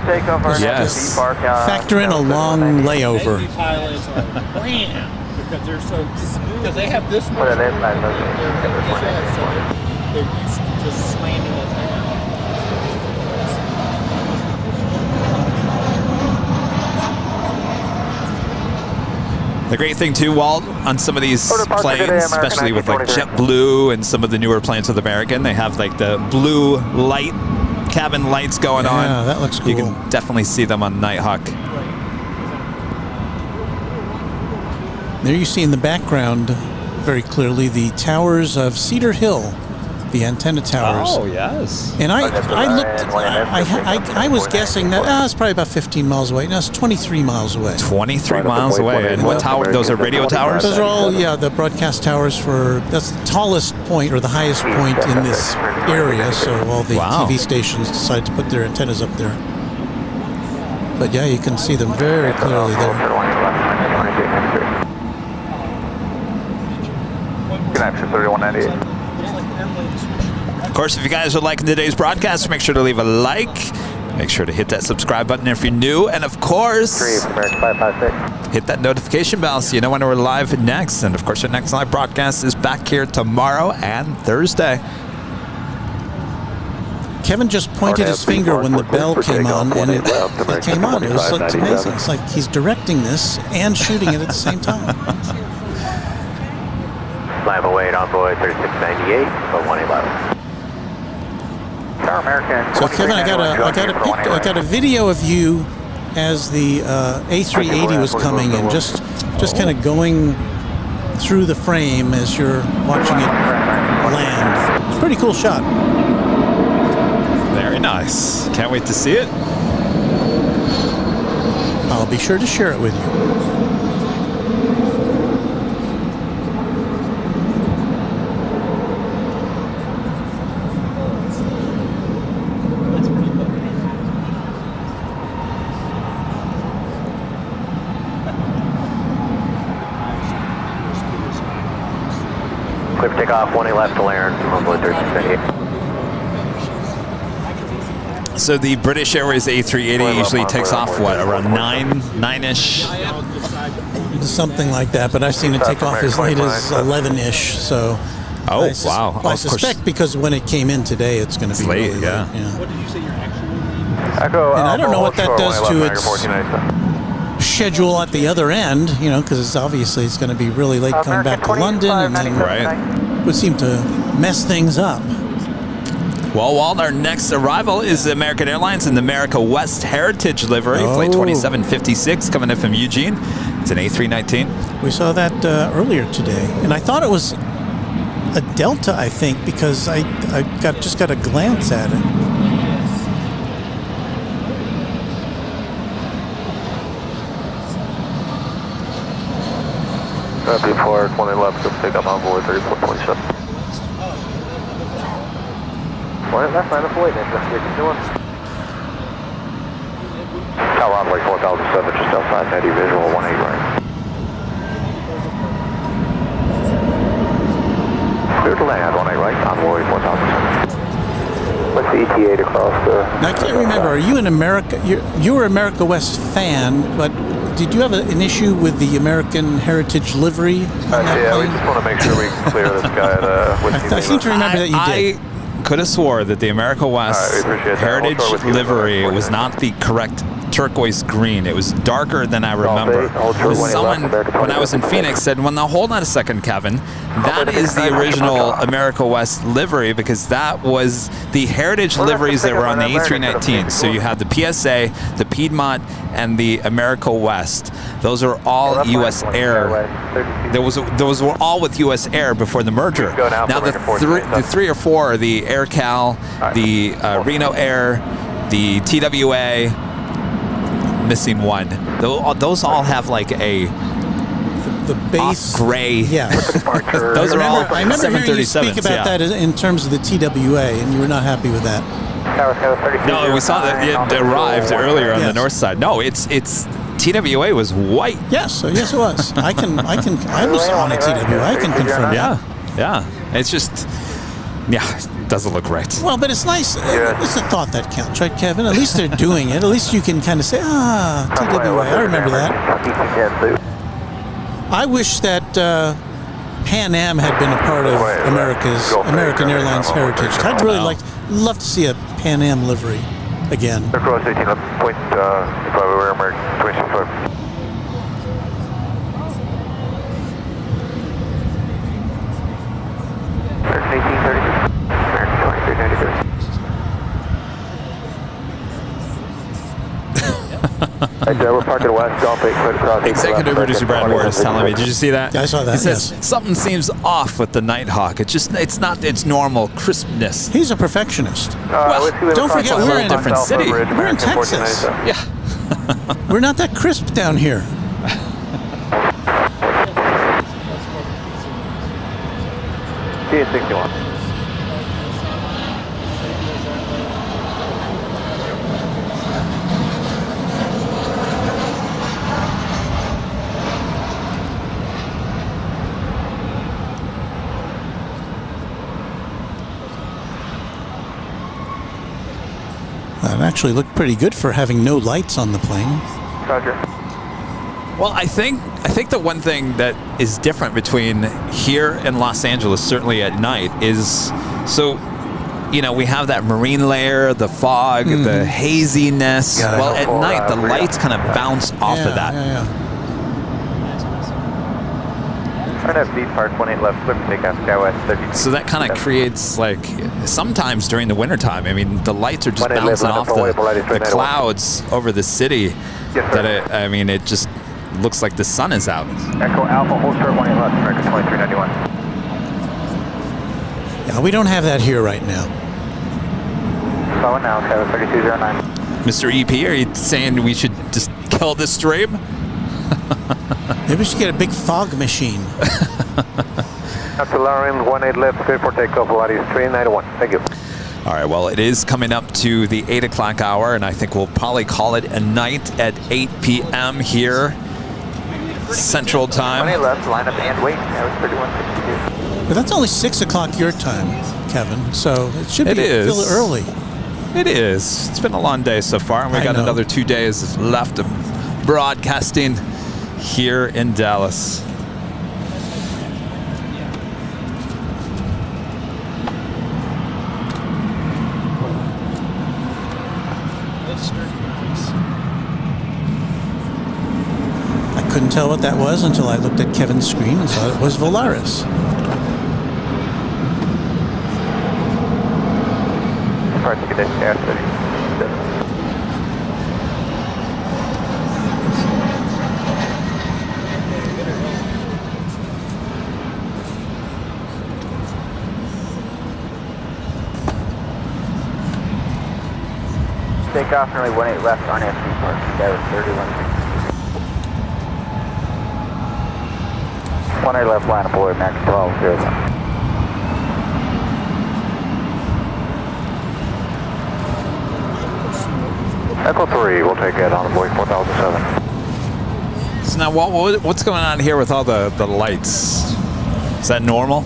Yes. Factor in a long layover. Because they have this much. They're used to just slamming it down. The great thing too, Walt, on some of these planes, especially with like JetBlue and some of the newer planes with American, they have like the blue light, cabin lights going on. Yeah, that looks cool. You can definitely see them on Nighthawk. There you see in the background very clearly the towers of Cedar Hill, the antenna towers. Oh, yes. And I was guessing that it's probably about 15 miles away. No, it's 23 miles away. 23 miles away. And what tower? Those are radio towers? Those are all, the broadcast towers that's the tallest point or the highest point in this area. So all the TV stations decide to put their antennas up there. But yeah, you can see them very clearly there. Connection 3198. Of course, if you guys are liking today's broadcast, make sure to leave a like. Make sure to hit that subscribe button if you're new. And of course, hit that notification bell so you know when we're live next. And of course, our next live broadcast is back here tomorrow and Thursday. Kevin just pointed his finger when the bell came on, and it came on. It was amazing. It's like he's directing this and shooting it at the same time. 508 on board 3698 for 111. So Kevin, I got a video of you as the A380 was coming and just kind of going through the frame as you're watching it land. It's a pretty cool shot. Very nice. Can't wait to see it. I'll be sure to share it with you. Clear for takeoff, 1 left to Laren, on board 3698. So the British Airways A380 usually takes off, what, around 9-ish? Something like that, but I've seen it take off as late as 11-ish, so... wow. I suspect because when it came in today, it's going to be late, really yeah. late. Yeah. What did you say your actual Echo And I don't know what that Alpha, does hold short, to 1 its 14 schedule at the other end, you know, because obviously it's going to be really late coming back to London, and then Right. would seem to mess things up. Well, Walt, our next arrival is American Airlines in the America West Heritage livery, flight 2756, coming in from Eugene. It's an A319. We saw that earlier today, and I thought it was a Delta, I think, because I just got a glance at it. Before 20 left, so pick up on board 3427. 20 left, line up late, that's doing. Tower runway 4007, just outside, Netty visual 18 right. Clear to land, 18 right, convoy 4007. What's the ETA to cross the... Now, I can't remember, are you an America, you were America West fan, but did you have an issue with the American Heritage livery on that yeah, plane? we just want to make sure we clear this guy at I seem to remember that you did. I could have swore that the America West Heritage livery was not the correct turquoise green. It was darker than I remember. Someone, when I was in Phoenix, said, well, hold on a second, Kevin. That is the original America West livery, because that was the heritage liveries that were on the A319. So you have the PSA, the Piedmont, and the America West. Those are all U.S. Air. Those were all with U.S. Air before the merger. Now the three or four are the AirCal, the Reno Air, the TWA. Missing one. Those all have like the base gray. Yeah. Those are all 737s. I remember hearing you speak about that in terms of the TWA, and you were not happy with that. No, we saw that it arrived earlier on the north side. No, it's TWA was white. Yes, yes it was. I was on a TWA. I can confirm. Yeah. It's just, it doesn't look right. Well, but it's nice. It's a thought that counts, right, Kevin? At least they're doing it. At least you can kind of say, TWA. I remember that. I wish that Pan Am had been a part of American Airlines heritage. I'd really love to see a Pan Am livery again. Across 18 point, if I were American 25. We're parking west, Golf 8, clear to cross. Executive producer Brad Ward is telling me. Did you see that? I saw that. He says something seems off with the Nighthawk. It's not its normal crispness. He's a perfectionist. Well, don't forget we're in a different city. We're in Texas. Yeah. We're not that crisp down here. TS61. That actually looked pretty good for having no lights on the plane. Roger. Well, I think the one thing that is different between here and Los Angeles, certainly at night, is we have that marine layer, the fog, the haziness. Well, at night, the lights kind of bounce off of that. So that kind of creates, like, sometimes during the wintertime, I mean, the lights are just bouncing off the clouds over the city. It just looks like the sun is out. Echo Alpha, hold short 18 left, American 2391. Yeah, we don't have that here right now. Phone now, Kevin 3209. Mr. EP, are you saying we should just kill this stream? Maybe we should get a big fog machine. After Lauren, 18 left, clear for takeoff, Pilates 391. Thank you. All right, well, it is coming up to the 8 o'clock hour, and I think we'll probably call it a night at 8 p.m. here, Central Time. 20 left, line up and wait. That was 3162. But that's only 6 o'clock your time, Kevin, so it should be feel early. It is. It's been a long day so far, and we've got another 2 days left of broadcasting here in Dallas. Couldn't tell what that was until I looked at Kevin's screen and saw it was Volaris. Approach to condition air 37. Take off runway 18 left on FC Park, Tower 31. 18 left, line aboard, American 1201. Echo 3, we'll take it on the boy 4007. So now what's going on here with all the lights? Is that normal?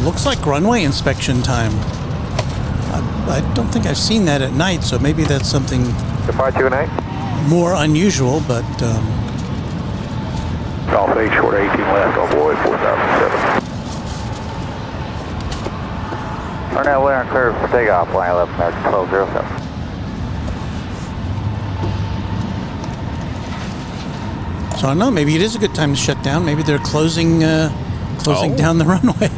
Looks like runway inspection time. I don't think I've seen that at night, so maybe that's something Departure at night. more unusual, but Golf 8, short 18 left on board 4007. We're now clear and clear for takeoff, line 11, American 1207. so I don't know, maybe it is a good time to shut down. Maybe they're closing down the runway.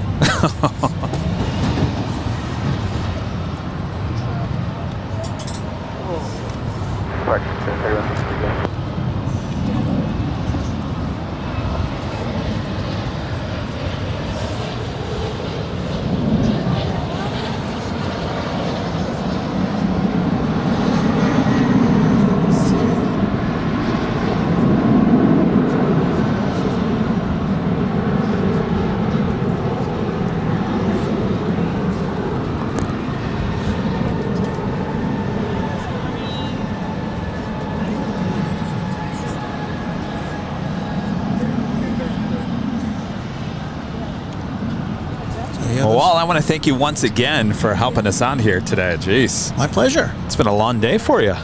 Well, I want to thank you once again for helping us on here today. Jeez. My pleasure. It's been a long day for you.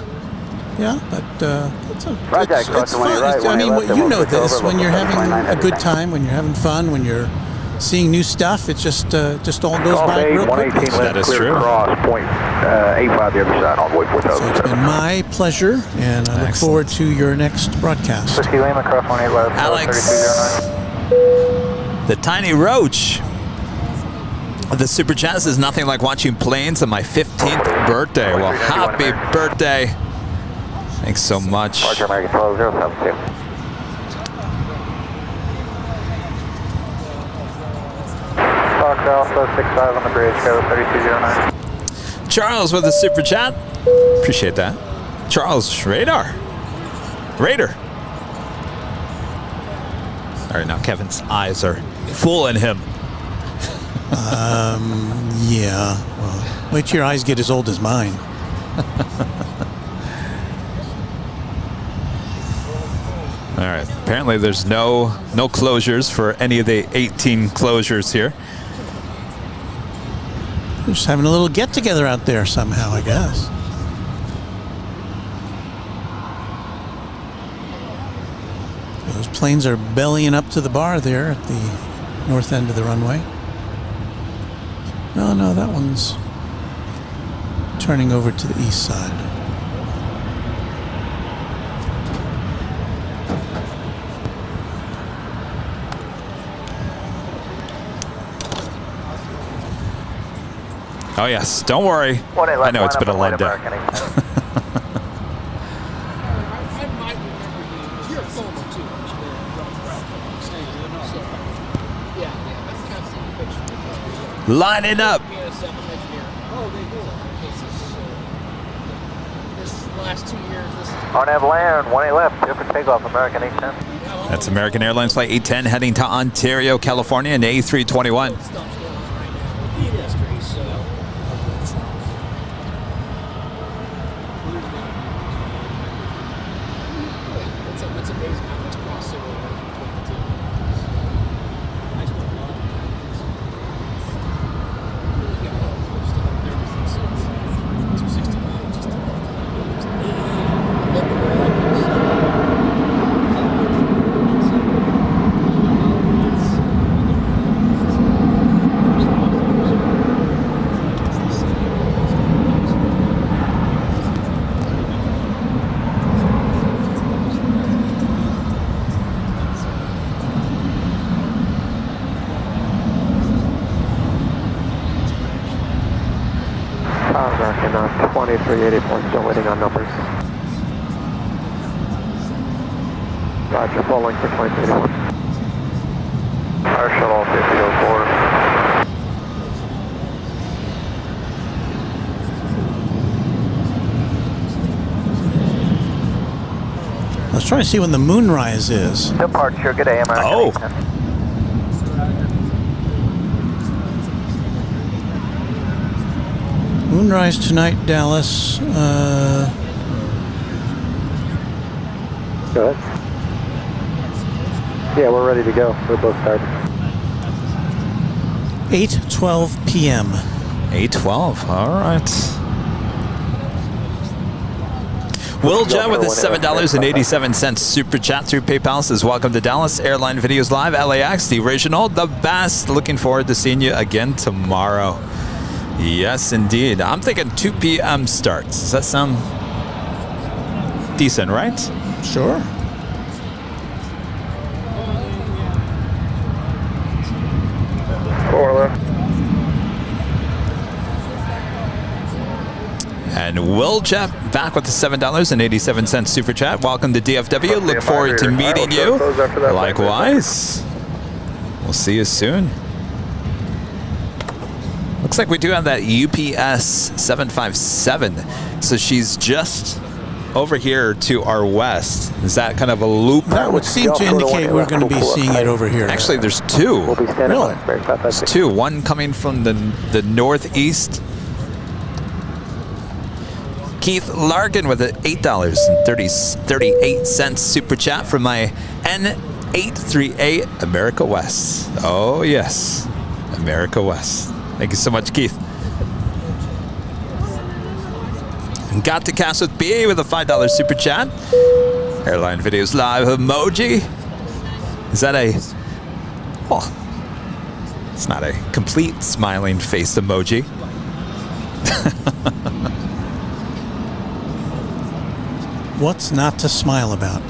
Yeah, but it's Roger, fun. right, I mean, left, you know we'll switch this. over, When we'll you're go having 29, a good time, when you're having fun, when you're seeing new stuff, it just all goes Golf by 8, real quickly. 118 left, That is clear true. cross, point 85 the other side on board So it's 4007. been my pleasure, and I look Excellent. forward to your next broadcast. Whiskey Lima, cross 18 left, Alex, 3209. the tiny roach. The super chat is nothing like watching planes on my 15th birthday. Well, happy birthday. Thanks so much. Roger, American 12072. Fox Alpha 65 on the bridge, go 3209. Charles with the super chat. Appreciate that. Charles, Raider. All right, now Kevin's eyes are fooling him. Yeah. Well, wait till your eyes get as old as mine. All right. Apparently, there's no closures for any of the 18 closures here. We're just having a little get together out there somehow, I guess. Those planes are bellying up to the bar there at the north end of the runway. Oh no, that one's turning over to the east side. Oh, yes. Don't worry. I know it's been a late day. I might remember you, because you're a filmer too, aren't you? Yeah, I think I've seen the picture before. Lining up. Being a civil engineer. Oh, they do. This last 2 years, this is... RNAV land, 18 left, clear for takeoff, American 810. That's American Airlines Flight 810 heading to Ontario, California, in A321. Stuff's going on right now with the industry, so... It's amazing how much crossover there is between the two. I just want to love it. You got all the cool stuff there with the 269, just to love it. I love the way it is. 380 point, still waiting on numbers. Roger, following for 2081. Our shuttle 5004. Let's try to see when the moonrise is. Departure, good day, American. Oh. Moonrise tonight, Dallas. Go ahead. Yeah, we're ready to go. We're both started. 8:12 p.m. 8:12. All right. Will Jet with his $7.87 super chat through PayPal says, welcome to Dallas Airline Videos Live, LAX, the original, the best. Looking forward to seeing you again tomorrow. Yes, indeed. I'm thinking 2 p.m. starts. Does that sound decent, right? Sure. And Will Jet back with the $7.87 super chat. Welcome to DFW. Look forward to meeting you. Likewise. We'll see you soon. Looks like we do have that UPS 757. So she's just over here to our west. Is that kind of a loop? That would seem to indicate we're going to be seeing it over here. Actually, there's two. We'll be standing Really? on break 556. There's two. One coming from the northeast. Keith Larkin with an $8.38 super chat from my N838 America West. Oh, yes. America West. Thank you so much, Keith. And got to cast with BA with a $5 super chat. Airline Videos Live emoji. Is that a... Well, it's not a complete smiling face emoji. What's not to smile about?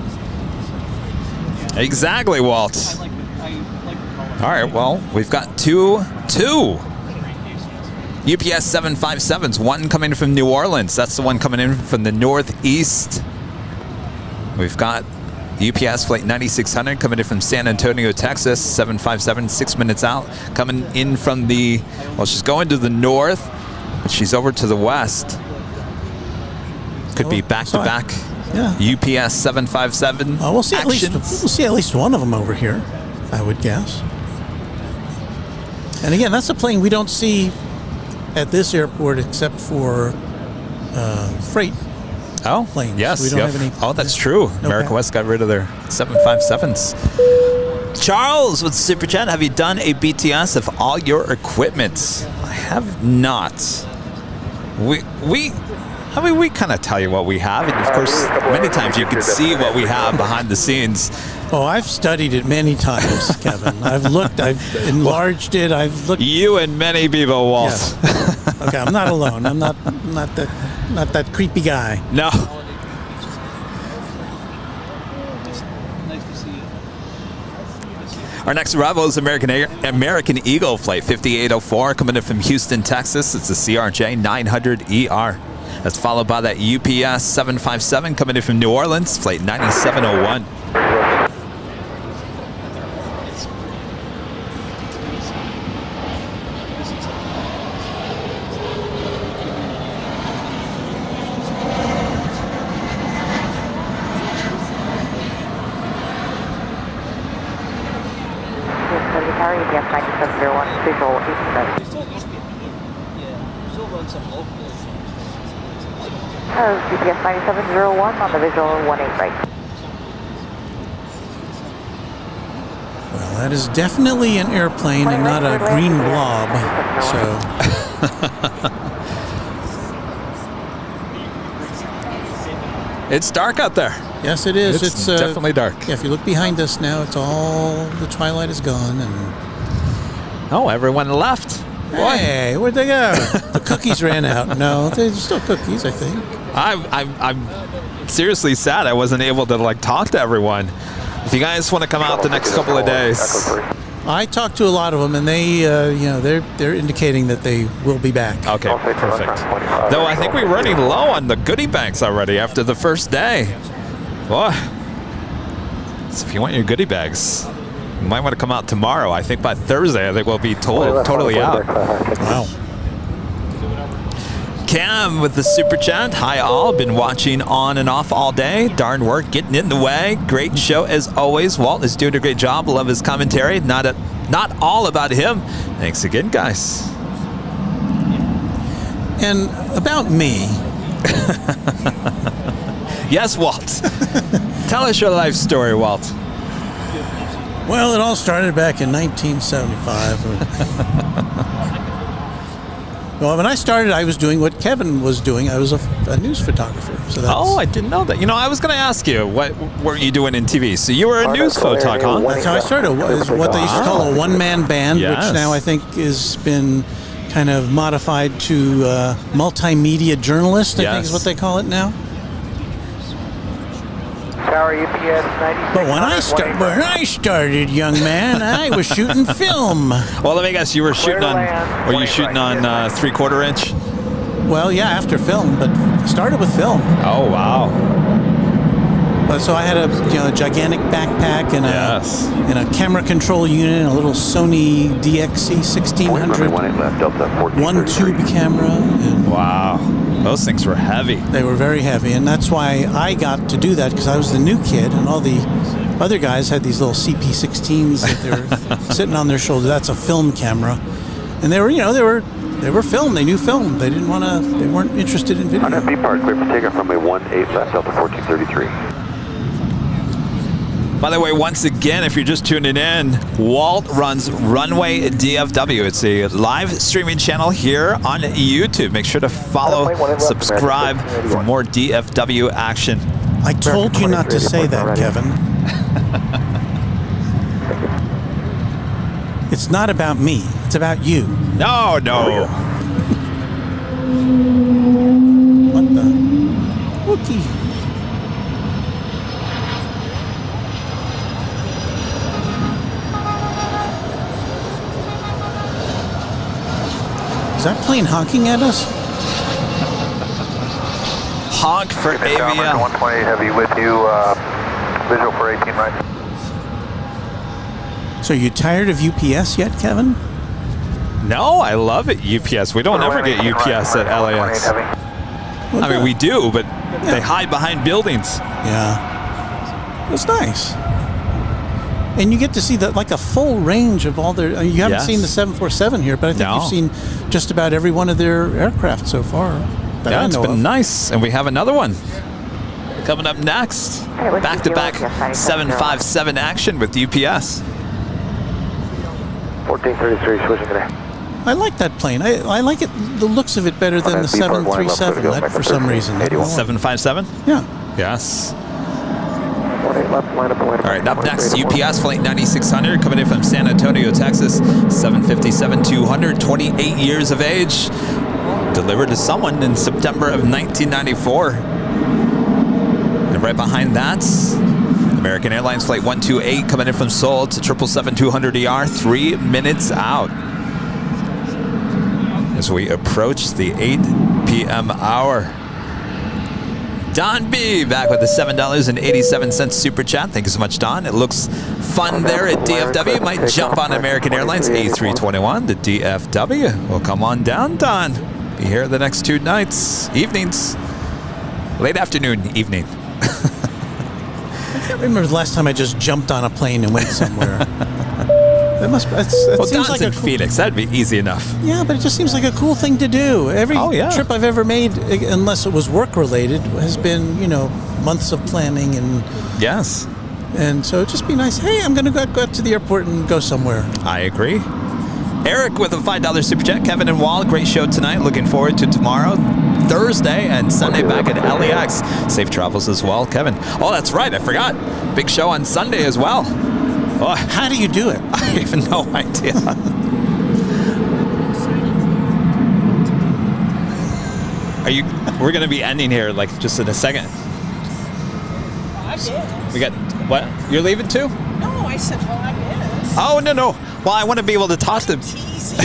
Exactly, Walt. All right, well, we've got two UPS 757s, one coming from New Orleans. That's the one coming in from the northeast. We've got UPS flight 9600 coming in from San Antonio, Texas, 757, 6 minutes out. Coming in from the, well, she's going to the north, but she's over to the west. Could be back-to-back. Yeah. UPS 757 We'll see actions. we'll see at least one of them over here, I would guess. And again, that's a plane we don't see at this airport except for freight planes. Yes. We don't have any. Oh, that's true. America West got rid of their 757s. Charles with Super Chat, have you done a BTS of all your equipment? I have not. We kind of tell you what we have, and of course, many times you can see what we have behind the scenes. Oh, I've studied it many times, Kevin. I've looked, I've enlarged it, I've looked. You and many people, Walt. Yeah. Okay, I'm not alone. I'm not that creepy guy. No. Nice to see you. Our next arrival is American Eagle Flight 5804 coming in from Houston, Texas. It's a CRJ 900ER. That's followed by that UPS 757 coming in from New Orleans, Flight 9701. UPS 9701, visual 87. UPS 9701 on the visual 18 right. Well, that is definitely an airplane and not a green blob. So. It's dark out there. Yes, it is. It's definitely dark. Yeah, if you look behind us now, it's all the twilight is gone, and oh, everyone left. Hey, where'd they go? The cookies ran out. No, there's still cookies, I think. I'm seriously sad I wasn't able to talk to everyone. If you guys want to come out the next couple of days, I talked to a lot of them, and they, they're indicating that they will be back. Okay, perfect. Though I think we're running low on the goodie bags already after the first day. Boy. So if you want your goodie bags, you might want to come out tomorrow. I think by Thursday, I think we'll be totally out. Wow. Cam with the super chat. Hi all, been watching on and off all day. Darn work getting in the way. Great show as always. Walt is doing a great job. Love his commentary. Not all about him. Thanks again, guys. And about me. Yes, Walt. Tell us your life story, Walt. Well, it all started back in 1975. Well, when I started, I was doing what Kevin was doing. I was a news photographer. So that's, I didn't know that. You know, I was going to ask you, what were you doing in TV? So you were a news photog, huh? That's how I started. Is what they used to call a one-man band, which now I think has been kind of modified to multimedia journalist, I think is what they call it now. Tower UPS 96. But when I started, young man, I was shooting film. Well, let me guess, you were shooting on, were you shooting on 3/4 inch? Well, yeah, after film, but started with film. Oh, wow. But so I had a gigantic backpack and a camera control unit, and a little Sony DXC 1600 one tube camera. And wow, those things were heavy. They were very heavy, and that's why I got to do that, because I was the new kid, and all the other guys had these little CP16s that they were sitting on their shoulder. That's a film camera, and they were film. They knew film. They didn't want to. They weren't interested in video. On FB Park, clear for takeoff runway 18 left, Delta 1433. By the way, once again, if you're just tuning in, Walt runs Runway DFW. It's a live streaming channel here on YouTube. Make sure to follow, subscribe for more DFW action. I told you not to say that, Kevin. It's not about me. It's about you. No. What the? Wookie. Is that plane honking at us? Honk for Avia. 128 heavy with you. Visual for 18 right. So you tired of UPS yet, Kevin? No, I love it, UPS. We don't ever get UPS at LAX. Well, I mean, we do, but they hide behind buildings. Yeah. It's nice. And you get to see a full range of all their. You haven't seen the 747 here, but I think you've seen just about every one of their aircraft so far. Yeah, it's been nice. And we have another one coming up next. Back-to-back 757 action with UPS. 1433, switching today. I like that plane. I like it. The looks of it better than the 737 for some reason. 757? Yeah. Yes. Line up, all right, up next, UPS Flight 9600 coming in from San Antonio, Texas. 757-200, 28 years of age. Delivered to someone in September of 1994. And right behind that, American Airlines Flight 128 coming in from Seoul to 777-200ER, 3 minutes out. As we approach the 8 p.m. hour. Don B back with the $7.87 super chat. Thank you so much, Don. It looks fun there at DFW. Might jump on American Airlines A321 to DFW. Well, come on down, Don. Be here the next 2 nights, evenings, late afternoon, evening. I can't remember the last time I just jumped on a plane and went somewhere. That well, seems Don's like in Phoenix. That'd be easy enough. Yeah, but it just seems like a cool thing to do. Every trip I've ever made, unless it was work-related, has been, months of planning and... Yes. And so it'd just be nice. Hey, I'm going to go out to the airport and go somewhere. I agree. Eric with a $5 super chat. Kevin and Wall, great show tonight. Looking forward to tomorrow, Thursday, and Sunday back at LAX. Safe travels as well, Kevin. Oh, that's right. I forgot. Big show on Sunday as well. Oh, how do you do it? I have no idea. We're going to be ending here just in a second. I guess. We got, what? You're leaving too? No, I said, well, I guess. Oh, no. Well, I want to be able to toss them. Just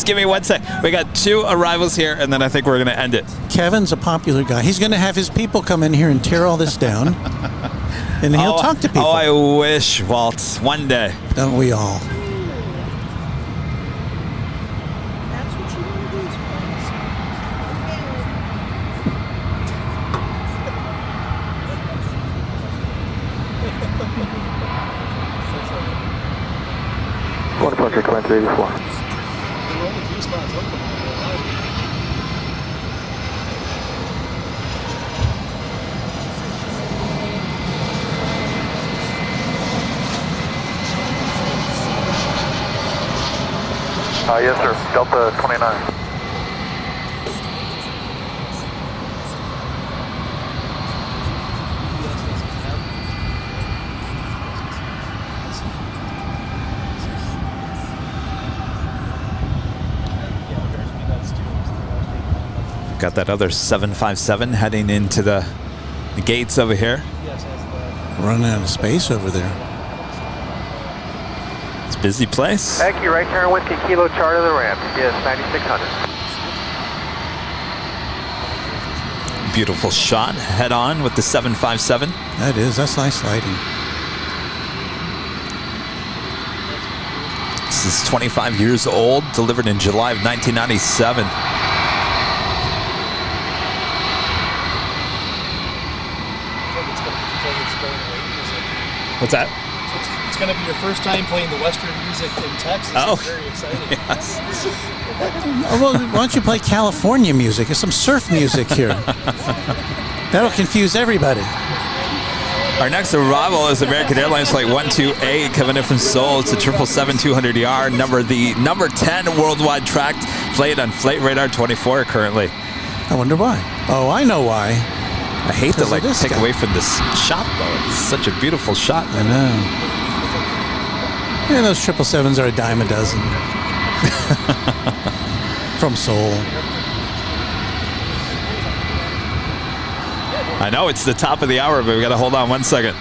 give me 1 sec. We got 2 arrivals here, and then I think we're going to end it. Kevin's a popular guy. He's going to have his people come in here and tear all this down. And he'll talk to people. Oh, I wish, Walt. One day. Don't we all? That's what you want to do is One departure, 2384. Yes, sir. Delta 29. Got that other 757 heading into the gates over here. Running out of space over there. It's a busy place. Thank you. Right turn, Whiskey Kilo, chart of the ramp. Yes, 9600. Beautiful shot. Head on with the 757. That is. That's nice lighting. This is 25 years old, delivered in July of 1997. What's that? It's going to be your first time playing the Western music in Texas. Oh, it's very exciting. Yes. Well, why don't you play California music? There's some surf music here. That'll confuse everybody. Our next arrival is American Airlines Flight 128 coming in from Seoul. It's a 777-200ER, the number 10 worldwide tracked flight on Flight Radar 24 currently. I wonder why. Oh, I know why. I hate to take away from this shot though. It's such a beautiful shot. I know. Yeah, those 777s are a dime a dozen. From Seoul. I know it's the top of the hour, but we got to hold on 1 second.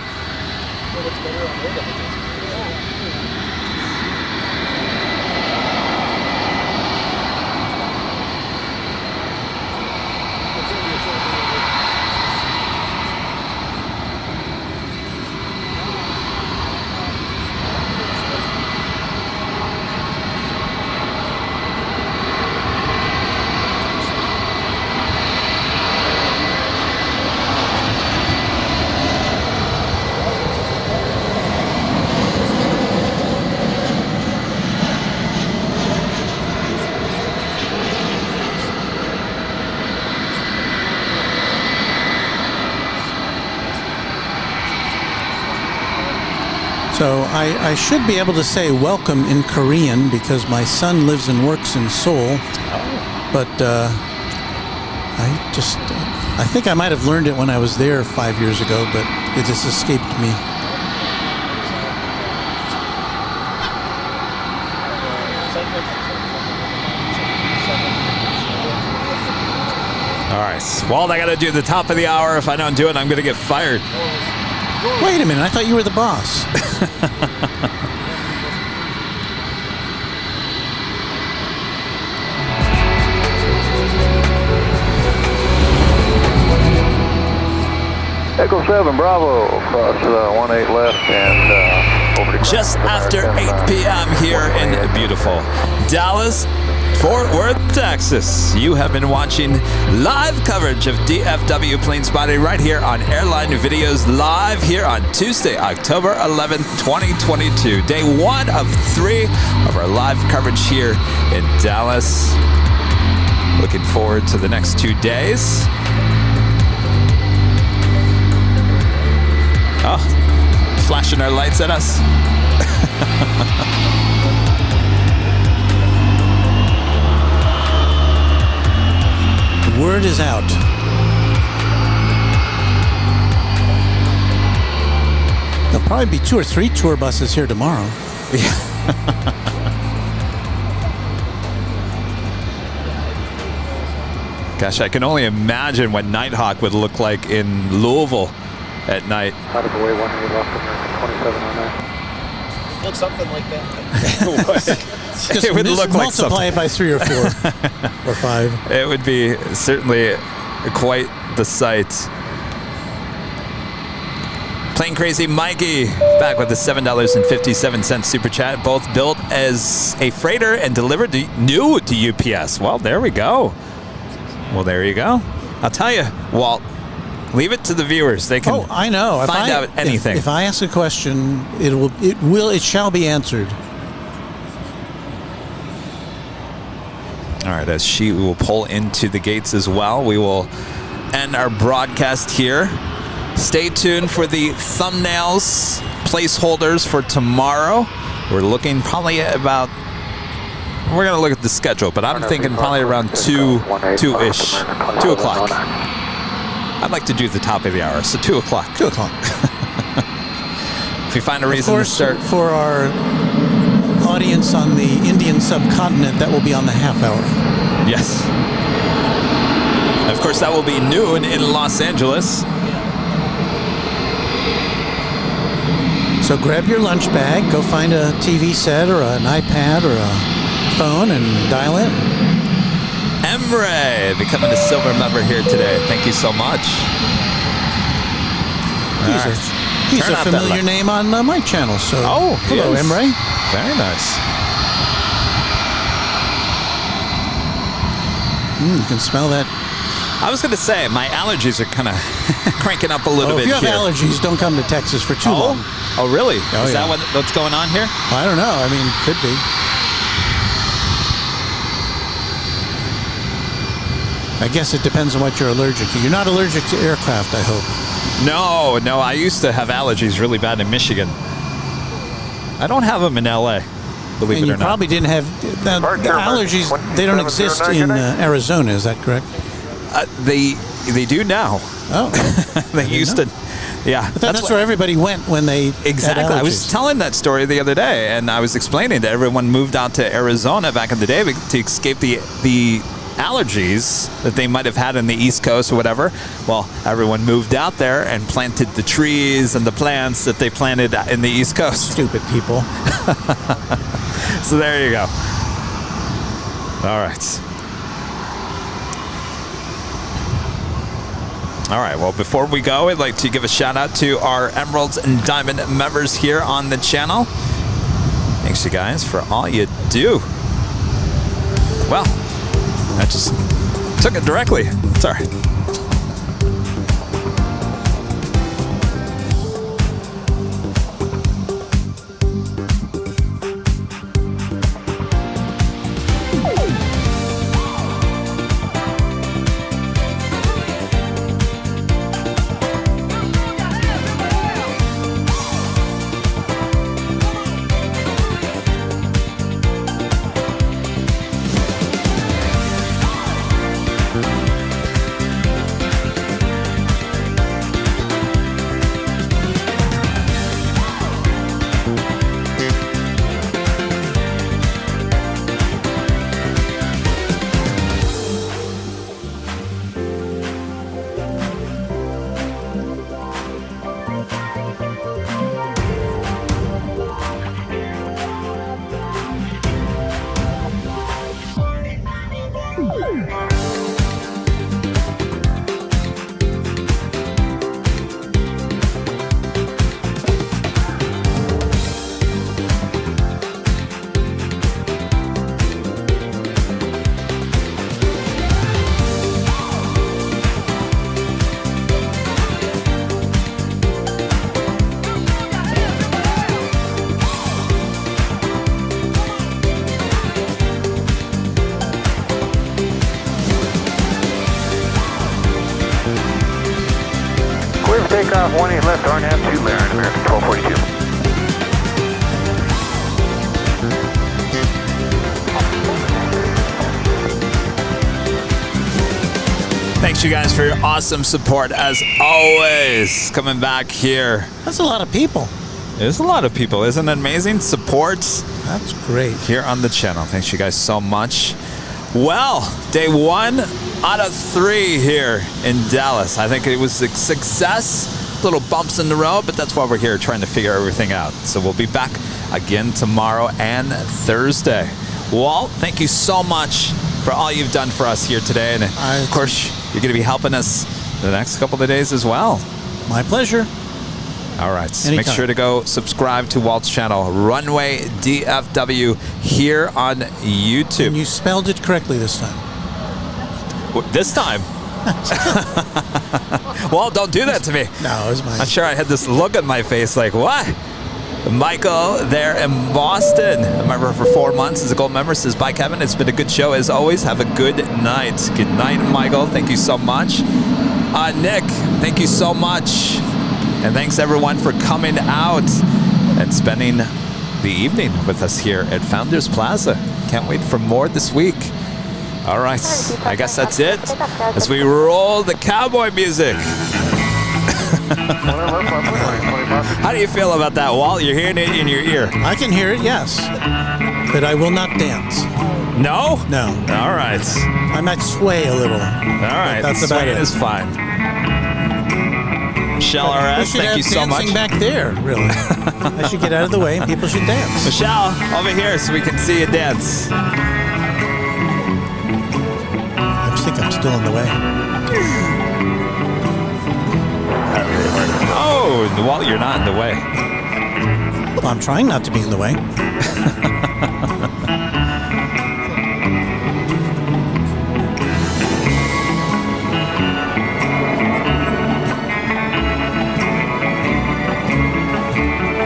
So I should be able to say welcome in Korean because my son lives and works in Seoul. But I think I might have learned it when I was there 5 years ago, but it just escaped me. All right. Well, I got to do the top of the hour. If I don't do it, I'm going to get fired. Wait a minute. I thought you were the boss. Echo 7, Bravo, cross 18 left and over to just after 8 p.m. here in beautiful Dallas, Fort Worth, Texas. You have been watching live coverage of DFW plane spotting right here on Airline Videos live here on Tuesday, October 11th, 2022. Day 1 of 3 of our live coverage here in Dallas. Looking forward to the next 2 days. Oh, flashing our lights at us. The word is out. There'll probably be 2 or 3 tour buses here tomorrow. Gosh, I can only imagine what Nighthawk would look like in Louisville at night. Out of the way, 18 left, American 2709. Look something like that. Just It would look like multiply it by 3 or 4 or 5. It would be certainly quite the sight. Plain Crazy Mikey back with the $7.57 super chat. Both built as a freighter and delivered new to UPS. Well, there we go. Well, there you go. I'll tell you, Walt, leave it to the viewers. They can I know. find out anything. If I ask a question, it shall be answered. All right, as she will pull into the gates as well, we will end our broadcast here. Stay tuned for the thumbnails, placeholders for tomorrow. We're looking probably at about, we're going to look at the schedule, but I'm thinking probably around 2-ish, 2 o'clock. I'd like to do the top of the hour, so 2 o'clock. 2 o'clock. If we find a reason to start. For our audience on the Indian subcontinent, that will be on the half hour. Yes. Of course, that will be noon in Los Angeles. So grab your lunch bag, go find a TV set or an iPad or a phone and dial in. Emre becoming a silver member here today. Thank you so much. He's a familiar name on my channel. So hello, Emre. Very nice. You can smell that. I was going to say, my allergies are kind of cranking up a little bit If you have here. allergies, don't come to Texas for too long. Oh, really? Is yeah. that what's going on here? I don't know. I mean, could be. I guess it depends on what you're allergic to. You're not allergic to aircraft, I hope. No. I used to have allergies really bad in Michigan. I don't have them in LA, believe it or not. And you probably didn't have the allergies. They don't exist in Arizona. Is that correct? They do now. Oh, they used to. Yeah, but that's where everybody went when they exactly. had I was telling that story the other day, and I was explaining that everyone moved out to Arizona back in the day to escape the allergies that they might have had in the East Coast or whatever. Well, everyone moved out there and planted the trees and the plants that they planted in the East Coast. Stupid people. So there you go. All right. All right, well, before we go, I'd like to give a shout out to our Emeralds and Diamond members here on the channel. Thanks, you guys, for all you do. Well, I just took it directly. It's all right. Takeoff 18 left, RNAV 2, Marin, American 1242. Thanks, you guys, for your awesome support, as always. Coming back here. That's a lot of people. There's a lot of people. Isn't it amazing? Support. That's great. Here on the channel. Thanks, you guys, so much. Well, day 1 out of 3 here in Dallas. I think it was a success. little bumps in the road, but that's why we're here trying to figure everything out. So we'll be back again tomorrow and Thursday. Walt, thank you so much for all you've done for us here today. And of course, you're going to be helping us the next couple of days as well. My pleasure. All right. So Anytime. make sure to go subscribe to Walt's channel, Runway DFW, here on YouTube. And you spelled it correctly this time. This time? Walt, don't do that to me. No, it was mine. I'm sure I had this look on my face like, what? Michael there in Boston, a member for 4 months, is a gold member, says, bye, Kevin. It's been a good show as always. Have a good night. Good night, Michael. Thank you so much. Nick, thank you so much. And thanks, everyone, for coming out and spending the evening with us here at Founders Plaza. Can't wait for more this week. All right, I guess that's it as we roll the cowboy music. How do you feel about that, Walt? You're hearing it in your ear. I can hear it, yes. But I will not dance. No? No. All right. I might sway a little. All right. That's about Swaying it. is fine. Michelle RS, thank you so much. Dancing back there, really. I should get out of the way and people should dance. Michelle, over here so we can see you dance. I think I'm still in the way. Oh, Walt, you're not in the way. Well, I'm trying not to be in the way.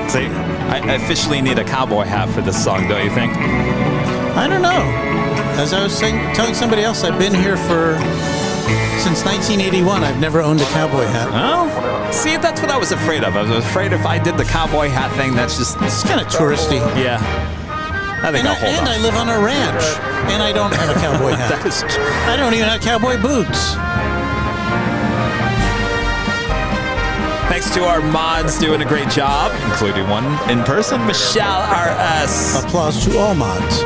See, I officially need a cowboy hat for this song, don't you think? I don't know. As I was telling somebody else, I've been here since 1981. I've never owned a cowboy hat. Oh, see, that's what I was afraid of. I was afraid if I did the cowboy hat thing, it's kind of touristy. Yeah. I think I'll hold on. And I live on a ranch, and I don't have a cowboy hat. That is true. I don't even have cowboy boots. Thanks to our mods doing a great job, including one in person, Michelle RS. Applause to all mods.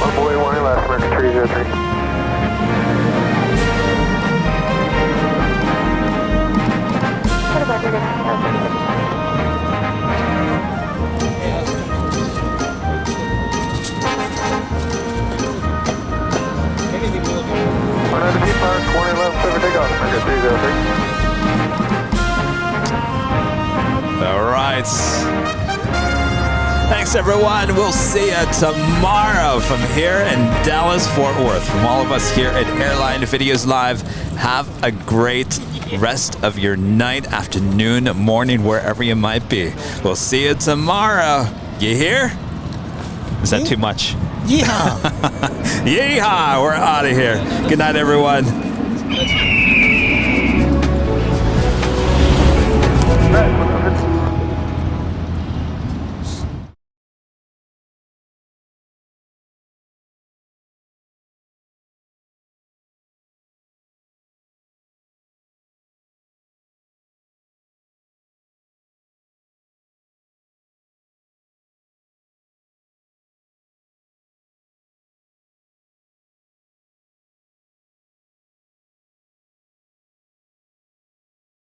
One boy, one left, American 303. All right. Thanks, everyone. We'll see you tomorrow from here in Dallas, Fort Worth. From all of us here at Airline Videos Live, have a great rest of your night, afternoon, morning, wherever you might be. We'll see you tomorrow. You hear? Is that too much? Yeehaw. Yeehaw. We're out of here. Good night, everyone. Right,